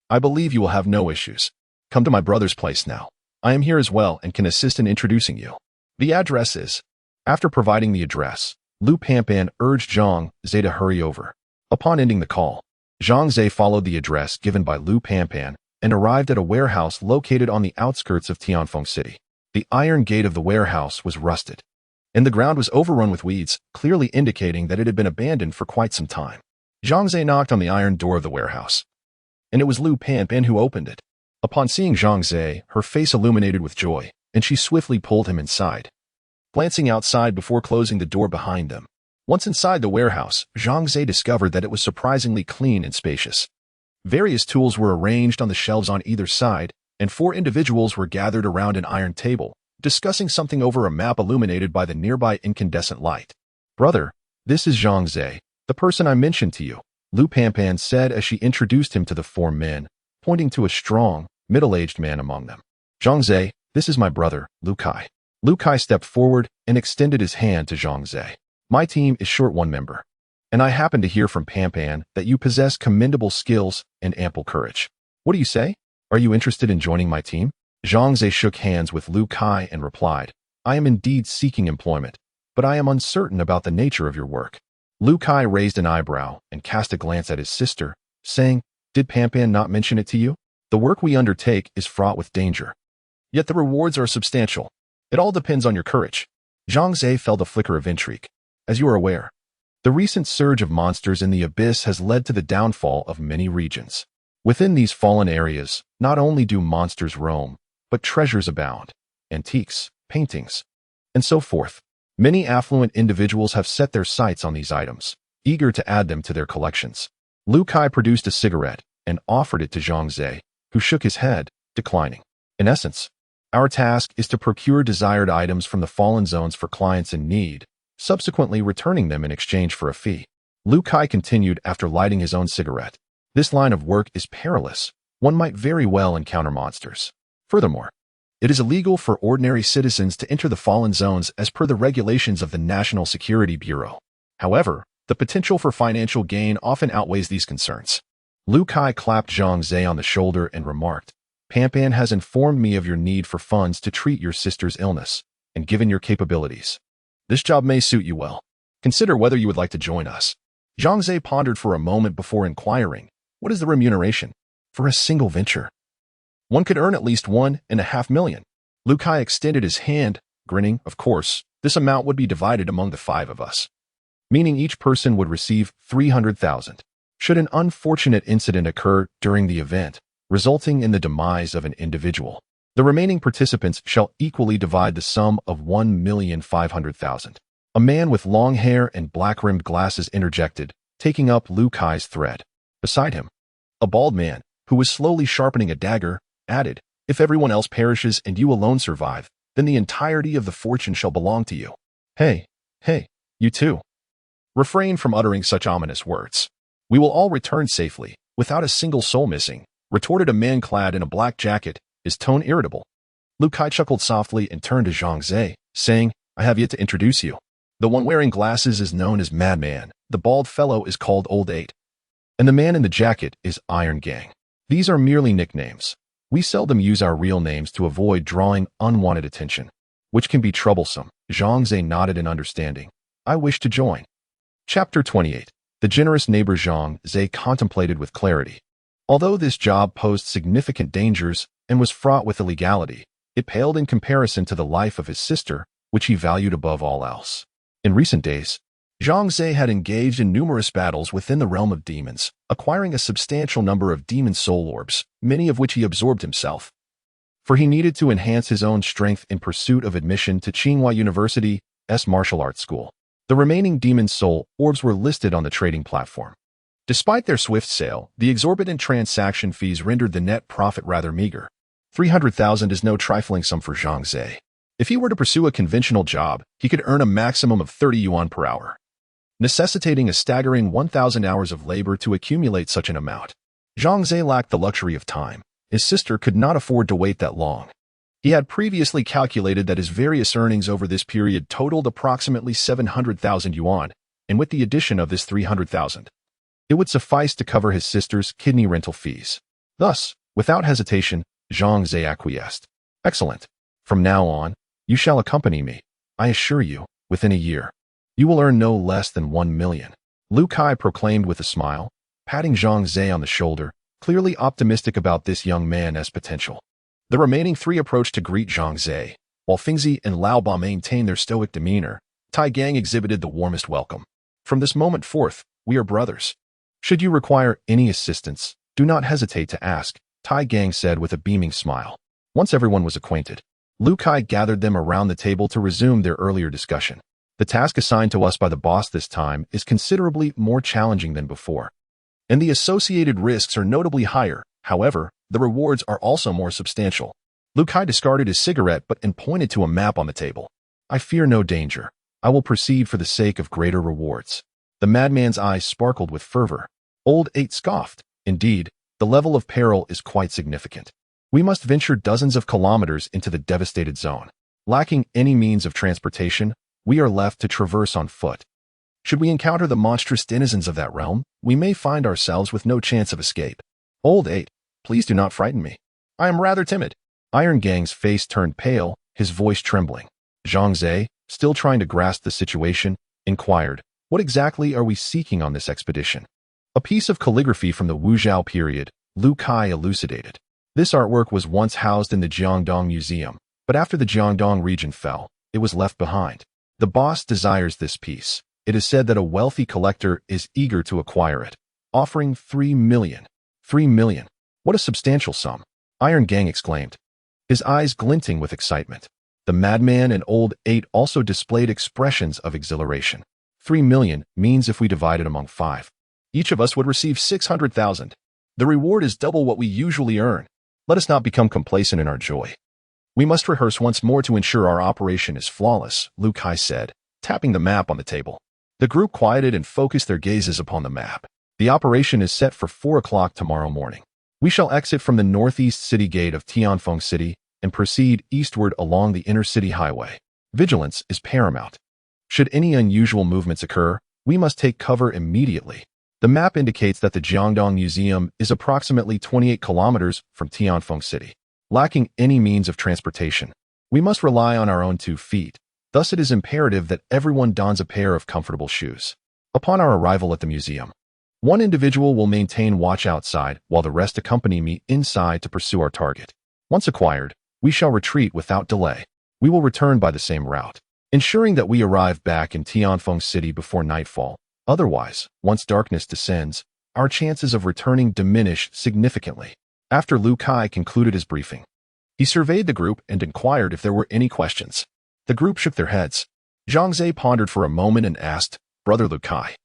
"I believe you will have no issues. Come to my brother's place now. I am here as well and can assist in introducing you. The address is..." After providing the address, Lu Panpan urged Zhang Xiao to hurry over. Upon ending the call, Zhang Xiao followed the address given by Lu Panpan and arrived at a warehouse located on the outskirts of Tianfeng City. The iron gate of the warehouse was rusted, and the ground was overrun with weeds, clearly indicating that it had been abandoned for quite some time. Zhang Xiao knocked on the iron door of the warehouse, and it was Lu Panpan who opened it. Upon seeing Zhang Xiao, her face illuminated with joy, and she swiftly pulled him inside, glancing outside before closing the door behind them. Once inside the warehouse, Zhang Xiao discovered that it was surprisingly clean and spacious. Various tools were arranged on the shelves on either side, and 4 individuals were gathered around an iron table, discussing something over a map illuminated by the nearby incandescent light. "Brother, this is Zhang Xiao, the person I mentioned to you," Lu Panpan said as she introduced him to the 4 men, pointing to a strong, middle-aged man among them. "Zhang Xiao, this is my brother, Lu Kai." Lu Kai stepped forward and extended his hand to Zhang Xiao. "My team is short 1 member, and I happen to hear from Panpan that you possess commendable skills and ample courage. What do you say? Are you interested in joining my team?" Zhang Xiao shook hands with Lu Kai and replied, "I am indeed seeking employment, but I am uncertain about the nature of your work." Lu Kai raised an eyebrow and cast a glance at his sister, saying, "Did Panpan not mention it to you? The work we undertake is fraught with danger, yet the rewards are substantial. It all depends on your courage." Zhang Xiao felt a flicker of intrigue. "As you are aware, the recent surge of monsters in the abyss has led to the downfall of many regions. Within these fallen areas, not only do monsters roam, but treasures abound, antiques, paintings, and so forth. Many affluent individuals have set their sights on these items, eager to add them to their collections." Lu Kai produced a cigarette and offered it to Zhang Xiao, who shook his head, declining. "In essence, our task is to procure desired items from the fallen zones for clients in need, subsequently returning them in exchange for a fee. Lu Kai continued after lighting his own cigarette. This line of work is perilous. One might very well encounter monsters. Furthermore, it is illegal for ordinary citizens to enter the fallen zones as per the regulations of the National Security Bureau. However, the potential for financial gain often outweighs these concerns. Lu Kai clapped Zhang Xiao on the shoulder and remarked, Pampan has informed me of your need for funds to treat your sister's illness, and given your capabilities, this job may suit you well. Consider whether you would like to join us. Zhang Xiao pondered for a moment before inquiring, what is the remuneration for a single venture? One could earn at least 1.5 million. Lu Kai extended his hand, grinning. Of course, this amount would be divided among the 5 of us, meaning each person would receive 300,000. Should an unfortunate incident occur during the event, resulting in the demise of an individual, the remaining participants shall equally divide the sum of 1,500,000. A man with long hair and black-rimmed glasses interjected, taking up Lu Kai's thread. Beside him, a bald man, who was slowly sharpening a dagger, added, if everyone else perishes and you alone survive, then the entirety of the fortune shall belong to you. Hey, you too. Refrain from uttering such ominous words. We will all return safely, without a single soul missing, retorted a man clad in a black jacket, his tone irritable. Lu Kai chuckled softly and turned to Zhang Xiao, saying, I have yet to introduce you. The one wearing glasses is known as Madman, the bald fellow is called Old 8, and the man in the jacket is Iron Gang. These are merely nicknames. We seldom use our real names to avoid drawing unwanted attention, which can be troublesome. Zhang Xiao nodded in understanding. I wish to join. Chapter 28. The generous neighbor Zhang Xiao contemplated with clarity. Although this job posed significant dangers and was fraught with illegality, it paled in comparison to the life of his sister, which he valued above all else. In recent days, Zhang Xiao had engaged in numerous battles within the realm of demons, acquiring a substantial number of demon soul orbs, many of which he absorbed himself. For he needed to enhance his own strength in pursuit of admission to Tsinghua University's martial arts school. The remaining demon soul orbs were listed on the trading platform. Despite their swift sale, the exorbitant transaction fees rendered the net profit rather meager. 300,000 is no trifling sum for Zhang Xiao. If he were to pursue a conventional job, he could earn a maximum of 30 yuan per hour, necessitating a staggering 1,000 hours of labor to accumulate such an amount. Zhang Xiao lacked the luxury of time. His sister could not afford to wait that long. He had previously calculated that his various earnings over this period totaled approximately 700,000 yuan, and with the addition of this 300,000, it would suffice to cover his sister's kidney rental fees. Thus, without hesitation, Zhang Xiao acquiesced. Excellent. From now on, you shall accompany me. I assure you, within a year, you will earn no less than 1 million. Lu Kai proclaimed with a smile, patting Zhang Xiao on the shoulder, clearly optimistic about this young man's potential. The remaining 3 approached to greet Zhang Xiao, while Fingzi and Lao Ba maintained their stoic demeanor. Tai Gang exhibited the warmest welcome. From this moment forth, we are brothers. Should you require any assistance, do not hesitate to ask, Tai Gang said with a beaming smile. Once everyone was acquainted, Lu Kai gathered them around the table to resume their earlier discussion. The task assigned to us by the boss this time is considerably more challenging than before, and the associated risks are notably higher. However, the rewards are also more substantial. Lu Kai discarded his cigarette and pointed to a map on the table. I fear no danger. I will proceed for the sake of greater rewards. The madman's eyes sparkled with fervor. Old 8 scoffed. Indeed, the level of peril is quite significant. We must venture dozens of kilometers into the devastated zone. Lacking any means of transportation, we are left to traverse on foot. Should we encounter the monstrous denizens of that realm, we may find ourselves with no chance of escape. Old 8, please do not frighten me. I am rather timid. Iron Gang's face turned pale, his voice trembling. Zhang Xiao, still trying to grasp the situation, inquired, what exactly are we seeking on this expedition? A piece of calligraphy from the Wuzhou period, Lu Kai elucidated. This artwork was once housed in the Jiangdong Museum, but after the Jiangdong region fell, it was left behind. The boss desires this piece. It is said that a wealthy collector is eager to acquire it, offering 3 million. 3 million. What a substantial sum. Iron Gang exclaimed, his eyes glinting with excitement. The madman and Old 8 also displayed expressions of exhilaration. 3 million means if we divide it among 5, each of us would receive 600,000. The reward is double what we usually earn. Let us not become complacent in our joy. We must rehearse once more to ensure our operation is flawless, Lu Kai said, tapping the map on the table. The group quieted and focused their gazes upon the map. The operation is set for 4 o'clock tomorrow morning. We shall exit from the northeast city gate of Tianfeng City and proceed eastward along the inner city highway. Vigilance is paramount. Should any unusual movements occur, we must take cover immediately. The map indicates that the Jiangdong Museum is approximately 28 kilometers from Tianfeng City. Lacking any means of transportation, we must rely on our own 2 feet. Thus, it is imperative that everyone dons a pair of comfortable shoes. Upon our arrival at the museum, one individual will maintain watch outside while the rest accompany me inside to pursue our target. Once acquired, we shall retreat without delay. We will return by the same route, ensuring that we arrive back in Tianfeng City before nightfall. Otherwise, once darkness descends, our chances of returning diminish significantly. After Lu Kai concluded his briefing, he surveyed the group and inquired if there were any questions. The group shook their heads. Zhang Xiao pondered for a moment and asked, "Brother Lu Kai,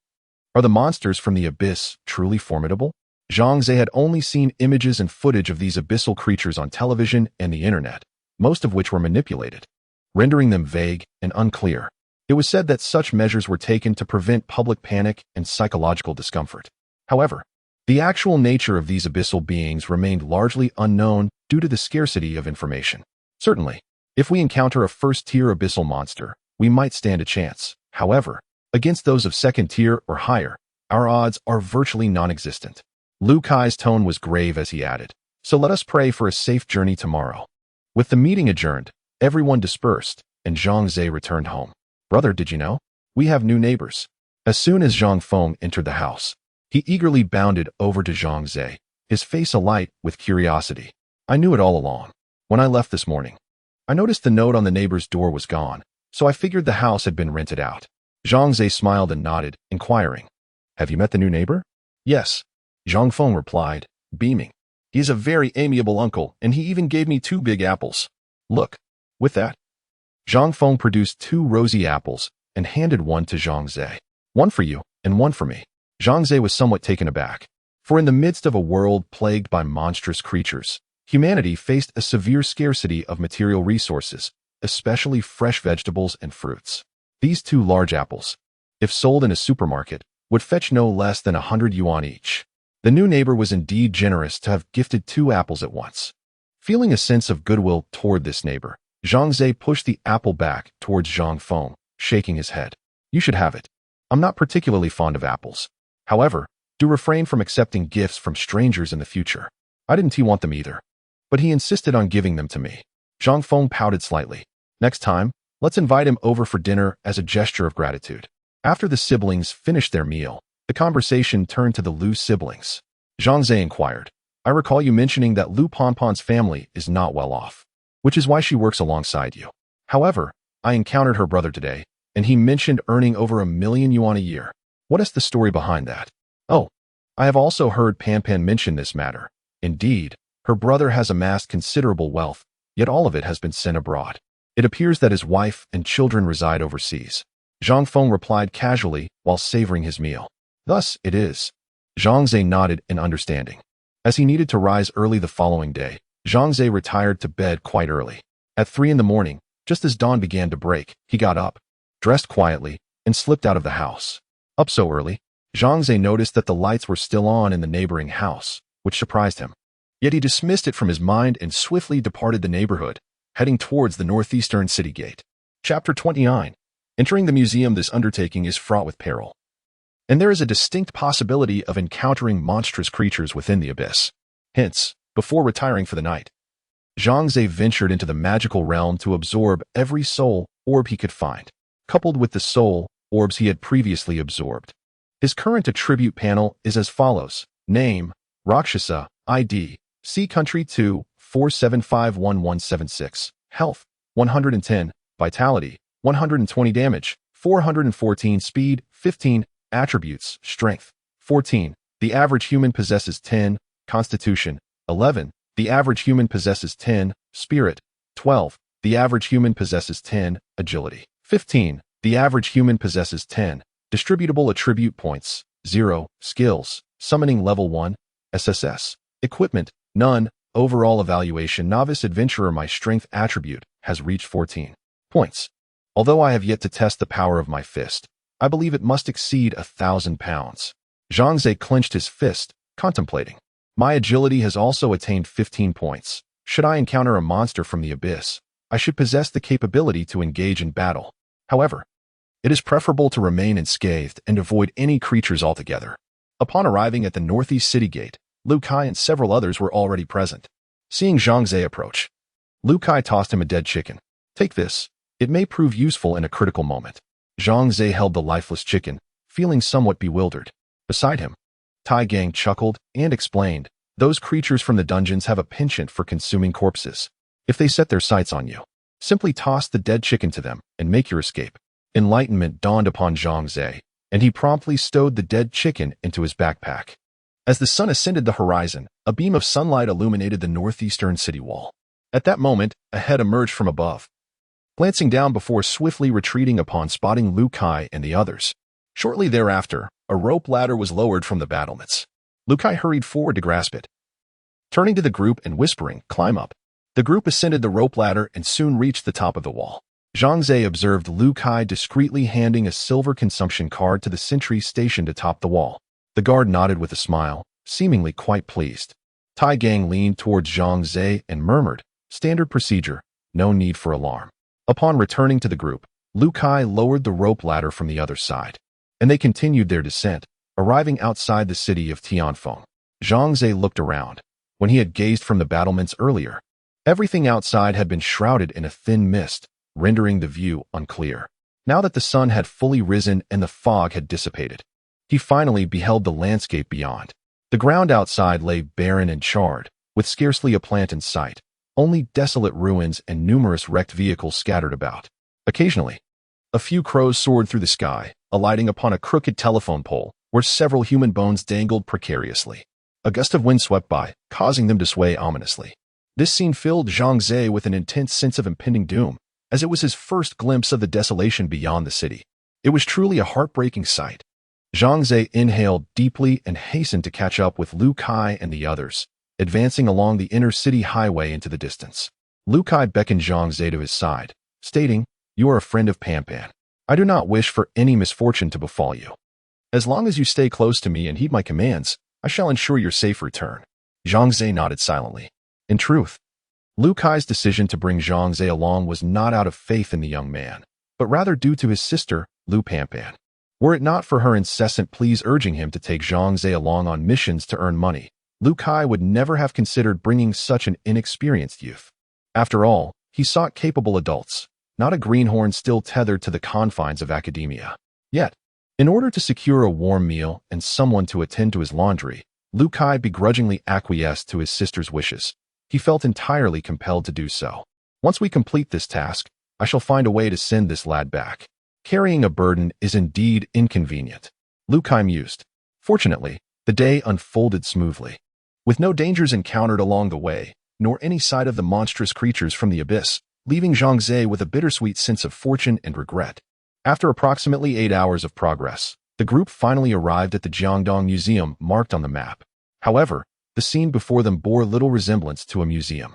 are the monsters from the abyss truly formidable?" Zhang Xiao had only seen images and footage of these abyssal creatures on television and the internet, most of which were manipulated, rendering them vague and unclear. It was said that such measures were taken to prevent public panic and psychological discomfort. However, the actual nature of these abyssal beings remained largely unknown due to the scarcity of information. Certainly, if we encounter a first-tier abyssal monster, we might stand a chance. However, against those of second-tier or higher, our odds are virtually non-existent. Lu Kai's tone was grave as he added, "So let us pray for a safe journey tomorrow." With the meeting adjourned, everyone dispersed, and Zhang Xiao returned home. "Brother, did you know? We have new neighbors." As soon as Zhang Feng entered the house, he eagerly bounded over to Zhang Xiao, his face alight with curiosity. "I knew it all along. When I left this morning, I noticed the note on the neighbor's door was gone, so I figured the house had been rented out." Zhang Xiao smiled and nodded, inquiring, "Have you met the new neighbor?" "Yes," Zhang Feng replied, beaming. "He is a very amiable uncle, and he even gave me 2 big apples. Look." With that, Zhang Feng produced 2 rosy apples and handed one to Zhang Xiao. "One for you, and one for me." Zhang Xiao was somewhat taken aback, for in the midst of a world plagued by monstrous creatures, humanity faced a severe scarcity of material resources, especially fresh vegetables and fruits. These 2 large apples, if sold in a supermarket, would fetch no less than 100 yuan each. The new neighbor was indeed generous to have gifted 2 apples at once. Feeling a sense of goodwill toward this neighbor, Zhang Xiao pushed the apple back towards Zhang Feng, shaking his head. "You should have it. I'm not particularly fond of apples. However, do refrain from accepting gifts from strangers in the future." I didn't want them either, but he insisted on giving them to me. Zhang Feng pouted slightly. "Next time, let's invite him over for dinner as a gesture of gratitude." After the siblings finished their meal, the conversation turned to the Lu siblings. Zhang Xiao inquired, "I recall you mentioning that Lu Ponpon's family is not well off, which is why she works alongside you. However, I encountered her brother today, and he mentioned earning over 1,000,000 yuan a year. What is the story behind that?" "Oh, I have also heard Pan Pan mention this matter. Indeed, her brother has amassed considerable wealth, yet all of it has been sent abroad. It appears that his wife and children reside overseas." Zhang Feng replied casually while savoring his meal. "Thus it is." Zhang Xiao nodded in understanding. As he needed to rise early the following day, Zhang Xiao retired to bed quite early. At 3 in the morning, just as dawn began to break, he got up, dressed quietly, and slipped out of the house. Up so early, Zhang Xiao noticed that the lights were still on in the neighboring house, which surprised him. Yet he dismissed it from his mind and swiftly departed the neighborhood, heading towards the northeastern city gate. Chapter 29. Entering the museum, this undertaking is fraught with peril, and there is a distinct possibility of encountering monstrous creatures within the abyss. Hence, before retiring for the night, Zhang Xiao ventured into the magical realm to absorb every soul orb he could find, coupled with the soul orbs he had previously absorbed. His current attribute panel is as follows: Name, Rakshasa, ID, C Country 2, 4751176, Health, 110, Vitality, 120 damage, 414 speed, 15, attributes, Strength, 14, the average human possesses 10, Constitution, 11, the average human possesses 10, Spirit, 12, the average human possesses 10, Agility, 15, the average human possesses 10, distributable attribute points, 0, skills, summoning level 1, SSS, equipment, none, overall evaluation novice adventurer my strength attribute has reached 14 points. Although I have yet to test the power of my fist, I believe it must exceed 1,000 pounds. Zhang Xiao clenched his fist, contemplating. My agility has also attained 15 points. Should I encounter a monster from the abyss, I should possess the capability to engage in battle. However, it is preferable to remain unscathed and avoid any creatures altogether. Upon arriving at the northeast city gate, Lu Kai and several others were already present. Seeing Zhang Xiao approach, Lu Kai tossed him a dead chicken. Take this. It may prove useful in a critical moment. Zhang Xiao held the lifeless chicken, feeling somewhat bewildered. Beside him, Tai Gang chuckled and explained, those creatures from the dungeons have a penchant for consuming corpses. If they set their sights on you, simply toss the dead chicken to them and make your escape. Enlightenment dawned upon Zhang Xiao, and he promptly stowed the dead chicken into his backpack. As the sun ascended the horizon, a beam of sunlight illuminated the northeastern city wall. At that moment, a head emerged from above, glancing down before swiftly retreating upon spotting Lu Kai and the others. Shortly thereafter, a rope ladder was lowered from the battlements. Lu Kai hurried forward to grasp it. Turning to the group and whispering, "Climb up." The group ascended the rope ladder and soon reached the top of the wall. Zhang Xiao observed Lu Kai discreetly handing a silver consumption card to the sentry stationed atop the wall. The guard nodded with a smile, seemingly quite pleased. Tai Gang leaned towards Zhang Xiao and murmured, "Standard procedure, no need for alarm." Upon returning to the group, Lu Kai lowered the rope ladder from the other side, and they continued their descent, arriving outside the city of Tianfeng. Zhang Xiao looked around. When he had gazed from the battlements earlier, everything outside had been shrouded in a thin mist, rendering the view unclear. Now that the sun had fully risen and the fog had dissipated, he finally beheld the landscape beyond. The ground outside lay barren and charred, with scarcely a plant in sight, only desolate ruins and numerous wrecked vehicles scattered about. Occasionally, a few crows soared through the sky, alighting upon a crooked telephone pole where several human bones dangled precariously. A gust of wind swept by, causing them to sway ominously. This scene filled Zhang Xiao with an intense sense of impending doom, as it was his first glimpse of the desolation beyond the city. It was truly a heartbreaking sight. Zhang Xiao inhaled deeply and hastened to catch up with Lu Kai and the others, advancing along the inner city highway into the distance. Lu Kai beckoned Zhang Xiao to his side, stating, "You are a friend of Pan. I do not wish for any misfortune to befall you. As long as you stay close to me and heed my commands, I shall ensure your safe return." Zhang Xiao nodded silently. In truth, Lu Kai's decision to bring Zhang Xiao along was not out of faith in the young man, but rather due to his sister, Lu Pan. Were it not for her incessant pleas urging him to take Zhang Xiao along on missions to earn money, Lu Kai would never have considered bringing such an inexperienced youth. After all, he sought capable adults, not a greenhorn still tethered to the confines of academia. Yet, in order to secure a warm meal and someone to attend to his laundry, Lu Kai begrudgingly acquiesced to his sister's wishes. He felt entirely compelled to do so. Once we complete this task, I shall find a way to send this lad back. Carrying a burden is indeed inconvenient. Lu Kai mused. Fortunately, the day unfolded smoothly, with no dangers encountered along the way, nor any sight of the monstrous creatures from the abyss, leaving Zhang Xiao with a bittersweet sense of fortune and regret. After approximately 8 hours of progress, the group finally arrived at the Jiangdong Museum marked on the map. However, the scene before them bore little resemblance to a museum.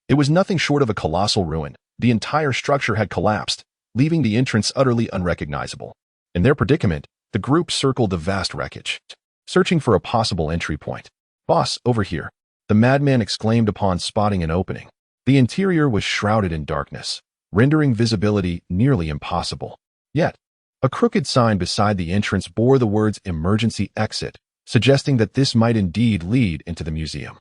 It was nothing short of a colossal ruin. The entire structure had collapsed, leaving the entrance utterly unrecognizable. In their predicament, the group circled the vast wreckage, searching for a possible entry point. "Boss, over here," the madman exclaimed upon spotting an opening. The interior was shrouded in darkness, rendering visibility nearly impossible. Yet, a crooked sign beside the entrance bore the words "Emergency Exit," suggesting that this might indeed lead into the museum.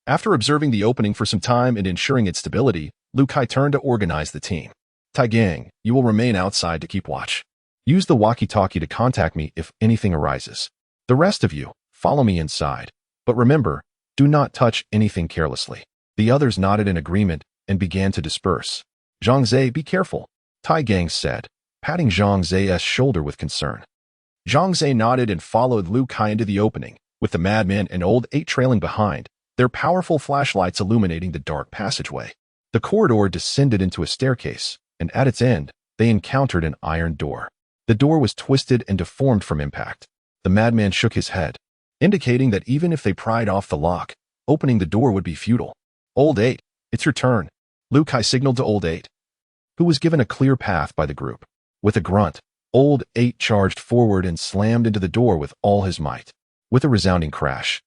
After observing the opening for some time and ensuring its stability, Lu Kai turned to organize the team. "Tai Gang, you will remain outside to keep watch. Use the walkie-talkie to contact me if anything arises. The rest of you, follow me inside. But remember, do not touch anything carelessly." The others nodded in agreement and began to disperse. "Zhang Xiao, be careful," Tai Gang said, patting Zhang Xiao's shoulder with concern. Zhang Xiao nodded and followed Lu Kai into the opening, with the madman and old 8 trailing behind, their powerful flashlights illuminating the dark passageway. The corridor descended into a staircase, and at its end, they encountered an iron door. The door was twisted and deformed from impact. The madman shook his head, indicating that even if they pried off the lock, opening the door would be futile. "Old 8, it's your turn," Lu Kai signaled to Old 8. who was given a clear path by the group. With a grunt, Old 8 charged forward and slammed into the door with all his might. With a resounding crash,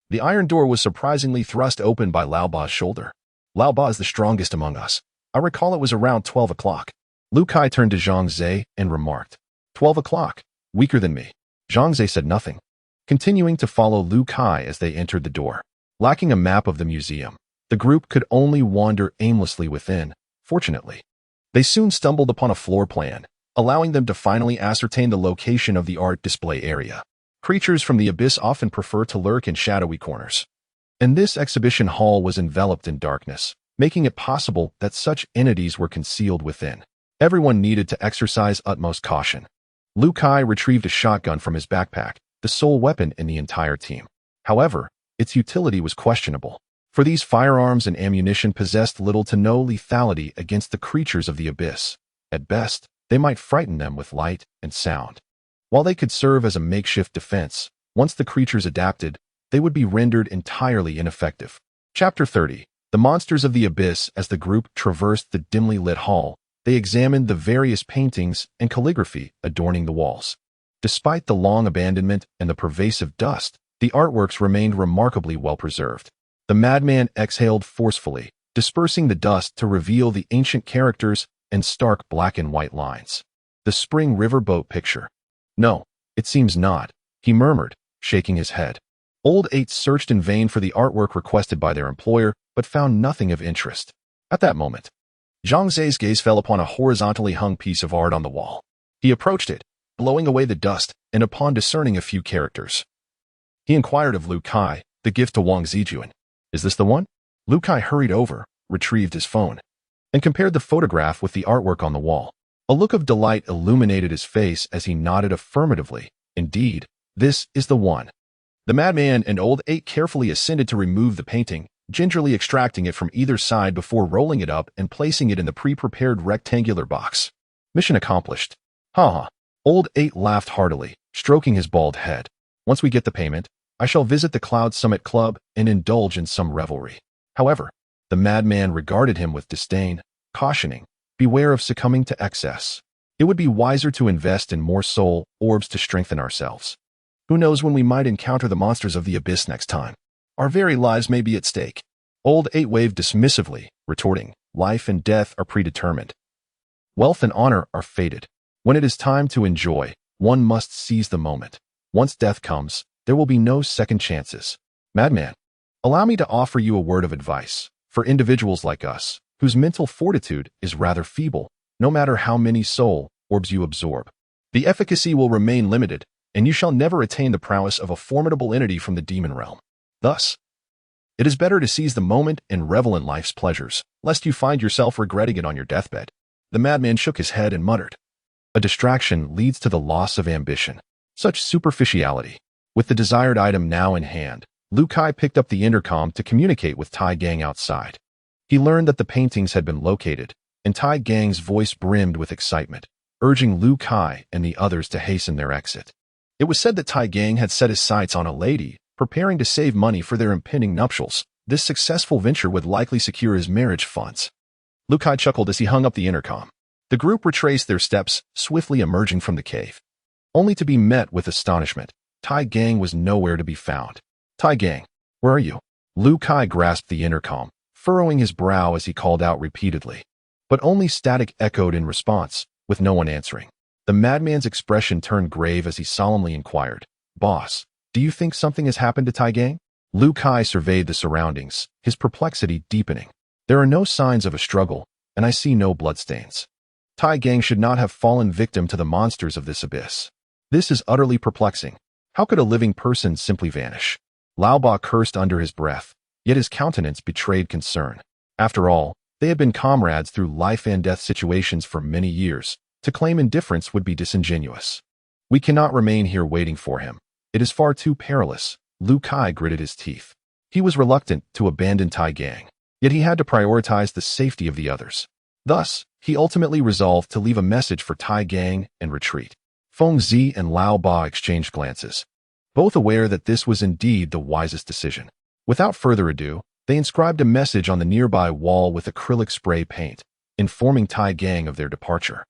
the iron door was surprisingly thrust open by Lao Ba's shoulder. Lao Ba is the strongest among us. I recall it was around 12 o'clock. Lu Kai turned to Zhang Xiao and remarked, 12 o'clock, weaker than me. Zhang Xiao said nothing, continuing to follow Lu Kai as they entered the door. Lacking a map of the museum, the group could only wander aimlessly within. Fortunately, they soon stumbled upon a floor plan, allowing them to finally ascertain the location of the art display area. Creatures from the abyss often prefer to lurk in shadowy corners, and this exhibition hall was enveloped in darkness, making it possible that such entities were concealed within. Everyone needed to exercise utmost caution. Lu Kai retrieved a shotgun from his backpack, the sole weapon in the entire team. However, its utility was questionable, for these firearms and ammunition possessed little to no lethality against the creatures of the abyss. At best, they might frighten them with light and sound. While they could serve as a makeshift defense, once the creatures adapted, they would be rendered entirely ineffective. Chapter 30. The Monsters of the Abyss. As the group traversed the dimly lit hall, they examined the various paintings and calligraphy adorning the walls. Despite the long abandonment and the pervasive dust, the artworks remained remarkably well preserved. The madman exhaled forcefully, dispersing the dust to reveal the ancient characters and stark black and white lines. The spring riverboat picture. No, it seems not, he murmured, shaking his head. Old 8 searched in vain for the artwork requested by their employer, but found nothing of interest. At that moment, Zhang Xiao's gaze fell upon a horizontally hung piece of art on the wall. He approached it, blowing away the dust, and upon discerning a few characters, he inquired of Lu Kai, the gift to Wang Zijuan. Is this the one? Lu Kai hurried over, retrieved his phone, and compared the photograph with the artwork on the wall. A look of delight illuminated his face as he nodded affirmatively. Indeed, this is the one. The madman and Old 8 carefully ascended to remove the painting, gingerly extracting it from either side before rolling it up and placing it in the pre-prepared rectangular box. Mission accomplished. Ha. Old 8 laughed heartily, stroking his bald head. Once we get the payment, I shall visit the Cloud Summit Club and indulge in some revelry. However, the madman regarded him with disdain, cautioning, beware of succumbing to excess. It would be wiser to invest in more soul orbs to strengthen ourselves. Who knows when we might encounter the monsters of the abyss next time? Our very lives may be at stake. Old 8 waved dismissively, retorting, life and death are predetermined. Wealth and honor are fated. When it is time to enjoy, one must seize the moment. Once death comes, there will be no second chances. Madman, allow me to offer you a word of advice. For individuals like us, whose mental fortitude is rather feeble, no matter how many soul orbs you absorb, the efficacy will remain limited, and you shall never attain the prowess of a formidable entity from the demon realm. Thus, it is better to seize the moment and revel in life's pleasures, lest you find yourself regretting it on your deathbed. The madman shook his head and muttered, a distraction leads to the loss of ambition. Such superficiality. With the desired item now in hand, Lu Kai picked up the intercom to communicate with Tai Gang outside. He learned that the paintings had been located, and Tai Gang's voice brimmed with excitement, urging Lu Kai and the others to hasten their exit. It was said that Tai Gang had set his sights on a lady, preparing to save money for their impending nuptials. This successful venture would likely secure his marriage funds. Lu Kai chuckled as he hung up the intercom. The group retraced their steps, swiftly emerging from the cave, only to be met with astonishment. Tai Gang was nowhere to be found. Tai Gang, where are you? Lu Kai grasped the intercom, furrowing his brow as he called out repeatedly. But only static echoed in response, with no one answering. The madman's expression turned grave as he solemnly inquired, Boss, do you think something has happened to Tai Gang? Lu Kai surveyed the surroundings, his perplexity deepening. There are no signs of a struggle, and I see no bloodstains. Tai Gang should not have fallen victim to the monsters of this abyss. This is utterly perplexing. How could a living person simply vanish? Lao Ba cursed under his breath, yet his countenance betrayed concern. After all, they had been comrades through life and death situations for many years. To claim indifference would be disingenuous. We cannot remain here waiting for him. It is far too perilous. Lu Kai gritted his teeth. He was reluctant to abandon Tai Gang, yet he had to prioritize the safety of the others. Thus, he ultimately resolved to leave a message for Tai Gang and retreat. Feng Zi and Lao Ba exchanged glances, both aware that this was indeed the wisest decision. Without further ado, they inscribed a message on the nearby wall with acrylic spray paint. informing Tai Gang of their departure,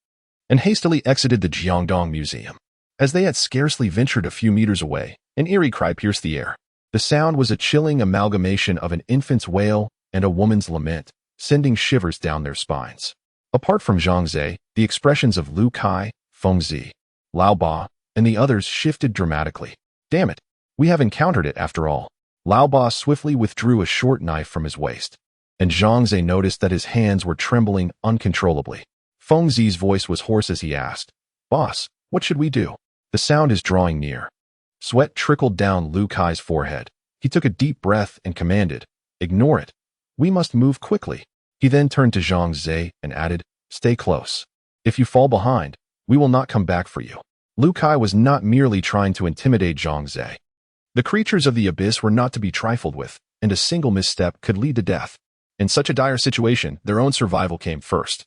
and hastily exited the Jiangdong Museum. As they had scarcely ventured a few meters away, an eerie cry pierced the air. The sound was a chilling amalgamation of an infant's wail and a woman's lament, sending shivers down their spines. Apart from Zhang Xiao, the expressions of Lu Kai, Feng Zi, Lao Ba, and the others shifted dramatically. Damn it, we have encountered it after all. Lao Ba swiftly withdrew a short knife from his waist, and Zhang Xiao noticed that his hands were trembling uncontrollably. Feng Zi's voice was hoarse as he asked, "Boss, what should we do?" The sound is drawing near. Sweat trickled down Lu Kai's forehead. He took a deep breath and commanded, "Ignore it. We must move quickly." He then turned to Zhang Xiao and added, "Stay close. If you fall behind, we will not come back for you." Lu Kai was not merely trying to intimidate Zhang Xiao. The creatures of the abyss were not to be trifled with, and a single misstep could lead to death. In such a dire situation, their own survival came first,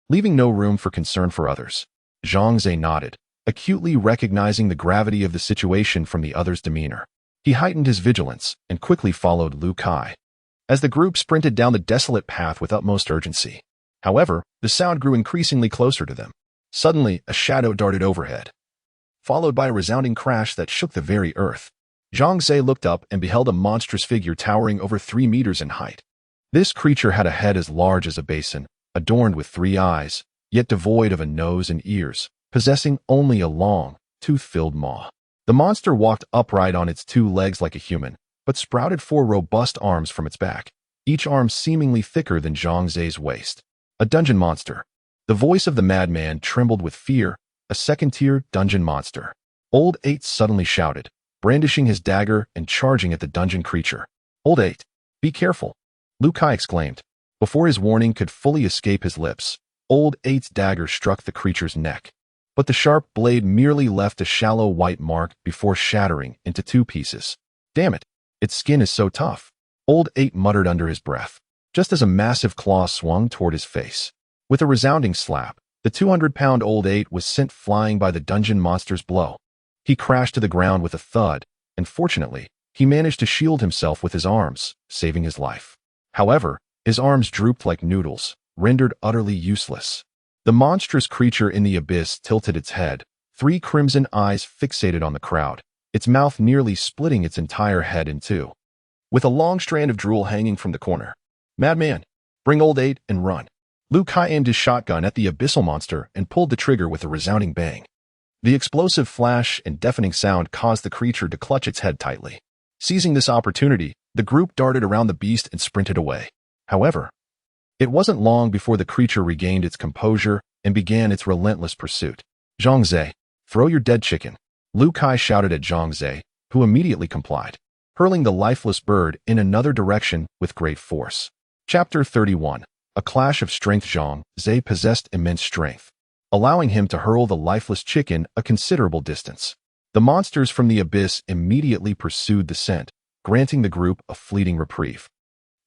leaving no room for concern for others. Zhang Xiao nodded, acutely recognizing the gravity of the situation from the other's demeanor. He heightened his vigilance and quickly followed Lu Kai, as the group sprinted down the desolate path with utmost urgency. However, the sound grew increasingly closer to them. Suddenly, a shadow darted overhead, followed by a resounding crash that shook the very earth. Zhang Xiao looked up and beheld a monstrous figure towering over 3 meters in height. This creature had a head as large as a basin, adorned with 3 eyes, yet devoid of a nose and ears, possessing only a long, tooth-filled maw. The monster walked upright on its 2 legs like a human, but sprouted 4 robust arms from its back, each arm seemingly thicker than Zhang Xiao's waist. A dungeon monster. The voice of the madman trembled with fear. A second-tier dungeon monster. Old 8 suddenly shouted, brandishing his dagger and charging at the dungeon creature. "Old 8, be careful," Lu Kai exclaimed. Before his warning could fully escape his lips, Old 8's dagger struck the creature's neck. But the sharp blade merely left a shallow white mark before shattering into 2 pieces. "Damn it, its skin is so tough," Old 8 muttered under his breath, just as a massive claw swung toward his face. With a resounding slap, the 200-pound Old 8 was sent flying by the dungeon monster's blow. He crashed to the ground with a thud, and fortunately, he managed to shield himself with his arms, saving his life. However, his arms drooped like noodles, rendered utterly useless. The monstrous creature in the abyss tilted its head, 3 crimson eyes fixated on the crowd, its mouth nearly splitting its entire head in 2. With a long strand of drool hanging from the corner. "Madman, bring Old 8 and run." Lu Kai aimed his shotgun at the abyssal monster and pulled the trigger with a resounding bang. The explosive flash and deafening sound caused the creature to clutch its head tightly. Seizing this opportunity, the group darted around the beast and sprinted away. However, it wasn't long before the creature regained its composure and began its relentless pursuit. "Zhang Xiao, throw your dead chicken," Lu Kai shouted at Zhang Xiao, who immediately complied, hurling the lifeless bird in another direction with great force. Chapter 31. A clash of strength. Zhang Xiao possessed immense strength, allowing him to hurl the lifeless chicken a considerable distance. The monsters from the abyss immediately pursued the scent, granting the group a fleeting reprieve.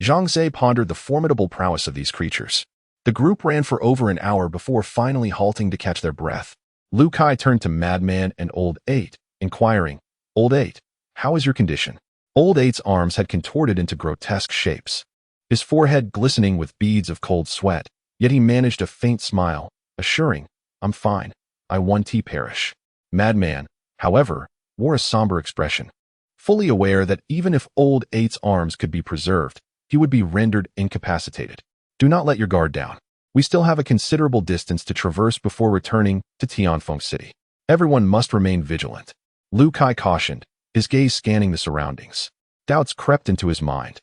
Zhang Xiao pondered the formidable prowess of these creatures. The group ran for over an hour before finally halting to catch their breath. Lu Kai turned to Madman and Old 8, inquiring, "Old 8, how is your condition?" Old 8's arms had contorted into grotesque shapes, his forehead glistening with beads of cold sweat, yet he managed a faint smile, assuring, "I'm fine. I won't perish." Madman, however, wore a somber expression, fully aware that even if Old 8's arms could be preserved, he would be rendered incapacitated. "Do not let your guard down. We still have a considerable distance to traverse before returning to Tianfeng City. Everyone must remain vigilant," Lu Kai cautioned, his gaze scanning the surroundings. Doubts crept into his mind.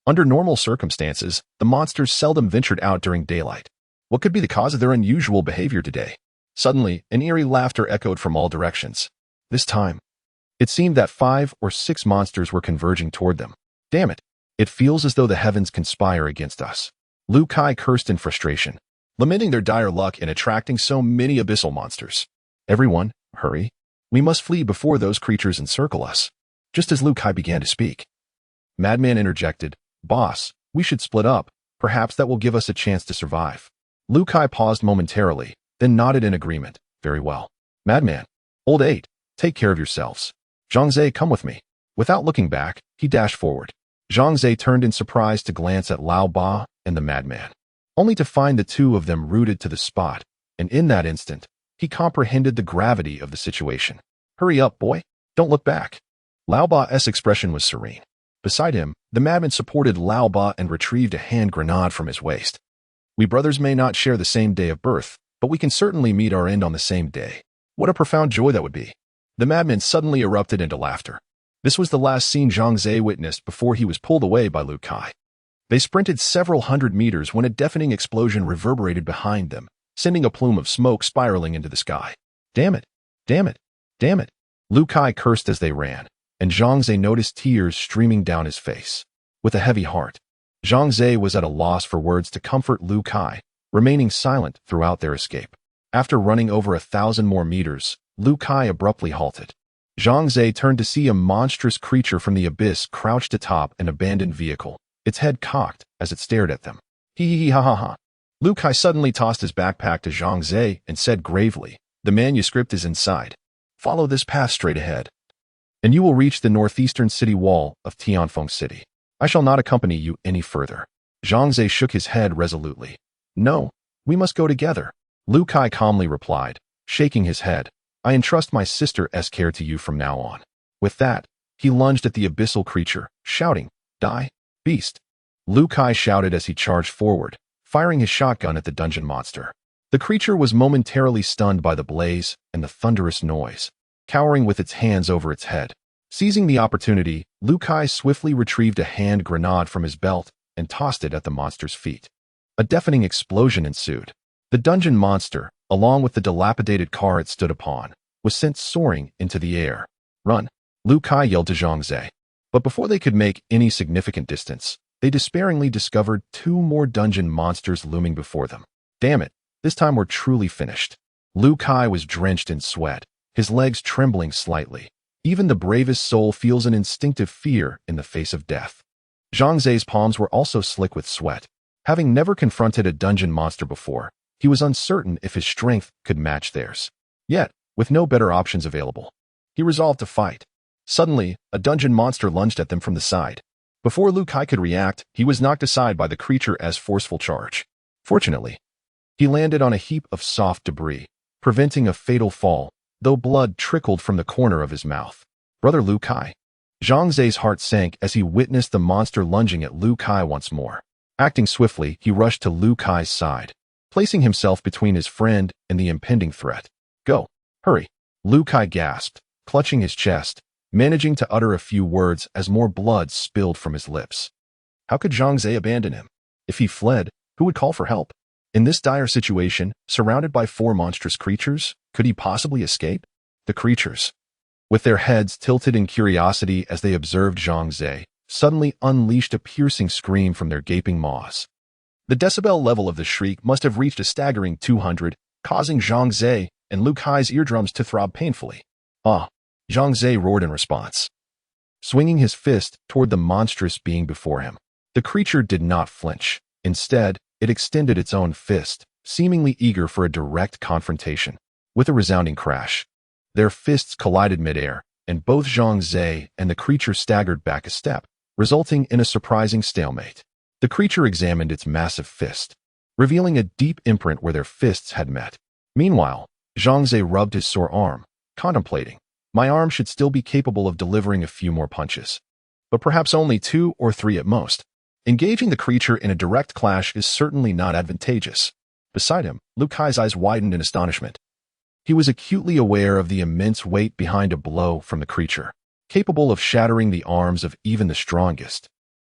Under normal circumstances, the monsters seldom ventured out during daylight. What could be the cause of their unusual behavior today? Suddenly, an eerie laughter echoed from all directions. This time, it seemed that 5 or 6 monsters were converging toward them. "Damn it! It feels as though the heavens conspire against us." Lu Kai cursed in frustration, lamenting their dire luck in attracting so many abyssal monsters. "Everyone, hurry. We must flee before those creatures encircle us." Just as Lu Kai began to speak, Madman interjected, "Boss, we should split up. Perhaps that will give us a chance to survive." Lu Kai paused momentarily, then nodded in agreement. "Very well. Madman, Old 8, take care of yourselves. Zhang Xiao, come with me." Without looking back, he dashed forward. Zhang Xiao turned in surprise to glance at Lao Ba and the madman. only to find the two of them rooted to the spot, and in that instant, he comprehended the gravity of the situation. "Hurry up, boy. Don't look back." Lao Ba's expression was serene. Beside him, the madman supported Lao Ba and retrieved a hand grenade from his waist. "We brothers may not share the same day of birth, but we can certainly meet our end on the same day. What a profound joy that would be." The madman suddenly erupted into laughter. This was the last scene Zhang Xiao witnessed before he was pulled away by Lu Kai. They sprinted several hundred meters when a deafening explosion reverberated behind them, sending a plume of smoke spiraling into the sky. "Damn it! Damn it! Damn it!" Lu Kai cursed as they ran, and Zhang Xiao noticed tears streaming down his face. With a heavy heart, Zhang Xiao was at a loss for words to comfort Lu Kai, remaining silent throughout their escape. After running over 1,000 more meters, Lu Kai abruptly halted. Zhang Xiao turned to see a monstrous creature from the abyss crouched atop an abandoned vehicle, its head cocked as it stared at them. "Hee ha ha ha." Lu Kai suddenly tossed his backpack to Zhang Xiao and said gravely, "The manuscript is inside. Follow this path straight ahead, and you will reach the northeastern city wall of Tianfeng City. I shall not accompany you any further." Zhang Xiao shook his head resolutely. "No, we must go together." Lu Kai calmly replied, shaking his head, "I entrust my sister's care to you from now on." With that, he lunged at the abyssal creature, shouting, "Die, beast!" Lu Kai shouted as he charged forward, firing his shotgun at the dungeon monster. The creature was momentarily stunned by the blaze and the thunderous noise, cowering with its hands over its head. Seizing the opportunity, Lu Kai swiftly retrieved a hand grenade from his belt and tossed it at the monster's feet. A deafening explosion ensued. The dungeon monster, along with the dilapidated car it stood upon, was sent soaring into the air. "Run!" Lu Kai yelled to Zhang Xiao. But before they could make any significant distance, they despairingly discovered two more dungeon monsters looming before them. "Damn it, this time we're truly finished." Lu Kai was drenched in sweat, his legs trembling slightly. Even the bravest soul feels an instinctive fear in the face of death. Zhang Xiao's palms were also slick with sweat. Having never confronted a dungeon monster before, he was uncertain if his strength could match theirs. Yet, with no better options available, he resolved to fight. Suddenly, a dungeon monster lunged at them from the side. Before Lu Kai could react, he was knocked aside by the creature's forceful charge. Fortunately, he landed on a heap of soft debris, preventing a fatal fall, though blood trickled from the corner of his mouth. "Brother Lu Kai." Zhang Xiao's heart sank as he witnessed the monster lunging at Lu Kai once more. Acting swiftly, he rushed to Lu Kai's side, placing himself between his friend and the impending threat. "Go, hurry." Lu Kai gasped, clutching his chest, managing to utter a few words as more blood spilled from his lips. How could Zhang Xiao abandon him? If he fled, who would call for help? In this dire situation, surrounded by four monstrous creatures, could he possibly escape? The creatures, with their heads tilted in curiosity as they observed Zhang Xiao, suddenly unleashed a piercing scream from their gaping maws. The decibel level of the shriek must have reached a staggering 200, causing Zhang Xiao and Lu Kai's eardrums to throb painfully. "Ah!" Zhang Xiao roared in response, swinging his fist toward the monstrous being before him. The creature did not flinch. Instead, it extended its own fist, seemingly eager for a direct confrontation. With a resounding crash, their fists collided midair, and both Zhang Xiao and the creature staggered back a step, resulting in a surprising stalemate. The creature examined its massive fist, revealing a deep imprint where their fists had met. Meanwhile, Zhang Xiao rubbed his sore arm, contemplating. "My arm should still be capable of delivering a few more punches, but perhaps only 2 or 3 at most. Engaging the creature in a direct clash is certainly not advantageous." Beside him, Lu Kai's eyes widened in astonishment. He was acutely aware of the immense weight behind a blow from the creature, capable of shattering the arms of even the strongest.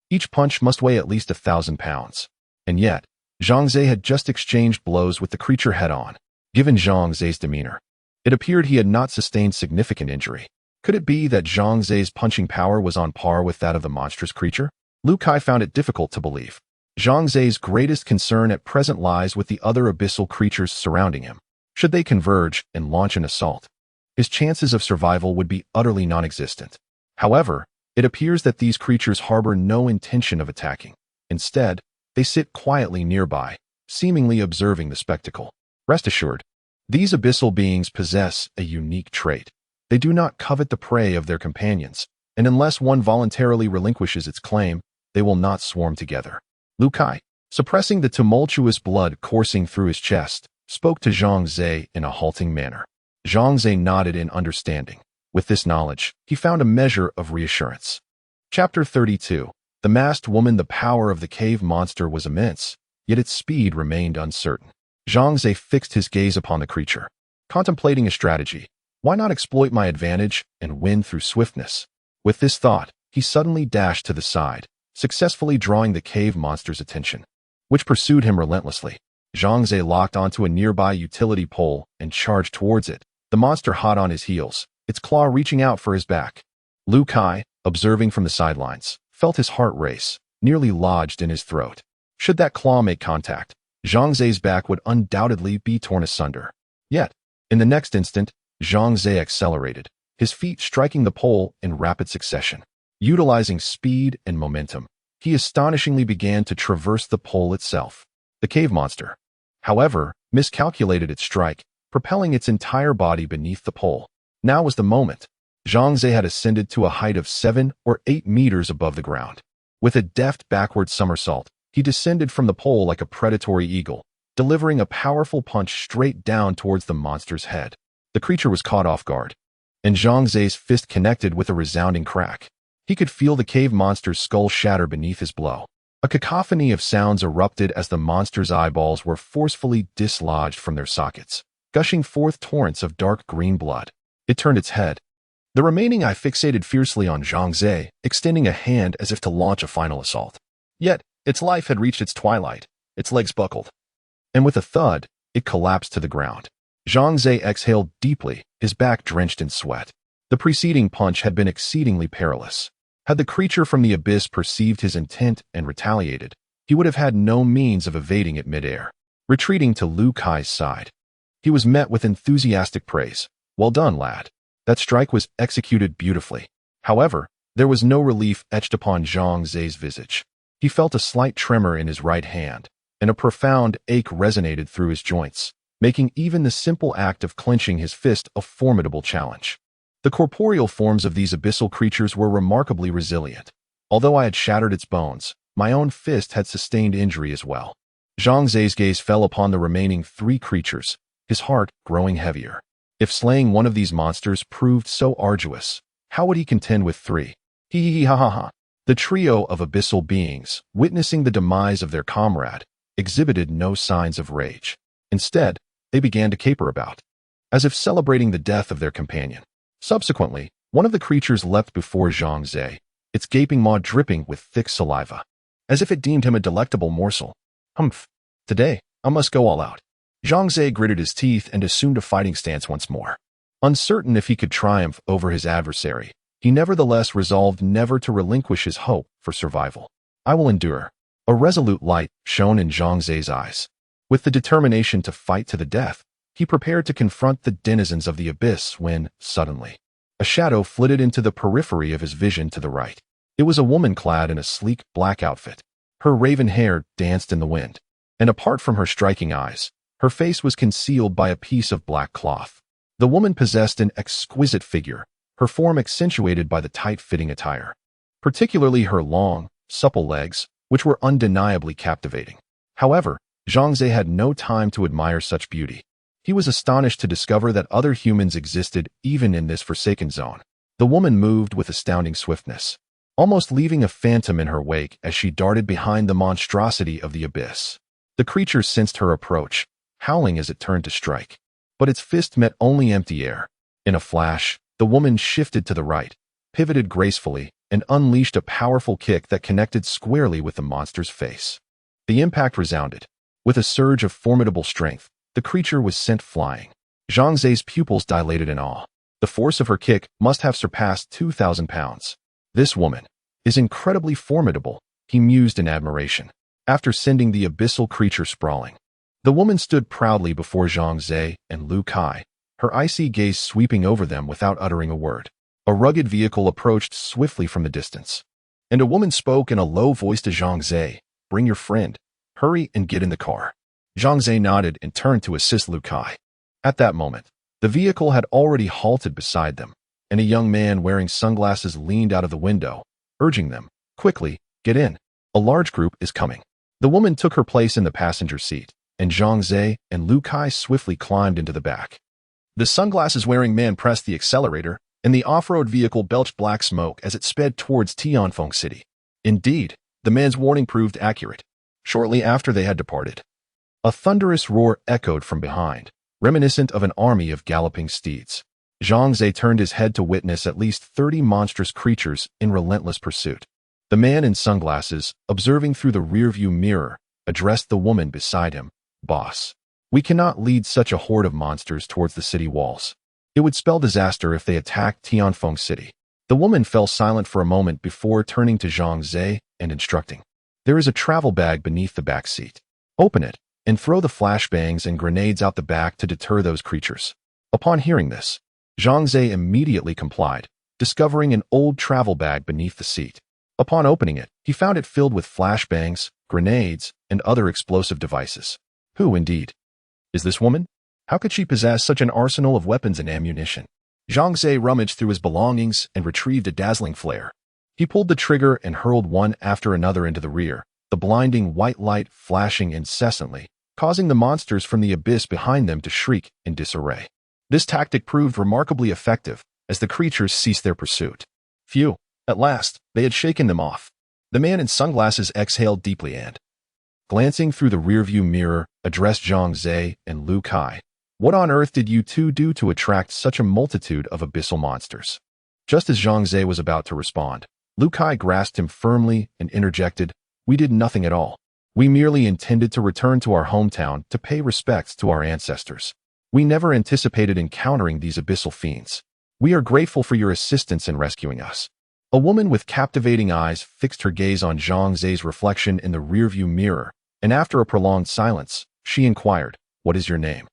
Each punch must weigh at least 1,000 pounds. And yet, Zhang Xiao had just exchanged blows with the creature head-on. Given Zhang Xiao's demeanor, it appeared he had not sustained significant injury. Could it be that Zhang Xiao's punching power was on par with that of the monstrous creature? Lu Kai found it difficult to believe. Zhang Xiao's greatest concern at present lies with the other abyssal creatures surrounding him. Should they converge and launch an assault, his chances of survival would be utterly non-existent. However, it appears that these creatures harbor no intention of attacking. Instead, they sit quietly nearby, seemingly observing the spectacle. Rest assured, these abyssal beings possess a unique trait. They do not covet the prey of their companions, and unless one voluntarily relinquishes its claim, they will not swarm together. "Lu Kai, suppressing the tumultuous blood coursing through his chest, spoke to Zhang Xiao in a halting manner. Zhang Xiao nodded in understanding. With this knowledge, he found a measure of reassurance. Chapter 32. The Masked Woman. The power of the cave monster was immense, yet its speed remained uncertain. Zhang Xiao fixed his gaze upon the creature, contemplating a strategy. Why not exploit my advantage and win through swiftness? With this thought, he suddenly dashed to the side, successfully drawing the cave monster's attention, which pursued him relentlessly. Zhang Xiao locked onto a nearby utility pole and charged towards it, the monster hot on his heels, its claw reaching out for his back. Lu Kai, observing from the sidelines, felt his heart race, nearly lodged in his throat. Should that claw make contact, Zhang Xiao's back would undoubtedly be torn asunder. Yet, in the next instant, Zhang Xiao accelerated, his feet striking the pole in rapid succession. Utilizing speed and momentum, he astonishingly began to traverse the pole itself. The cave monster, however, miscalculated its strike, propelling its entire body beneath the pole. Now was the moment. Zhang Xiao had ascended to a height of 7 or 8 meters above the ground. With a deft backward somersault, he descended from the pole like a predatory eagle, delivering a powerful punch straight down towards the monster's head. The creature was caught off guard, and Zhang Xiao's fist connected with a resounding crack. He could feel the cave monster's skull shatter beneath his blow. A cacophony of sounds erupted as the monster's eyeballs were forcefully dislodged from their sockets, gushing forth torrents of dark green blood. It turned its head. The remaining eye fixated fiercely on Zhang Xiao, extending a hand as if to launch a final assault. Yet, its life had reached its twilight. Its legs buckled, and with a thud, it collapsed to the ground. Zhang Xiao exhaled deeply, his back drenched in sweat. The preceding punch had been exceedingly perilous. Had the creature from the abyss perceived his intent and retaliated, he would have had no means of evading it midair. Retreating to Lu Kai's side, he was met with enthusiastic praise. Well done, lad. That strike was executed beautifully. However, there was no relief etched upon Zhang Xiao's visage. He felt a slight tremor in his right hand, and a profound ache resonated through his joints, making even the simple act of clenching his fist a formidable challenge. The corporeal forms of these abyssal creatures were remarkably resilient. Although I had shattered its bones, my own fist had sustained injury as well. Zhang Xiao's gaze fell upon the remaining 3 creatures, his heart growing heavier. If slaying one of these monsters proved so arduous, how would he contend with 3? Hee ha ha ha. The trio of abyssal beings, witnessing the demise of their comrade, exhibited no signs of rage. Instead, they began to caper about, as if celebrating the death of their companion. Subsequently, one of the creatures leapt before Zhang Xiao, its gaping maw dripping with thick saliva, as if it deemed him a delectable morsel. Humph. Today, I must go all out. Zhang Xiao gritted his teeth and assumed a fighting stance once more. Uncertain if he could triumph over his adversary, he nevertheless resolved never to relinquish his hope for survival. I will endure. A resolute light shone in Zhang Xiao's eyes. With the determination to fight to the death, he prepared to confront the denizens of the abyss when, suddenly, a shadow flitted into the periphery of his vision to the right. It was a woman clad in a sleek black outfit. Her raven hair danced in the wind, and apart from her striking eyes, her face was concealed by a piece of black cloth. The woman possessed an exquisite figure, her form accentuated by the tight-fitting attire, particularly her long, supple legs, which were undeniably captivating. However, Zhang Xiao had no time to admire such beauty. He was astonished to discover that other humans existed even in this forsaken zone. The woman moved with astounding swiftness, almost leaving a phantom in her wake as she darted behind the monstrosity of the abyss. The creature sensed her approach, howling as it turned to strike. But its fist met only empty air. In a flash, the woman shifted to the right, pivoted gracefully, and unleashed a powerful kick that connected squarely with the monster's face. The impact resounded. With a surge of formidable strength, the creature was sent flying. Zhang Xiao's pupils dilated in awe. The force of her kick must have surpassed 2,000 pounds. This woman is incredibly formidable, he mused in admiration. After sending the abyssal creature sprawling, the woman stood proudly before Zhang Xiao and Lu Kai, her icy gaze sweeping over them without uttering a word. A rugged vehicle approached swiftly from the distance, and a woman spoke in a low voice to Zhang Xiao. Bring your friend. Hurry and get in the car. Zhang Xiao nodded and turned to assist Lu Kai. At that moment, the vehicle had already halted beside them, and a young man wearing sunglasses leaned out of the window, urging them, quickly, get in. A large group is coming. The woman took her place in the passenger seat, and Zhang Xiao and Lu Kai swiftly climbed into the back. The sunglasses-wearing man pressed the accelerator, and the off-road vehicle belched black smoke as it sped towards Tianfeng City. Indeed, the man's warning proved accurate. Shortly after they had departed, a thunderous roar echoed from behind, reminiscent of an army of galloping steeds. Zhang Xiao turned his head to witness at least 30 monstrous creatures in relentless pursuit. The man in sunglasses, observing through the rearview mirror, addressed the woman beside him. "Boss, we cannot lead such a horde of monsters towards the city walls. It would spell disaster if they attacked Tianfeng City." The woman fell silent for a moment before turning to Zhang Xiao and instructing, "There is a travel bag beneath the back seat. Open it and throw the flashbangs and grenades out the back to deter those creatures." Upon hearing this, Zhang Xiao immediately complied, discovering an old travel bag beneath the seat. Upon opening it, he found it filled with flashbangs, grenades, and other explosive devices. Who, indeed, is this woman? How could she possess such an arsenal of weapons and ammunition? Zhang Xiao rummaged through his belongings and retrieved a dazzling flare. He pulled the trigger and hurled one after another into the rear, the blinding white light flashing incessantly, causing the monsters from the abyss behind them to shriek in disarray. This tactic proved remarkably effective as the creatures ceased their pursuit. Phew, at last, they had shaken them off. The man in sunglasses exhaled deeply and, glancing through the rearview mirror, addressed Zhang Xiao and Lu Kai. "What on earth did you two do to attract such a multitude of abyssal monsters?" Just as Zhang Xiao was about to respond, Lu Kai grasped him firmly and interjected, "We did nothing at all. We merely intended to return to our hometown to pay respects to our ancestors. We never anticipated encountering these abyssal fiends. We are grateful for your assistance in rescuing us." A woman with captivating eyes fixed her gaze on Zhang Xiao's reflection in the rearview mirror, and after a prolonged silence, she inquired, "What is your name?"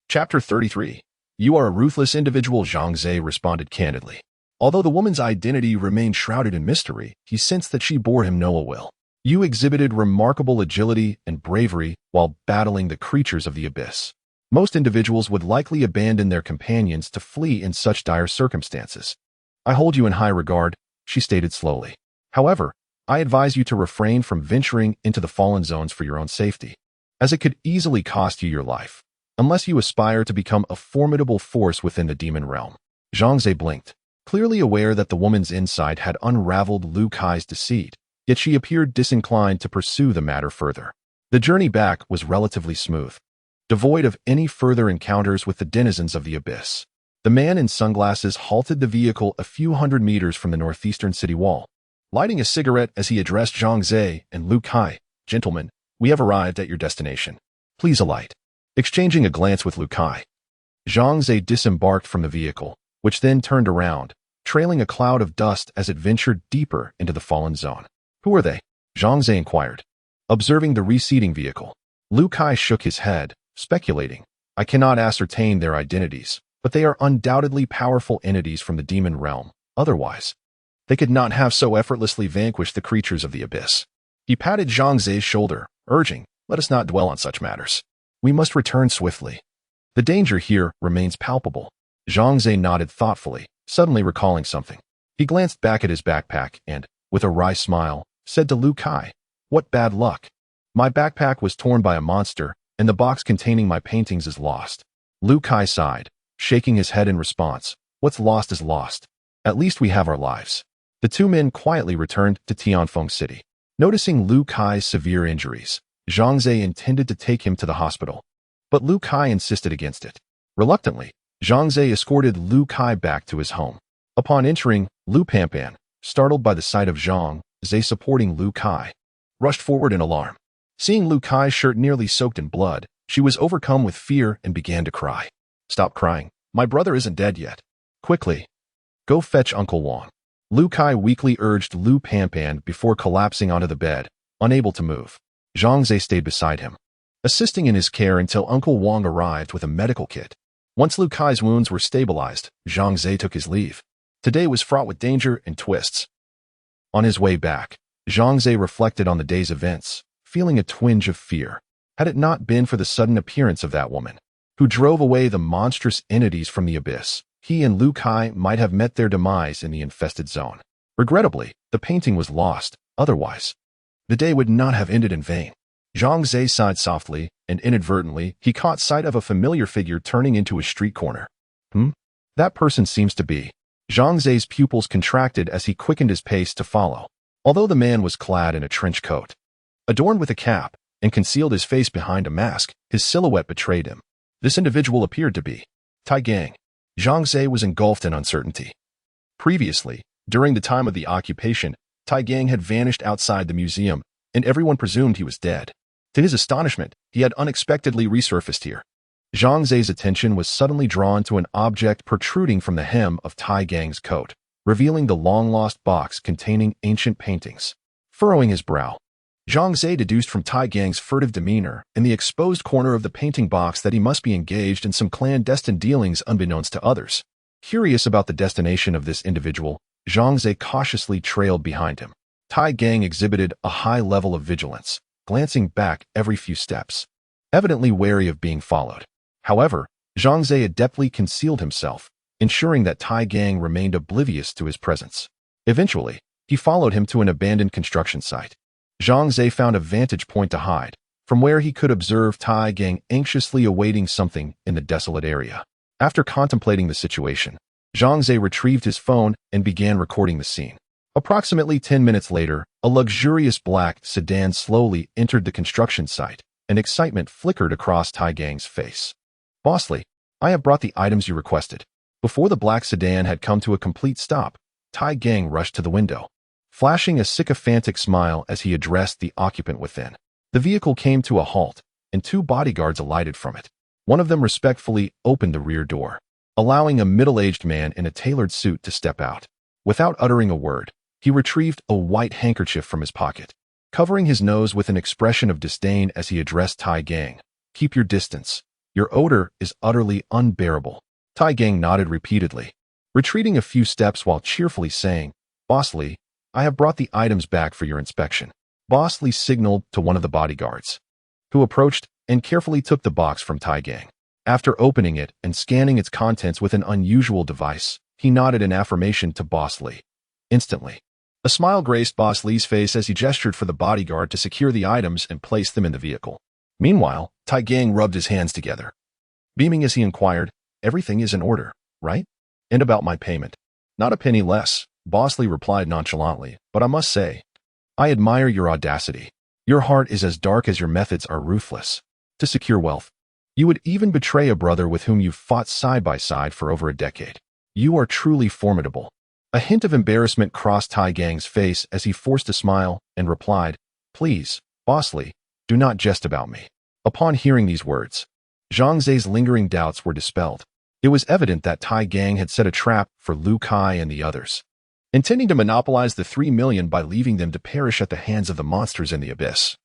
Chapter 33. "You are a ruthless individual," Zhang Xiao responded candidly. Although the woman's identity remained shrouded in mystery, he sensed that she bore him no ill will. "You exhibited remarkable agility and bravery while battling the creatures of the abyss. Most individuals would likely abandon their companions to flee in such dire circumstances. I hold you in high regard," she stated slowly. "However, I advise you to refrain from venturing into the fallen zones for your own safety, as it could easily cost you your life, unless you aspire to become a formidable force within the demon realm." Zhang Xiao blinked, clearly aware that the woman's insight had unraveled Lu Kai's deceit, yet she appeared disinclined to pursue the matter further. The journey back was relatively smooth, devoid of any further encounters with the denizens of the abyss. The man in sunglasses halted the vehicle a few hundred meters from the northeastern city wall, lighting a cigarette as he addressed Zhang Xiao and Lu Kai. "Gentlemen, we have arrived at your destination. Please alight." Exchanging a glance with Lu Kai, Zhang Xiao disembarked from the vehicle, which then turned around, trailing a cloud of dust as it ventured deeper into the fallen zone. "Who are they?" Zhang Xiao inquired. Observing the receding vehicle, Lu Kai shook his head, speculating, "I cannot ascertain their identities, but they are undoubtedly powerful entities from the demon realm. Otherwise, they could not have so effortlessly vanquished the creatures of the abyss." He patted Zhang Xiao's shoulder, urging, "Let us not dwell on such matters. We must return swiftly. The danger here remains palpable." Zhang Xiao nodded thoughtfully, suddenly recalling something. He glanced back at his backpack and, with a wry smile, said to Lu Kai, "What bad luck. My backpack was torn by a monster, and the box containing my paintings is lost." Lu Kai sighed, shaking his head in response. "What's lost is lost. At least we have our lives." The two men quietly returned to Tianfeng City. Noticing Lu Kai's severe injuries, Zhang Xiao intended to take him to the hospital, but Lu Kai insisted against it. Reluctantly, Zhang Xiao escorted Lu Kai back to his home. Upon entering, Lu Pampan, startled by the sight of Zhang Xiao supporting Lu Kai, rushed forward in alarm. Seeing Lu Kai's shirt nearly soaked in blood, she was overcome with fear and began to cry. "Stop crying. My brother isn't dead yet. Quickly, go fetch Uncle Wang." Lu Kai weakly urged Lu Pampan before collapsing onto the bed, unable to move. Zhang Xiao stayed beside him, assisting in his care until Uncle Wang arrived with a medical kit. Once Lu Kai's wounds were stabilized, Zhang Xiao took his leave. Today was fraught with danger and twists. On his way back, Zhang Xiao reflected on the day's events, feeling a twinge of fear. Had it not been for the sudden appearance of that woman, who drove away the monstrous entities from the abyss, he and Lu Kai might have met their demise in the infested zone. Regrettably, the painting was lost. Otherwise, the day would not have ended in vain. Zhang Xiao sighed softly, and inadvertently, he caught sight of a familiar figure turning into a street corner. That person seems to be. Zhang Xiao's pupils contracted as he quickened his pace to follow. Although the man was clad in a trench coat, adorned with a cap, and concealed his face behind a mask, his silhouette betrayed him. This individual appeared to be Tai Gang. Zhang Xiao was engulfed in uncertainty. Previously, during the time of the occupation, Tai Gang had vanished outside the museum, and everyone presumed he was dead. To his astonishment, he had unexpectedly resurfaced here. Zhang Xiao's attention was suddenly drawn to an object protruding from the hem of Tai Gang's coat, revealing the long-lost box containing ancient paintings. Furrowing his brow, Zhang Xiao deduced from Tai Gang's furtive demeanor in the exposed corner of the painting box that he must be engaged in some clandestine dealings unbeknownst to others. Curious about the destination of this individual, Zhang Xiao cautiously trailed behind him. Tai Gang exhibited a high level of vigilance, glancing back every few steps, evidently wary of being followed. However, Zhang Xiao adeptly concealed himself, ensuring that Tai Gang remained oblivious to his presence. Eventually, he followed him to an abandoned construction site. Zhang Xiao found a vantage point to hide, from where he could observe Tai Gang anxiously awaiting something in the desolate area. After contemplating the situation, Zhang Xiao retrieved his phone and began recording the scene. Approximately 10 minutes later, a luxurious black sedan slowly entered the construction site, and excitement flickered across Tai Gang's face. "Bossly, I have brought the items you requested." Before the black sedan had come to a complete stop, Tai Gang rushed to the window, flashing a sycophantic smile as he addressed the occupant within. The vehicle came to a halt, and two bodyguards alighted from it. One of them respectfully opened the rear door, allowing a middle-aged man in a tailored suit to step out. Without uttering a word, he retrieved a white handkerchief from his pocket, covering his nose with an expression of disdain as he addressed Tai Gang. "Keep your distance. Your odor is utterly unbearable." Tai Gang nodded repeatedly, retreating a few steps while cheerfully saying, "Bossly, I have brought the items back for your inspection." Bossly signaled to one of the bodyguards, who approached and carefully took the box from Tai Gang. After opening it and scanning its contents with an unusual device, he nodded in affirmation to Bossly. Instantly, a smile graced Bossly's face as he gestured for the bodyguard to secure the items and place them in the vehicle. Meanwhile, Tai Gang rubbed his hands together, beaming as he inquired, "Everything is in order, right? And about my payment?" "Not a penny less," Bossly replied nonchalantly, "but I must say, I admire your audacity. Your heart is as dark as your methods are ruthless. To secure wealth, you would even betray a brother with whom you've fought side by side for over a decade. You are truly formidable." A hint of embarrassment crossed Tai Gang's face as he forced a smile and replied, "Please, Bossly, do not jest about me." Upon hearing these words, Zhang Xiao's lingering doubts were dispelled. It was evident that Tai Gang had set a trap for Lu Kai and the others, intending to monopolize the 3 million by leaving them to perish at the hands of the monsters in the abyss,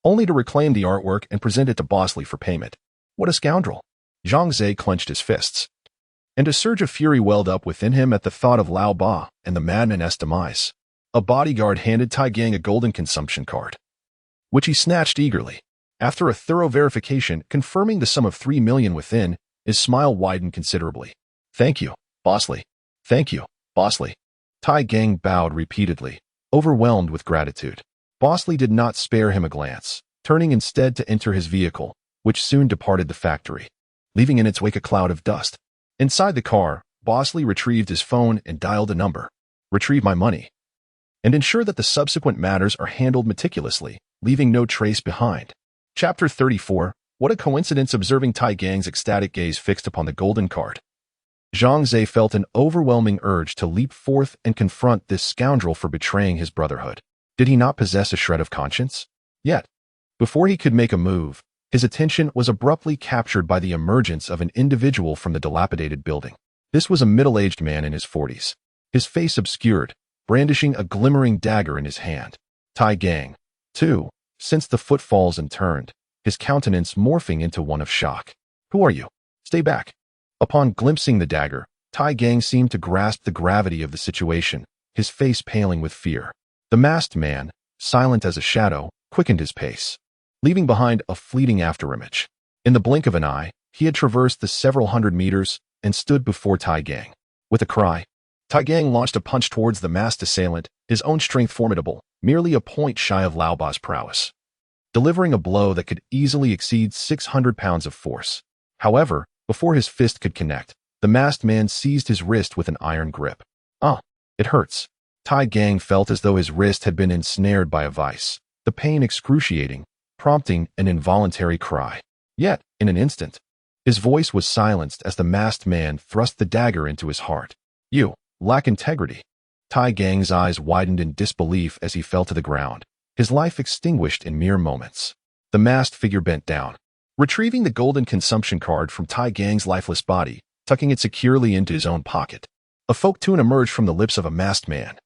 only to reclaim the artwork and present it to Bossly for payment. What a scoundrel! Zhang Xiao clenched his fists, and a surge of fury welled up within him at the thought of Lao Ba and the madman's demise. A bodyguard handed Tai Gang a golden consumption card, which he snatched eagerly. After a thorough verification confirming the sum of 3 million within, his smile widened considerably. "Thank you, Bossly. Thank you, Bossly." Tai Gang bowed repeatedly, overwhelmed with gratitude. Bossly did not spare him a glance, turning instead to enter his vehicle, which soon departed the factory, leaving in its wake a cloud of dust. Inside the car, Bossly retrieved his phone and dialed a number. "Retrieve my money, and ensure that the subsequent matters are handled meticulously, leaving no trace behind." Chapter 34. What a coincidence, observing Tai Gang's ecstatic gaze fixed upon the golden card. Zhang Xiao felt an overwhelming urge to leap forth and confront this scoundrel for betraying his brotherhood. Did he not possess a shred of conscience? Yet, before he could make a move, his attention was abruptly captured by the emergence of an individual from the dilapidated building. This was a middle-aged man in his 40s, his face obscured, brandishing a glimmering dagger in his hand. Tai Gang, too, sensed the footfalls and turned, his countenance morphing into one of shock. "Who are you? Stay back." Upon glimpsing the dagger, Tai Gang seemed to grasp the gravity of the situation, his face paling with fear. The masked man, silent as a shadow, quickened his pace, leaving behind a fleeting afterimage. In the blink of an eye, he had traversed the several hundred meters and stood before Tai Gang. With a cry, Tai Gang launched a punch towards the masked assailant, his own strength formidable, merely a point shy of Lao Ba's prowess. delivering a blow that could easily exceed 600 pounds of force. However, before his fist could connect, the masked man seized his wrist with an iron grip. Ah, it hurts. Tai Gang felt as though his wrist had been ensnared by a vice, the pain excruciating, prompting an involuntary cry. Yet, in an instant, his voice was silenced as the masked man thrust the dagger into his heart. You lack integrity. Tai Gang's eyes widened in disbelief as he fell to the ground, his life extinguished in mere moments. The masked figure bent down, retrieving the golden consumption card from Tai Gang's lifeless body, tucking it securely into his own pocket. A folk tune emerged from the lips of a masked man,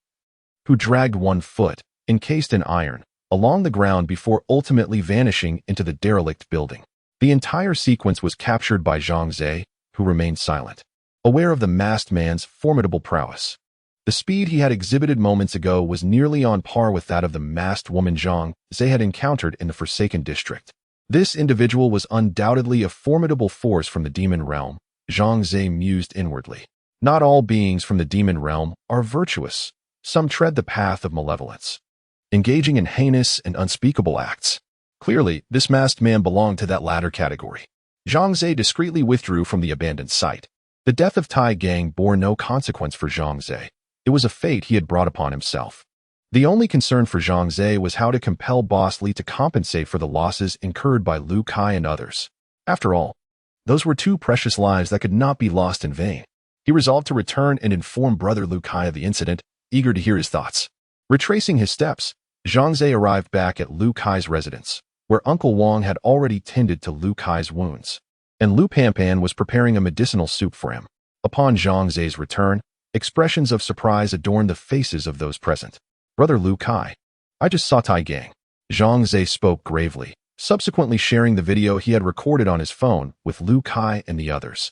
who dragged one foot, encased in iron, along the ground before ultimately vanishing into the derelict building. The entire sequence was captured by Zhang Xiao, who remained silent, aware of the masked man's formidable prowess. The speed he had exhibited moments ago was nearly on par with that of the masked woman Zhang Xiao had encountered in the Forsaken District. This individual was undoubtedly a formidable force from the demon realm, Zhang Xiao mused inwardly. Not all beings from the demon realm are virtuous. Some tread the path of malevolence, engaging in heinous and unspeakable acts. Clearly, this masked man belonged to that latter category. Zhang Xiao discreetly withdrew from the abandoned site. The death of Tai Gang bore no consequence for Zhang Xiao. It was a fate he had brought upon himself. The only concern for Zhang Xiao was how to compel Boss Li to compensate for the losses incurred by Lu Kai and others. After all, those were two precious lives that could not be lost in vain. He resolved to return and inform brother Lu Kai of the incident, eager to hear his thoughts. Retracing his steps, Zhang Xiao arrived back at Lu Kai's residence, where Uncle Wang had already tended to Lu Kai's wounds, and Lu Panpan was preparing a medicinal soup for him. Upon Zhang Xiao's return, expressions of surprise adorned the faces of those present. Brother Lu Kai, I just saw Tai Gang. Zhang Xiao spoke gravely, subsequently sharing the video he had recorded on his phone with Lu Kai and the others.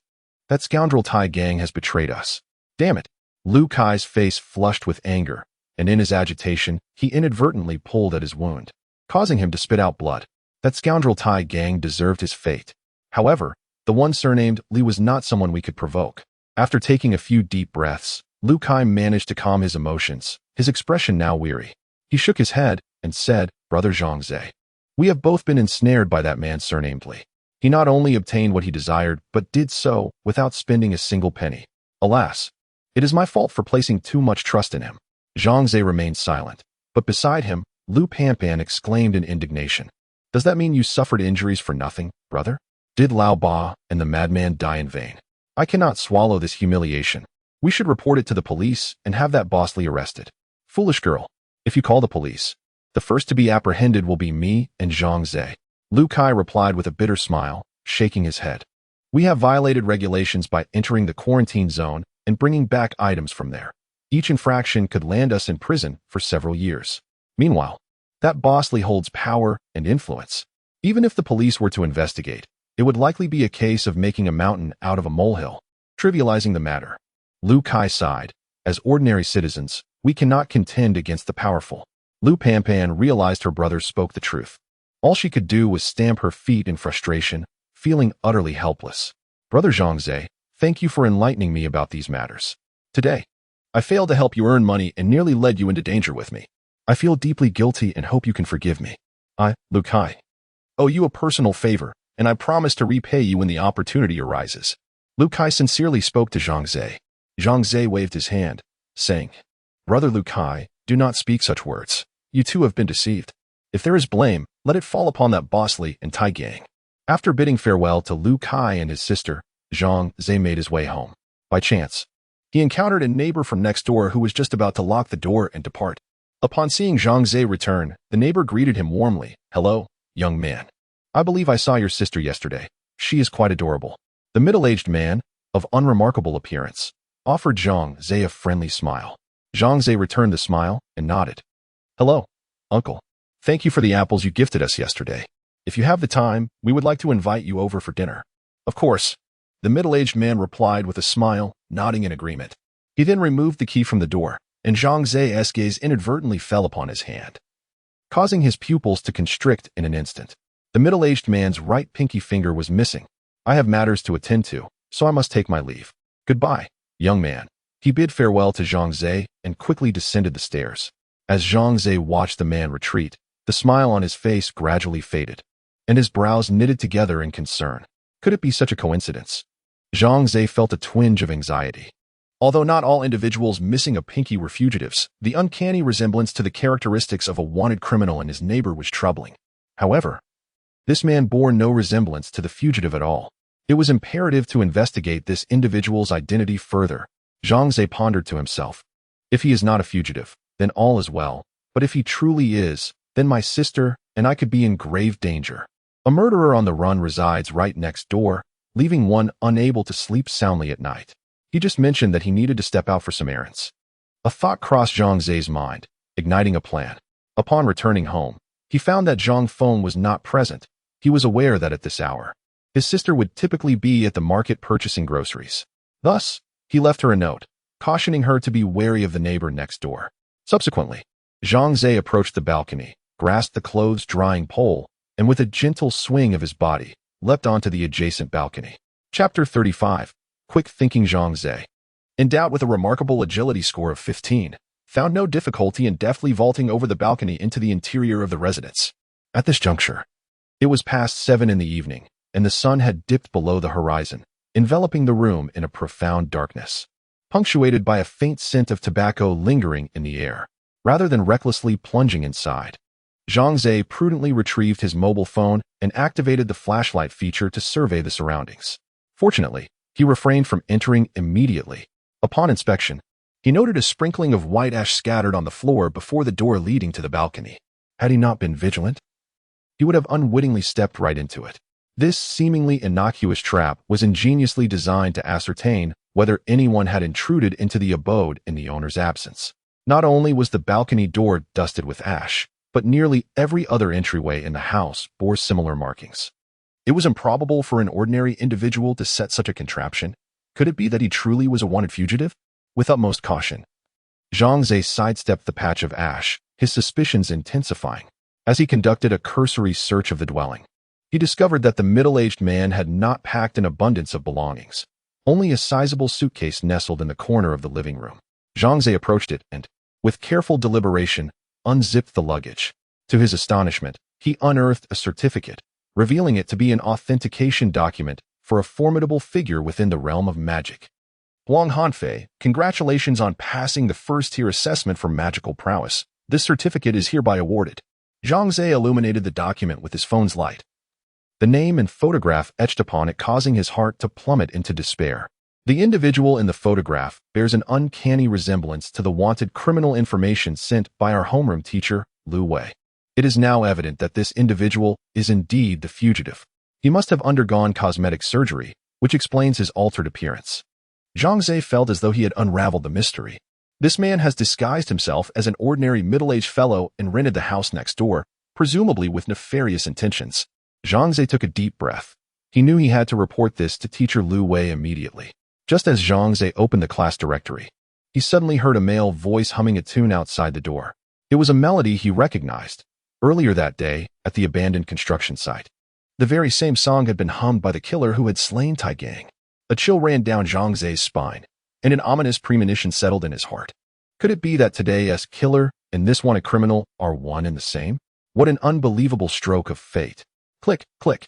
That scoundrel Tai Gang has betrayed us. Damn it. Lu Kai's face flushed with anger, and in his agitation, he inadvertently pulled at his wound, causing him to spit out blood. That scoundrel Tai Gang deserved his fate. However, the one surnamed Li was not someone we could provoke. After taking a few deep breaths, Lu Kai managed to calm his emotions, his expression now weary. He shook his head and said, Brother Zhang Xiao, we have both been ensnared by that man surnamed Li. He not only obtained what he desired, but did so without spending a single penny. Alas, it is my fault for placing too much trust in him. Zhang Xiao remained silent, but beside him, Lu Panpan exclaimed in indignation. Does that mean you suffered injuries for nothing, brother? Did Lao Ba and the madman die in vain? I cannot swallow this humiliation. We should report it to the police and have that Boss Li arrested. Foolish girl. If you call the police, the first to be apprehended will be me and Zhang Xiao. Lu Kai replied with a bitter smile, shaking his head. We have violated regulations by entering the quarantine zone and bringing back items from there. Each infraction could land us in prison for several years. Meanwhile, that Boss Li holds power and influence. Even if the police were to investigate, it would likely be a case of making a mountain out of a molehill, trivializing the matter. Lu Kai sighed. As ordinary citizens, we cannot contend against the powerful. Lu Panpan realized her brother spoke the truth. All she could do was stamp her feet in frustration, feeling utterly helpless. Brother Zhang Xiao, thank you for enlightening me about these matters. Today, I failed to help you earn money and nearly led you into danger with me. I feel deeply guilty and hope you can forgive me. I, Lu Kai, owe you a personal favor, and I promise to repay you when the opportunity arises. Lu Kai sincerely spoke to Zhang Xiao. Zhang Xiao waved his hand, saying, Brother Lu Kai, do not speak such words. You too have been deceived. If there is blame, let it fall upon that Boss Li and Tai Gang. After bidding farewell to Lu Kai and his sister, Zhang Xiao made his way home. By chance, he encountered a neighbor from next door who was just about to lock the door and depart. Upon seeing Zhang Xiao return, the neighbor greeted him warmly. Hello, young man. I believe I saw your sister yesterday. She is quite adorable. The middle-aged man, of unremarkable appearance, offered Zhang Xiao a friendly smile. Zhang Xiao returned the smile and nodded. Hello, uncle. Thank you for the apples you gifted us yesterday. If you have the time, we would like to invite you over for dinner. Of course, the middle-aged man replied with a smile, nodding in agreement. He then removed the key from the door, and Zhang Xiao's gaze inadvertently fell upon his hand, causing his pupils to constrict in an instant. The middle-aged man's right pinky finger was missing. I have matters to attend to, so I must take my leave. Goodbye, young man. He bid farewell to Zhang Xiao and quickly descended the stairs. As Zhang Xiao watched the man retreat, The smile on his face gradually faded, and his brows knitted together in concern. Could it be such a coincidence? Zhang Xiao felt a twinge of anxiety. Although not all individuals missing a pinky were fugitives, the uncanny resemblance to the characteristics of a wanted criminal and his neighbor was troubling. However, this man bore no resemblance to the fugitive at all. It was imperative to investigate this individual's identity further. Zhang Xiao pondered to himself. If he is not a fugitive, then all is well. But if he truly is, then my sister and I could be in grave danger. A murderer on the run resides right next door, leaving one unable to sleep soundly at night. He just mentioned that he needed to step out for some errands. A thought crossed Zhang Xiao's mind, igniting a plan. Upon returning home, he found that Zhang's phone was not present. He was aware that at this hour, his sister would typically be at the market purchasing groceries. Thus, he left her a note, cautioning her to be wary of the neighbor next door. Subsequently, Zhang Xiao approached the balcony, grasped the clothes-drying pole, and with a gentle swing of his body, leapt onto the adjacent balcony. Chapter 35. Quick-thinking Zhang Xiao, endowed with a remarkable agility score of 15, found no difficulty in deftly vaulting over the balcony into the interior of the residence. At this juncture, it was past 7 in the evening, and the sun had dipped below the horizon, enveloping the room in a profound darkness, punctuated by a faint scent of tobacco lingering in the air. Rather than recklessly plunging inside, Zhang Xiao prudently retrieved his mobile phone and activated the flashlight feature to survey the surroundings. Fortunately, he refrained from entering immediately. Upon inspection, he noted a sprinkling of white ash scattered on the floor before the door leading to the balcony. Had he not been vigilant, he would have unwittingly stepped right into it. This seemingly innocuous trap was ingeniously designed to ascertain whether anyone had intruded into the abode in the owner's absence. Not only was the balcony door dusted with ash, but nearly every other entryway in the house bore similar markings. It was improbable for an ordinary individual to set such a contraption. Could it be that he truly was a wanted fugitive? With utmost caution, Zhang Xiao sidestepped the patch of ash, his suspicions intensifying. As he conducted a cursory search of the dwelling, he discovered that the middle-aged man had not packed an abundance of belongings. Only a sizable suitcase nestled in the corner of the living room. Zhang Xiao approached it and, with careful deliberation, unzipped the luggage. To his astonishment, he unearthed a certificate, revealing it to be an authentication document for a formidable figure within the realm of magic. Huang Hanfei, congratulations on passing the first-tier assessment for magical prowess. This certificate is hereby awarded. Zhang Xiao illuminated the document with his phone's light, the name and photograph etched upon it causing his heart to plummet into despair. The individual in the photograph bears an uncanny resemblance to the wanted criminal information sent by our homeroom teacher, Lu Wei. It is now evident that this individual is indeed the fugitive. He must have undergone cosmetic surgery, which explains his altered appearance. Zhang Xiao felt as though he had unraveled the mystery. This man has disguised himself as an ordinary middle-aged fellow and rented the house next door, presumably with nefarious intentions. Zhang Xiao took a deep breath. He knew he had to report this to teacher Lu Wei immediately. Just as Zhang Xiao opened the class directory, he suddenly heard a male voice humming a tune outside the door. It was a melody he recognized earlier that day at the abandoned construction site. The very same song had been hummed by the killer who had slain Tai Gang. A chill ran down Zhang Xiao's spine, and an ominous premonition settled in his heart. Could it be that today's killer and this wanted criminal are one and the same? What an unbelievable stroke of fate. Click, click.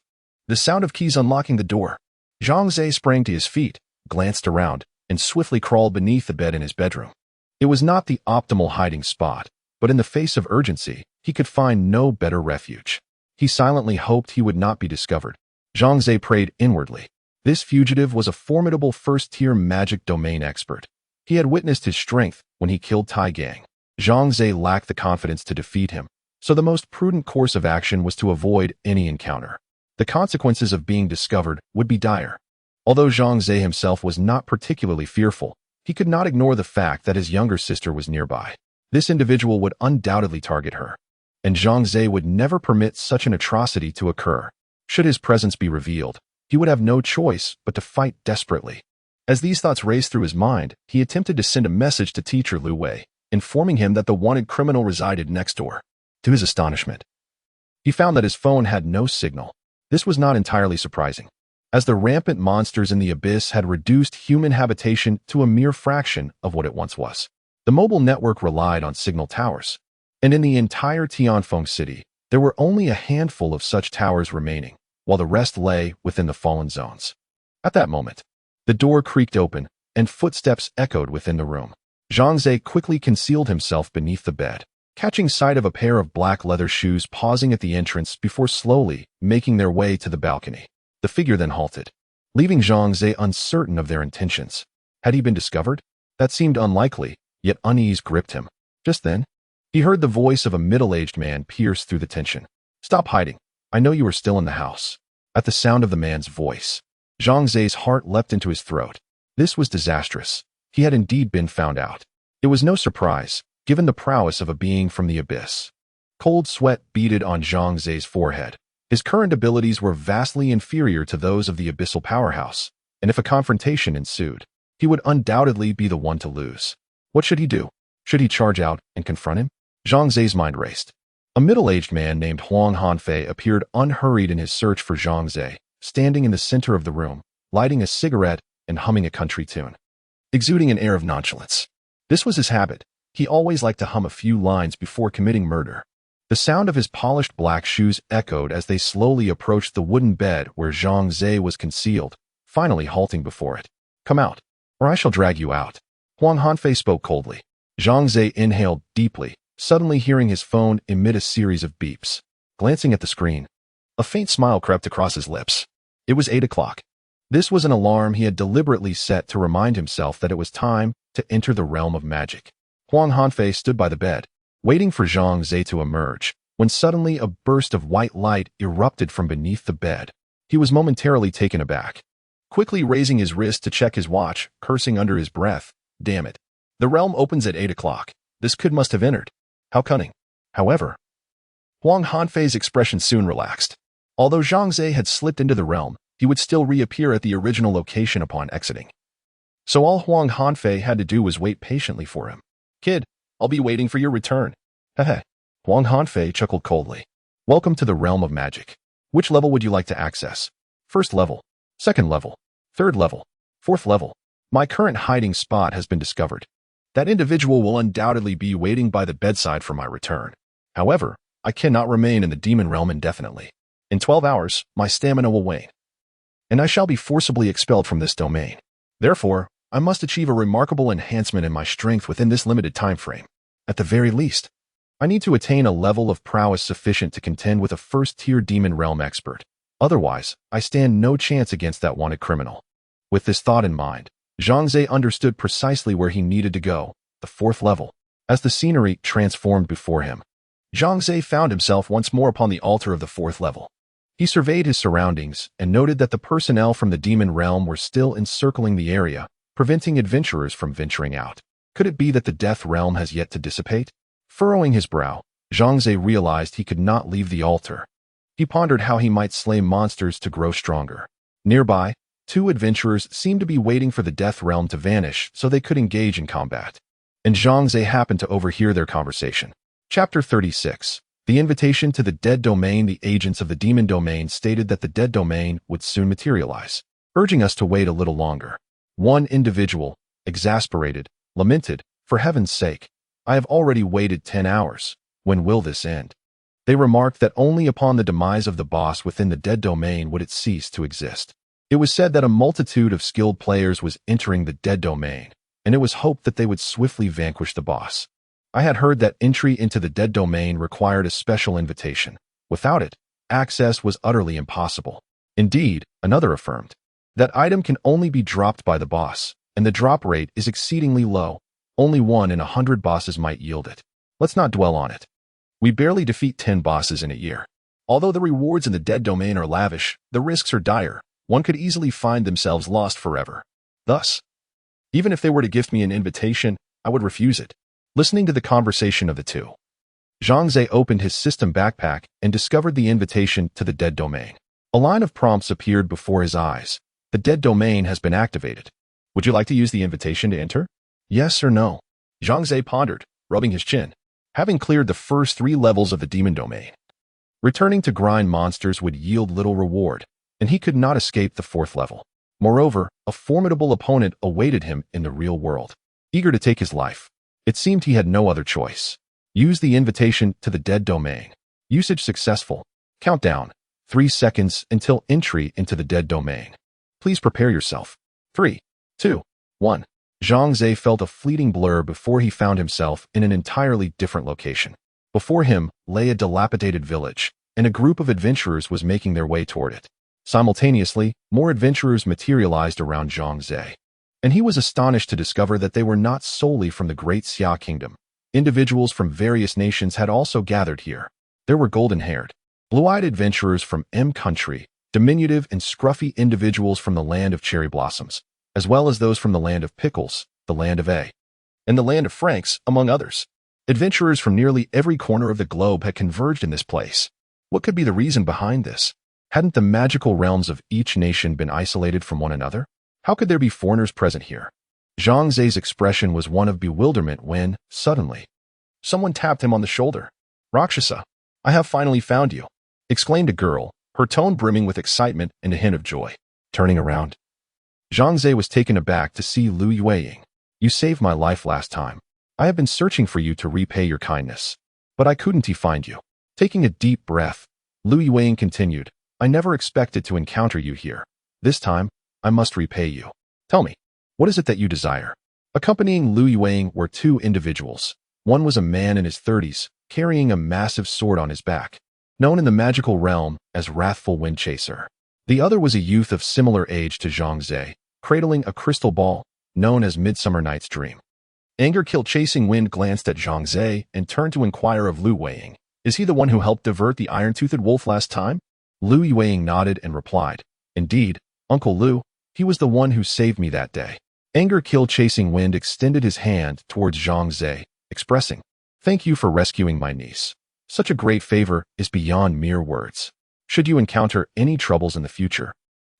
The sound of keys unlocking the door. Zhang Xiao sprang to his feet, glanced around, and swiftly crawled beneath the bed in his bedroom. It was not the optimal hiding spot, but in the face of urgency, he could find no better refuge. He silently hoped he would not be discovered. Zhang Xiao prayed inwardly. This fugitive was a formidable first-tier magic domain expert. He had witnessed his strength when he killed Tai Gang. Zhang Xiao lacked the confidence to defeat him, so the most prudent course of action was to avoid any encounter. The consequences of being discovered would be dire. Although Zhang Xiao himself was not particularly fearful, he could not ignore the fact that his younger sister was nearby. This individual would undoubtedly target her, and Zhang Xiao would never permit such an atrocity to occur. Should his presence be revealed, he would have no choice but to fight desperately. As these thoughts raced through his mind, he attempted to send a message to teacher Lu Wei, informing him that the wanted criminal resided next door. To his astonishment, he found that his phone had no signal. This was not entirely surprising, as the rampant monsters in the abyss had reduced human habitation to a mere fraction of what it once was. The mobile network relied on signal towers, and in the entire Tianfeng city, there were only a handful of such towers remaining, while the rest lay within the fallen zones. At that moment, the door creaked open, and footsteps echoed within the room. Zhang Xiao quickly concealed himself beneath the bed, catching sight of a pair of black leather shoes pausing at the entrance before slowly making their way to the balcony. The figure then halted, leaving Zhang Xiao uncertain of their intentions. Had he been discovered? That seemed unlikely, yet unease gripped him. Just then, he heard the voice of a middle-aged man pierce through the tension. "Stop hiding. I know you are still in the house." At the sound of the man's voice, Zhang Xiao's heart leapt into his throat. This was disastrous. He had indeed been found out. It was no surprise, given the prowess of a being from the abyss. Cold sweat beaded on Zhang Xiao's forehead. His current abilities were vastly inferior to those of the abyssal powerhouse, and if a confrontation ensued, he would undoubtedly be the one to lose. What should he do? Should he charge out and confront him? Zhang Xiao's mind raced. A middle-aged man named Huang Hanfei appeared unhurried in his search for Zhang Xiao, standing in the center of the room, lighting a cigarette and humming a country tune, exuding an air of nonchalance. This was his habit. He always liked to hum a few lines before committing murder. The sound of his polished black shoes echoed as they slowly approached the wooden bed where Zhang Xiao was concealed, finally halting before it. "Come out, or I shall drag you out." Huang Hanfei spoke coldly. Zhang Xiao inhaled deeply, suddenly hearing his phone emit a series of beeps. Glancing at the screen, a faint smile crept across his lips. It was 8 o'clock. This was an alarm he had deliberately set to remind himself that it was time to enter the realm of magic. Huang Hanfei stood by the bed, waiting for Zhang Xiao to emerge, when suddenly a burst of white light erupted from beneath the bed. He was momentarily taken aback, quickly raising his wrist to check his watch, cursing under his breath. "Damn it. The realm opens at 8 o'clock. This must have entered. How cunning." However, Huang Hanfei's expression soon relaxed. Although Zhang Xiao had slipped into the realm, he would still reappear at the original location upon exiting. So all Huang Hanfei had to do was wait patiently for him. "Kid, I'll be waiting for your return." Heh. Huang Hanfei chuckled coldly. "Welcome to the realm of magic. Which level would you like to access? First level, second level, third level, fourth level. My current hiding spot has been discovered. That individual will undoubtedly be waiting by the bedside for my return. However, I cannot remain in the demon realm indefinitely. In 12 hours, my stamina will wane, and I shall be forcibly expelled from this domain. Therefore, I must achieve a remarkable enhancement in my strength within this limited time frame. At the very least, I need to attain a level of prowess sufficient to contend with a first-tier demon realm expert. Otherwise, I stand no chance against that wanted criminal." With this thought in mind, Zhang Xiao understood precisely where he needed to go, the fourth level. As the scenery transformed before him, Zhang Xiao found himself once more upon the altar of the fourth level. He surveyed his surroundings and noted that the personnel from the demon realm were still encircling the area, preventing adventurers from venturing out. Could it be that the death realm has yet to dissipate? Furrowing his brow, Zhang Xiao realized he could not leave the altar. He pondered how he might slay monsters to grow stronger. Nearby, 2 adventurers seemed to be waiting for the death realm to vanish so they could engage in combat, and Zhang Xiao happened to overhear their conversation. Chapter 36. The invitation to the dead domain. The agents of the demon domain stated that the dead domain would soon materialize, urging us to wait a little longer. One individual, exasperated, lamented, "For heaven's sake, I have already waited 10 hours. When will this end?" They remarked that only upon the demise of the boss within the dead domain would it cease to exist. It was said that a multitude of skilled players was entering the dead domain, and it was hoped that they would swiftly vanquish the boss. I had heard that entry into the dead domain required a special invitation. Without it, access was utterly impossible. Indeed, another affirmed, that item can only be dropped by the boss, and the drop rate is exceedingly low. Only 1 in 100 bosses might yield it. Let's not dwell on it. We barely defeat 10 bosses in a year. Although the rewards in the dead domain are lavish, the risks are dire. One could easily find themselves lost forever. Thus, even if they were to gift me an invitation, I would refuse it. Listening to the conversation of the two, Zhang Xiao opened his system backpack and discovered the invitation to the dead domain. A line of prompts appeared before his eyes. The dead domain has been activated. Would you like to use the invitation to enter? Yes or no? Zhang Xiao pondered, rubbing his chin. Having cleared the first 3 levels of the demon domain, returning to grind monsters would yield little reward, and he could not escape the 4th level. Moreover, a formidable opponent awaited him in the real world, eager to take his life. It seemed he had no other choice. Use the invitation to the dead domain. Usage successful. Countdown. 3 seconds until entry into the dead domain. Please prepare yourself. 3, 2, 1. Zhang Xiao felt a fleeting blur before he found himself in an entirely different location. Before him lay a dilapidated village, and a group of adventurers was making their way toward it. Simultaneously, more adventurers materialized around Zhang Xiao, and he was astonished to discover that they were not solely from the Great Xia Kingdom. Individuals from various nations had also gathered here. There were golden-haired, blue-eyed adventurers from M country, diminutive and scruffy individuals from the land of cherry blossoms, as well as those from the land of pickles, the land of A, and the land of Franks, among others. Adventurers from nearly every corner of the globe had converged in this place. What could be the reason behind this? Hadn't the magical realms of each nation been isolated from one another? How could there be foreigners present here? Zhang Xiao's expression was one of bewilderment when, suddenly, someone tapped him on the shoulder. "Rakshasa, I have finally found you," exclaimed a girl, her tone brimming with excitement and a hint of joy. Turning around, Zhang Xiao was taken aback to see Lu Yueying. "You saved my life last time. I have been searching for you to repay your kindness, but I couldn't find you." Taking a deep breath, Lu Yueying continued, "I never expected to encounter you here. This time, I must repay you. Tell me, what is it that you desire?" Accompanying Lu Yueying were two individuals. One was a man in his 30s, carrying a massive sword on his back, known in the magical realm as Wrathful Wind Chaser. The other was a youth of similar age to Zhang Xiao, cradling a crystal ball, known as Midsummer Night's Dream. Anger-kill-chasing Wind glanced at Zhang Xiao and turned to inquire of Lu Yueying. "Is he the one who helped divert the iron-toothed wolf last time?" Lu Yueying nodded and replied, "Indeed, Uncle Lu, he was the one who saved me that day." Anger-kill-chasing Wind extended his hand towards Zhang Xiao, expressing, "Thank you for rescuing my niece. Such a great favor is beyond mere words. Should you encounter any troubles in the future,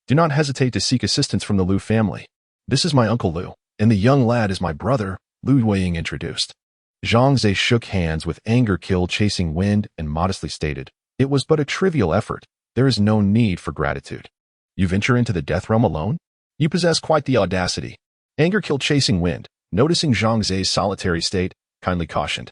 do not hesitate to seek assistance from the Lu family. This is my Uncle Lu, and the young lad is my brother," Lu Yueying introduced. Zhang Xiao shook hands with Anger-kill-chasing Wind and modestly stated, "It was but a trivial effort. There is no need for gratitude. You venture into the death realm alone? You possess quite the audacity." Anger-kill-chasing Wind, noticing Zhang Xiao's solitary state, kindly cautioned,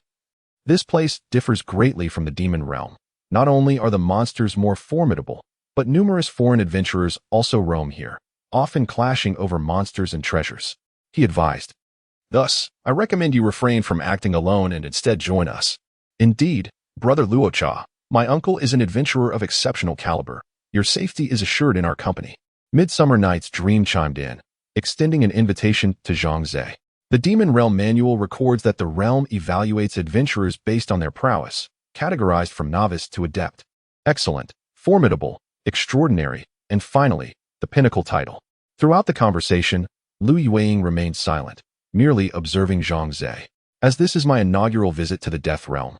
"This place differs greatly from the demon realm. Not only are the monsters more formidable, but numerous foreign adventurers also roam here, often clashing over monsters and treasures," he advised. "Thus, I recommend you refrain from acting alone and instead join us." "Indeed, Brother Luocha, my uncle is an adventurer of exceptional caliber. Your safety is assured in our company." Midsummer Night's Dream chimed in, extending an invitation to Zhang Xiao. The Demon Realm Manual records that the realm evaluates adventurers based on their prowess, categorized from novice to adept, excellent, formidable, extraordinary, and finally, the pinnacle title. Throughout the conversation, Lu Yueying remained silent, merely observing Zhang Xiao. "As this is my inaugural visit to the Death Realm,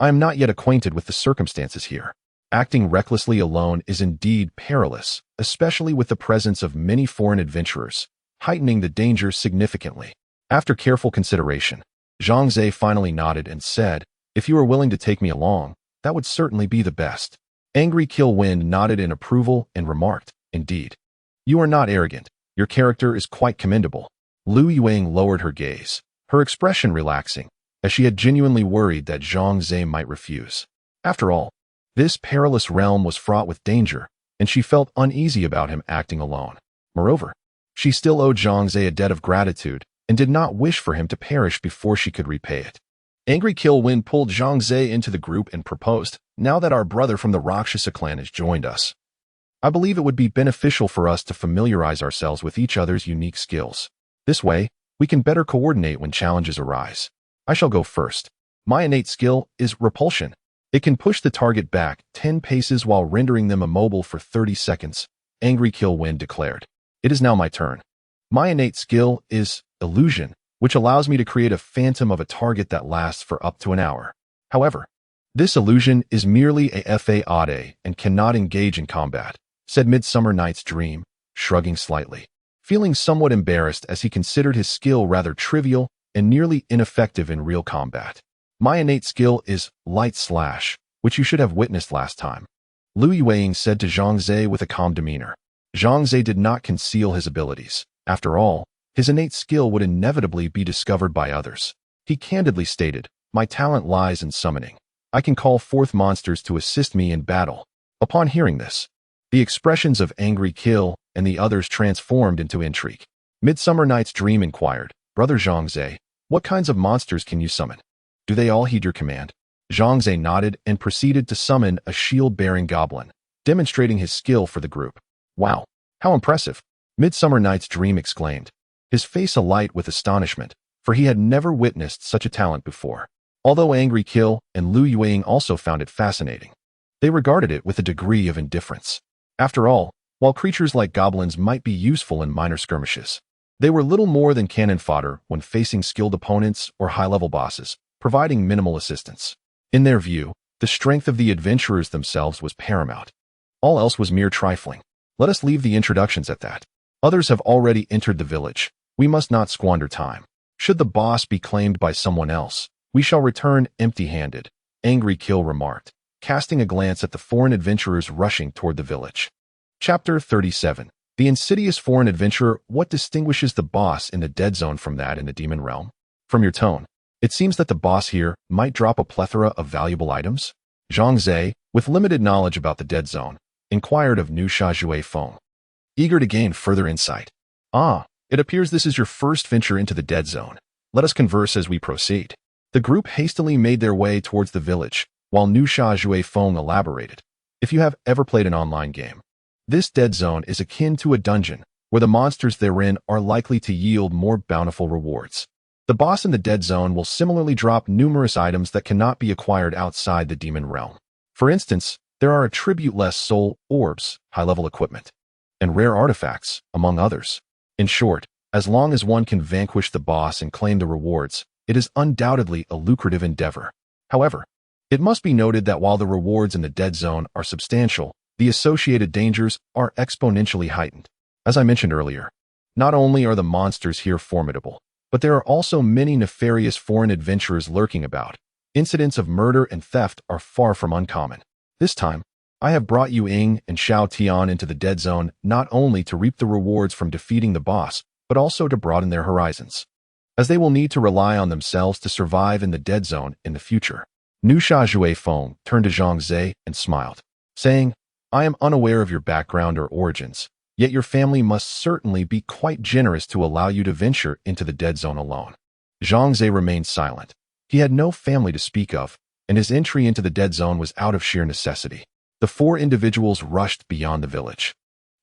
I am not yet acquainted with the circumstances here. Acting recklessly alone is indeed perilous, especially with the presence of many foreign adventurers, heightening the danger significantly." After careful consideration, Zhang Xiao finally nodded and said, "If you are willing to take me along, that would certainly be the best." Angry-Kill Wind nodded in approval and remarked, "Indeed. You are not arrogant. Your character is quite commendable." Lu Yueying lowered her gaze, her expression relaxing, as she had genuinely worried that Zhang Xiao might refuse. After all, this perilous realm was fraught with danger, and she felt uneasy about him acting alone. Moreover, she still owed Zhang Xiao a debt of gratitude and did not wish for him to perish before she could repay it. Angry-Kill Wind pulled Zhang Xiao into the group and proposed, "Now that our brother from the Rakshasa clan has joined us, I believe it would be beneficial for us to familiarize ourselves with each other's unique skills. This way, we can better coordinate when challenges arise. I shall go first. My innate skill is Repulsion. It can push the target back 10 paces while rendering them immobile for 30 seconds, Angry-Kill Wind declared. It is now my turn. My innate skill is Illusion, which allows me to create a phantom of a target that lasts for up to an hour. However, this illusion is merely a fade and cannot engage in combat," said Midsummer Night's Dream, shrugging slightly, feeling somewhat embarrassed as he considered his skill rather trivial and nearly ineffective in real combat. "My innate skill is Light Slash, which you should have witnessed last time," Lu Yueying said to Zhang Xiao with a calm demeanor. Zhang Xiao did not conceal his abilities. After all, his innate skill would inevitably be discovered by others. He candidly stated, My talent lies in summoning. I can call forth monsters to assist me in battle. Upon hearing this, the expressions of angry Kill and the others transformed into intrigue. Midsummer Night's Dream inquired, Brother Zhang, what kinds of monsters can you summon? Do they all heed your command? Zhang nodded and proceeded to summon a shield-bearing goblin, demonstrating his skill for the group. Wow, how impressive! Midsummer Night's Dream exclaimed, his face alight with astonishment, for he had never witnessed such a talent before. Although Angry Kill and Lu Yueying also found it fascinating, they regarded it with a degree of indifference. After all, while creatures like goblins might be useful in minor skirmishes, they were little more than cannon fodder when facing skilled opponents or high-level bosses, providing minimal assistance. In their view, the strength of the adventurers themselves was paramount. All else was mere trifling. Let us leave the introductions at that. Others have already entered the village. We must not squander time. Should the boss be claimed by someone else, we shall return empty-handed, Angry Kill remarked, casting a glance at the foreign adventurers rushing toward the village. Chapter 37. The insidious foreign adventurer. What distinguishes the boss in the Dead Zone from that in the Demon Realm? From your tone, it seems that the boss here might drop a plethora of valuable items. Zhang, with limited knowledge about the Dead Zone, inquired of Nusha Jue Feng, eager to gain further insight. Ah, it appears this is your first venture into the Dead Zone. Let us converse as we proceed. The group hastily made their way towards the village, while Nusha Jue Feng elaborated. If you have ever played an online game, this Dead Zone is akin to a dungeon, where the monsters therein are likely to yield more bountiful rewards. The boss in the Dead Zone will similarly drop numerous items that cannot be acquired outside the Demon Realm. For instance, there are attribute-less soul orbs, high-level equipment, and rare artifacts, among others. In short, as long as one can vanquish the boss and claim the rewards, it is undoubtedly a lucrative endeavor. However, it must be noted that while the rewards in the Dead Zone are substantial, the associated dangers are exponentially heightened. As I mentioned earlier, not only are the monsters here formidable, but there are also many nefarious foreign adventurers lurking about. Incidents of murder and theft are far from uncommon. This time, I have brought Yu Ying and Xiao Tian into the Dead Zone not only to reap the rewards from defeating the boss, but also to broaden their horizons, as they will need to rely on themselves to survive in the Dead Zone in the future. Nusha Jue Feng turned to Zhang and smiled, saying, I am unaware of your background or origins, yet your family must certainly be quite generous to allow you to venture into the Dead Zone alone. Zhang remained silent. He had no family to speak of, and his entry into the Dead Zone was out of sheer necessity. The four individuals rushed beyond the village,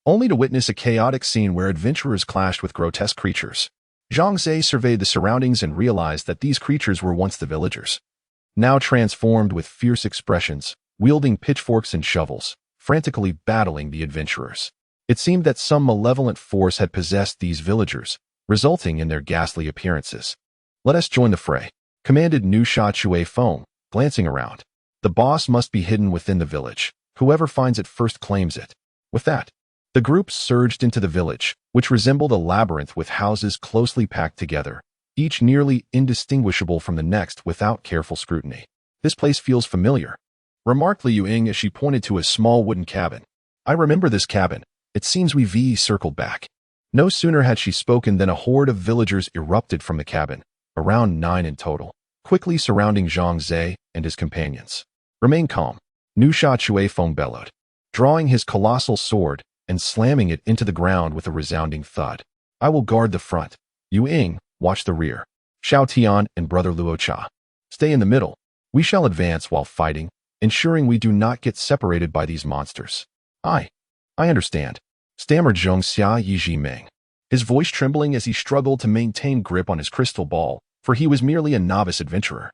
only to witness a chaotic scene where adventurers clashed with grotesque creatures. Zhang surveyed the surroundings and realized that these creatures were once the villagers, now transformed with fierce expressions, wielding pitchforks and shovels, frantically battling the adventurers. It seemed that some malevolent force had possessed these villagers, resulting in their ghastly appearances. Let us join the fray, commanded Nusha Jue Feng, glancing around. The boss must be hidden within the village. Whoever finds it first claims it. With that, the group surged into the village, which resembled a labyrinth with houses closely packed together, each nearly indistinguishable from the next without careful scrutiny. This place feels familiar, remarked Li Ying as she pointed to a small wooden cabin. I remember this cabin. It seems we circled back. No sooner had she spoken than a horde of villagers erupted from the cabin, around 9 in total, quickly surrounding Zhang and his companions. Remain calm, Nusha Jue Feng bellowed, drawing his colossal sword and slamming it into the ground with a resounding thud. I will guard the front. Yu Ying, watch the rear. Xiao Tian and Brother Luocha, stay in the middle. We shall advance while fighting, ensuring we do not get separated by these monsters. I understand, stammered Zhang Xiao, his voice trembling as he struggled to maintain grip on his crystal ball, for he was merely a novice adventurer.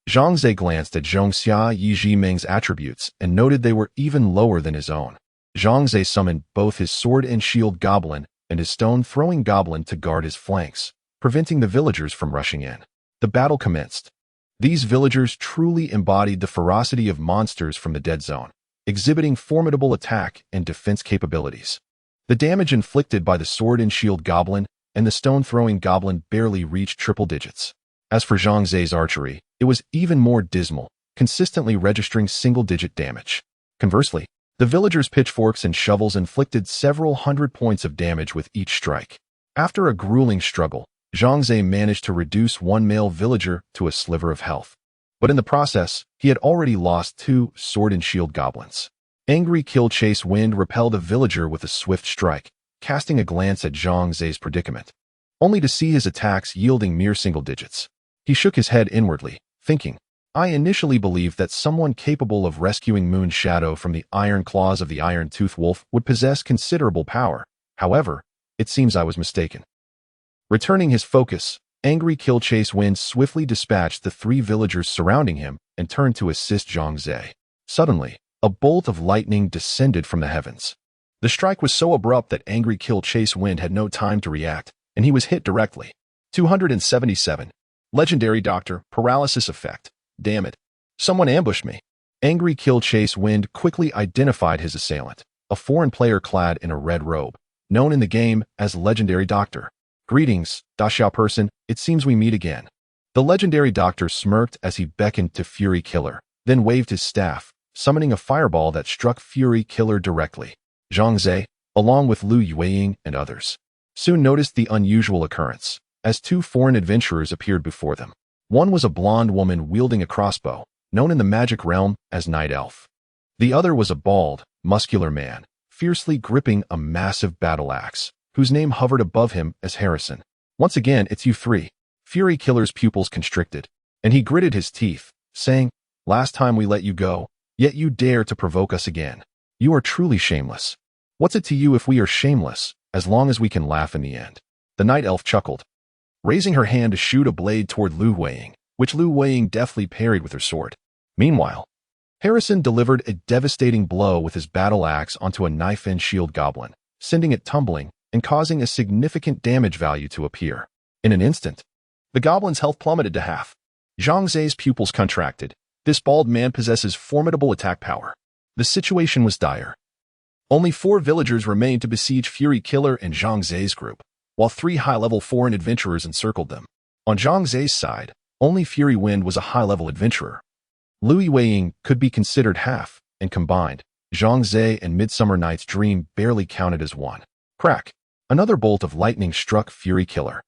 Zhang glanced at Zhang Xiao's attributes and noted they were even lower than his own. Zhang summoned both his sword and shield goblin and his stone-throwing goblin to guard his flanks, preventing the villagers from rushing in. The battle commenced. These villagers truly embodied the ferocity of monsters from the Dead Zone, exhibiting formidable attack and defense capabilities. The damage inflicted by the sword and shield goblin and the stone-throwing goblin barely reached triple digits. As for Zhang's archery, it was even more dismal, consistently registering single-digit damage. Conversely, the villagers' pitchforks and shovels inflicted several hundred points of damage with each strike. After a grueling struggle, Zhang managed to reduce one male villager to a sliver of health. But in the process, he had already lost 2 sword and shield goblins. Angry Kill Chase Wind repelled a villager with a swift strike, casting a glance at Zhang Xiao's predicament, only to see his attacks yielding mere single digits. He shook his head inwardly, thinking, I initially believed that someone capable of rescuing Moon Shadow from the iron claws of the iron-toothed wolf would possess considerable power. However, it seems I was mistaken. Returning his focus, Angry Kill Chase Wind swiftly dispatched the 3 villagers surrounding him and turned to assist Zhang Xiao. Suddenly, a bolt of lightning descended from the heavens. The strike was so abrupt that Angry Kill Chase Wind had no time to react, and he was hit directly. 277. Legendary Doctor, Paralysis Effect. Damn it. Someone ambushed me. Angry Kill Chase Wind quickly identified his assailant, a foreign player clad in a red robe, known in the game as Legendary Doctor. Greetings, Zhang Xiao person, it seems we meet again. The Legendary Doctor smirked as he beckoned to Fury Killer, then waved his staff, summoning a fireball that struck Fury Killer directly. Zhang Xiao, along with Lu Yueying and others, soon noticed the unusual occurrence, as 2 foreign adventurers appeared before them. One was a blonde woman wielding a crossbow, known in the magic realm as Night Elf. The other was a bald, muscular man, fiercely gripping a massive battle axe, whose name hovered above him as Harrison. Once again, it's you 3. Fury Killer's pupils constricted, and he gritted his teeth, saying, Last time we let you go, yet you dare to provoke us again. You are truly shameless. What's it to you if we are shameless, as long as we can laugh in the end? The Night Elf chuckled, raising her hand to shoot a blade toward Lu Yueying, which Lu Yueying deftly parried with her sword. Meanwhile, Harrison delivered a devastating blow with his battle axe onto a knife and shield goblin, sending it tumbling and causing a significant damage value to appear. In an instant, the goblin's health plummeted to half. Zhang Xiao's pupils contracted. This bald man possesses formidable attack power. The situation was dire. Only 4 villagers remained to besiege Fury Killer and Zhang Xiao's group, while 3 high-level foreign adventurers encircled them. On Zhang Xiao's side, only Fury Wind was a high-level adventurer. Lu Yueying could be considered half, and combined, Zhang Xiao and Midsummer Night's Dream barely counted as one. Crack! Another bolt of lightning struck Fury Killer,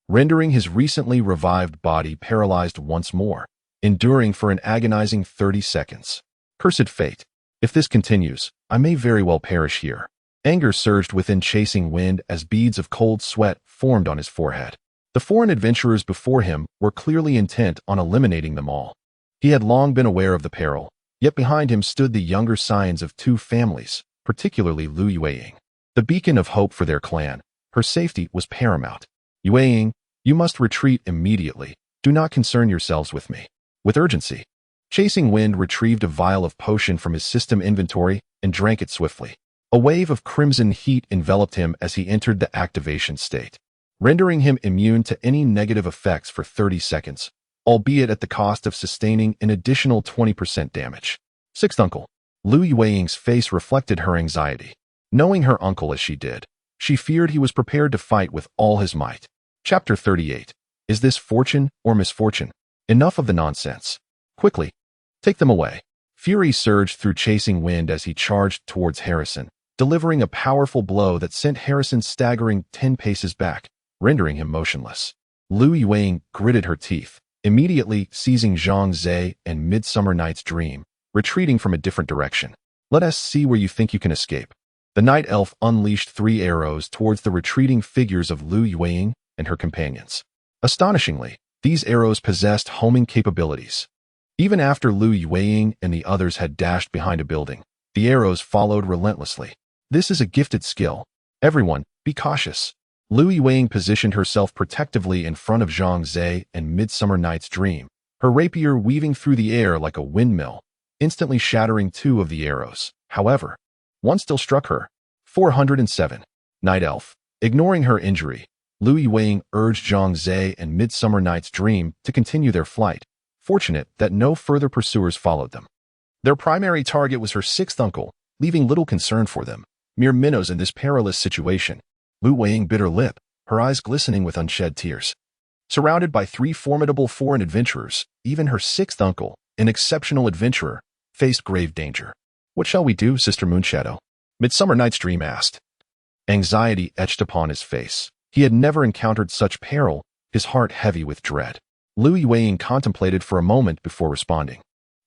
rendering his recently revived body paralyzed once more, enduring for an agonizing 30 seconds. Cursed fate. If this continues, I may very well perish here. Anger surged within Chasing Wind as beads of cold sweat formed on his forehead. The foreign adventurers before him were clearly intent on eliminating them all. He had long been aware of the peril, yet behind him stood the younger scions of 2 families, particularly Lu Yueying, the beacon of hope for their clan. Her safety was paramount. Yueying, you must retreat immediately. Do not concern yourselves with me. With urgency, Chasing Wind retrieved a vial of potion from his system inventory and drank it swiftly. A wave of crimson heat enveloped him as he entered the activation state, rendering him immune to any negative effects for 30 seconds, albeit at the cost of sustaining an additional 20% damage. 6th Uncle. Lu Yueying's face reflected her anxiety. Knowing her uncle as she did, she feared he was prepared to fight with all his might. Chapter 38. Is this fortune or misfortune? Enough of the nonsense. Quickly, take them away. Fury surged through Chasing Wind as he charged towards Harrison, delivering a powerful blow that sent Harrison staggering 10 paces back, rendering him motionless. Lu Yueying gritted her teeth, immediately seizing Zhang Xiao and Midsummer Night's Dream, retreating from a different direction. Let us see where you think you can escape. The Night Elf unleashed 3 arrows towards the retreating figures of Lu Yueying and her companions. Astonishingly, these arrows possessed homing capabilities. Even after Lu Yueying and the others had dashed behind a building, the arrows followed relentlessly. This is a gifted skill. Everyone, be cautious. Lu Yueying positioned herself protectively in front of Zhang Xiao and Midsummer Night's Dream, her rapier weaving through the air like a windmill, instantly shattering 2 of the arrows. However, one still struck her. 407. Night Elf. Ignoring her injury, Lu Yueying urged Zhang Xiao and Midsummer Night's Dream to continue their flight, fortunate that no further pursuers followed them. Their primary target was her 6th uncle, leaving little concern for them, mere minnows in this perilous situation. Lu Yueying bit her lip, her eyes glistening with unshed tears. Surrounded by 3 formidable foreign adventurers, even her 6th uncle, an exceptional adventurer, faced grave danger. What shall we do, Sister Moonshadow? Midsummer Night's Dream asked. Anxiety etched upon his face. He had never encountered such peril, his heart heavy with dread. Lu Yueying contemplated for a moment before responding.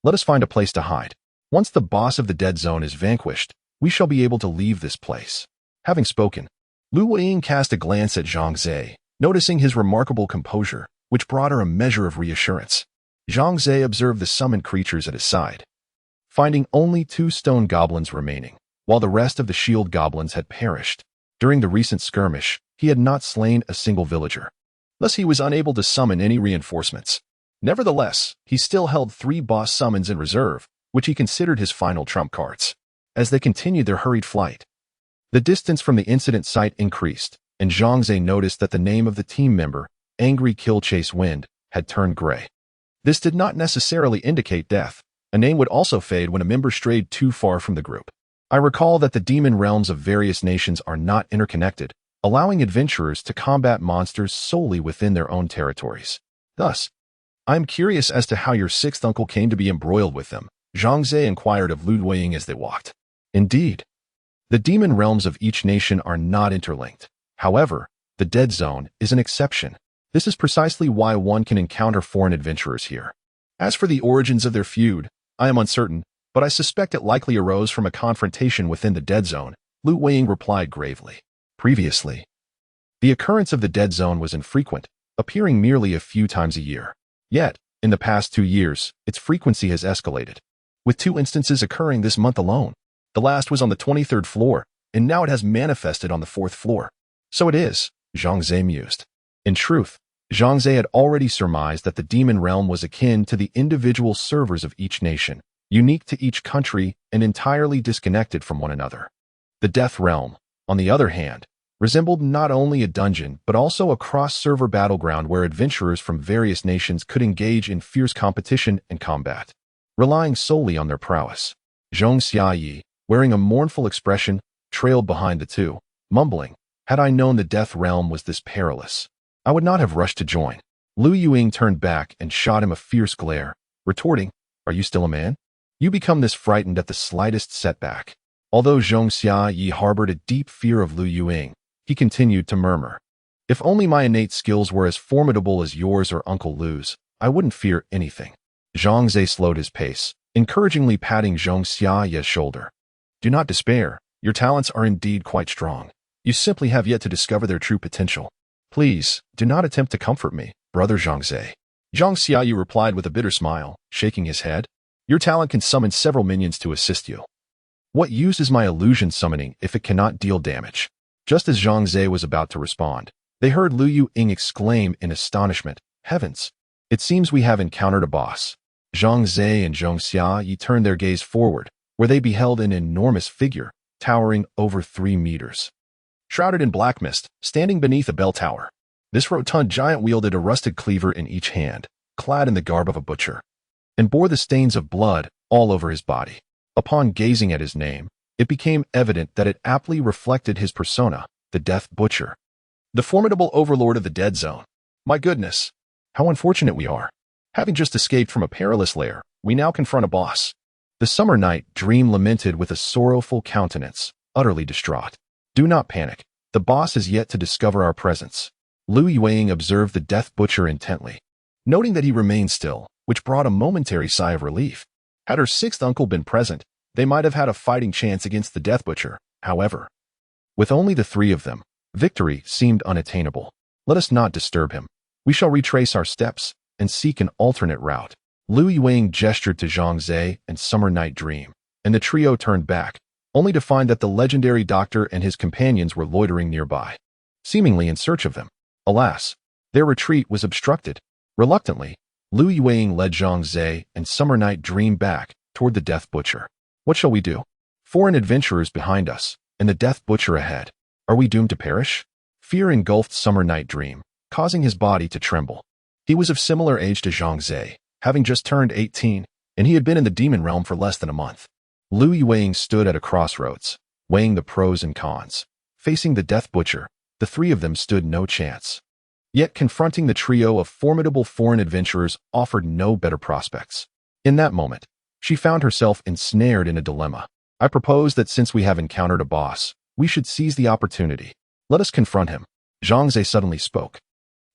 Let us find a place to hide. Once the boss of the dead zone is vanquished, we shall be able to leave this place. Having spoken, Lu Yueying cast a glance at Zhang Xiao, noticing his remarkable composure, which brought her a measure of reassurance. Zhang Xiao observed the summoned creatures at his side, finding only 2 stone goblins remaining, while the rest of the shield goblins had perished. During the recent skirmish, he had not slain a single villager. Thus he was unable to summon any reinforcements. Nevertheless, he still held 3 boss summons in reserve, which he considered his final trump cards. As they continued their hurried flight, the distance from the incident site increased, and Zhang Xiao noticed that the name of the team member, Angry Kill Chase Wind, had turned gray. This did not necessarily indicate death. A name would also fade when a member strayed too far from the group. I recall that the demon realms of various nations are not interconnected, allowing adventurers to combat monsters solely within their own territories. Thus, I am curious as to how your 6th uncle came to be embroiled with them, Zhang Xiao inquired of Lu Yueying as they walked. Indeed, the demon realms of each nation are not interlinked. However, the Dead Zone is an exception. This is precisely why one can encounter foreign adventurers here. As for the origins of their feud, I am uncertain, but I suspect it likely arose from a confrontation within the Dead Zone, Lu Yueying replied gravely. Previously, the occurrence of the Dead Zone was infrequent, appearing merely a few times a year. Yet, in the past 2 years, its frequency has escalated, with 2 instances occurring this month alone. The last was on the 23rd floor, and now it has manifested on the 4th floor. So it is, Zhang Xiao mused. In truth, Zhang Xiao had already surmised that the demon realm was akin to the individual servers of each nation, unique to each country and entirely disconnected from one another. The Death Realm, on the other hand, resembled not only a dungeon but also a cross-server battleground where adventurers from various nations could engage in fierce competition and combat, relying solely on their prowess. Zhang Xiao, wearing a mournful expression, trailed behind the 2, mumbling, "Had I known the Death Realm was this perilous, I would not have rushed to join." Lu Yueying turned back and shot him a fierce glare, retorting, "Are you still a man? You become this frightened at the slightest setback." Although Zhang Xiao harbored a deep fear of Lu Yueying, he continued to murmur, "If only my innate skills were as formidable as yours or Uncle Lu's, I wouldn't fear anything." Zhang Xiao slowed his pace, encouragingly patting Zhang Xiao's shoulder. "Do not despair. Your talents are indeed quite strong. You simply have yet to discover their true potential. Please, do not attempt to comfort me, brother Zhang Xiao." Zhang Xiao replied with a bitter smile, shaking his head. "Your talent can summon several minions to assist you. What use is my illusion summoning if it cannot deal damage?" Just as Zhang Xiao was about to respond, they heard Lu Yueying exclaim in astonishment, "Heavens! It seems we have encountered a boss." Zhang Xiao and Zhang Xiao turned their gaze forward, where they beheld an enormous figure, towering over 3 meters. Shrouded in black mist, standing beneath a bell tower. This rotund giant wielded a rusted cleaver in each hand, clad in the garb of a butcher, and bore the stains of blood all over his body. Upon gazing at his name, it became evident that it aptly reflected his persona, the Death Butcher, the formidable overlord of the Dead Zone. My goodness, how unfortunate we are. Having just escaped from a perilous lair, we now confront a boss. The Summer Night Dream lamented with a sorrowful countenance, utterly distraught. "Do not panic. The boss is yet to discover our presence." Lu Yueying observed the Death Butcher intently, noting that he remained still, which brought a momentary sigh of relief. Had her 6th uncle been present, they might have had a fighting chance against the Death Butcher. However, with only the 3 of them, victory seemed unattainable. Let us not disturb him. We shall retrace our steps and seek an alternate route. Lu Yueying gestured to Zhang Xiao and Summer Night Dream, and the trio turned back, only to find that the legendary doctor and his companions were loitering nearby, seemingly in search of them. Alas, their retreat was obstructed. Reluctantly, Lu Yueying led Zhang Xiao and Summer Night Dream back toward the Death Butcher. "What shall we do? Foreign adventurers behind us, and the Death Butcher ahead. Are we doomed to perish?" Fear engulfed Summer Night Dream, causing his body to tremble. He was of similar age to Zhang Xiao, having just turned 18, and he had been in the demon realm for less than a month. Lu Yueying stood at a crossroads, weighing the pros and cons. Facing the Death Butcher, the 3 of them stood no chance. Yet confronting the trio of formidable foreign adventurers offered no better prospects. In that moment, she found herself ensnared in a dilemma. "I propose that since we have encountered a boss, we should seize the opportunity. Let us confront him." Zhang Xiao suddenly spoke,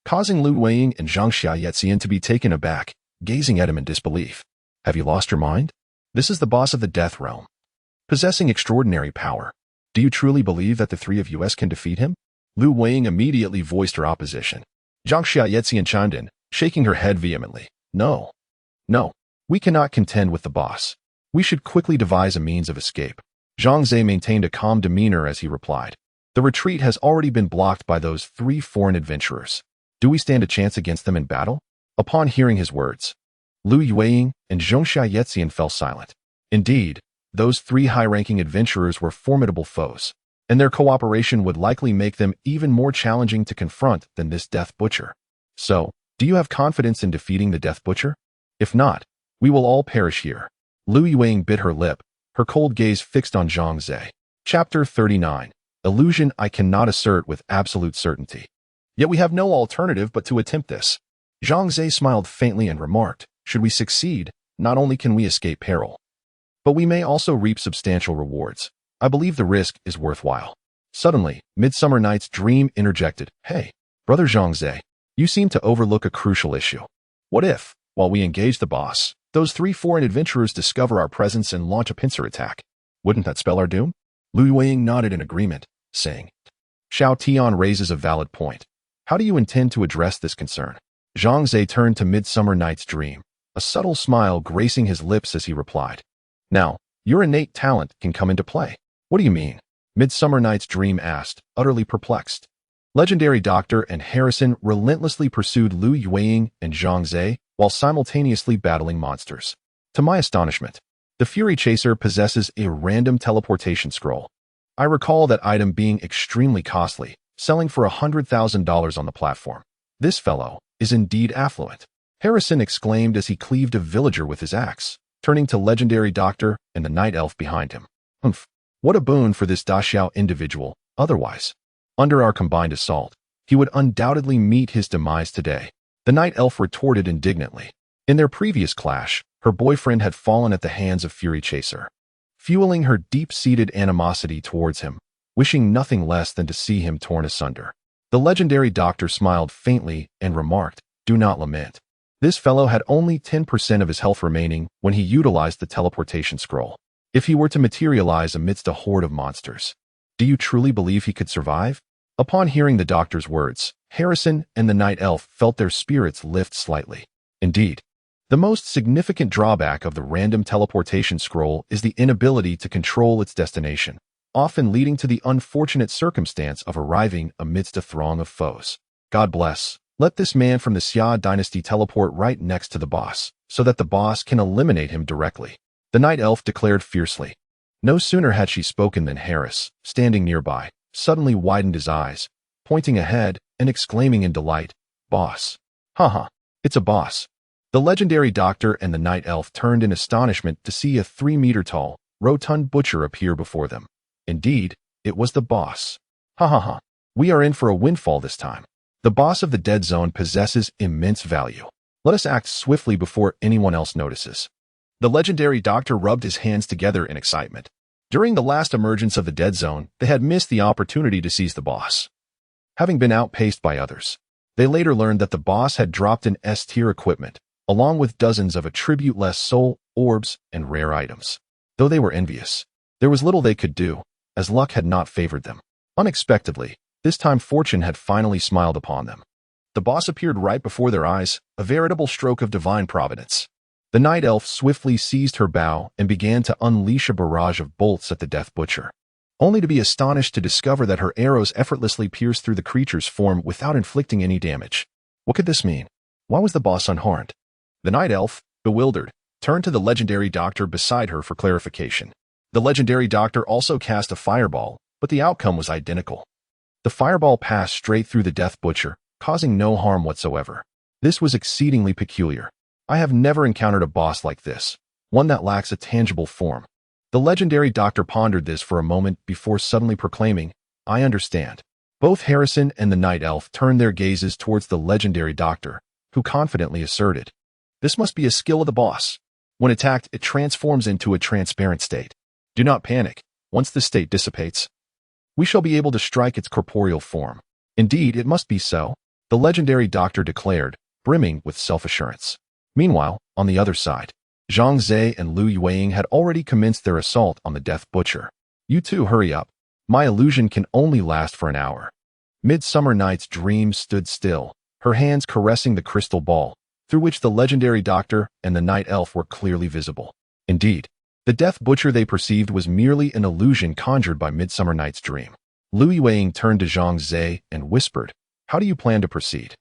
causing Lu Weiying and Zhang Xiao to be taken aback, gazing at him in disbelief. Have you lost your mind? This is the boss of the Death Realm, possessing extraordinary power. Do you truly believe that the three of us can defeat him? Lu Weiying immediately voiced her opposition. Zhang Xiao chimed in, shaking her head vehemently. No. No. We cannot contend with the boss. We should quickly devise a means of escape. Zhang Zhe maintained a calm demeanor as he replied. The retreat has already been blocked by those 3 foreign adventurers. Do we stand a chance against them in battle? Upon hearing his words, Lu Weiying and Zhang Xiao fell silent. Indeed, those 3 high-ranking adventurers were formidable foes, and their cooperation would likely make them even more challenging to confront than this Death Butcher. So, do you have confidence in defeating the Death Butcher? If not, we will all perish here. Lu Weiying bit her lip, her cold gaze fixed on Zhang Zhe. Chapter 39. Illusion I cannot assert with absolute certainty. Yet we have no alternative but to attempt this. Zhang Zhe smiled faintly and remarked, should we succeed, not only can we escape peril, but we may also reap substantial rewards. I believe the risk is worthwhile. Suddenly, Midsummer Night's Dream interjected, Hey, Brother Zhang Zhe, you seem to overlook a crucial issue. What if, while we engage the boss, those 3 foreign adventurers discover our presence and launch a pincer attack? Wouldn't that spell our doom? Lu Weiying nodded in agreement, saying, Xiao Tian raises a valid point. How do you intend to address this concern? Zhang Zhe turned to Midsummer Night's Dream, a subtle smile gracing his lips as he replied. Now, your innate talent can come into play. What do you mean? Midsummer Night's Dream asked, utterly perplexed. Legendary Doctor and Harrison relentlessly pursued Lu Weiying and Zhang Zhe while simultaneously battling monsters. To my astonishment, the Fury Chaser possesses a random teleportation scroll. I recall that item being extremely costly, selling for $100,000 on the platform. This fellow is indeed affluent. Harrison exclaimed as he cleaved a villager with his axe, turning to Legendary Doctor and the Night Elf behind him. Humph, what a boon for this Da Xiao individual, otherwise. Under our combined assault, he would undoubtedly meet his demise today. The Night Elf retorted indignantly. In their previous clash, her boyfriend had fallen at the hands of Fury Chaser, fueling her deep-seated animosity towards him, wishing nothing less than to see him torn asunder. The Legendary Doctor smiled faintly and remarked, Do not lament. This fellow had only 10% of his health remaining when he utilized the teleportation scroll. If he were to materialize amidst a horde of monsters, do you truly believe he could survive? Upon hearing the doctor's words, Harrison and the Night Elf felt their spirits lift slightly. Indeed, the most significant drawback of the random teleportation scroll is the inability to control its destination, often leading to the unfortunate circumstance of arriving amidst a throng of foes. God bless. Let this man from the Xia dynasty teleport right next to the boss, so that the boss can eliminate him directly. The Night Elf declared fiercely. No sooner had she spoken than Harris, standing nearby, suddenly widened his eyes, pointing ahead and exclaiming in delight, Boss. Haha, it's a boss. The Legendary Doctor and the Night Elf turned in astonishment to see a 3-meter-tall, rotund butcher appear before them. Indeed, it was the boss. Ha ha ha. We are in for a windfall this time. The boss of the Dead Zone possesses immense value. Let us act swiftly before anyone else notices. The Legendary Doctor rubbed his hands together in excitement. During the last emergence of the Dead Zone, they had missed the opportunity to seize the boss, having been outpaced by others. They later learned that the boss had dropped in S-tier equipment, along with dozens of attribute-less soul, orbs, and rare items. Though they were envious, there was little they could do, as luck had not favored them. Unexpectedly, this time fortune had finally smiled upon them. The boss appeared right before their eyes, a veritable stroke of divine providence. The Night Elf swiftly seized her bow and began to unleash a barrage of bolts at the Death Butcher, only to be astonished to discover that her arrows effortlessly pierced through the creature's form without inflicting any damage. What could this mean? Why was the boss unharmed? The Night Elf, bewildered, turned to the Legendary Doctor beside her for clarification. The Legendary Doctor also cast a fireball, but the outcome was identical. The fireball passed straight through the Death Butcher, causing no harm whatsoever. This was exceedingly peculiar. I have never encountered a boss like this, one that lacks a tangible form. The Legendary Doctor pondered this for a moment before suddenly proclaiming, I understand. Both Harrison and the Night Elf turned their gazes towards the Legendary Doctor, who confidently asserted, This must be a skill of the boss. When attacked, it transforms into a transparent state. Do not panic. Once the state dissipates, we shall be able to strike its corporeal form. Indeed, it must be so. the legendary doctor declared, brimming with self-assurance. Meanwhile, on the other side, Zhang Xiao and Lu Yueying had already commenced their assault on the Death Butcher. You two hurry up. My illusion can only last for an hour. Midsummer Night's Dream stood still, her hands caressing the crystal ball, through which the legendary doctor and the night elf were clearly visible. Indeed, the Death Butcher they perceived was merely an illusion conjured by Midsummer Night's Dream. Lu Yueying turned to Zhang Xiao and whispered, "How do you plan to proceed?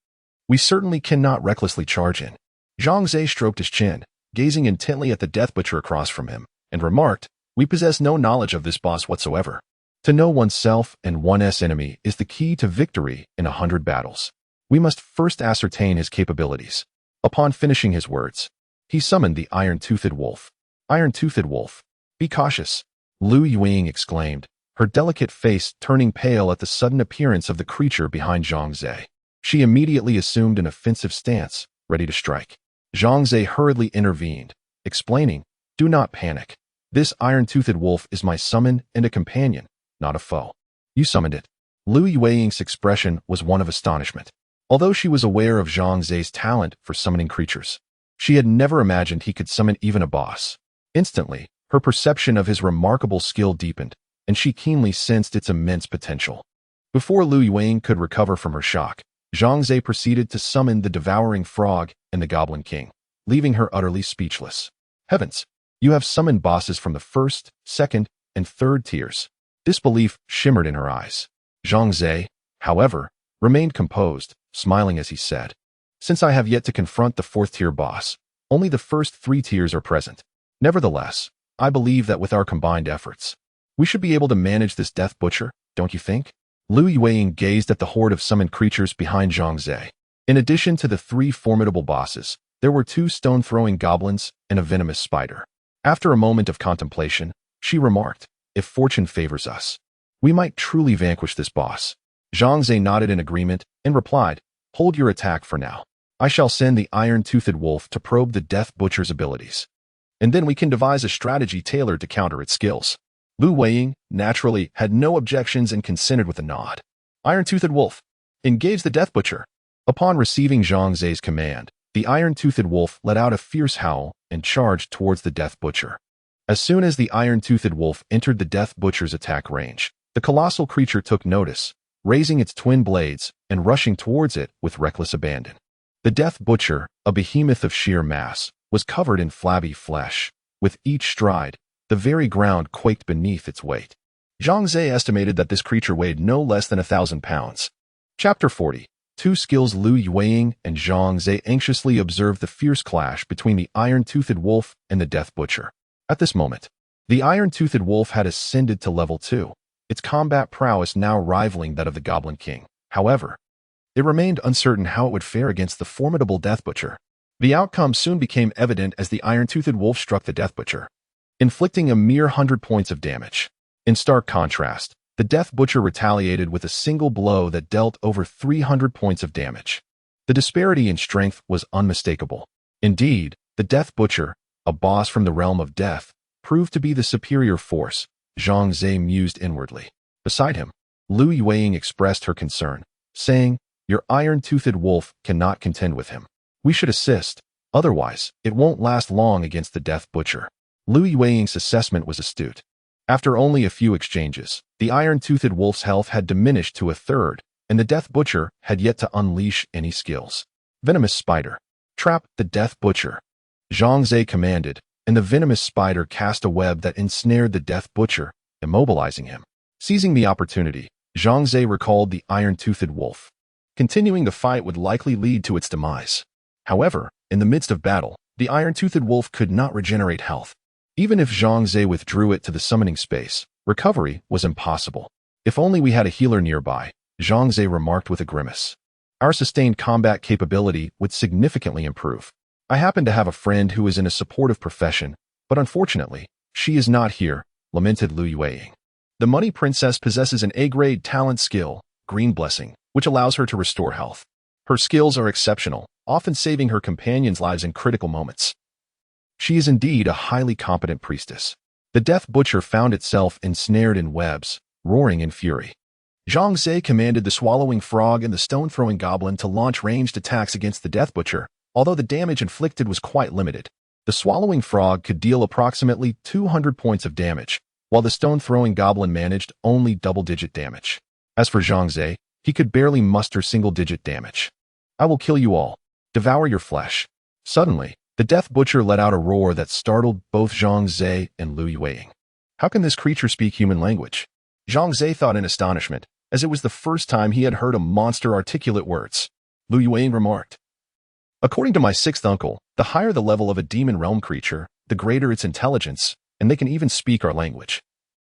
We certainly cannot recklessly charge in." Zhang Xiao stroked his chin, gazing intently at the Death Butcher across from him, and remarked, "We possess no knowledge of this boss whatsoever. To know oneself and one's enemy is the key to victory in 100 battles. We must first ascertain his capabilities." Upon finishing his words, he summoned the Iron-Toothed Wolf. "Iron-Toothed Wolf, be cautious," Lu Yueying exclaimed, her delicate face turning pale at the sudden appearance of the creature behind Zhang Xiao. She immediately assumed an offensive stance, ready to strike. Zhang Xiao hurriedly intervened, explaining, "Do not panic. This Iron-Toothed Wolf is my summon and a companion, not a foe." "You summoned it." Lu Yueying's expression was one of astonishment. Although she was aware of Zhang Xiao's talent for summoning creatures, she had never imagined he could summon even a boss. Instantly, her perception of his remarkable skill deepened, and she keenly sensed its immense potential. Before Lu Yueying could recover from her shock, Zhang Xiao proceeded to summon the Devouring Frog and the Goblin King, leaving her utterly speechless. "Heavens, you have summoned bosses from the first, second, and third tiers." Disbelief shimmered in her eyes. Zhang Xiao, however, remained composed, smiling as he said, "Since I have yet to confront the fourth-tier boss, only the first 3 tiers are present. Nevertheless, I believe that with our combined efforts, we should be able to manage this Death Butcher, don't you think?" Lu Yueying gazed at the horde of summoned creatures behind Zhang Xiao. In addition to the 3 formidable bosses, there were 2 stone-throwing goblins and a venomous spider. After a moment of contemplation, she remarked, "If fortune favors us, we might truly vanquish this boss." Zhang Xiao nodded in agreement and replied, "Hold your attack for now. I shall send the Iron-Toothed Wolf to probe the Death Butcher's abilities, and then we can devise a strategy tailored to counter its skills." Lu Yueying, naturally, had no objections and consented with a nod. "Iron-Toothed Wolf, engage the Death Butcher." Upon receiving Zhang Xiao's command, the Iron-Toothed Wolf let out a fierce howl and charged towards the Death Butcher. As soon as the Iron-Toothed Wolf entered the Death Butcher's attack range, the colossal creature took notice, raising its twin blades and rushing towards it with reckless abandon. The Death Butcher, a behemoth of sheer mass, was covered in flabby flesh. With each stride, the very ground quaked beneath its weight. Zhang Xiao estimated that this creature weighed no less than 1,000 pounds. Chapter 40. 2 skills. Lu Yueying and Zhang Xiao anxiously observed the fierce clash between the Iron-Toothed Wolf and the Death Butcher. At this moment, the Iron-Toothed Wolf had ascended to level 2, its combat prowess now rivaling that of the Goblin King. However, it remained uncertain how it would fare against the formidable Death Butcher. The outcome soon became evident as the Iron-Toothed Wolf struck the Death Butcher, inflicting a mere 100 points of damage. In stark contrast, the Death Butcher retaliated with a single blow that dealt over 300 points of damage. The disparity in strength was unmistakable. Indeed, the Death Butcher, a boss from the realm of death, proved to be the superior force. Zhang Xiao mused inwardly. Beside him, Lu Yueying expressed her concern, saying, "Your Iron-Toothed Wolf cannot contend with him. We should assist, otherwise it won't last long against the Death Butcher." Lu Yueying's assessment was astute. After only a few exchanges, the Iron-Toothed Wolf's health had diminished to a third, and the Death Butcher had yet to unleash any skills. "Venomous Spider, trap the Death Butcher," Zhang Xiao commanded, and the venomous spider cast a web that ensnared the Death Butcher, immobilizing him. Seizing the opportunity, Zhang Xiao recalled the Iron-Toothed Wolf. Continuing the fight would likely lead to its demise. However, in the midst of battle, the Iron-Toothed Wolf could not regenerate health. Even if Zhang Xiao withdrew it to the summoning space, recovery was impossible. "If only we had a healer nearby," Zhang Xiao remarked with a grimace. "Our sustained combat capability would significantly improve. I happen to have a friend who is in a supportive profession, but unfortunately, she is not here," lamented Lu Yueying. "The Money Princess possesses an A-grade talent skill, Green Blessing, which allows her to restore health. Her skills are exceptional, often saving her companions' lives in critical moments. She is indeed a highly competent priestess." The Death Butcher found itself ensnared in webs, roaring in fury. Zhang Xiao commanded the swallowing frog and the stone-throwing goblin to launch ranged attacks against the Death Butcher, although the damage inflicted was quite limited. The swallowing frog could deal approximately 200 points of damage, while the stone-throwing goblin managed only double-digit damage. As for Zhang Xiao, he could barely muster single-digit damage. "I will kill you all. Devour your flesh." Suddenly, the Death Butcher let out a roar that startled both Zhang Xiao and Lu Yueying. How can this creature speak human language? Zhang Xiao thought in astonishment, as it was the first time he had heard a monster articulate words. Lu Yueying remarked, "According to my sixth uncle, the higher the level of a demon realm creature, the greater its intelligence, and they can even speak our language,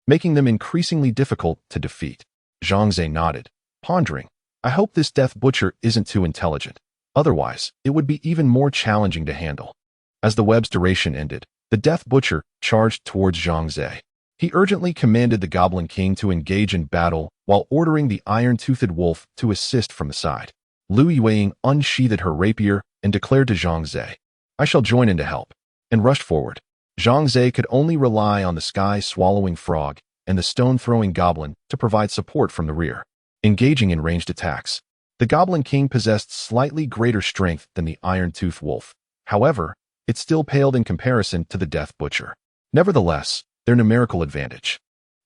making them increasingly difficult to defeat." Zhang Xiao nodded, pondering, "I hope this Death Butcher isn't too intelligent. Otherwise, it would be even more challenging to handle." As the web's duration ended, the Death Butcher charged towards Zhang Xiao. He urgently commanded the Goblin King to engage in battle while ordering the iron-toothed wolf to assist from the side. Lu Yueying unsheathed her rapier and declared to Zhang Xiao, "I shall join in to help," and rushed forward. Zhang Xiao could only rely on the sky-swallowing frog and the stone-throwing goblin to provide support from the rear. Engaging in ranged attacks, the Goblin King possessed slightly greater strength than the iron-toothed wolf. However, it still paled in comparison to the Death Butcher. Nevertheless, their numerical advantage,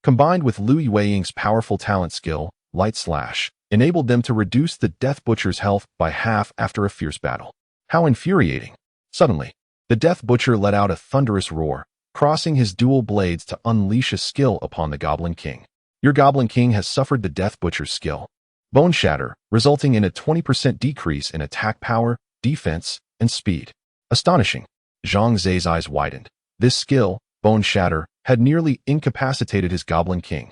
combined with Lu Yueying's powerful talent skill, Light Slash, enabled them to reduce the Death Butcher's health by half after a fierce battle. How infuriating! Suddenly, the Death Butcher let out a thunderous roar, crossing his dual blades to unleash a skill upon the Goblin King. Your Goblin King has suffered the Death Butcher's skill, Bone Shatter, resulting in a 20% decrease in attack power, defense, and speed. Astonishing! Zhang Xiao's eyes widened. This skill, Bone Shatter, had nearly incapacitated his Goblin King.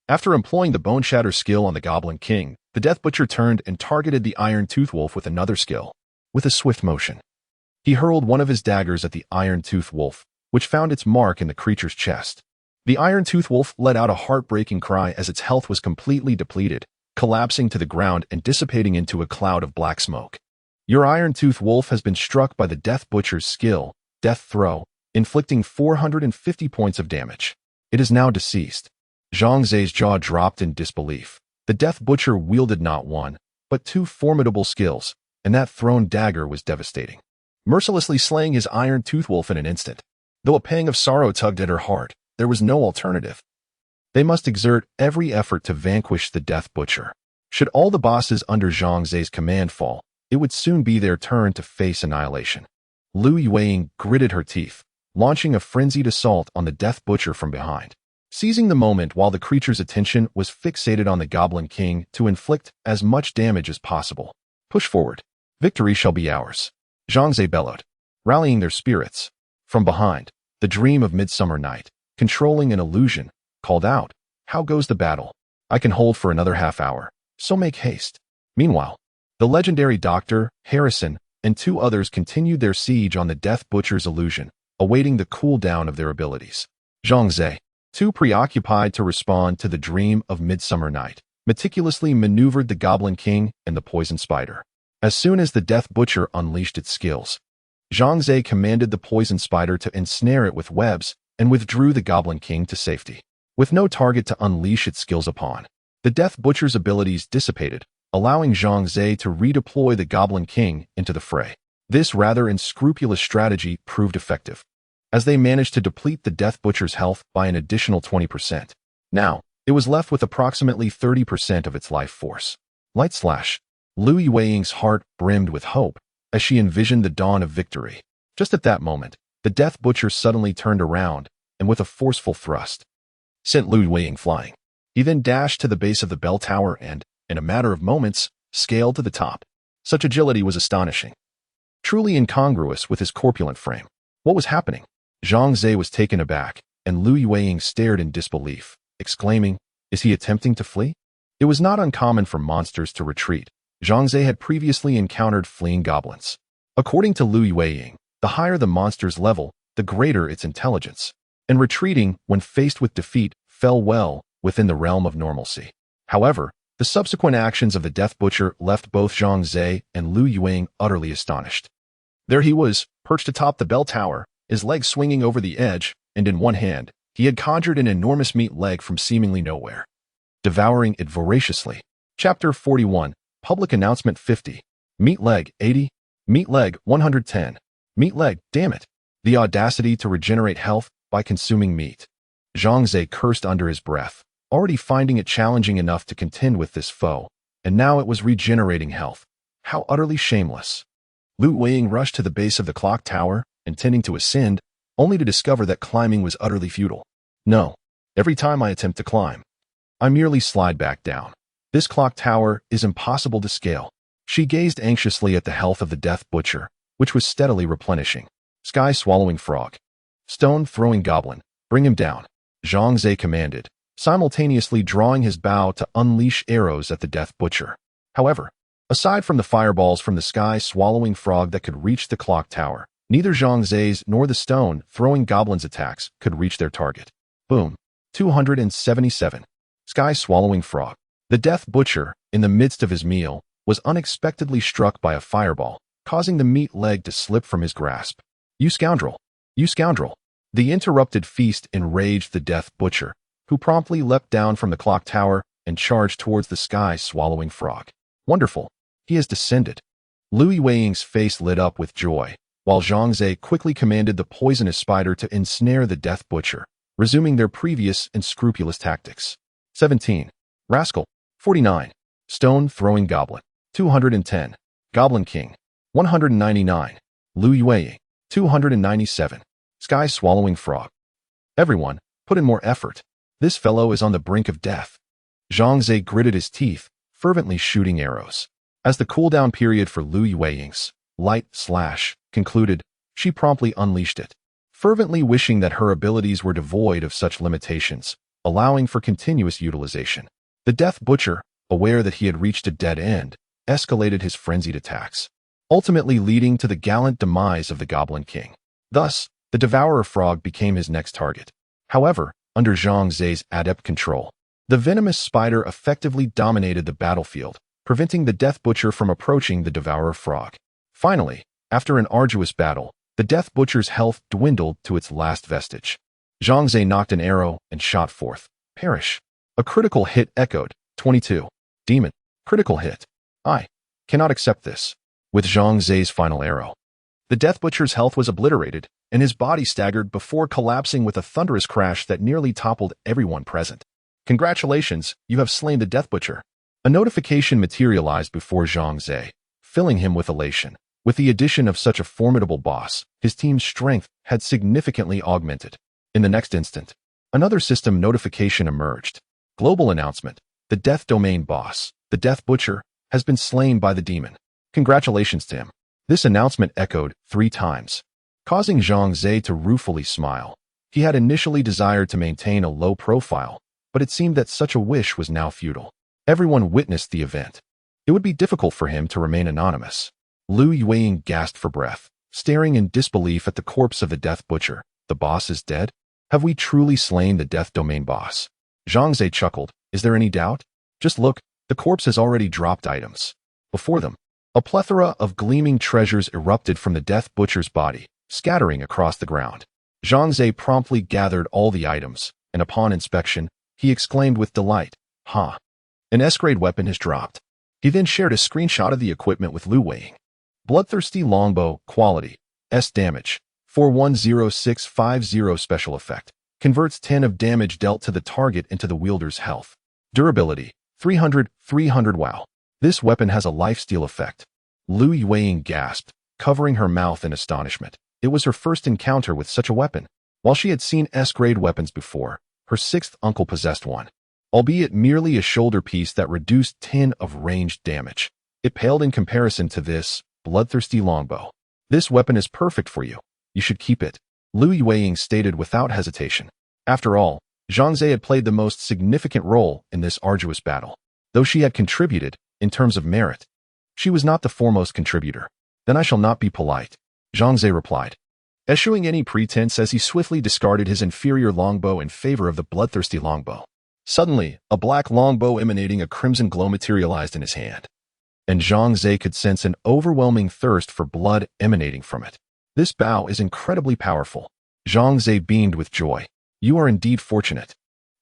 After employing the Bone Shatter skill on the Goblin King, the Death Butcher turned and targeted the Iron-Tooth Wolf with another skill. With a swift motion, he hurled one of his daggers at the Iron-Tooth Wolf, which found its mark in the creature's chest. The Iron-Tooth Wolf let out a heartbreaking cry as its health was completely depleted, collapsing to the ground and dissipating into a cloud of black smoke. Your Iron-Tooth Wolf has been struck by the Death Butcher's skill, Death Throw, inflicting 450 points of damage. It is now deceased. Zhang Xiao's jaw dropped in disbelief. The Death Butcher wielded not one, but two formidable skills, and that thrown dagger was devastating, mercilessly slaying his Iron-Tooth Wolf in an instant. Though a pang of sorrow tugged at her heart, there was no alternative. They must exert every effort to vanquish the Death Butcher. Should all the bosses under Zhang Xiao's command fall, it would soon be their turn to face annihilation. Lu Yueying gritted her teeth, launching a frenzied assault on the Death Butcher from behind, seizing the moment while the creature's attention was fixated on the Goblin King to inflict as much damage as possible. "Push forward. Victory shall be ours," Zhang Xiao bellowed, rallying their spirits. From behind, the Dream of Midsummer Night, controlling an illusion, called out, "How goes the battle? I can hold for another half hour, so make haste." Meanwhile, the legendary Doctor, Harrison, and two others continued their siege on the Death Butcher's illusion, awaiting the cooldown of their abilities. Zhang Xiao, too preoccupied to respond to the Dream of Midsummer Night, meticulously maneuvered the Goblin King and the Poison Spider. As soon as the Death Butcher unleashed its skills, Zhang Xiao commanded the Poison Spider to ensnare it with webs and withdrew the Goblin King to safety. With no target to unleash its skills upon, the Death Butcher's abilities dissipated, allowing Zhang Xiao to redeploy the Goblin King into the fray. This rather unscrupulous strategy proved effective, as they managed to deplete the Death Butcher's health by an additional 20%. Now, it was left with approximately 30% of its life force. Light Slash. Lu Yueying's heart brimmed with hope as she envisioned the dawn of victory. Just at that moment, the Death Butcher suddenly turned around and with a forceful thrust, sent Lu Yueying flying. He then dashed to the base of the bell tower and, in a matter of moments, scaled to the top. Such agility was astonishing, truly incongruous with his corpulent frame. What was happening? Zhang Xiao was taken aback, and Lu Yueying stared in disbelief, exclaiming, "Is he attempting to flee?" It was not uncommon for monsters to retreat. Zhang Xiao had previously encountered fleeing goblins. According to Lu Yueying, the higher the monster's level, the greater its intelligence, and retreating when faced with defeat fell well within the realm of normalcy. However, the subsequent actions of the Death Butcher left both Zhang Xiao and Lu Yueying utterly astonished. There he was, perched atop the bell tower, his legs swinging over the edge, and in one hand, he had conjured an enormous meat leg from seemingly nowhere. devouring it voraciously. Chapter 41, Public Announcement 50. Meat leg, 80. Meat leg, 110. Meat leg, damn it. The audacity to regenerate health by consuming meat. Zhang Xiao cursed under his breath, already finding it challenging enough to contend with this foe, and now it was regenerating health. How utterly shameless. Lu Weiying rushed to the base of the clock tower, intending to ascend, only to discover that climbing was utterly futile. No. Every time I attempt to climb, I merely slide back down. This clock tower is impossible to scale. She gazed anxiously at the health of the Death Butcher, which was steadily replenishing. Sky-swallowing frog. Stone-throwing goblin. Bring him down. Zhang Xiao commanded, simultaneously drawing his bow to unleash arrows at the Death Butcher. However, aside from the fireballs from the sky-swallowing frog that could reach the clock tower, neither Zhang Xiao's nor the stone-throwing goblin's attacks could reach their target. Boom. 277. Sky-swallowing frog. The Death Butcher, in the midst of his meal, was unexpectedly struck by a fireball, causing the meat leg to slip from his grasp. You scoundrel! You scoundrel! The interrupted feast enraged the Death Butcher, who promptly leapt down from the clock tower and charged towards the sky-swallowing frog. Wonderful! He has descended. Lu Weiying's face lit up with joy, while Zhang Xiao quickly commanded the poisonous spider to ensnare the Death Butcher, resuming their previous and scrupulous tactics. 17. Rascal. 49. Stone-throwing goblin. 210. Goblin King. 199. Lu Weiying. 297. Sky-swallowing frog. Everyone, put in more effort. This fellow is on the brink of death. Zhang Xiao gritted his teeth, fervently shooting arrows. As the cooldown period for Lu Weiying's light slash concluded, she promptly unleashed it, fervently wishing that her abilities were devoid of such limitations, allowing for continuous utilization. The Death Butcher, aware that he had reached a dead end, escalated his frenzied attacks, ultimately leading to the gallant demise of the Goblin King. Thus, the Devourer Frog became his next target. However, under Zhang Xiao's adept control, the venomous spider effectively dominated the battlefield, preventing the Death Butcher from approaching the Devourer Frog. Finally, after an arduous battle, the Death Butcher's health dwindled to its last vestige. Zhang Xiao knocked an arrow and shot forth. Perish. A critical hit echoed. 22. Demon. Critical hit. I cannot accept this. With Zhang Xiao's final arrow, the Death Butcher's health was obliterated, and his body staggered before collapsing with a thunderous crash that nearly toppled everyone present. Congratulations, you have slain the Death Butcher. A notification materialized before Zhang Xiao, filling him with elation. With the addition of such a formidable boss, his team's strength had significantly augmented. In the next instant, another system notification emerged. Global announcement. The Death Domain boss, the Death Butcher, has been slain by the demon. Congratulations to him. This announcement echoed 3 times, causing Zhang Xiao to ruefully smile. He had initially desired to maintain a low profile, but it seemed that such a wish was now futile. Everyone witnessed the event. It would be difficult for him to remain anonymous. Lu Weiying gasped for breath, staring in disbelief at the corpse of the Death Butcher. The boss is dead? Have we truly slain the Death Domain boss? Zhang Xiao chuckled. Is there any doubt? Just look, the corpse has already dropped items. Before them, a plethora of gleaming treasures erupted from the Death Butcher's body, scattering across the ground. Zhang Xiao promptly gathered all the items, and upon inspection, he exclaimed with delight, "Ha! An S-grade weapon has dropped." He then shared a screenshot of the equipment with Lu Weiying. Bloodthirsty Longbow, quality, S damage, 410650 special effect, converts 10 of damage dealt to the target into the wielder's health. Durability, 300 wow. This weapon has a lifesteal effect. Lu Weiying gasped, covering her mouth in astonishment. It was her first encounter with such a weapon. While she had seen S-grade weapons before, her 6th uncle possessed one, albeit merely a shoulder piece that reduced 10 of ranged damage. It paled in comparison to this bloodthirsty longbow. This weapon is perfect for you. You should keep it, Lu Weiying stated without hesitation. After all, Zhang Xiao had played the most significant role in this arduous battle. Though she had contributed, in terms of merit, she was not the foremost contributor. Then I shall not be polite, Zhang Xiao replied, eschewing any pretense as he swiftly discarded his inferior longbow in favor of the bloodthirsty longbow. Suddenly, a black longbow emanating a crimson glow materialized in his hand, and Zhang Xiao could sense an overwhelming thirst for blood emanating from it. This bow is incredibly powerful. Zhang Xiao beamed with joy. You are indeed fortunate.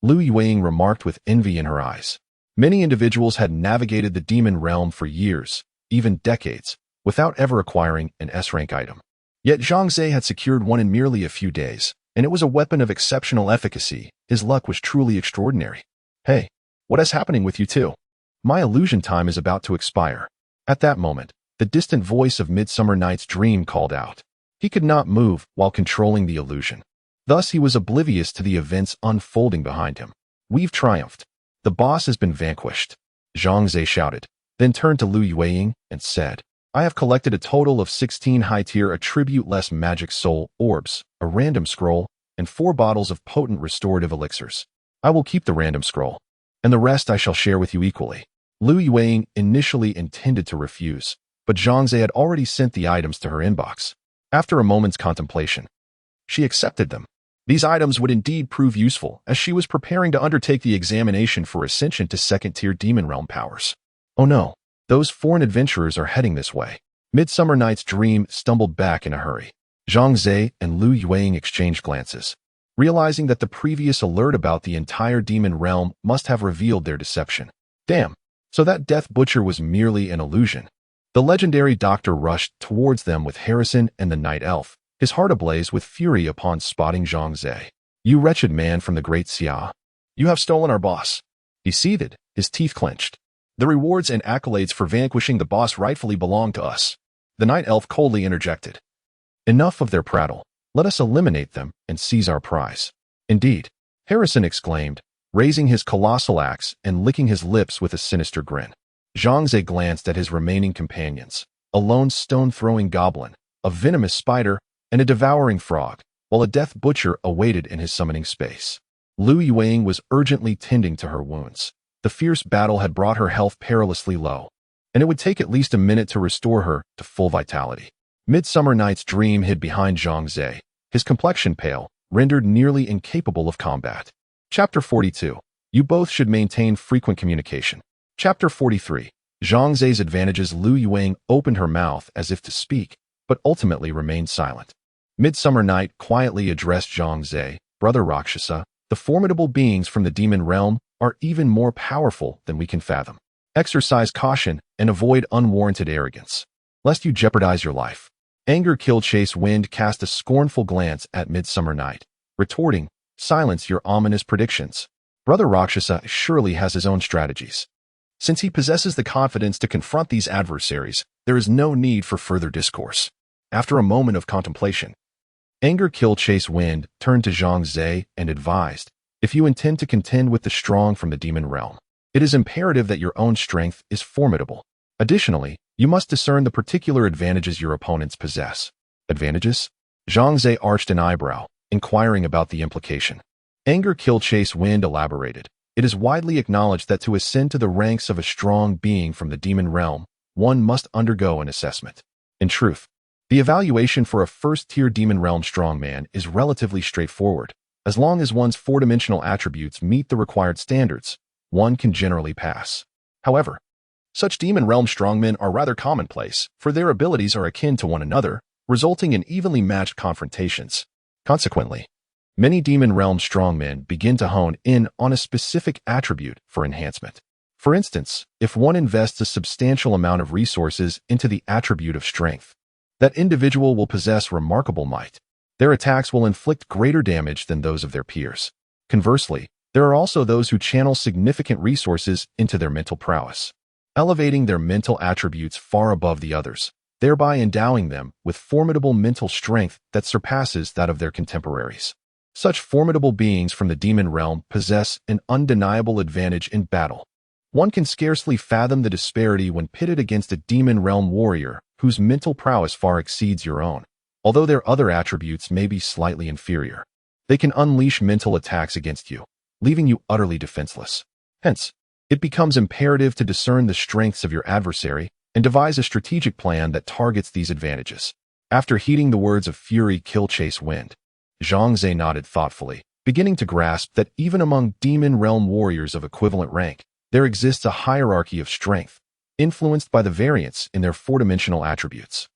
Lu Yueying remarked with envy in her eyes. Many individuals had navigated the demon realm for years, even decades, without ever acquiring an S-rank item. Yet Zhang Xiao had secured one in merely a few days, and it was a weapon of exceptional efficacy. His luck was truly extraordinary. Hey, what is happening with you two? My illusion time is about to expire. At that moment, the distant voice of Midsummer Night's Dream called out. He could not move while controlling the illusion. Thus, he was oblivious to the events unfolding behind him. We've triumphed. The boss has been vanquished. Zhang Xiao shouted, then turned to Lu Yueying and said, I have collected a total of 16 high-tier attribute-less magic soul orbs, a random scroll, and 4 bottles of potent restorative elixirs. I will keep the random scroll, and the rest I shall share with you equally. Lu Yueying initially intended to refuse, but Zhang Xiao had already sent the items to her inbox. After a moment's contemplation, she accepted them. These items would indeed prove useful, as she was preparing to undertake the examination for ascension to second-tier demon realm powers. Oh no, those foreign adventurers are heading this way. Midsummer Night's Dream stumbled back in a hurry. Zhang Xiao and Lu Yueying exchanged glances, realizing that the previous alert about the entire demon realm must have revealed their deception. Damn, so that Death Butcher was merely an illusion. The legendary doctor rushed towards them with Harrison and the Night Elf, his heart ablaze with fury upon spotting Zhang Xiao. You wretched man from the Great Xia. You have stolen our boss. He seethed, his teeth clenched. The rewards and accolades for vanquishing the boss rightfully belong to us. The Night Elf coldly interjected. Enough of their prattle. Let us eliminate them and seize our prize. Indeed, Harrison exclaimed, raising his colossal axe and licking his lips with a sinister grin. Zhang Xiao glanced at his remaining companions, a lone stone-throwing goblin, a venomous spider, and a devouring frog, while a Death Butcher awaited in his summoning space. Lu Yueying was urgently tending to her wounds. The fierce battle had brought her health perilously low, and it would take at least a minute to restore her to full vitality. Midsummer Night's Dream hid behind Zhang Xiao, his complexion pale, rendered nearly incapable of combat. Chapter 42. You both should maintain frequent communication. Chapter 43. Zhang Xiao's advantages. Lu Yueying opened her mouth as if to speak, but ultimately remained silent. Midsummer Night quietly addressed Zhang Xiao, Brother Rakshasa, the formidable beings from the demon realm are even more powerful than we can fathom. Exercise caution and avoid unwarranted arrogance, lest you jeopardize your life. Anger Kill Chase Wind cast a scornful glance at Midsummer Night, retorting, silence your ominous predictions. Brother Rakshasa surely has his own strategies. Since he possesses the confidence to confront these adversaries, there is no need for further discourse. After a moment of contemplation, Anger Kill Chase Wind turned to Zhang Xiao and advised, if you intend to contend with the strong from the demon realm, it is imperative that your own strength is formidable. Additionally, you must discern the particular advantages your opponents possess. Advantages? Zhang Xiao arched an eyebrow, inquiring about the implication. Anger Kill Chase Wind elaborated. It is widely acknowledged that to ascend to the ranks of a strong being from the demon realm, one must undergo an assessment. In truth, the evaluation for a first-tier demon realm strongman is relatively straightforward. As long as one's four-dimensional attributes meet the required standards, one can generally pass. However, such demon realm strongmen are rather commonplace, for their abilities are akin to one another, resulting in evenly matched confrontations. Consequently, many demon realm strongmen begin to hone in on a specific attribute for enhancement. For instance, if one invests a substantial amount of resources into the attribute of strength, that individual will possess remarkable might. Their attacks will inflict greater damage than those of their peers. Conversely, there are also those who channel significant resources into their mental prowess, elevating their mental attributes far above the others, thereby endowing them with formidable mental strength that surpasses that of their contemporaries. Such formidable beings from the demon realm possess an undeniable advantage in battle. One can scarcely fathom the disparity when pitted against a demon realm warrior whose mental prowess far exceeds your own. Although their other attributes may be slightly inferior, they can unleash mental attacks against you, leaving you utterly defenseless. Hence, it becomes imperative to discern the strengths of your adversary and devise a strategic plan that targets these advantages. After heeding the words of Fury Kill Chase Wind, Zhang Xiao nodded thoughtfully, beginning to grasp that even among demon realm warriors of equivalent rank, there exists a hierarchy of strength, influenced by the variance in their four-dimensional attributes.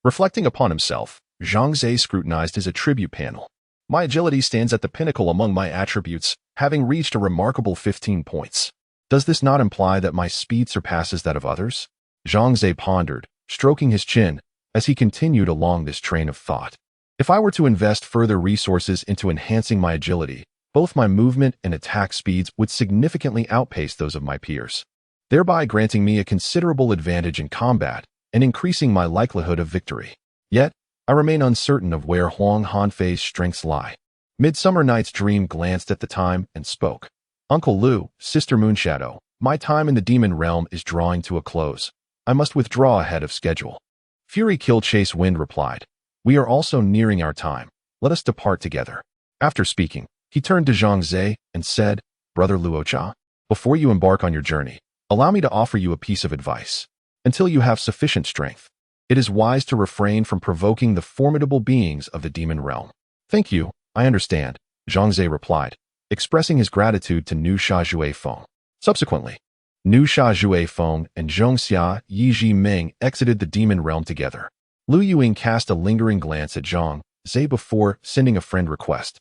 Reflecting upon himself, Zhang Xiao scrutinized his attribute panel. My agility stands at the pinnacle among my attributes, having reached a remarkable 15 points. Does this not imply that my speed surpasses that of others? Zhang Xiao pondered, stroking his chin, as he continued along this train of thought. If I were to invest further resources into enhancing my agility, both my movement and attack speeds would significantly outpace those of my peers, thereby granting me a considerable advantage in combat and increasing my likelihood of victory. Yet, I remain uncertain of where Huang Hanfei's strengths lie. Midsummer Night's Dream glanced at the time and spoke. Uncle Lu, Sister Moonshadow, my time in the demon realm is drawing to a close. I must withdraw ahead of schedule. Fury Kill Chase Wind replied. We are also nearing our time. Let us depart together. After speaking, he turned to Zhang Xiao and said, Brother Luocha, before you embark on your journey, allow me to offer you a piece of advice. Until you have sufficient strength, it is wise to refrain from provoking the formidable beings of the demon realm. Thank you, I understand, Zhang Xiao replied, expressing his gratitude to Nu Sha Jue Feng. Subsequently, Nu Sha Jue Feng and Zhang Xiao Yi Ming exited the demon realm together. Lu Yuing cast a lingering glance at Zhang Xiao before sending a friend request.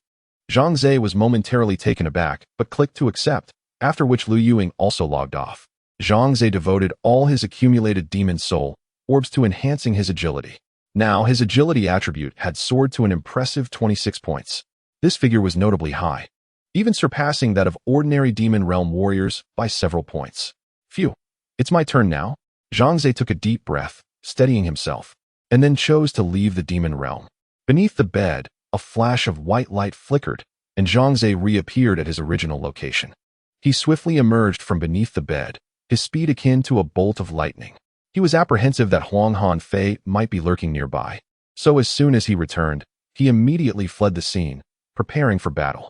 Zhang Xiao was momentarily taken aback, but clicked to accept, after which Lu Yuing also logged off. Zhang Xiao devoted all his accumulated demon soul orbs to enhancing his agility. Now, his agility attribute had soared to an impressive 26 points. This figure was notably high, even surpassing that of ordinary demon realm warriors by several points. Phew, it's my turn now. Zhang Xiao took a deep breath, steadying himself, and then chose to leave the demon realm. Beneath the bed, a flash of white light flickered, and Zhang Xiao reappeared at his original location. He swiftly emerged from beneath the bed, his speed akin to a bolt of lightning. He was apprehensive that Huang Hanfei might be lurking nearby, so as soon as he returned, he immediately fled the scene, preparing for battle.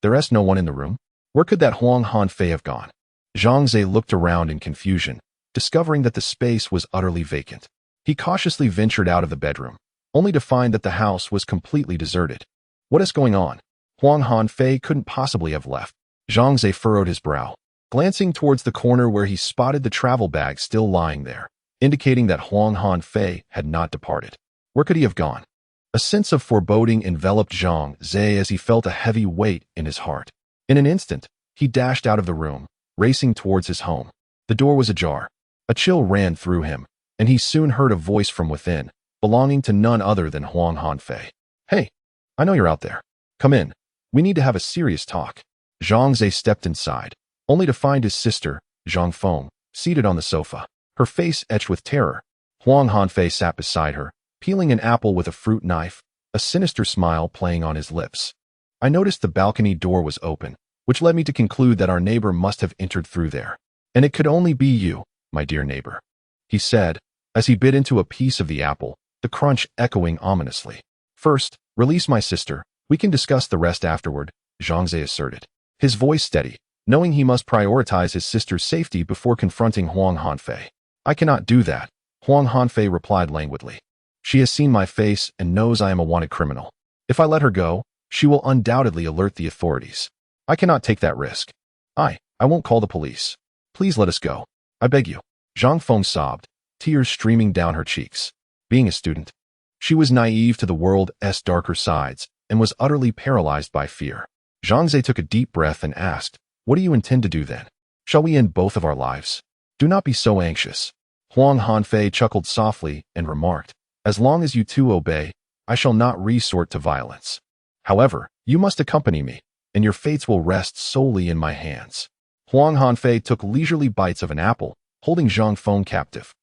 There's no one in the room. Where could that Huang Hanfei have gone? Zhang Xiao looked around in confusion, discovering that the space was utterly vacant. He cautiously ventured out of the bedroom, only to find that the house was completely deserted. What is going on? Huang Hanfei couldn't possibly have left. Zhang Xiao furrowed his brow, glancing towards the corner where he spotted the travel bag still lying there, indicating that Huang Hanfei had not departed. Where could he have gone? A sense of foreboding enveloped Zhang Xiao as he felt a heavy weight in his heart. In an instant, he dashed out of the room, racing towards his home. The door was ajar. A chill ran through him, and he soon heard a voice from within, belonging to none other than Huang Hanfei. Hey, I know you're out there. Come in. We need to have a serious talk. Zhang Xiao stepped inside, only to find his sister, Zhang Feng, seated on the sofa, her face etched with terror. Huang Hanfei sat beside her, peeling an apple with a fruit knife, a sinister smile playing on his lips. I noticed the balcony door was open, which led me to conclude that our neighbor must have entered through there. And it could only be you, my dear neighbor, he said, as he bit into a piece of the apple, the crunch echoing ominously. First, release my sister. We can discuss the rest afterward, Zhang Xiao asserted, his voice steady, knowing he must prioritize his sister's safety before confronting Huang Hanfei. I cannot do that, Huang Hanfei replied languidly. She has seen my face and knows I am a wanted criminal. If I let her go, she will undoubtedly alert the authorities. I cannot take that risk. I won't call the police. Please let us go. I beg you. Zhang Feng sobbed, tears streaming down her cheeks. Being a student, she was naive to the world's darker sides and was utterly paralyzed by fear. Zhang Xiao took a deep breath and asked, What do you intend to do then? Shall we end both of our lives? Do not be so anxious. Huang Hanfei chuckled softly and remarked, As long as you two obey, I shall not resort to violence. However, you must accompany me, and your fates will rest solely in my hands. Huang Hanfei took leisurely bites of an apple, holding Zhang Feng captive.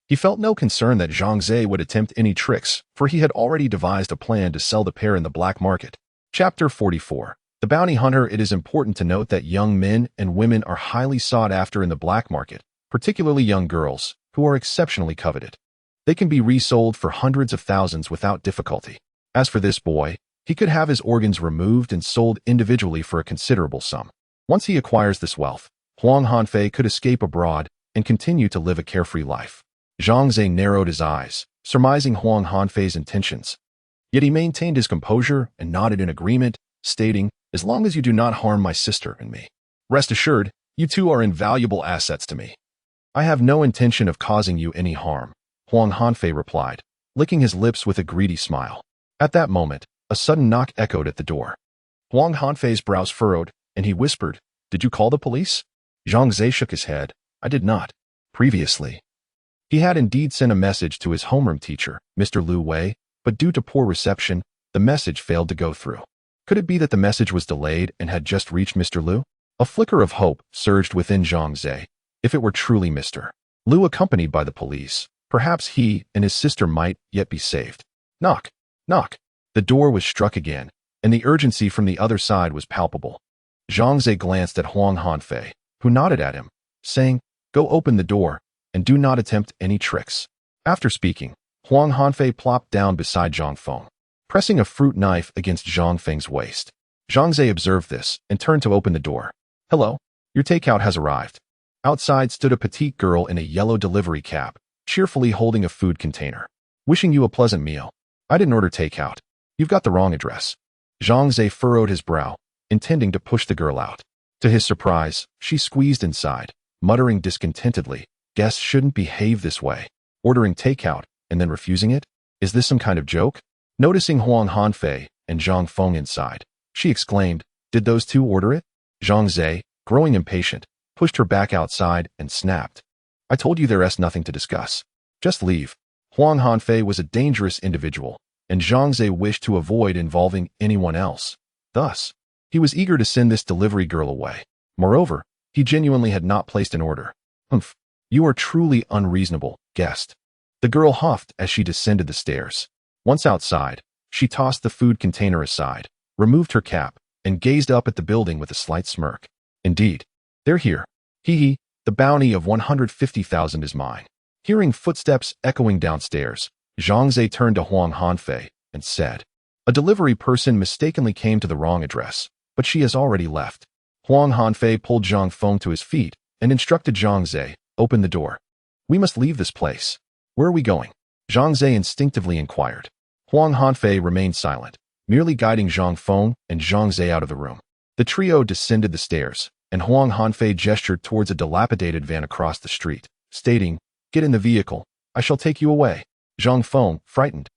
He felt no concern that Zhang Xiao would attempt any tricks, for he had already devised a plan to sell the pair in the black market. Chapter 44. The Bounty Hunter. It is important to note that young men and women are highly sought after in the black market, particularly young girls, who are exceptionally coveted. They can be resold for hundreds of thousands without difficulty. As for this boy, he could have his organs removed and sold individually for a considerable sum. Once he acquires this wealth, Huang Hanfei could escape abroad and continue to live a carefree life. Zhang Xiao narrowed his eyes, surmising Huang Hanfei's intentions. Yet he maintained his composure and nodded in agreement, stating, As long as you do not harm my sister and me, rest assured, you two are invaluable assets to me. I have no intention of causing you any harm, Huang Hanfei replied, licking his lips with a greedy smile. At that moment, a sudden knock echoed at the door. Huang Hanfei's brows furrowed, and he whispered, "Did you call the police?" Zhang Xiao shook his head. "I did not." Previously, he had indeed sent a message to his homeroom teacher, Mr. Liu Wei, but due to poor reception, the message failed to go through. Could it be that the message was delayed and had just reached Mr. Liu? A flicker of hope surged within Zhang Xiao. If it were truly Mr. Liu accompanied by the police, perhaps he and his sister might yet be saved. Knock, knock. The door was struck again, and the urgency from the other side was palpable. Zhang Xiao glanced at Huang Hanfei, who nodded at him, saying, "Go open the door, and do not attempt any tricks." After speaking, Huang Hanfei plopped down beside Zhang Feng, pressing a fruit knife against Zhang Feng's waist. Zhang Xiao observed this and turned to open the door. "Hello, your takeout has arrived." Outside stood a petite girl in a yellow delivery cap, cheerfully holding a food container. "Wishing you a pleasant meal. I didn't order takeout. You've got the wrong address." Zhang Xiao furrowed his brow, intending to push the girl out. To his surprise, she squeezed inside, muttering discontentedly, "Guests shouldn't behave this way. Ordering takeout and then refusing it? Is this some kind of joke?" Noticing Huang Hanfei and Zhang Feng inside, she exclaimed, "Did those two order it?" Zhang Xiao, growing impatient, pushed her back outside and snapped, "I told you there's nothing to discuss. Just leave." Huang Hanfei was a dangerous individual, and Zhang Xiao wished to avoid involving anyone else. Thus, he was eager to send this delivery girl away. Moreover, he genuinely had not placed an order. "Humph, you are truly unreasonable, guest." The girl huffed as she descended the stairs. Once outside, she tossed the food container aside, removed her cap, and gazed up at the building with a slight smirk. "Indeed, they're here. Hee hee, the bounty of 150,000 is mine." Hearing footsteps echoing downstairs, Zhang Xiao turned to Huang Hanfei and said, "A delivery person mistakenly came to the wrong address, but she has already left." Huang Hanfei pulled Zhang Feng to his feet and instructed Zhang Xiao, "Open the door. We must leave this place." "Where are we going?" Zhang Xiao instinctively inquired. Huang Hanfei remained silent, merely guiding Zhang Feng and Zhang Xiao out of the room. The trio descended the stairs, and Huang Hanfei gestured towards a dilapidated van across the street, stating, "Get in the vehicle. I shall take you away." Zhang Feng, frightened,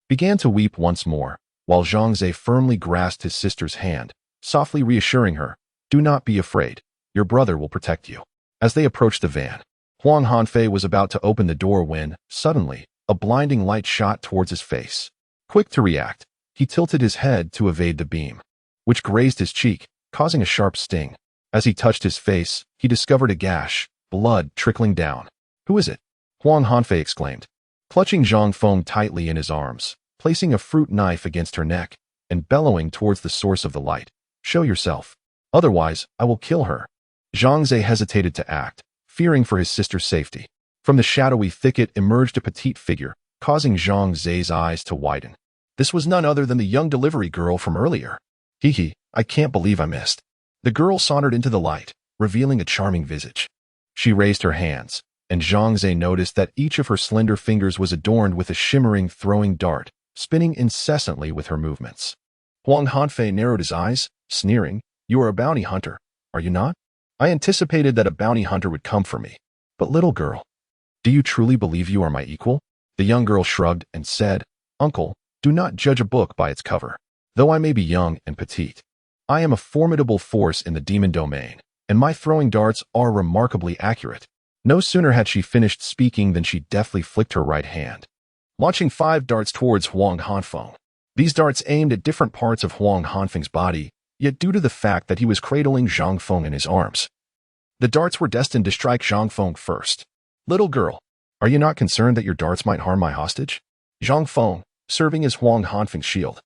began to weep once more, while Zhang Xiao firmly grasped his sister's hand, softly reassuring her, "Do not be afraid. Your brother will protect you." As they approached the van, Huang Hanfei was about to open the door when, suddenly, a blinding light shot towards his face. Quick to react, he tilted his head to evade the beam, which grazed his cheek, causing a sharp sting. As he touched his face, he discovered a gash, blood trickling down. "Who is it?" Huang Hanfei exclaimed, clutching Zhang Feng tightly in his arms, placing a fruit knife against her neck, and bellowing towards the source of the light. "Show yourself. Otherwise, I will kill her." Zhang Xiao hesitated to act, fearing for his sister's safety. From the shadowy thicket emerged a petite figure, causing Zhang Xiao's eyes to widen. This was none other than the young delivery girl from earlier. "Hee hee, I can't believe I missed." The girl sauntered into the light, revealing a charming visage. She raised her hands, and Zhang Xiao noticed that each of her slender fingers was adorned with a shimmering throwing dart, spinning incessantly with her movements. Huang Hanfei narrowed his eyes, sneering, "You are a bounty hunter, are you not? I anticipated that a bounty hunter would come for me. But little girl, do you truly believe you are my equal?" The young girl shrugged and said, "Uncle, do not judge a book by its cover. Though I may be young and petite, I am a formidable force in the demon domain, and my throwing darts are remarkably accurate." No sooner had she finished speaking than she deftly flicked her right hand, launching 5 darts towards Huang Hanfeng. These darts aimed at different parts of Huang Hanfeng's body, yet due to the fact that he was cradling Zhang Feng in his arms, the darts were destined to strike Zhang Feng first. "Little girl, are you not concerned that your darts might harm my hostage?" Zhang Feng, serving as Huang Hanfeng's shield,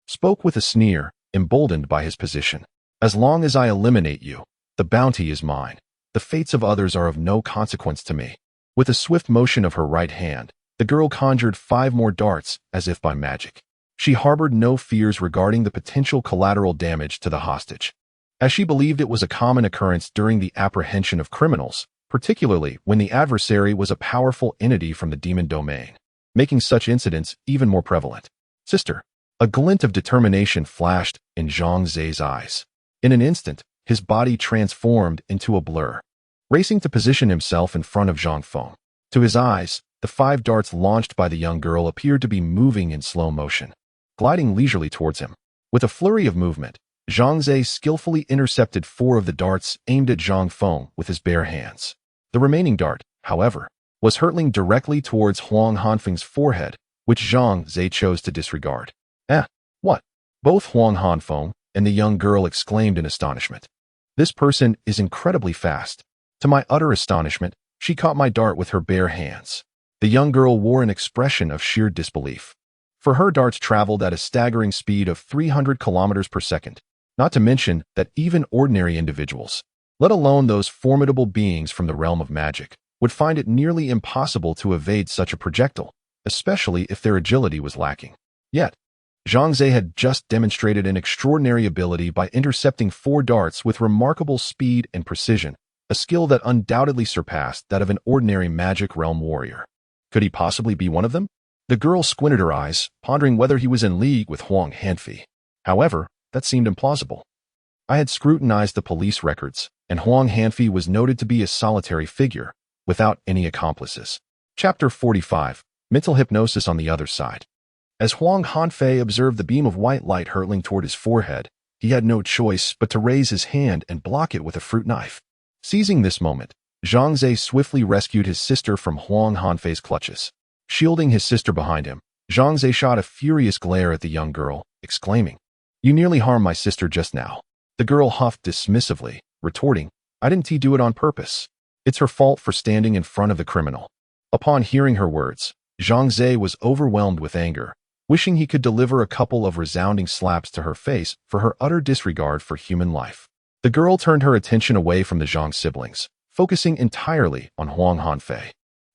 spoke with a sneer, emboldened by his position. "As long as I eliminate you, the bounty is mine. The fates of others are of no consequence to me." With a swift motion of her right hand, the girl conjured 5 more darts as if by magic. She harbored no fears regarding the potential collateral damage to the hostage, as she believed it was a common occurrence during the apprehension of criminals, particularly when the adversary was a powerful entity from the demon domain, making such incidents even more prevalent. "Sister." A glint of determination flashed in Zhang Xiao's eyes. In an instant, his body transformed into a blur, racing to position himself in front of Zhang Feng. To his eyes, the 5 darts launched by the young girl appeared to be moving in slow motion, gliding leisurely towards him. With a flurry of movement, Zhang Xiao skillfully intercepted 4 of the darts aimed at Zhang Feng with his bare hands. The remaining dart, however, was hurtling directly towards Huang Hanfeng's forehead, which Zhang Xiao chose to disregard. What? Both Huang Hanfeng and the young girl exclaimed in astonishment. This person is incredibly fast. To my utter astonishment, she caught my dart with her bare hands. The young girl wore an expression of sheer disbelief. For her darts traveled at a staggering speed of 300 kilometers per second, not to mention that even ordinary individuals, let alone those formidable beings from the realm of magic, would find it nearly impossible to evade such a projectile, especially if their agility was lacking. Yet, Zhang Xiao had just demonstrated an extraordinary ability by intercepting 4 darts with remarkable speed and precision, a skill that undoubtedly surpassed that of an ordinary magic realm warrior. Could he possibly be one of them? The girl squinted her eyes, pondering whether he was in league with Huang Hanfei. However, that seemed implausible. I had scrutinized the police records, and Huang Hanfei was noted to be a solitary figure, without any accomplices. Chapter 45. Mental Hypnosis on the Other Side. As Huang Hanfei observed the beam of white light hurtling toward his forehead, he had no choice but to raise his hand and block it with a fruit knife. Seizing this moment, Zhang Xiao swiftly rescued his sister from Huang Hanfei's clutches. Shielding his sister behind him, Zhang Xiao shot a furious glare at the young girl, exclaiming, "You nearly harmed my sister just now." The girl huffed dismissively, retorting, "I didn't do it on purpose. It's her fault for standing in front of the criminal." Upon hearing her words, Zhang Xiao was overwhelmed with anger, wishing he could deliver a couple of resounding slaps to her face for her utter disregard for human life. The girl turned her attention away from the Zhang siblings, focusing entirely on Huang Hanfei.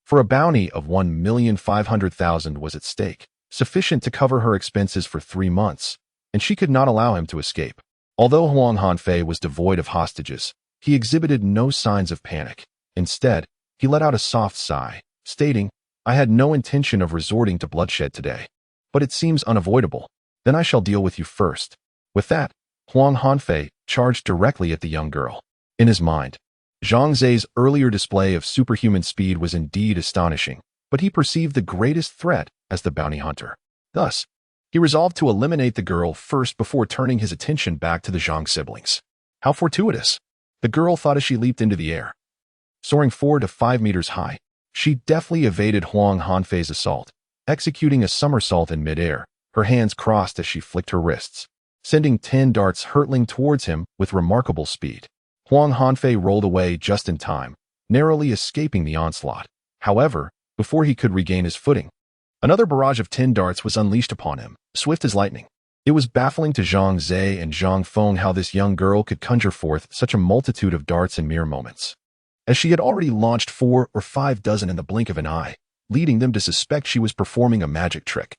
For a bounty of 1,500,000 was at stake, sufficient to cover her expenses for 3 months, and she could not allow him to escape. Although Huang Hanfei was devoid of hostages, he exhibited no signs of panic. Instead, he let out a soft sigh, stating, "I had no intention of resorting to bloodshed today. But it seems unavoidable. Then I shall deal with you first." With that, Huang Hanfei charged directly at the young girl. In his mind, Zhang Xiao's earlier display of superhuman speed was indeed astonishing, but he perceived the greatest threat as the bounty hunter. Thus, he resolved to eliminate the girl first before turning his attention back to the Zhang siblings. How fortuitous! The girl thought as she leaped into the air. Soaring 4 to 5 meters high, she deftly evaded Huang Hanfei's assault, executing a somersault in midair, her hands crossed as she flicked her wrists, sending 10 darts hurtling towards him with remarkable speed. Huang Hanfei rolled away just in time, narrowly escaping the onslaught. However, before he could regain his footing, another barrage of 10 darts was unleashed upon him, swift as lightning. It was baffling to Zhang Xiao and Zhang Feng how this young girl could conjure forth such a multitude of darts in mere moments, as she had already launched 4 or 5 dozen in the blink of an eye, leading them to suspect she was performing a magic trick.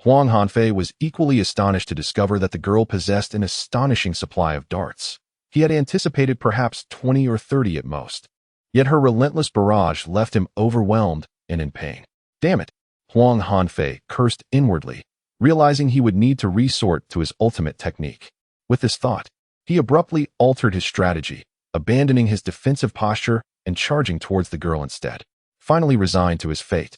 Huang Hanfei was equally astonished to discover that the girl possessed an astonishing supply of darts. He had anticipated perhaps 20 or 30 at most. Yet her relentless barrage left him overwhelmed and in pain. Damn it! Huang Hanfei cursed inwardly, realizing he would need to resort to his ultimate technique. With this thought, he abruptly altered his strategy, abandoning his defensive posture and charging towards the girl instead. Finally resigned to his fate.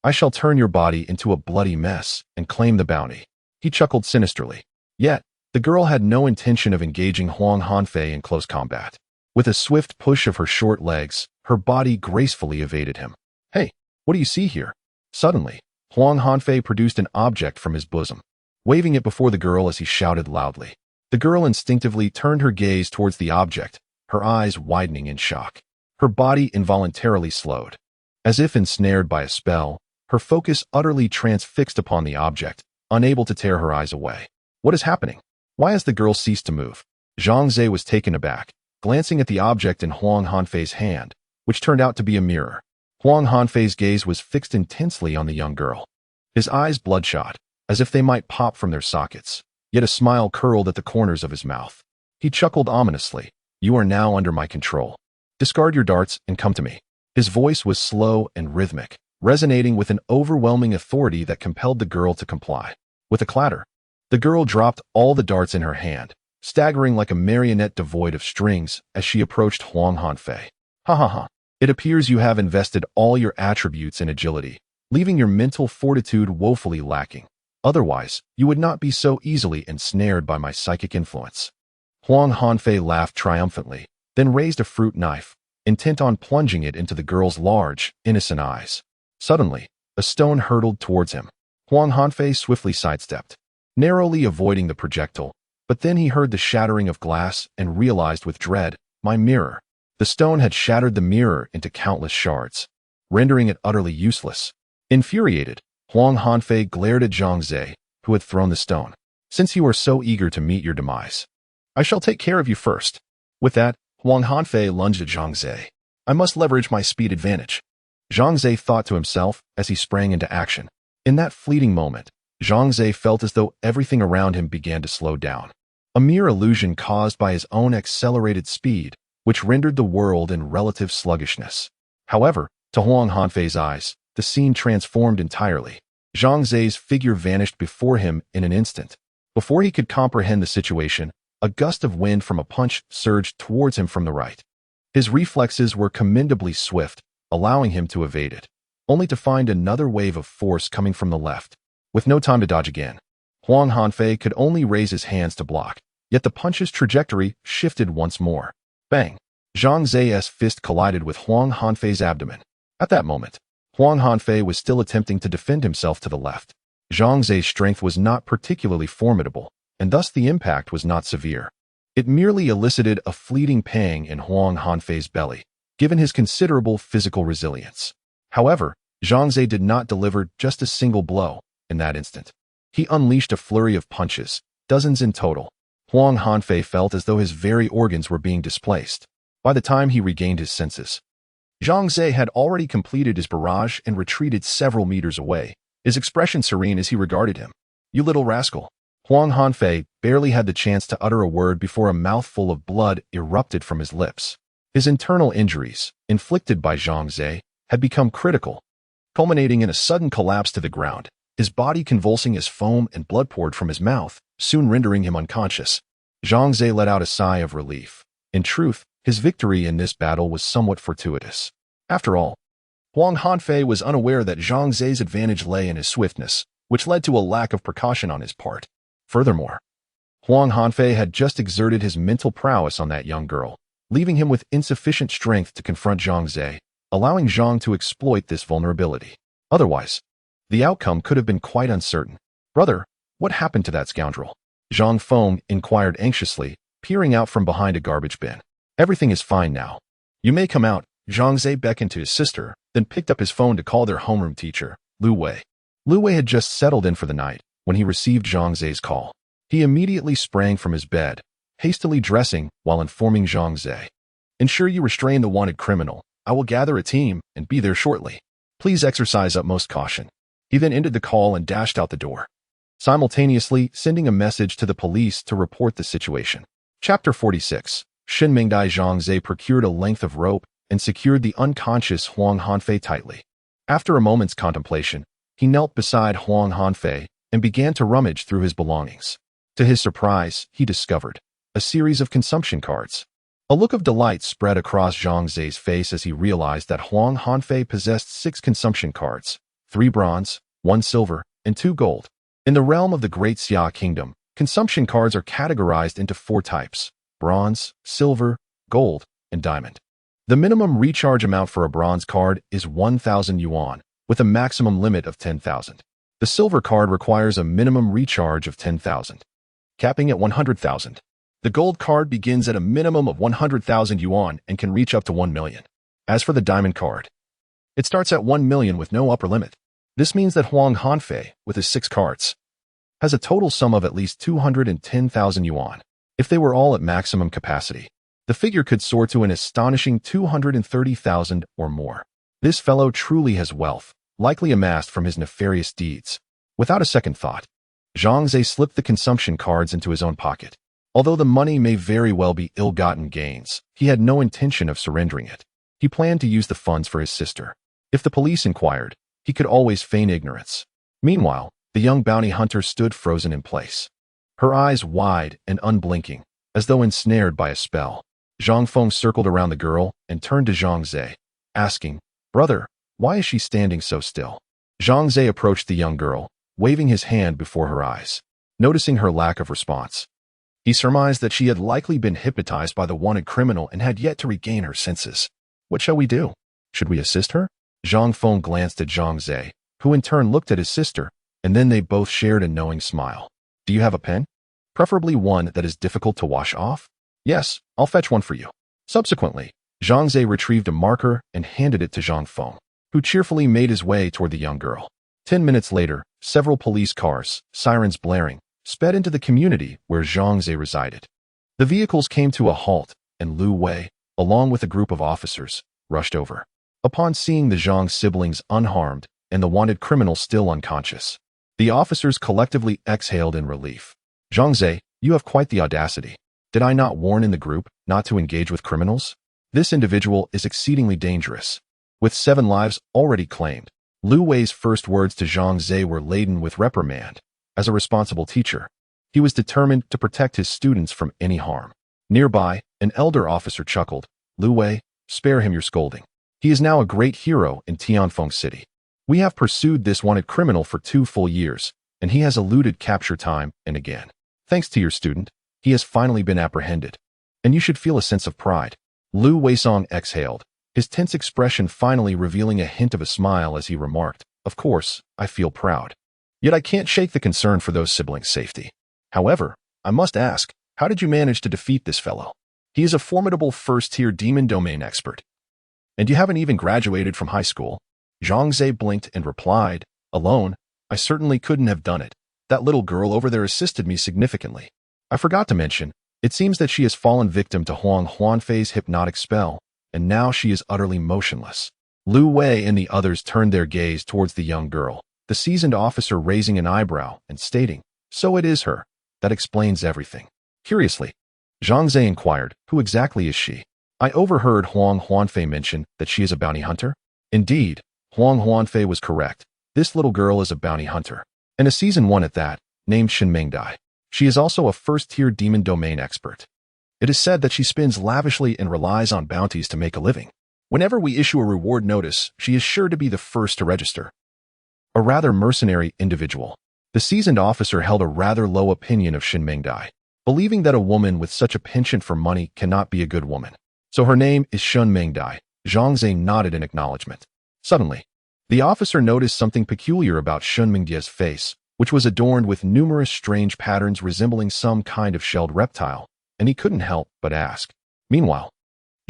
"I shall turn your body into a bloody mess and claim the bounty." He chuckled sinisterly. Yet, the girl had no intention of engaging Huang Hanfei in close combat. With a swift push of her short legs, her body gracefully evaded him. "Hey, what do you see here?" Suddenly, Huang Hanfei produced an object from his bosom, waving it before the girl as he shouted loudly. The girl instinctively turned her gaze towards the object, her eyes widening in shock. Her body involuntarily slowed. As if ensnared by a spell, her focus utterly transfixed upon the object, unable to tear her eyes away. What is happening? Why has the girl ceased to move? Zhang Xiao was taken aback, glancing at the object in Huang Hanfei's hand, which turned out to be a mirror. Huang Hanfei's gaze was fixed intensely on the young girl. His eyes bloodshot, as if they might pop from their sockets, yet a smile curled at the corners of his mouth. He chuckled ominously. "You are now under my control. Discard your darts and come to me." His voice was slow and rhythmic, resonating with an overwhelming authority that compelled the girl to comply. With a clatter, the girl dropped all the darts in her hand, staggering like a marionette devoid of strings as she approached Huang Hanfei. "Ha ha ha. It appears you have invested all your attributes in agility, leaving your mental fortitude woefully lacking. Otherwise, you would not be so easily ensnared by my psychic influence." Huang Hanfei laughed triumphantly, then raised a fruit knife, intent on plunging it into the girl's large, innocent eyes. Suddenly, a stone hurtled towards him. Huang Hanfei swiftly sidestepped, narrowly avoiding the projectile, but then he heard the shattering of glass and realized with dread, my mirror. The stone had shattered the mirror into countless shards, rendering it utterly useless. Infuriated, Huang Hanfei glared at Zhang Xiao, who had thrown the stone. Since you are so eager to meet your demise, I shall take care of you first. With that, Huang Hanfei lunged at Zhang Xiao. I must leverage my speed advantage. Zhang Xiao thought to himself as he sprang into action. In that fleeting moment, Zhang Xiao felt as though everything around him began to slow down. A mere illusion caused by his own accelerated speed, which rendered the world in relative sluggishness. However, to Huang Hanfei's eyes, the scene transformed entirely. Zhang Xiao's figure vanished before him in an instant. Before he could comprehend the situation, a gust of wind from a punch surged towards him from the right. His reflexes were commendably swift, allowing him to evade it, only to find another wave of force coming from the left. With no time to dodge again, Huang Hanfei could only raise his hands to block, yet the punch's trajectory shifted once more. Bang! Zhang Xiao's fist collided with Huang Hanfei's abdomen. At that moment, Huang Hanfei was still attempting to defend himself to the left. Zhang Xiao's strength was not particularly formidable, and thus the impact was not severe. It merely elicited a fleeting pang in Huang Hanfei's belly, given his considerable physical resilience. However, Zhang Xiao did not deliver just a single blow in that instant. He unleashed a flurry of punches, dozens in total. Huang Hanfei felt as though his very organs were being displaced. By the time he regained his senses, Zhang Xiao had already completed his barrage and retreated several meters away, his expression serene as he regarded him. You little rascal. Huang Hanfei barely had the chance to utter a word before a mouthful of blood erupted from his lips. His internal injuries, inflicted by Zhang Xiao, had become critical, culminating in a sudden collapse to the ground, his body convulsing as foam and blood poured from his mouth, soon rendering him unconscious. Zhang Xiao let out a sigh of relief. In truth, his victory in this battle was somewhat fortuitous. After all, Huang Hanfei was unaware that Zhang Xiao's advantage lay in his swiftness, which led to a lack of precaution on his part. Furthermore, Huang Hanfei had just exerted his mental prowess on that young girl, leaving him with insufficient strength to confront Zhang Xiao, allowing Zhang to exploit this vulnerability. Otherwise, the outcome could have been quite uncertain. Brother, what happened to that scoundrel? Zhang Feng inquired anxiously, peering out from behind a garbage bin. Everything is fine now. You may come out. Zhang Xiao beckoned to his sister, then picked up his phone to call their homeroom teacher, Lu Wei. Lu Wei had just settled in for the night when he received Zhang Xiao's call. He immediately sprang from his bed, hastily dressing while informing Zhang Xiao. Ensure you restrain the wanted criminal. I will gather a team and be there shortly. Please exercise utmost caution. He then ended the call and dashed out the door, simultaneously sending a message to the police to report the situation. Chapter 46. Shinmingdai. Zhang Xiao procured a length of rope and secured the unconscious Huang Hanfei tightly. After a moment's contemplation, he knelt beside Huang Hanfei and began to rummage through his belongings. To his surprise, he discovered a series of consumption cards. A look of delight spread across Zhang Xiao's face as he realized that Huang Hanfei possessed 6 consumption cards, 3 bronze, 1 silver, and 2 gold. In the realm of the Great Xia Kingdom, consumption cards are categorized into 4 types: bronze, silver, gold, and diamond. The minimum recharge amount for a bronze card is 1,000 yuan, with a maximum limit of 10,000. The silver card requires a minimum recharge of 10,000, capping at 100,000. The gold card begins at a minimum of 100,000 yuan and can reach up to 1 million. As for the diamond card, it starts at 1 million with no upper limit. This means that Huang Hanfei, with his 6 cards, has a total sum of at least 210,000 yuan. If they were all at maximum capacity, the figure could soar to an astonishing 230,000 or more. This fellow truly has wealth, likely amassed from his nefarious deeds. Without a second thought, Zhang Xiao slipped the consumption cards into his own pocket. Although the money may very well be ill-gotten gains, he had no intention of surrendering it. He planned to use the funds for his sister. If the police inquired, he could always feign ignorance. Meanwhile, the young bounty hunter stood frozen in place, her eyes wide and unblinking, as though ensnared by a spell. Zhang Feng circled around the girl and turned to Zhang Xiao, asking, "Brother, why is she standing so still?" Zhang Xiao approached the young girl, waving his hand before her eyes. Noticing her lack of response, He surmised that she had likely been hypnotized by the wanted criminal and had yet to regain her senses. What shall we do? Should we assist her? Zhang Feng glanced at Zhang Zhe, who in turn looked at his sister, and then they both shared a knowing smile. Do you have a pen? Preferably one that is difficult to wash off? Yes, I'll fetch one for you. Subsequently, Zhang Zhe retrieved a marker and handed it to Zhang Feng, who cheerfully made his way toward the young girl. 10 minutes later, several police cars, sirens blaring, sped into the community where Zhang Zhe resided. The vehicles came to a halt, and Lu Wei, along with a group of officers, rushed over. Upon seeing the Zhang siblings unharmed and the wanted criminal still unconscious, the officers collectively exhaled in relief. Zhang Zhe, you have quite the audacity. Did I not warn in the group not to engage with criminals? This individual is exceedingly dangerous. With 7 lives already claimed, Lu Wei's first words to Zhang Zhe were laden with reprimand. As a responsible teacher, he was determined to protect his students from any harm. Nearby, an elder officer chuckled. Lu Wei, spare him your scolding. He is now a great hero in Tianfeng City. We have pursued this wanted criminal for 2 full years, and he has eluded capture time and again. Thanks to your student, he has finally been apprehended. And you should feel a sense of pride. Lu Weisong exhaled, his tense expression finally revealing a hint of a smile as he remarked, Of course, I feel proud. Yet I can't shake the concern for those siblings' safety. However, I must ask, how did you manage to defeat this fellow? He is a formidable first-tier demon domain expert. And you haven't even graduated from high school. Zhang Zhe blinked and replied, Alone, I certainly couldn't have done it. That little girl over there assisted me significantly. I forgot to mention, it seems that she has fallen victim to Huang Huanfei's hypnotic spell, and now she is utterly motionless. Lu Wei and the others turned their gaze towards the young girl, the seasoned officer raising an eyebrow and stating, So it is her. That explains everything. Curiously, Zhang Zhe inquired, Who exactly is she? I overheard Huang Huanfei mention that she is a bounty hunter. Indeed, Huang Huanfei was correct. This little girl is a bounty hunter, and a season 1 at that, named Shen Mingdai. She is also a first-tier demon domain expert. It is said that she spends lavishly and relies on bounties to make a living. Whenever we issue a reward notice, she is sure to be the first to register. A rather mercenary individual. The seasoned officer held a rather low opinion of Shen Mingdai, believing that a woman with such a penchant for money cannot be a good woman. So her name is Shen Mingdai. Zhang Zhe nodded in acknowledgement. Suddenly, the officer noticed something peculiar about Shen Mingdai's face, which was adorned with numerous strange patterns resembling some kind of shelled reptile, and he couldn't help but ask. Meanwhile,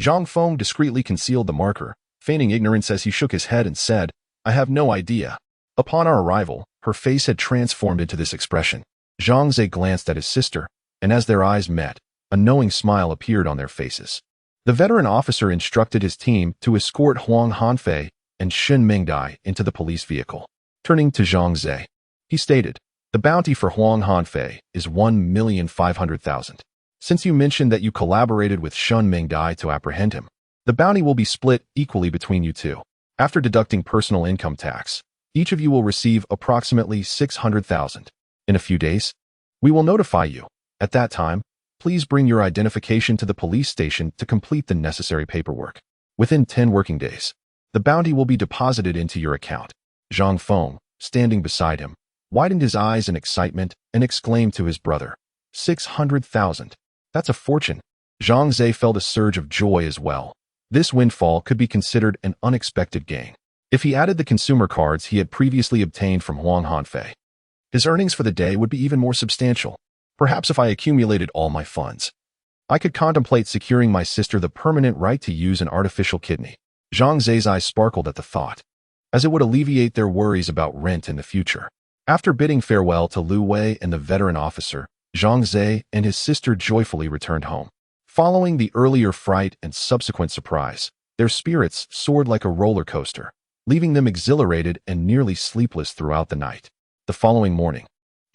Zhang Feng discreetly concealed the marker, feigning ignorance as he shook his head and said, I have no idea. Upon our arrival, her face had transformed into this expression. Zhang Zhe glanced at his sister, and as their eyes met, a knowing smile appeared on their faces. The veteran officer instructed his team to escort Huang Hanfei and Shen Mingdai into the police vehicle. Turning to Zhang Zhe, he stated, The bounty for Huang Hanfei is 1,500,000. Since you mentioned that you collaborated with Shen Mingdai to apprehend him, the bounty will be split equally between you two. After deducting personal income tax, each of you will receive approximately 600,000. In a few days, we will notify you. At that time, please bring your identification to the police station to complete the necessary paperwork. Within 10 working days, the bounty will be deposited into your account. Zhang Feng, standing beside him, widened his eyes in excitement and exclaimed to his brother, 600,000. That's a fortune. Zhang Zhe felt a surge of joy as well. This windfall could be considered an unexpected gain. If he added the consumer cards he had previously obtained from Huang Hanfei, his earnings for the day would be even more substantial. Perhaps if I accumulated all my funds, I could contemplate securing my sister the permanent right to use an artificial kidney. Zhang Zhe's eyes sparkled at the thought, as it would alleviate their worries about rent in the future. After bidding farewell to Lu Wei and the veteran officer, Zhang Zhe and his sister joyfully returned home. Following the earlier fright and subsequent surprise, their spirits soared like a roller coaster, leaving them exhilarated and nearly sleepless throughout the night. The following morning,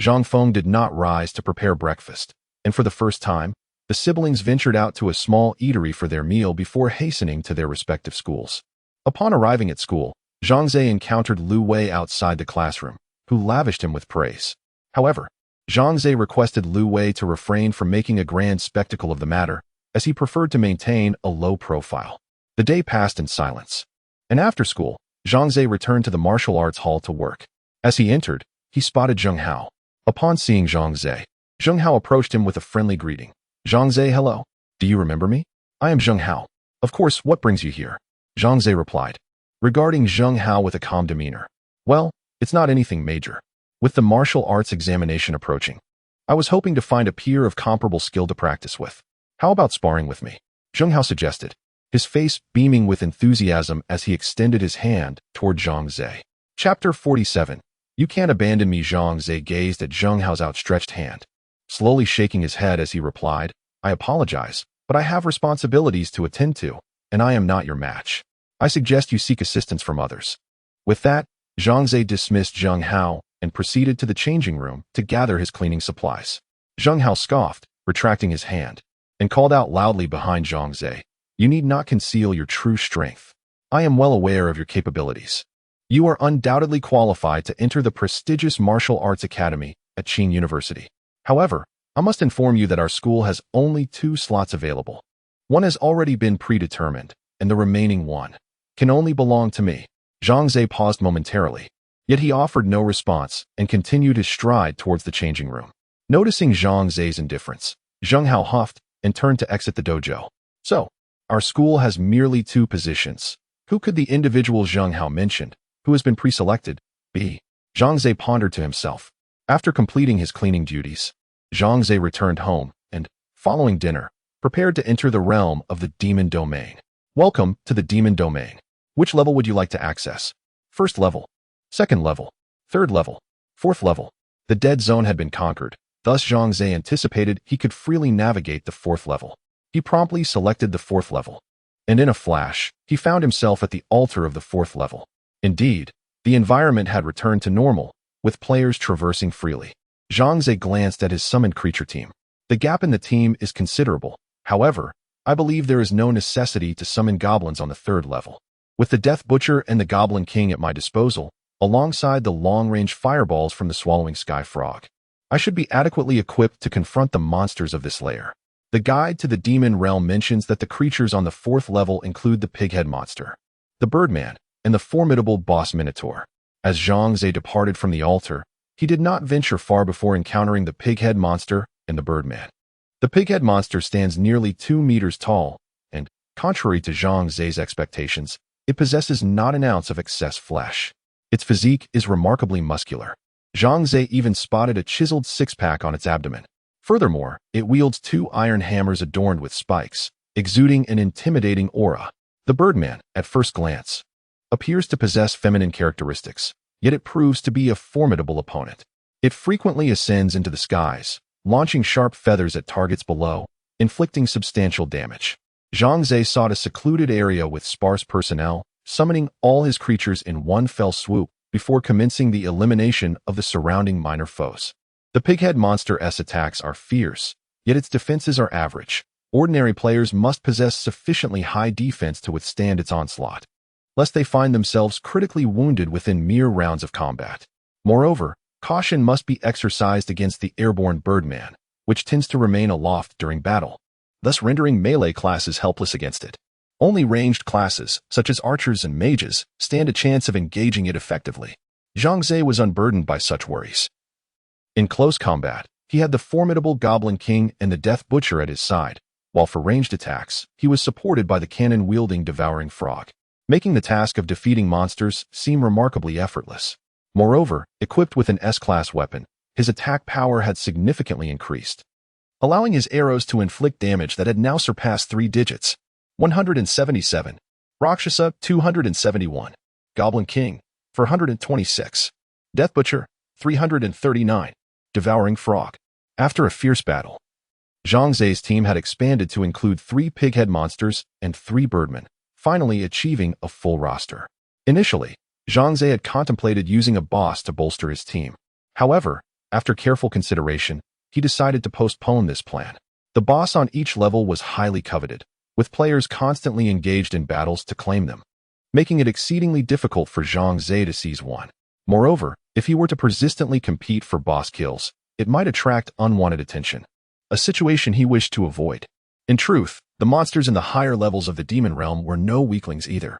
Zhang Feng did not rise to prepare breakfast, and for the first time, the siblings ventured out to a small eatery for their meal before hastening to their respective schools. Upon arriving at school, Zhang Zhe encountered Lu Wei outside the classroom, who lavished him with praise. However, Zhang Zhe requested Lu Wei to refrain from making a grand spectacle of the matter, as he preferred to maintain a low profile. The day passed in silence, and after school, Zhang Zhe returned to the martial arts hall to work. As he entered, he spotted Zhang Hao. Upon seeing Zhang Zhe, Zhang Xiao approached him with a friendly greeting. Zhang Zhe, hello. Do you remember me? I am Zhang Xiao. Of course, what brings you here? Zhang Zhe replied, regarding Zhang Xiao with a calm demeanor. Well, it's not anything major. With the martial arts examination approaching, I was hoping to find a peer of comparable skill to practice with. How about sparring with me? Zhang Xiao suggested, his face beaming with enthusiasm as he extended his hand toward Zhang Zhe. Chapter 47. You can't abandon me. Zhang Zhe gazed at Zhang Xiao's outstretched hand, slowly shaking his head as he replied, I apologize, but I have responsibilities to attend to, and I am not your match. I suggest you seek assistance from others. With that, Zhang Zhe dismissed Zhang Xiao and proceeded to the changing room to gather his cleaning supplies. Zhang Xiao scoffed, retracting his hand, and called out loudly behind Zhang Zhe, you need not conceal your true strength. I am well aware of your capabilities. You are undoubtedly qualified to enter the prestigious martial arts academy at Qin University. However, I must inform you that our school has only 2 slots available. One has already been predetermined, and the remaining one can only belong to me. Zhang Zhe paused momentarily, yet he offered no response and continued his stride towards the changing room. Noticing Zhang Zhe's indifference, Zhang Xiao huffed and turned to exit the dojo. So, our school has merely 2 positions. Who could the individual Zhang Xiao mentioned, who has been pre-selected, be? Zhang Zhe pondered to himself. After completing his cleaning duties, Zhang Zhe returned home and, following dinner, prepared to enter the realm of the demon domain. Welcome to the demon domain. Which level would you like to access? First level, second level, third level, fourth level. The dead zone had been conquered, thus Zhang Zhe anticipated he could freely navigate the 4th level. He promptly selected the 4th level, and in a flash, he found himself at the altar of the 4th level. Indeed, the environment had returned to normal, with players traversing freely. Zhang Zhe glanced at his summoned creature team. The gap in the team is considerable. However, I believe there is no necessity to summon goblins on the 3rd level. With the Death Butcher and the Goblin King at my disposal, alongside the long-range fireballs from the Swallowing Sky Frog, I should be adequately equipped to confront the monsters of this lair. The guide to the demon realm mentions that the creatures on the 4th level include the Pighead monster, the Birdman, and the formidable boss Minotaur. As Zhang Zhe departed from the altar, he did not venture far before encountering the Pighead monster and the Birdman. The Pighead monster stands nearly 2 meters tall, and, contrary to Zhang Zhe's expectations, it possesses not an ounce of excess flesh. Its physique is remarkably muscular. Zhang Zhe even spotted a chiseled 6-pack on its abdomen. Furthermore, it wields 2 iron hammers adorned with spikes, exuding an intimidating aura. The Birdman, at first glance, appears to possess feminine characteristics, yet it proves to be a formidable opponent. It frequently ascends into the skies, launching sharp feathers at targets below, inflicting substantial damage. Zhang Zhe sought a secluded area with sparse personnel, summoning all his creatures in one fell swoop before commencing the elimination of the surrounding minor foes. The Pighead monster's attacks are fierce, yet its defenses are average. Ordinary players must possess sufficiently high defense to withstand its onslaught, lest they find themselves critically wounded within mere rounds of combat. Moreover, caution must be exercised against the airborne Birdman, which tends to remain aloft during battle, thus rendering melee classes helpless against it. Only ranged classes, such as archers and mages, stand a chance of engaging it effectively. Zhang Zhe was unburdened by such worries. In close combat, he had the formidable Goblin King and the Death Butcher at his side, while for ranged attacks, he was supported by the cannon-wielding Devouring Frog, making the task of defeating monsters seem remarkably effortless. Moreover, equipped with an S-class weapon, his attack power had significantly increased, allowing his arrows to inflict damage that had now surpassed 3 digits. 177. Rakshasa, 271. Goblin King, 426. Death Butcher, 339. Devouring Frog. After a fierce battle, Zhang Zhe's team had expanded to include 3 Pighead monsters and 3 Birdmen, finally achieving a full roster. Initially, Zhang Zhe had contemplated using a boss to bolster his team. However, after careful consideration, he decided to postpone this plan. The boss on each level was highly coveted, with players constantly engaged in battles to claim them, making it exceedingly difficult for Zhang Zhe to seize one. Moreover, if he were to persistently compete for boss kills, it might attract unwanted attention, a situation he wished to avoid. In truth, the monsters in the higher levels of the demon realm were no weaklings either.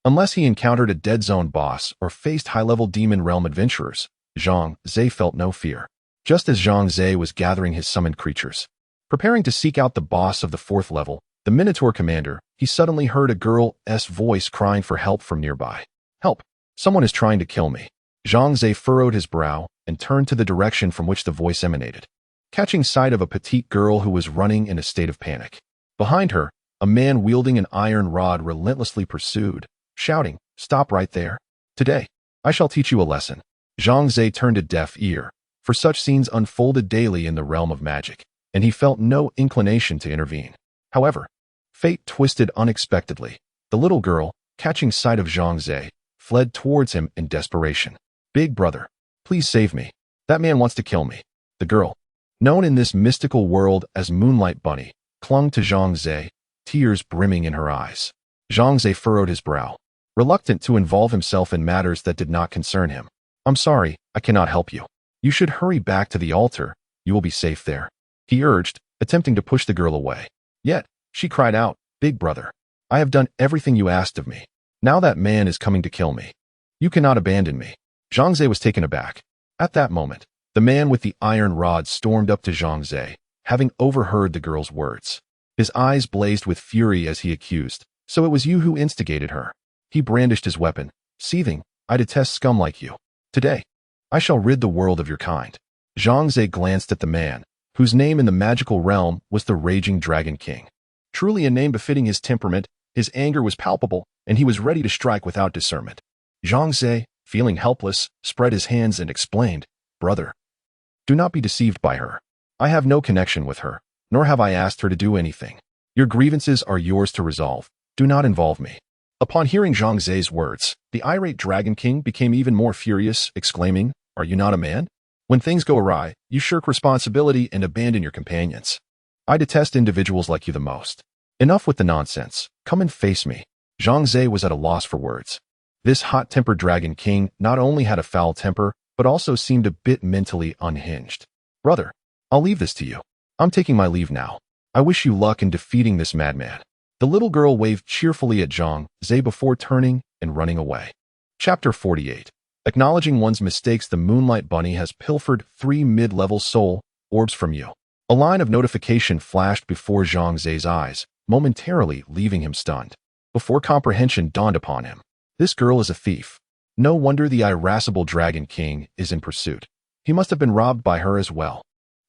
Unless he encountered a dead zone boss or faced high-level demon realm adventurers, Zhang Zhe felt no fear. Just as Zhang Xiao was gathering his summoned creatures, preparing to seek out the boss of the 4th level, the Minotaur commander, he suddenly heard a girl's voice crying for help from nearby. Help! Someone is trying to kill me. Zhang Xiao furrowed his brow and turned to the direction from which the voice emanated, catching sight of a petite girl who was running in a state of panic. Behind her, a man wielding an iron rod relentlessly pursued, shouting, "Stop right there. Today, I shall teach you a lesson." Zhang Xiao turned a deaf ear, for such scenes unfolded daily in the realm of magic, and he felt no inclination to intervene. However, fate twisted unexpectedly. The little girl, catching sight of Zhang Xiao, fled towards him in desperation. "Big brother, please save me. That man wants to kill me." The girl, known in this mystical world as Moonlight Bunny, clung to Zhang Xiao, tears brimming in her eyes. Zhang Xiao furrowed his brow, reluctant to involve himself in matters that did not concern him. "I'm sorry, I cannot help you. You should hurry back to the altar. You will be safe there," he urged, attempting to push the girl away. Yet, she cried out, "Big brother, I have done everything you asked of me. Now that man is coming to kill me. You cannot abandon me." Zhang Xiao was taken aback. At that moment, the man with the iron rod stormed up to Zhang Xiao, having overheard the girl's words. His eyes blazed with fury as he accused, "So it was you who instigated her." He brandished his weapon, seething, "I detest scum like you. Today, I shall rid the world of your kind." Zhang Xiao glanced at the man, whose name in the magical realm was the Raging Dragon King. Truly a name befitting his temperament, his anger was palpable, and he was ready to strike without discernment. Zhang Xiao, feeling helpless, spread his hands and explained, "Brother, do not be deceived by her. I have no connection with her, nor have I asked her to do anything. Your grievances are yours to resolve. Do not involve me." Upon hearing Zhang Xiao's words, the irate Dragon King became even more furious, exclaiming, "Are you not a man? When things go awry, you shirk responsibility and abandon your companions. I detest individuals like you the most. Enough with the nonsense. Come and face me." Zhang Xiao was at a loss for words. This hot-tempered Dragon King not only had a foul temper, but also seemed a bit mentally unhinged. "Brother, I'll leave this to you. I'm taking my leave now. I wish you luck in defeating this madman." The little girl waved cheerfully at Zhang Xiao before turning and running away. Chapter 48. Acknowledging one's mistakes, the Moonlight Bunny has pilfered 3 mid-level soul orbs from you. A line of notification flashed before Zhang Xiao's eyes, momentarily leaving him stunned. Before comprehension dawned upon him, this girl is a thief. No wonder the irascible Dragon King is in pursuit. He must have been robbed by her as well.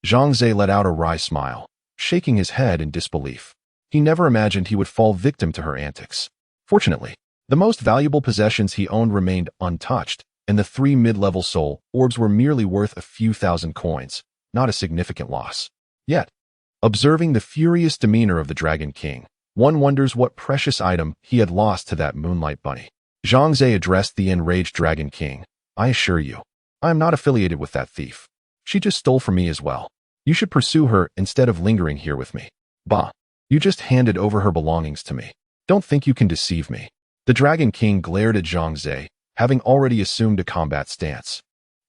Zhang Xiao let out a wry smile, shaking his head in disbelief. He never imagined he would fall victim to her antics. Fortunately, the most valuable possessions he owned remained untouched, and the 3 mid-level soul orbs were merely worth a few thousand coins, not a significant loss. Yet, observing the furious demeanor of the Dragon King, one wonders what precious item he had lost to that Moonlight Bunny. Zhang Xiao addressed the enraged Dragon King. "I assure you, I am not affiliated with that thief. She just stole from me as well. You should pursue her instead of lingering here with me." "Bah, you just handed over her belongings to me. Don't think you can deceive me." The Dragon King glared at Zhang Xiao, having already assumed a combat stance,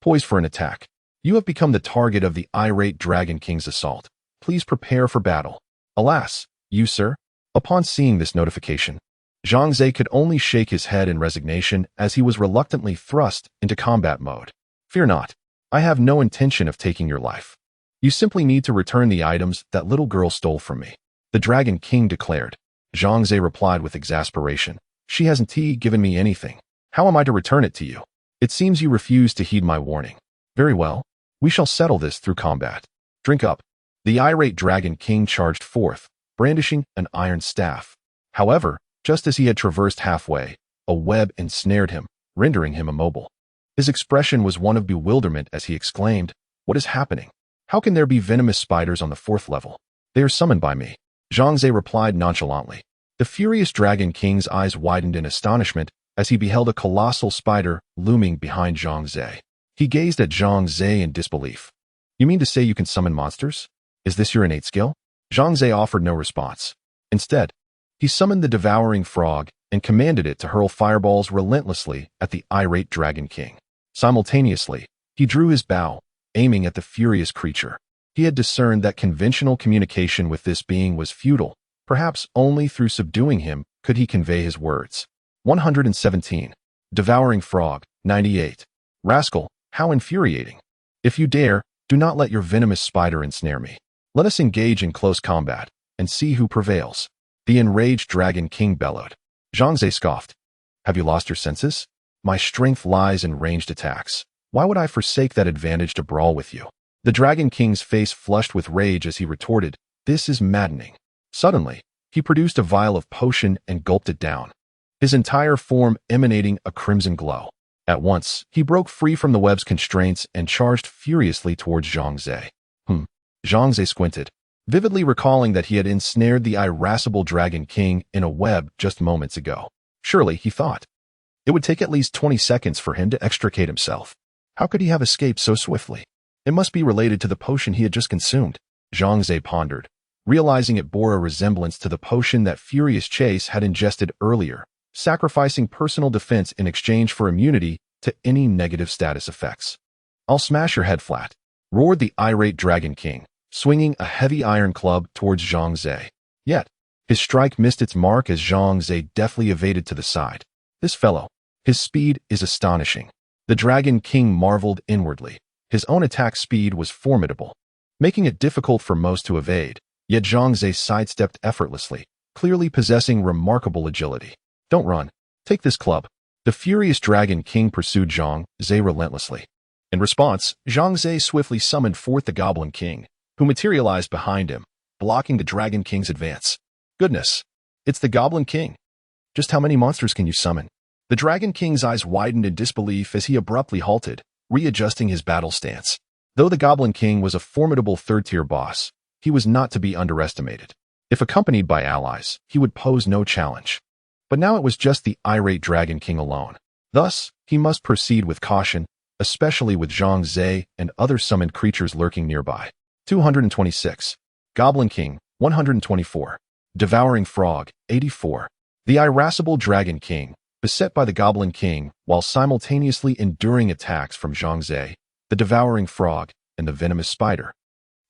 poised for an attack. "You have become the target of the irate Dragon King's assault. Please prepare for battle." "Alas, you, sir?" Upon seeing this notification, Zhang Xiao could only shake his head in resignation as he was reluctantly thrust into combat mode. "Fear not. I have no intention of taking your life. You simply need to return the items that little girl stole from me," the Dragon King declared. Zhang Xiao replied with exasperation, "She hasn't given me anything. How am I to return it to you? It seems you refuse to heed my warning. Very well. We shall settle this through combat. Drink up." The irate Dragon King charged forth, brandishing an iron staff. However, just as he had traversed halfway, a web ensnared him, rendering him immobile. His expression was one of bewilderment as he exclaimed, "What is happening? How can there be venomous spiders on the 4th level? They are summoned by me." Zhang Xiao replied nonchalantly. The furious Dragon King's eyes widened in astonishment as he beheld a colossal spider looming behind Zhang Xiao. He gazed at Zhang Xiao in disbelief. "You mean to say you can summon monsters? Is this your innate skill?" Zhang Xiao offered no response. Instead, he summoned the devouring frog and commanded it to hurl fireballs relentlessly at the irate Dragon King. Simultaneously, he drew his bow, aiming at the furious creature. He had discerned that conventional communication with this being was futile. Perhaps only through subduing him could he convey his words. 117. Devouring Frog, 98. "Rascal, how infuriating. If you dare, Do not let your venomous spider ensnare me. Let us engage in close combat and see who prevails." The enraged Dragon King bellowed. Zhang Xiao scoffed. "Have you lost your senses? My strength lies in ranged attacks. Why would I forsake that advantage to brawl with you?" The Dragon King's face flushed with rage as he retorted, "This is maddening." Suddenly, he produced a vial of potion and gulped it down, his entire form emanating a crimson glow. At once, he broke free from the web's constraints and charged furiously towards Zhang Xiao. Zhang Xiao squinted, vividly recalling that he had ensnared the irascible Dragon King in a web just moments ago. Surely, he thought, it would take at least 20 seconds for him to extricate himself. How could he have escaped so swiftly? It must be related to the potion he had just consumed. Zhang Xiao pondered, realizing it bore a resemblance to the potion that Furious Chase had ingested earlier, sacrificing personal defense in exchange for immunity to any negative status effects. "I'll smash your head flat," roared the irate Dragon King, swinging a heavy iron club towards Zhang Xiao. Yet, his strike missed its mark as Zhang Xiao deftly evaded to the side. "This fellow, his speed is astonishing." The Dragon King marveled inwardly. His own attack speed was formidable, making it difficult for most to evade, yet Zhang Xiao sidestepped effortlessly, clearly possessing remarkable agility. "Don't run. Take this club." The furious Dragon King pursued Zhang Xiao relentlessly. In response, Zhang Xiao swiftly summoned forth the Goblin King, who materialized behind him, blocking the Dragon King's advance. Goodness, it's the Goblin King. Just how many monsters can you summon? The Dragon King's eyes widened in disbelief as he abruptly halted, readjusting his battle stance. Though the Goblin King was a formidable third-tier boss, he was not to be underestimated. If accompanied by allies, he would pose no challenge. But now it was just the irate Dragon King alone. Thus, he must proceed with caution, especially with Zhang Xiao and other summoned creatures lurking nearby. 226. Goblin King, 124. Devouring Frog, 84. The irascible Dragon King, beset by the Goblin King while simultaneously enduring attacks from Zhang Xiao, the Devouring Frog, and the Venomous Spider,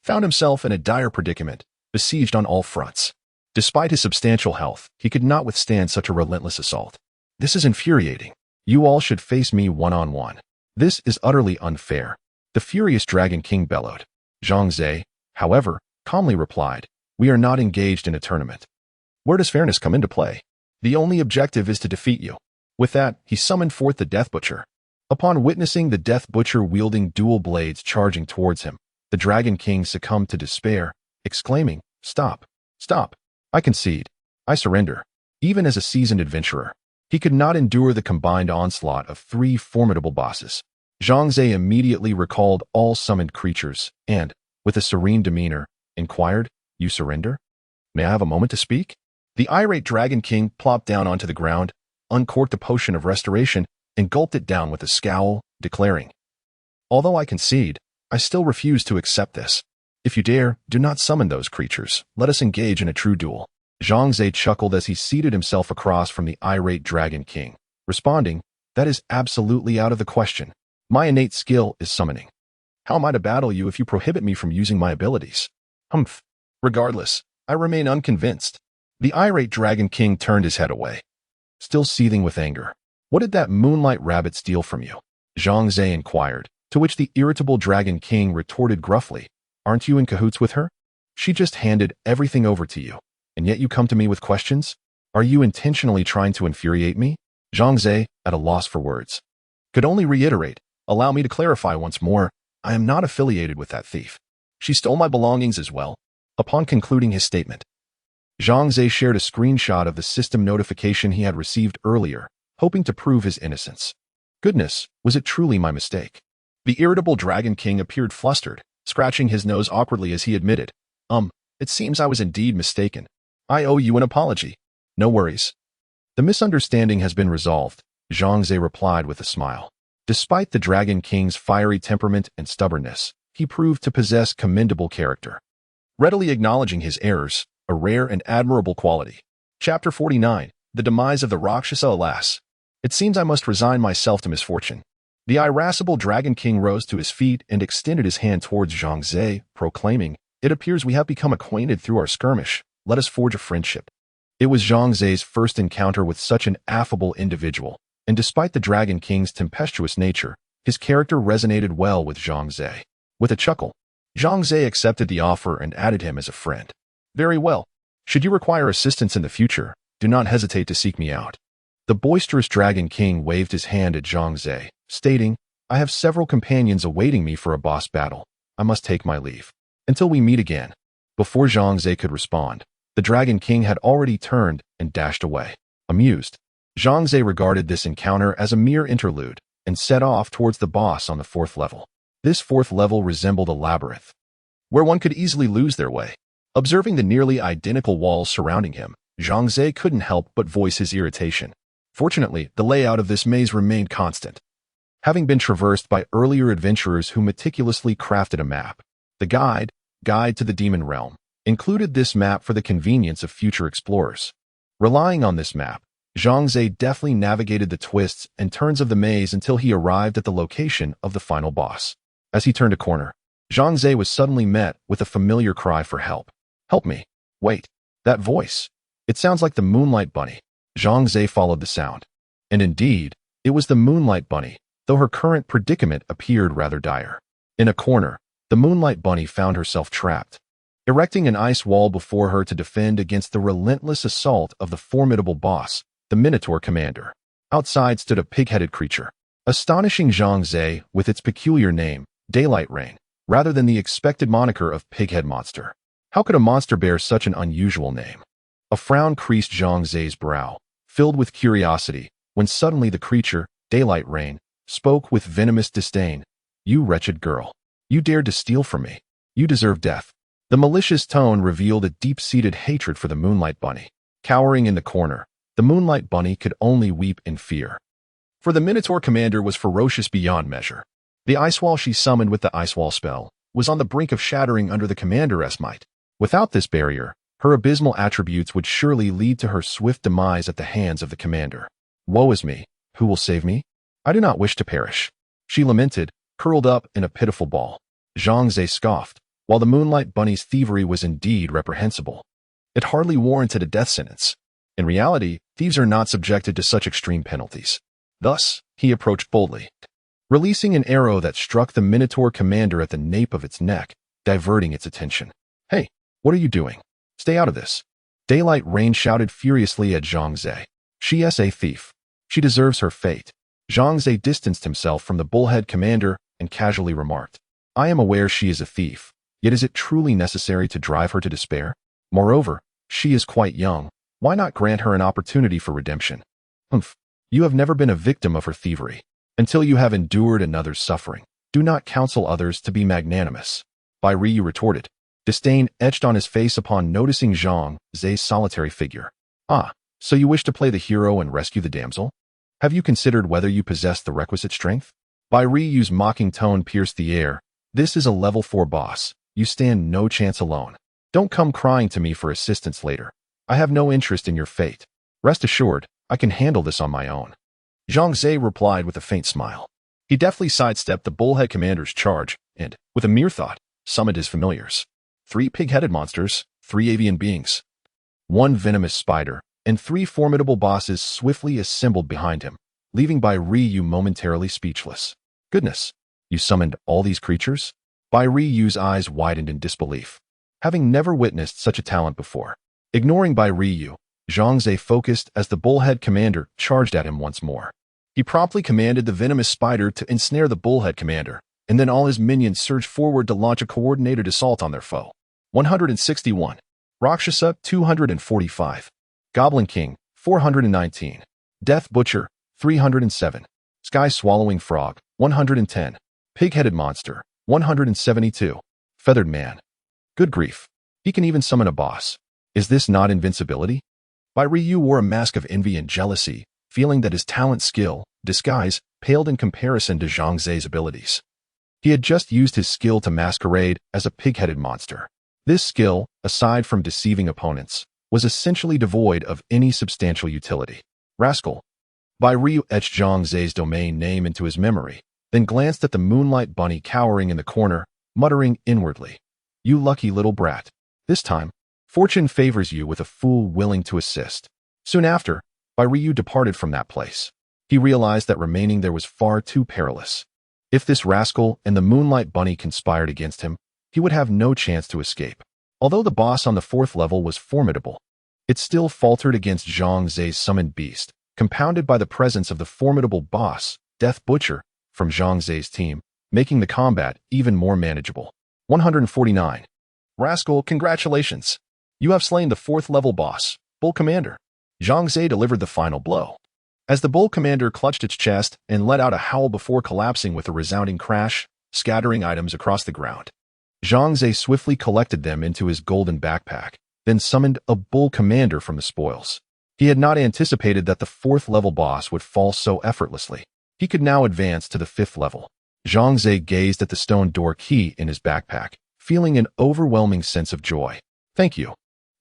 found himself in a dire predicament, besieged on all fronts. Despite his substantial health, he could not withstand such a relentless assault. "This is infuriating. You all should face me one-on-one. This is utterly unfair," the furious Dragon King bellowed. Zhang Xiao, however, calmly replied, "We are not engaged in a tournament. Where does fairness come into play? The only objective is to defeat you." With that, he summoned forth the Death Butcher. Upon witnessing the Death Butcher wielding dual blades charging towards him, the Dragon King succumbed to despair, exclaiming, "Stop! Stop! I concede. I surrender." Even as a seasoned adventurer, he could not endure the combined onslaught of three formidable bosses. Zhang Xiao immediately recalled all summoned creatures and, with a serene demeanor, inquired, "You surrender? May I have a moment to speak?" The irate Dragon King plopped down onto the ground, uncorked a potion of restoration, and gulped it down with a scowl, declaring, "Although I concede, I still refuse to accept this. If you dare, do not summon those creatures. Let us engage in a true duel." Zhang Xiao chuckled as he seated himself across from the irate Dragon King, responding, "That is absolutely out of the question. My innate skill is summoning. How am I to battle you if you prohibit me from using my abilities?" "Humph. Regardless, I remain unconvinced." The irate Dragon King turned his head away, still seething with anger. "What did that Moonlight Rabbit steal from you?" Zhang Xiao inquired, to which the irritable Dragon King retorted gruffly, "Aren't you in cahoots with her? She just handed everything over to you, and yet you come to me with questions? Are you intentionally trying to infuriate me?" Zhang Xiao, at a loss for words, could only reiterate, "Allow me to clarify once more, I am not affiliated with that thief. She stole my belongings as well." Upon concluding his statement, Zhang Xiao shared a screenshot of the system notification he had received earlier, hoping to prove his innocence. Goodness, was it truly my mistake? The irritable Dragon King appeared flustered, scratching his nose awkwardly as he admitted, It seems I was indeed mistaken. I owe you an apology." "No worries. The misunderstanding has been resolved," Zhang Xiao replied with a smile. Despite the Dragon King's fiery temperament and stubbornness, he proved to possess commendable character, readily acknowledging his errors, a rare and admirable quality. Chapter 49. The Demise of the Rakshasa. Alas, it seems I must resign myself to misfortune. The irascible Dragon King rose to his feet and extended his hand towards Zhang Xiao, proclaiming, "It appears we have become acquainted through our skirmish. Let us forge a friendship." It was Zhang Xiao's first encounter with such an affable individual, and despite the Dragon King's tempestuous nature, his character resonated well with Zhang Xiao. With a chuckle, Zhang Xiao accepted the offer and added him as a friend. Very well. Should you require assistance in the future, do not hesitate to seek me out. The boisterous Dragon King waved his hand at Zhang Xiao, stating, I have several companions awaiting me for a boss battle. I must take my leave. Until we meet again. Before Zhang Xiao could respond, the Dragon King had already turned and dashed away. Amused, Zhang Xiao regarded this encounter as a mere interlude and set off towards the boss on the 4th level. This 4th level resembled a labyrinth, where one could easily lose their way. Observing the nearly identical walls surrounding him, Zhang Xiao couldn't help but voice his irritation. Fortunately, the layout of this maze remained constant, having been traversed by earlier adventurers who meticulously crafted a map. The Guide to the Demon Realm included this map for the convenience of future explorers. Relying on this map, Zhang Xiao deftly navigated the twists and turns of the maze until he arrived at the location of the final boss. As he turned a corner, Zhang Xiao was suddenly met with a familiar cry for help. Help me. Wait. That voice. It sounds like the Moonlight Bunny. Zhang Xiao followed the sound. And indeed, it was the Moonlight Bunny, though her current predicament appeared rather dire. In a corner, the Moonlight Bunny found herself trapped, erecting an ice wall before her to defend against the relentless assault of the formidable boss, the Minotaur Commander. Outside stood a pig-headed creature, astonishing Zhang Xiao with its peculiar name, Daylight Rain, rather than the expected moniker of Pighead Monster. How could a monster bear such an unusual name? A frown creased Zhang Xiao's brow, filled with curiosity, when suddenly the creature, Daylight Rain, spoke with venomous disdain. You wretched girl. You dared to steal from me. You deserve death. The malicious tone revealed a deep-seated hatred for the Moonlight Bunny. Cowering in the corner, the Moonlight Bunny could only weep in fear. For the Minotaur Commander was ferocious beyond measure. The ice wall she summoned with the ice wall spell was on the brink of shattering under the Commander's might. Without this barrier, her abysmal attributes would surely lead to her swift demise at the hands of the Commander. Woe is me. Who will save me? I do not wish to perish. She lamented, curled up in a pitiful ball. Zhang Xiao scoffed. While the Moonlight Bunny's thievery was indeed reprehensible, it hardly warranted a death sentence. In reality, thieves are not subjected to such extreme penalties. Thus, he approached boldly, releasing an arrow that struck the Minotaur Commander at the nape of its neck, diverting its attention. Hey, what are you doing? Stay out of this. Daylight Rain shouted furiously at Zhang Xiao. She is a thief. She deserves her fate. Zhang Xiao distanced himself from the Bullhead Commander and casually remarked, I am aware she is a thief, yet is it truly necessary to drive her to despair? Moreover, she is quite young. Why not grant her an opportunity for redemption? Humph. You have never been a victim of her thievery. Until you have endured another's suffering, do not counsel others to be magnanimous. Bai Ryu retorted. Disdain etched on his face upon noticing Zhang Xiao's solitary figure. Ah, so you wish to play the hero and rescue the damsel? Have you considered whether you possess the requisite strength? Bai Ryu's mocking tone pierced the air. This is a level 4 boss. You stand no chance alone. Don't come crying to me for assistance later. I have no interest in your fate. Rest assured, I can handle this on my own. Zhang Xiao replied with a faint smile. He deftly sidestepped the Bullhead Commander's charge and, with a mere thought, summoned his familiars. 3 pig-headed monsters, 3 avian beings, 1 venomous spider, and 3 formidable bosses swiftly assembled behind him, leaving Bai Ryu momentarily speechless. Goodness, you summoned all these creatures? Bai Ryu's eyes widened in disbelief, having never witnessed such a talent before. Ignoring Bai Ryu, Zhang Xiao focused as the Bullhead Commander charged at him once more. He promptly commanded the venomous spider to ensnare the Bullhead Commander, and then all his minions surged forward to launch a coordinated assault on their foe. 161. Rakshasa 245. Goblin King 419. Death Butcher 307. Sky Swallowing Frog 110. Pig-headed Monster 172. Feathered Man. Good grief. He can even summon a boss. Is this not invincibility? Bai Ryu wore a mask of envy and jealousy, feeling that his talent, skill, disguise, paled in comparison to Zhang Xiao's abilities. He had just used his skill to masquerade as a pig-headed monster. This skill, aside from deceiving opponents, was essentially devoid of any substantial utility. Rascal. Bai Ryu etched Zhang Xiao's domain name into his memory, then glanced at the Moonlight Bunny cowering in the corner, muttering inwardly, You lucky little brat. This time, fortune favors you with a fool willing to assist. Soon after, Bai Ryu departed from that place. He realized that remaining there was far too perilous. If this rascal and the Moonlight Bunny conspired against him, he would have no chance to escape. Although the boss on the 4th level was formidable, it still faltered against Zhang Xiao's summoned beast, compounded by the presence of the formidable boss, Death Butcher, from Zhang Xiao's team, making the combat even more manageable. 149. Rascal, congratulations! You have slain the 4th level boss, Bull Commander. Zhang Xiao delivered the final blow. As the Bull Commander clutched its chest and let out a howl before collapsing with a resounding crash, scattering items across the ground. Zhang Xiao swiftly collected them into his golden backpack, then summoned a Bull Commander from the spoils. He had not anticipated that the 4th level boss would fall so effortlessly. He could now advance to the 5th level. Zhang Xiao gazed at the stone door key in his backpack, feeling an overwhelming sense of joy. Thank you.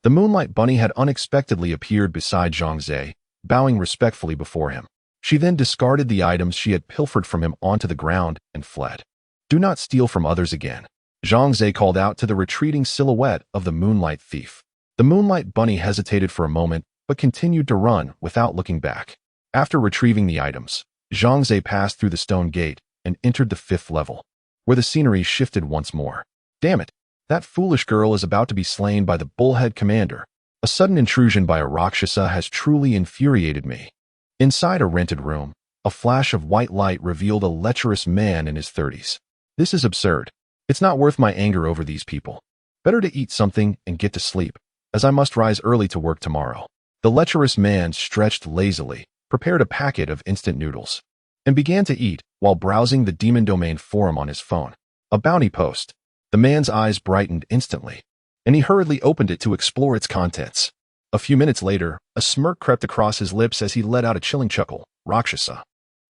The Moonlight Bunny had unexpectedly appeared beside Zhang Xiao, bowing respectfully before him. She then discarded the items she had pilfered from him onto the ground and fled. Do not steal from others again. Zhang Xiao called out to the retreating silhouette of the Moonlight Thief. The Moonlight Bunny hesitated for a moment, but continued to run without looking back. After retrieving the items, Zhang Xiao passed through the stone gate and entered the 5th level, where the scenery shifted once more. Damn it! That foolish girl is about to be slain by the Bullhead Commander. A sudden intrusion by a Rakshasa has truly infuriated me. Inside a rented room, a flash of white light revealed a lecherous man in his 30s. This is absurd. It's not worth my anger over these people. Better to eat something and get to sleep, as I must rise early to work tomorrow. The lecherous man stretched lazily, prepared a packet of instant noodles, and began to eat while browsing the Demon Domain forum on his phone. A bounty post. The man's eyes brightened instantly, and he hurriedly opened it to explore its contents. A few minutes later, a smirk crept across his lips as he let out a chilling chuckle. Rakshasa.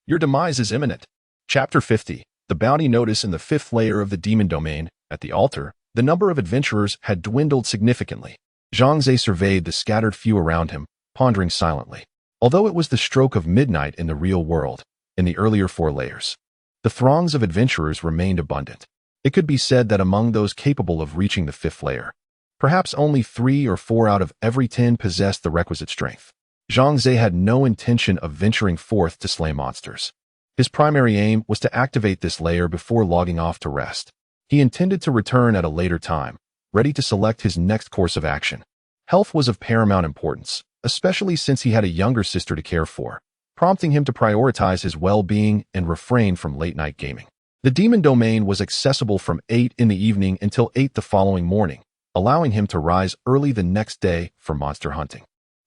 Your demise is imminent. Chapter 50. The bounty notice in the 5th layer of the Demon Domain. At the altar, the number of adventurers had dwindled significantly. Zhang Xiao surveyed the scattered few around him, pondering silently. Although it was the stroke of midnight in the real world, in the earlier 4 layers, the throngs of adventurers remained abundant. It could be said that among those capable of reaching the 5th layer, perhaps only 3 or 4 out of every 10 possessed the requisite strength. Zhang Xiao had no intention of venturing forth to slay monsters. His primary aim was to activate this layer before logging off to rest. He intended to return at a later time, ready to select his next course of action. Health was of paramount importance, especially since he had a younger sister to care for, prompting him to prioritize his well-being and refrain from late-night gaming. The Demon Domain was accessible from 8 in the evening until 8 the following morning, allowing him to rise early the next day for monster hunting.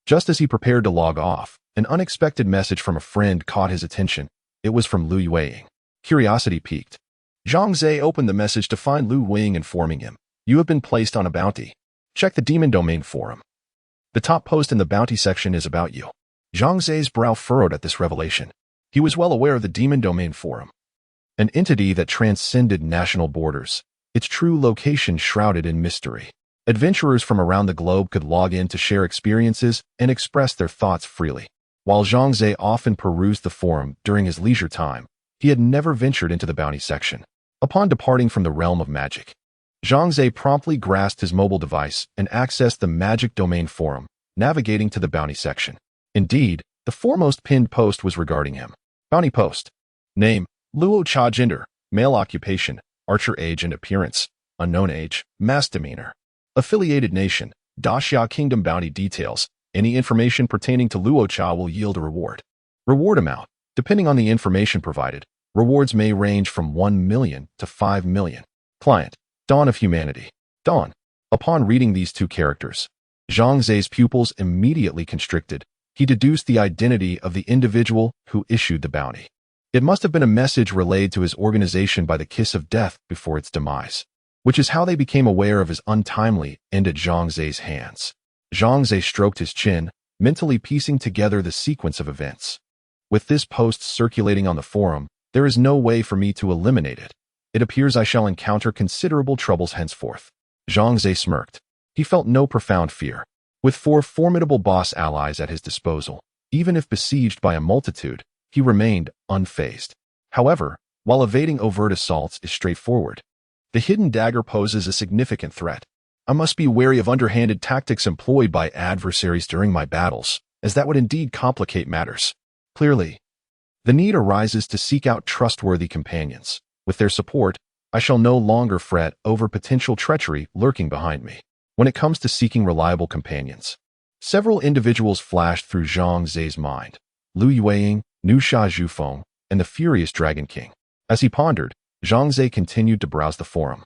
Just as he prepared to log off, an unexpected message from a friend caught his attention. It was from Lu Yueying. Curiosity piqued. Zhang Xiao opened the message to find Lu Yueying informing him, "You have been placed on a bounty. Check the Demon Domain forum. The top post in the bounty section is about you." Zhang Xiao's brow furrowed at this revelation. He was well aware of the Demon Domain forum, an entity that transcended national borders, its true location shrouded in mystery. Adventurers from around the globe could log in to share experiences and express their thoughts freely. While Zhang Xiao often perused the forum during his leisure time, he had never ventured into the bounty section. Upon departing from the realm of magic, Zhang Xiao promptly grasped his mobile device and accessed the Magic Domain forum, navigating to the bounty section. Indeed, the foremost pinned post was regarding him. Bounty post. Name: Luo Cha. Gender: male. Occupation: archer. Age and appearance: unknown. Age: mass demeanor. Affiliated nation: Daxia Kingdom. Bounty details: any information pertaining to Luo Cha will yield a reward. Reward amount: depending on the information provided, rewards may range from 1 million to 5 million. Client: Dawn of Humanity. Dawn. Upon reading these 2 characters, Zhang Xiao's pupils immediately constricted. He deduced the identity of the individual who issued the bounty. It must have been a message relayed to his organization by the kiss of death before its demise, which is how they became aware of his untimely end at Zhang Xiao's hands. Zhang Xiao stroked his chin, mentally piecing together the sequence of events. With this post circulating on the forum, there is no way for me to eliminate it. It appears I shall encounter considerable troubles henceforth. Zhang Xiao smirked. He felt no profound fear. With 4 formidable boss allies at his disposal, even if besieged by a multitude, he remained unfazed. However, while evading overt assaults is straightforward, the hidden dagger poses a significant threat. I must be wary of underhanded tactics employed by adversaries during my battles, as that would indeed complicate matters. Clearly, the need arises to seek out trustworthy companions. With their support, I shall no longer fret over potential treachery lurking behind me. When it comes to seeking reliable companions, several individuals flashed through Zhang Xiao's mind: Lu Yueying, Nu Sha Zhufeng, and the furious Dragon King. As he pondered, Zhang Xia continued to browse the forum,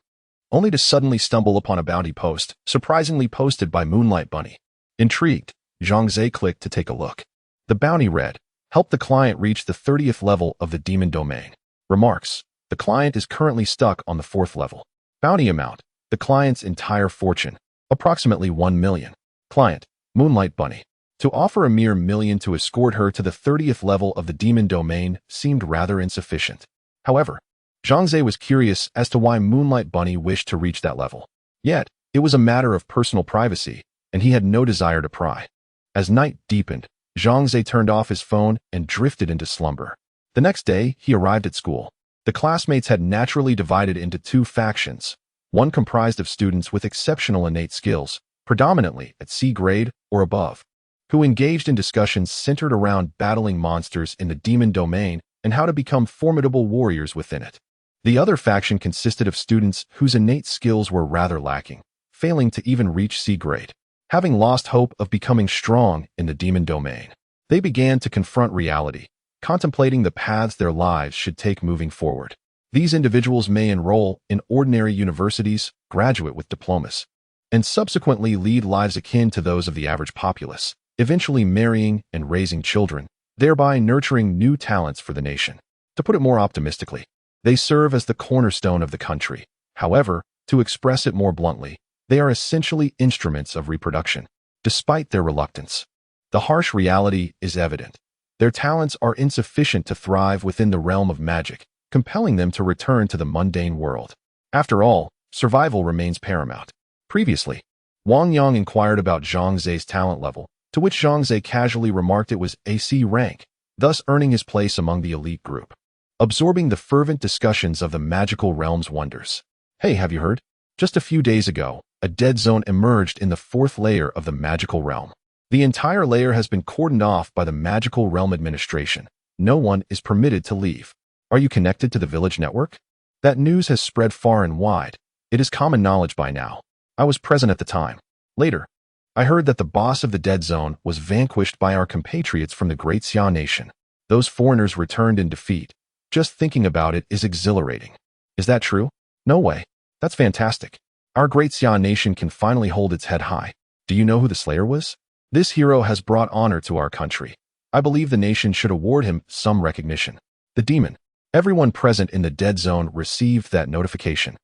only to suddenly stumble upon a bounty post, surprisingly posted by Moonlight Bunny. Intrigued, Zhang Xia clicked to take a look. The bounty read: help the client reach the 30th level of the demon domain. Remarks: the client is currently stuck on the 4th level. Bounty amount: the client's entire fortune, approximately 1 million. Client: Moonlight Bunny. To offer a mere million to escort her to the 30th level of the demon domain seemed rather insufficient. However, Zhang Xia was curious as to why Moonlight Bunny wished to reach that level. Yet, it was a matter of personal privacy, and he had no desire to pry. As night deepened, Zhang Xia turned off his phone and drifted into slumber. The next day, he arrived at school. The classmates had naturally divided into two factions, one comprised of students with exceptional innate skills, predominantly at C grade or above, who engaged in discussions centered around battling monsters in the demon domain and how to become formidable warriors within it. The other faction consisted of students whose innate skills were rather lacking, failing to even reach C grade. Having lost hope of becoming strong in the demon domain, they began to confront reality, contemplating the paths their lives should take moving forward. These individuals may enroll in ordinary universities, graduate with diplomas, and subsequently lead lives akin to those of the average populace, eventually marrying and raising children, thereby nurturing new talents for the nation. To put it more optimistically, they serve as the cornerstone of the country. However, to express it more bluntly, they are essentially instruments of reproduction. Despite their reluctance, the harsh reality is evident. Their talents are insufficient to thrive within the realm of magic, compelling them to return to the mundane world. After all, survival remains paramount. Previously, Wang Yang inquired about Zhang Xiao's talent level, to which Zhang Xia casually remarked it was AC rank, thus earning his place among the elite group. Absorbing the fervent discussions of the magical realm's wonders. Hey, have you heard? Just a few days ago, a dead zone emerged in the 4th layer of the magical realm. The entire layer has been cordoned off by the magical realm administration. No one is permitted to leave. Are you connected to the village network? That news has spread far and wide. It is common knowledge by now. I was present at the time. Later, I heard that the boss of the dead zone was vanquished by our compatriots from the Great Xia Nation. Those foreigners returned in defeat. Just thinking about it is exhilarating. Is that true? No way. That's fantastic. Our Great Xia Nation can finally hold its head high. Do you know who the Slayer was? This hero has brought honor to our country. I believe the nation should award him some recognition. The demon. Everyone present in the dead zone received that notification.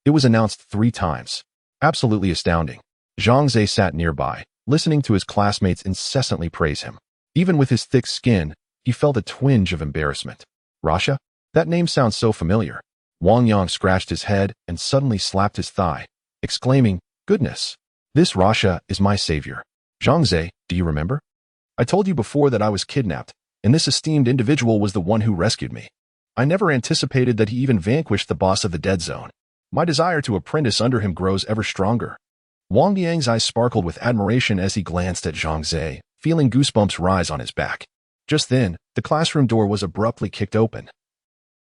It was announced 3 times. Absolutely astounding. Zhang Xia sat nearby, listening to his classmates incessantly praise him. Even with his thick skin, he felt a twinge of embarrassment. Rasha? That name sounds so familiar. Wang Yang scratched his head and suddenly slapped his thigh, exclaiming, "Goodness! This Rasha is my savior." Zhang Xia, do you remember? I told you before that I was kidnapped, and this esteemed individual was the one who rescued me. I never anticipated that he even vanquished the boss of the dead zone. My desire to apprentice under him grows ever stronger. Wang Yang's eyes sparkled with admiration as he glanced at Zhang Xia, feeling goosebumps rise on his back. Just then, the classroom door was abruptly kicked open,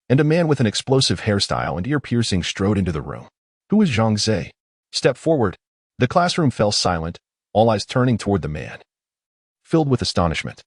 and a man with an explosive hairstyle and ear-piercing strode into the room. Who is Zhang Xia? Step forward. The classroom fell silent, all eyes turning toward the man, filled with astonishment.